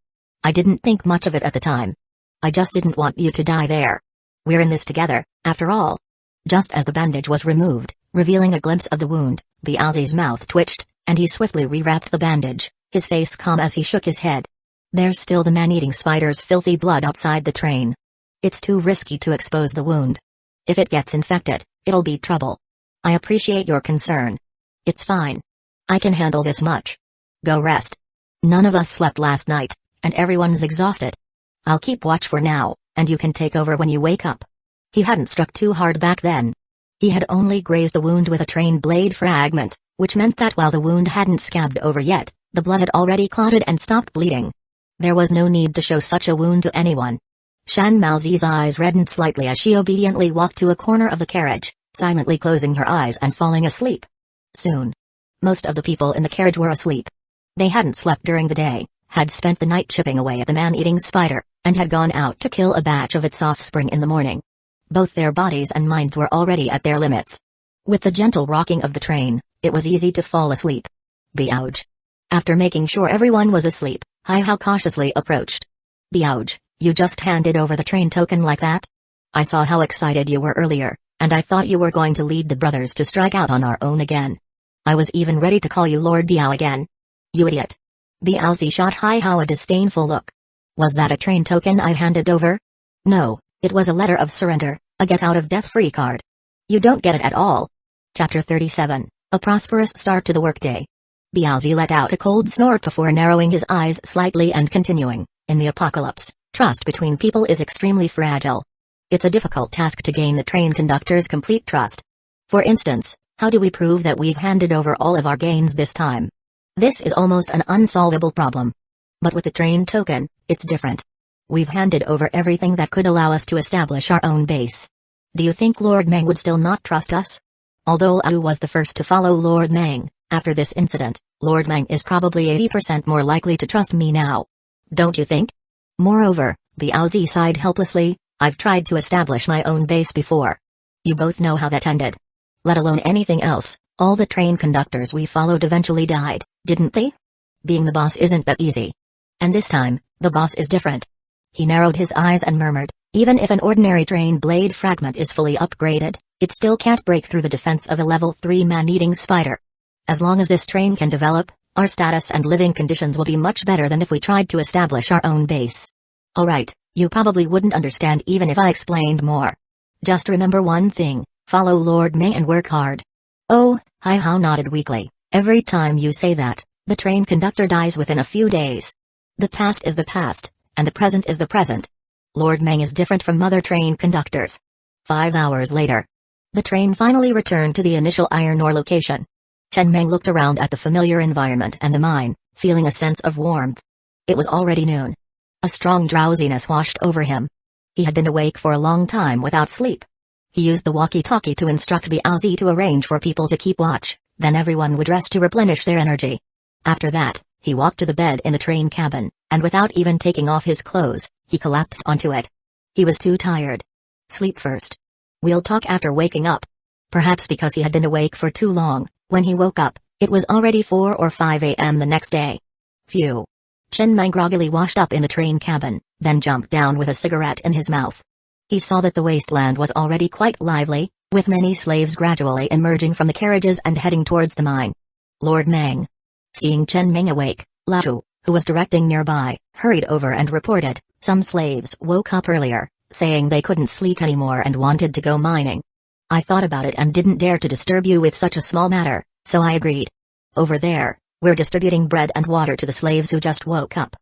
I didn't think much of it at the time. I just didn't want you to die there. We're in this together, after all. Just as the bandage was removed, revealing a glimpse of the wound, Biaozi's mouth twitched, and he swiftly rewrapped the bandage, his face calm as he shook his head. There's still the man-eating spider's filthy blood outside the train. It's too risky to expose the wound. If it gets infected, it'll be trouble. I appreciate your concern. It's fine. I can handle this much. Go rest. None of us slept last night, and everyone's exhausted. I'll keep watch for now, and you can take over when you wake up. He hadn't struck too hard back then. He had only grazed the wound with a train blade fragment, which meant that while the wound hadn't scabbed over yet, the blood had already clotted and stopped bleeding. There was no need to show such a wound to anyone. Shan Maozi's eyes reddened slightly as she obediently walked to a corner of the carriage, silently closing her eyes and falling asleep. Soon, most of the people in the carriage were asleep. They hadn't slept during the day, had spent the night chipping away at the man-eating spider, and had gone out to kill a batch of its offspring in the morning. Both their bodies and minds were already at their limits. With the gentle rocking of the train, it was easy to fall asleep. Biaoj. After making sure everyone was asleep, Hai-Hao cautiously approached. Biaoj, you just handed over the train token like that? I saw how excited you were earlier, and I thought you were going to lead the brothers to strike out on our own again. I was even ready to call you Lord Biao again. You idiot. Biaozi shot Hai-Hao a disdainful look. Was that a train token I handed over? No, it was a letter of surrender, a get-out-of-death-free card. You don't get it at all. Chapter 37, A Prosperous Start to the Workday. Biaozi let out a cold snort before narrowing his eyes slightly and continuing, in the apocalypse, trust between people is extremely fragile. It's a difficult task to gain the train conductor's complete trust. For instance, how do we prove that we've handed over all of our gains this time? This is almost an unsolvable problem. But with the train token, it's different. We've handed over everything that could allow us to establish our own base. Do you think Lord Meng would still not trust us? Although Liu was the first to follow Lord Meng, after this incident, Lord Meng is probably 80% more likely to trust me now. Don't you think? Moreover, Biaozi sighed helplessly, I've tried to establish my own base before. You both know how that ended. Let alone anything else, all the train conductors we followed eventually died, didn't they? Being the boss isn't that easy. And this time, the boss is different. He narrowed his eyes and murmured, even if an ordinary train blade fragment is fully upgraded, it still can't break through the defense of a level 3 man-eating spider. As long as this train can develop, our status and living conditions will be much better than if we tried to establish our own base. Alright, you probably wouldn't understand even if I explained more. Just remember one thing, follow Lord Meng and work hard. Oh, Hai-Hao nodded weakly, every time you say that, the train conductor dies within a few days. The past is the past, and the present is the present. Lord Meng is different from other train conductors. 5 hours later, the train finally returned to the initial iron ore location. Chen Meng looked around at the familiar environment and the mine, feeling a sense of warmth. It was already noon. A strong drowsiness washed over him. He had been awake for a long time without sleep. He used the walkie-talkie to instruct Biaozi to arrange for people to keep watch, then everyone would rest to replenish their energy. After that, he walked to the bed in the train cabin, and without even taking off his clothes, he collapsed onto it. He was too tired. Sleep first. We'll talk after waking up. Perhaps because he had been awake for too long, when he woke up, it was already 4 or 5 a.m. the next day. Phew. Chen Meng groggily washed up in the train cabin, then jumped down with a cigarette in his mouth. He saw that the wasteland was already quite lively, with many slaves gradually emerging from the carriages and heading towards the mine. Lord Meng. Seeing Chen Meng awake, Lao, who was directing nearby, hurried over and reported, some slaves woke up earlier, saying they couldn't sleep anymore and wanted to go mining. I thought about it and didn't dare to disturb you with such a small matter, so I agreed. Over there, we're distributing bread and water to the slaves who just woke up.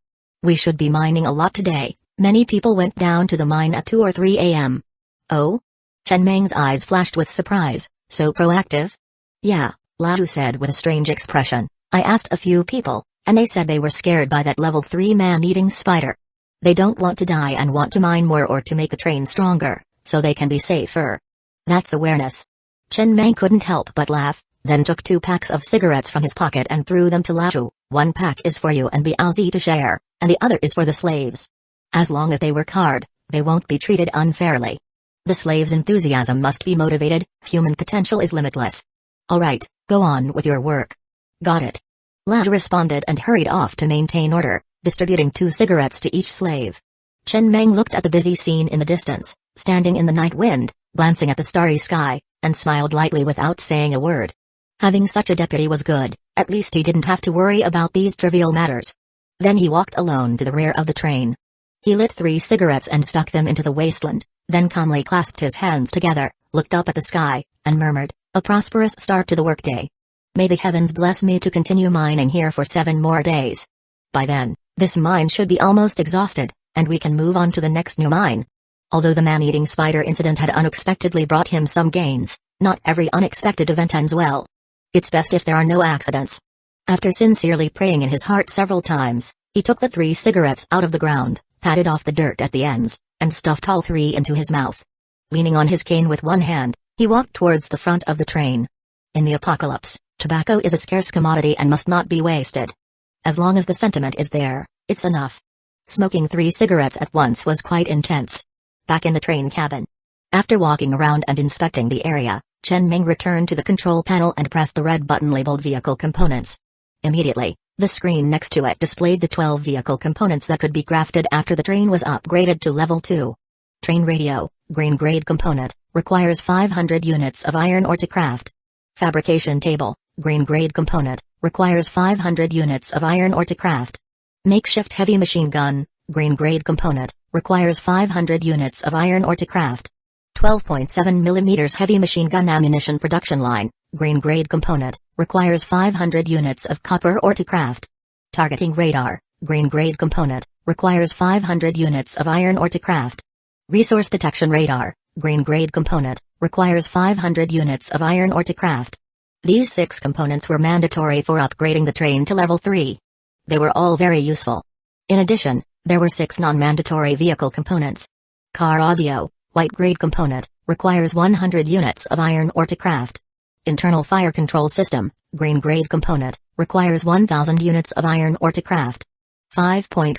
We should be mining a lot today. Many people went down to the mine at 2 or 3 a.m. Oh? Chen Meng's eyes flashed with surprise. So proactive? Yeah, Lao said with a strange expression. I asked a few people, and they said they were scared by that level 3 man-eating spider. They don't want to die and want to mine more or to make the train stronger, so they can be safer. That's awareness. Chen Meng couldn't help but laugh, then took 2 packs of cigarettes from his pocket and threw them to Lao. One pack is for you and Biaozi to share, and the other is for the slaves. As long as they work hard, they won't be treated unfairly. The slaves' enthusiasm must be motivated, human potential is limitless. Alright, go on with your work. Got it. Lao responded and hurried off to maintain order, distributing 2 cigarettes to each slave. Chen Meng looked at the busy scene in the distance, standing in the night wind, glancing at the starry sky, and smiled lightly without saying a word. Having such a deputy was good, at least he didn't have to worry about these trivial matters. Then he walked alone to the rear of the train. He lit 3 cigarettes and stuck them into the wasteland, then calmly clasped his hands together, looked up at the sky, and murmured, a prosperous start to the workday. May the heavens bless me to continue mining here for 7 more days. By then, this mine should be almost exhausted, and we can move on to the next new mine. Although the man-eating spider incident had unexpectedly brought him some gains, not every unexpected event ends well. It's best if there are no accidents. After sincerely praying in his heart several times, he took the 3 cigarettes out of the ground, patted off the dirt at the ends, and stuffed all 3 into his mouth. Leaning on his cane with one hand, he walked towards the front of the train. In the apocalypse, tobacco is a scarce commodity and must not be wasted. As long as the sentiment is there, it's enough. Smoking 3 cigarettes at once was quite intense. Back in the train cabin. After walking around and inspecting the area, Chen Meng returned to the control panel and pressed the red button labeled Vehicle Components. Immediately, the screen next to it displayed the 12 vehicle components that could be crafted after the train was upgraded to level 2. Train radio, green grade component, requires 500 units of iron ore to craft. Fabrication table, green grade component, requires 500 units of iron ore to craft. Makeshift heavy machine gun, green grade component, requires 500 units of iron ore to craft. 12.7 mm heavy machine gun ammunition production line, green grade component, requires 500 units of copper ore to craft. Targeting radar, green grade component, requires 500 units of iron ore to craft. Resource detection radar, green grade component, requires 500 units of iron ore to craft. These 6 components were mandatory for upgrading the train to level 3. They were all very useful. In addition, there were 6 non-mandatory vehicle components. Car audio, white grade component, requires 100 units of iron ore to craft. Internal fire control system, green grade component, requires 1000 units of iron ore to craft. 5.56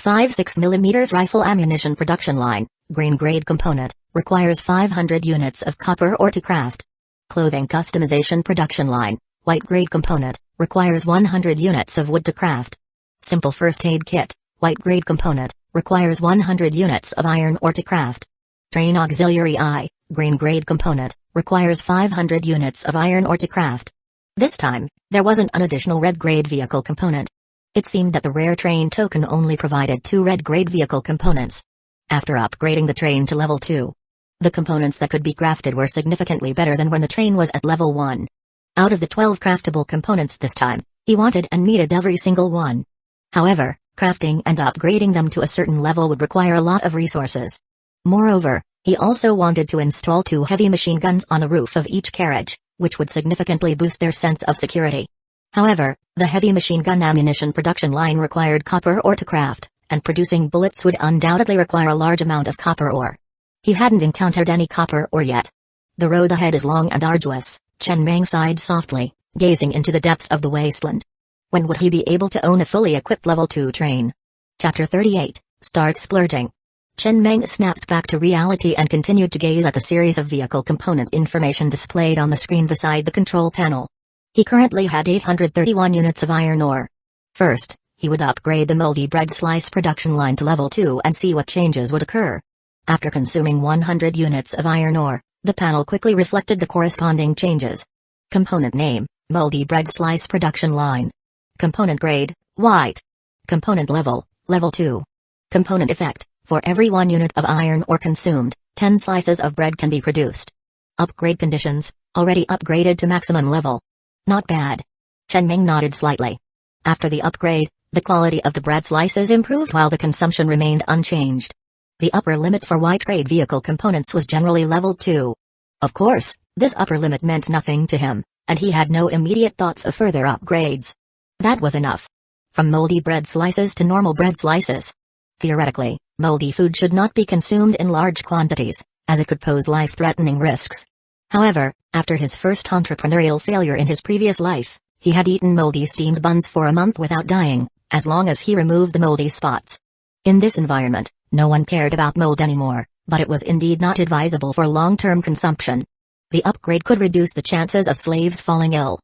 mm rifle ammunition production line, green grade component, requires 500 units of copper ore to craft. Clothing customization production line, white grade component, requires 100 units of wood to craft. Simple first aid kit, white grade component, requires 100 units of iron ore to craft. Train auxiliary eye, green grade component, requires 500 units of iron ore to craft. This time, there wasn't an additional red grade vehicle component. It seemed that the rare train token only provided 2 red grade vehicle components. After upgrading the train to level 2, the components that could be crafted were significantly better than when the train was at level 1. Out of the 12 craftable components this time, he wanted and needed every single one. However, crafting and upgrading them to a certain level would require a lot of resources. Moreover, he also wanted to install 2 heavy machine guns on the roof of each carriage, which would significantly boost their sense of security. However, the heavy machine gun ammunition production line required copper ore to craft, and producing bullets would undoubtedly require a large amount of copper ore. He hadn't encountered any copper ore yet. The road ahead is long and arduous, Chen Meng sighed softly, gazing into the depths of the wasteland. When would he be able to own a fully equipped level 2 train? Chapter 38, Start Splurging. Chen Meng snapped back to reality and continued to gaze at the series of vehicle component information displayed on the screen beside the control panel. He currently had 831 units of iron ore. First, he would upgrade the moldy bread slice production line to level 2 and see what changes would occur. After consuming 100 units of iron ore, the panel quickly reflected the corresponding changes. Component name, moldy bread slice production line. Component grade, white. Component level, level 2. Component effect, for every 1 unit of iron ore consumed, 10 slices of bread can be produced. Upgrade conditions, already upgraded to maximum level. Not bad. Chen Ming nodded slightly. After the upgrade, the quality of the bread slices improved while the consumption remained unchanged. The upper limit for white grade vehicle components was generally level 2. Of course, this upper limit meant nothing to him, and he had no immediate thoughts of further upgrades. That was enough. From moldy bread slices to normal bread slices. Theoretically, moldy food should not be consumed in large quantities, as it could pose life-threatening risks. However, after his first entrepreneurial failure in his previous life, he had eaten moldy steamed buns for a month without dying, as long as he removed the moldy spots. In this environment, no one cared about mold anymore, but it was indeed not advisable for long-term consumption. The upgrade could reduce the chances of slaves falling ill.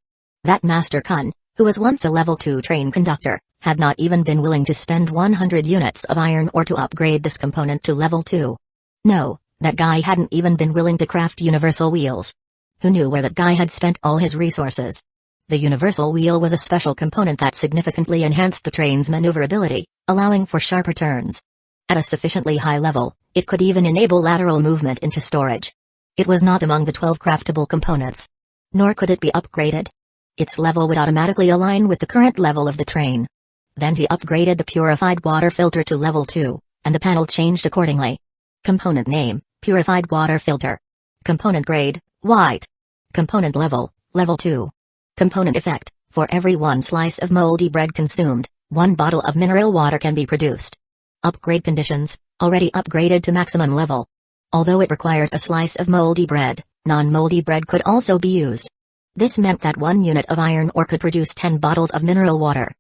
That Master Kun, who was once a level 2 train conductor, had not even been willing to spend 100 units of iron ore to upgrade this component to level 2. No, that guy hadn't even been willing to craft universal wheels. Who knew where that guy had spent all his resources? The universal wheel was a special component that significantly enhanced the train's maneuverability, allowing for sharper turns. At a sufficiently high level, it could even enable lateral movement into storage. It was not among the 12 craftable components. Nor could it be upgraded. Its level would automatically align with the current level of the train. Then he upgraded the purified water filter to level 2, and the panel changed accordingly. Component name, purified water filter. Component grade, white. Component level, level 2. Component effect, for every 1 slice of moldy bread consumed, 1 bottle of mineral water can be produced. Upgrade conditions, already upgraded to maximum level. Although it required a slice of moldy bread, non-moldy bread could also be used. This meant that 1 unit of iron ore could produce 10 bottles of mineral water.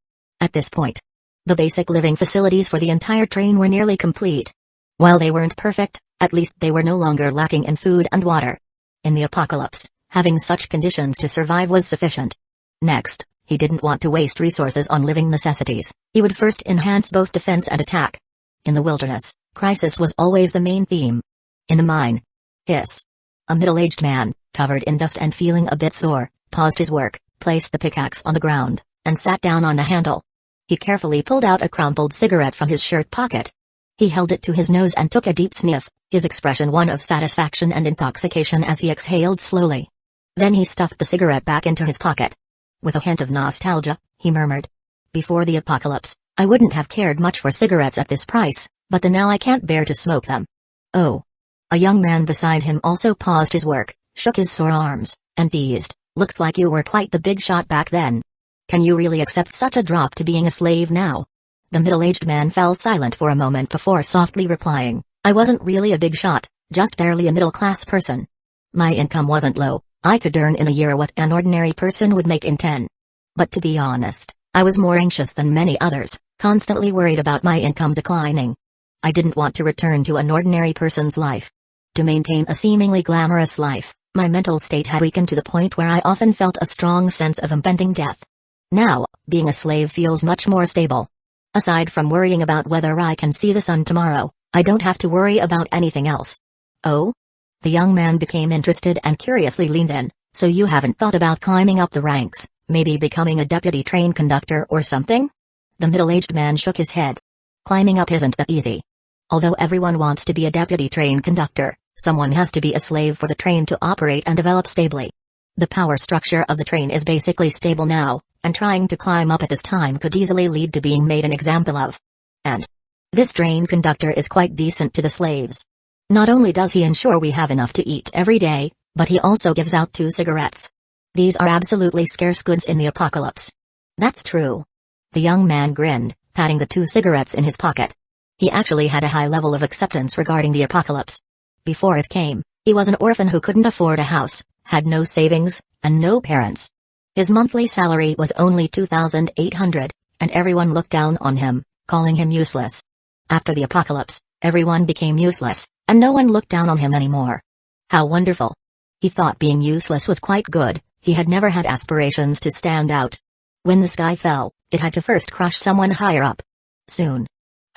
At this point, the basic living facilities for the entire train were nearly complete. While they weren't perfect, at least they were no longer lacking in food and water. In the apocalypse, having such conditions to survive was sufficient. Next, he didn't want to waste resources on living necessities. He would first enhance both defense and attack. In the wilderness, crisis was always the main theme. In the mine. Hiss. A middle-aged man, covered in dust and feeling a bit sore, paused his work, placed the pickaxe on the ground, and sat down on the handle. He carefully pulled out a crumpled cigarette from his shirt pocket. He held it to his nose and took a deep sniff, his expression one of satisfaction and intoxication as he exhaled slowly. Then he stuffed the cigarette back into his pocket. With a hint of nostalgia, he murmured. Before the apocalypse, I wouldn't have cared much for cigarettes at this price, but now I can't bear to smoke them. Oh. A young man beside him also paused his work, shook his sore arms, and teased, looks like you were quite the big shot back then. Can you really accept such a drop to being a slave now? The middle-aged man fell silent for a moment before softly replying, I wasn't really a big shot, just barely a middle-class person. My income wasn't low, I could earn in a year what an ordinary person would make in 10. But to be honest, I was more anxious than many others, constantly worried about my income declining. I didn't want to return to an ordinary person's life. To maintain a seemingly glamorous life, my mental state had weakened to the point where I often felt a strong sense of impending death. Now, being a slave feels much more stable. Aside from worrying about whether I can see the sun tomorrow, I don't have to worry about anything else. Oh? The young man became interested and curiously leaned in, so you haven't thought about climbing up the ranks, maybe becoming a deputy train conductor or something? The middle-aged man shook his head. Climbing up isn't that easy. Although everyone wants to be a deputy train conductor, someone has to be a slave for the train to operate and develop stably. The power structure of the train is basically stable now, and trying to climb up at this time could easily lead to being made an example of. And this train conductor is quite decent to the slaves. Not only does he ensure we have enough to eat every day, but he also gives out 2 cigarettes. These are absolutely scarce goods in the apocalypse. That's true. The young man grinned, patting the 2 cigarettes in his pocket. He actually had a high level of acceptance regarding the apocalypse. Before it came, he was an orphan who couldn't afford a house, had no savings, and no parents. His monthly salary was only 2,800, and everyone looked down on him, calling him useless. After the apocalypse, Everyone became useless, and no one looked down on him anymore. How wonderful. He thought being useless was quite good. He had never had aspirations to stand out. When the sky fell, it had to first crush someone higher up. Soon,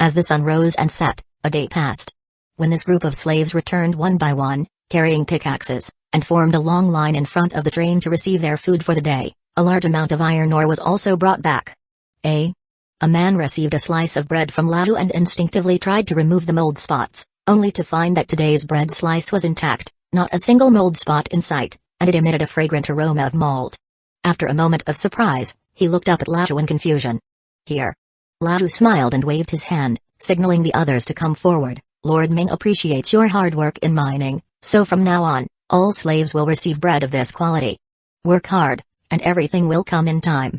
as the sun rose and set, a day passed. When this group of slaves returned one by one, carrying pickaxes, and formed a long line in front of the train to receive their food for the day, a large amount of iron ore was also brought back. A man received a slice of bread from Laju and instinctively tried to remove the mold spots, only to find that today's bread slice was intact, not a single mold spot in sight, and it emitted a fragrant aroma of malt. After a moment of surprise, he looked up at Laju in confusion. Here. Laju smiled and waved his hand, signaling the others to come forward. Lord Ming appreciates your hard work in mining, so from now on, all slaves will receive bread of this quality. Work hard, and everything will come in time.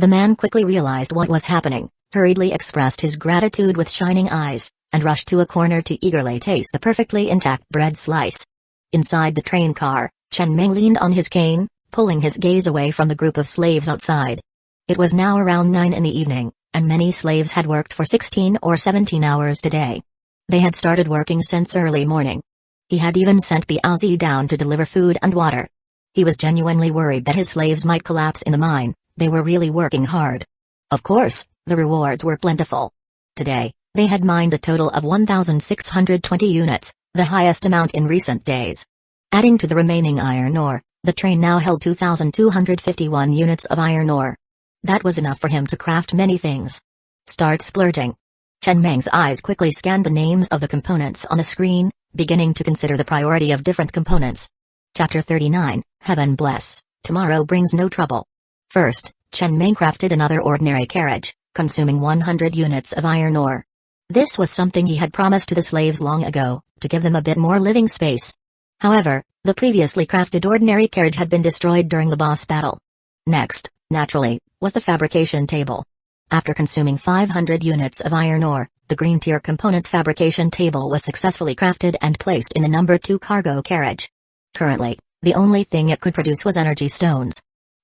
The man quickly realized what was happening, hurriedly expressed his gratitude with shining eyes, and rushed to a corner to eagerly taste the perfectly intact bread slice. Inside the train car, Chen Ming leaned on his cane, pulling his gaze away from the group of slaves outside. It was now around 9 in the evening, and many slaves had worked for 16 or 17 hours today. They had started working since early morning. He had even sent Biaozi down to deliver food and water. He was genuinely worried that his slaves might collapse in the mine. They were really working hard. Of course, the rewards were plentiful. Today, they had mined a total of 1,620 units, the highest amount in recent days. Adding to the remaining iron ore, the train now held 2,251 units of iron ore. That was enough for him to craft many things. Start splurging. Chen Meng's eyes quickly scanned the names of the components on the screen, beginning to consider the priority of different components. Chapter 39, Heaven Bless, Tomorrow Brings No Trouble. First, Chen Meng crafted another ordinary carriage, consuming 100 units of iron ore. This was something he had promised to the slaves long ago, to give them a bit more living space. However, the previously crafted ordinary carriage had been destroyed during the boss battle. Next, naturally, was the fabrication table. After consuming 500 units of iron ore, the green tier component fabrication table was successfully crafted and placed in the number 2 cargo carriage. Currently, the only thing it could produce was energy stones.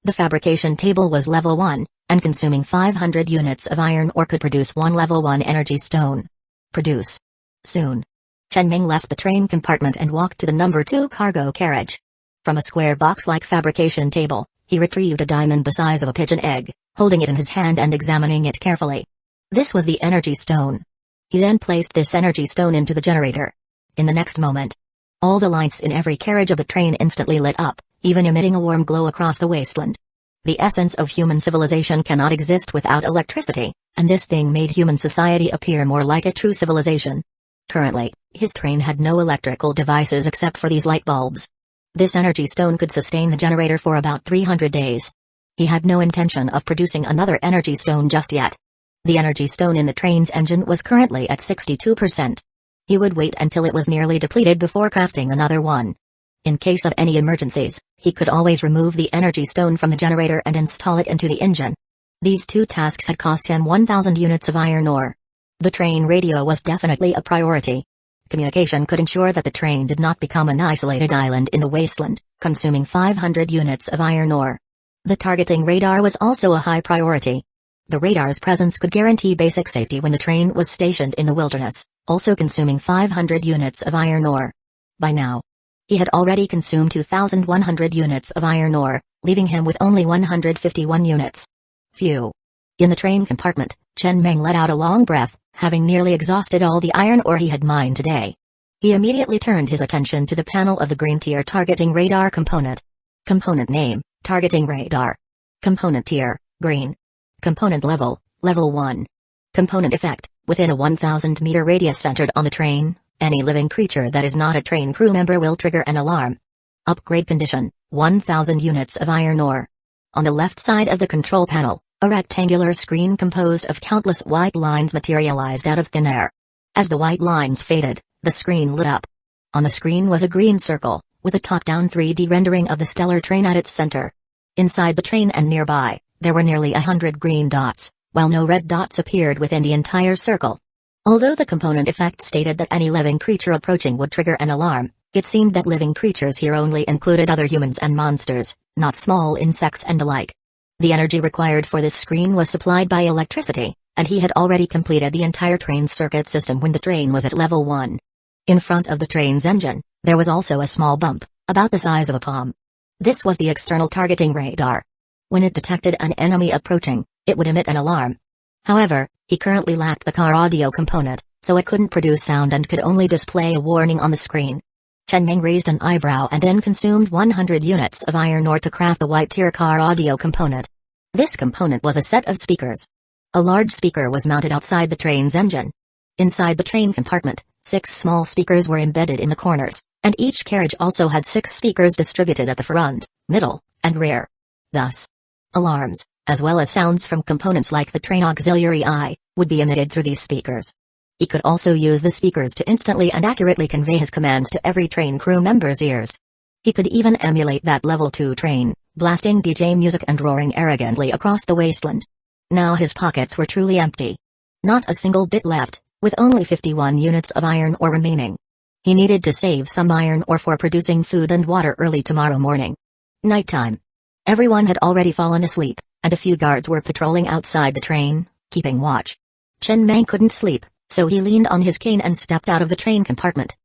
The fabrication table was level 1, and consuming 500 units of iron ore could produce 1 level 1 energy stone. Produce. Soon. Chen Ming left the train compartment and walked to the number 2 cargo carriage. From a square box-like fabrication table, he retrieved a diamond the size of a pigeon egg, holding it in his hand and examining it carefully. This was the energy stone. He then placed this energy stone into the generator. In the next moment, all the lights in every carriage of the train instantly lit up, even emitting a warm glow across the wasteland. The essence of human civilization cannot exist without electricity, and this thing made human society appear more like a true civilization. Currently, his train had no electrical devices except for these light bulbs. This energy stone could sustain the generator for about 300 days. He had no intention of producing another energy stone just yet. The energy stone in the train's engine was currently at 62%. He would wait until it was nearly depleted before crafting another one. In case of any emergencies, he could always remove the energy stone from the generator and install it into the engine. These two tasks had cost him 1,000 units of iron ore. The train radio was definitely a priority. Communication could ensure that the train did not become an isolated island in the wasteland, consuming 500 units of iron ore. The targeting radar was also a high priority. The radar's presence could guarantee basic safety when the train was stationed in the wilderness, also consuming 500 units of iron ore. By now, he had already consumed 2,100 units of iron ore, leaving him with only 151 units. Phew. In the train compartment, Chen Meng let out a long breath, having nearly exhausted all the iron ore he had mined today. He immediately turned his attention to the panel of the green tier targeting radar component. Component name, targeting radar. Component tier, green. Component level, level 1. Component effect, within a 1,000-meter radius centered on the train, any living creature that is not a train crew member will trigger an alarm. Upgrade condition, 1,000 units of iron ore. On the left side of the control panel, a rectangular screen composed of countless white lines materialized out of thin air. As the white lines faded, the screen lit up. On the screen was a green circle, with a top-down 3D rendering of the stellar train at its center. Inside the train and nearby, there were nearly 100 green dots, while no red dots appeared within the entire circle. Although the component effect stated that any living creature approaching would trigger an alarm, it seemed that living creatures here only included other humans and monsters, not small insects and the like. The energy required for this screen was supplied by electricity, and he had already completed the entire train circuit system when the train was at level 1. In front of the train's engine, there was also a small bump, about the size of a palm. This was the external targeting radar. When it detected an enemy approaching, it would emit an alarm. However, he currently lacked the car audio component, so it couldn't produce sound and could only display a warning on the screen. Chen Meng raised an eyebrow and then consumed 100 units of iron ore to craft the white-tier car audio component. This component was a set of speakers. A large speaker was mounted outside the train's engine. Inside the train compartment, 6 small speakers were embedded in the corners, and each carriage also had 6 speakers distributed at the front, middle, and rear. Thus, alarms, as well as sounds from components like the train auxiliary eye, would be emitted through these speakers. He could also use the speakers to instantly and accurately convey his commands to every train crew member's ears. He could even emulate that level 2 train, blasting DJ music and roaring arrogantly across the wasteland. Now his pockets were truly empty. Not a single bit left, with only 51 units of iron ore remaining. He needed to save some iron ore for producing food and water early tomorrow morning. Nighttime. Everyone had already fallen asleep, and a few guards were patrolling outside the train, keeping watch. Chen Meng couldn't sleep, so he leaned on his cane and stepped out of the train compartment.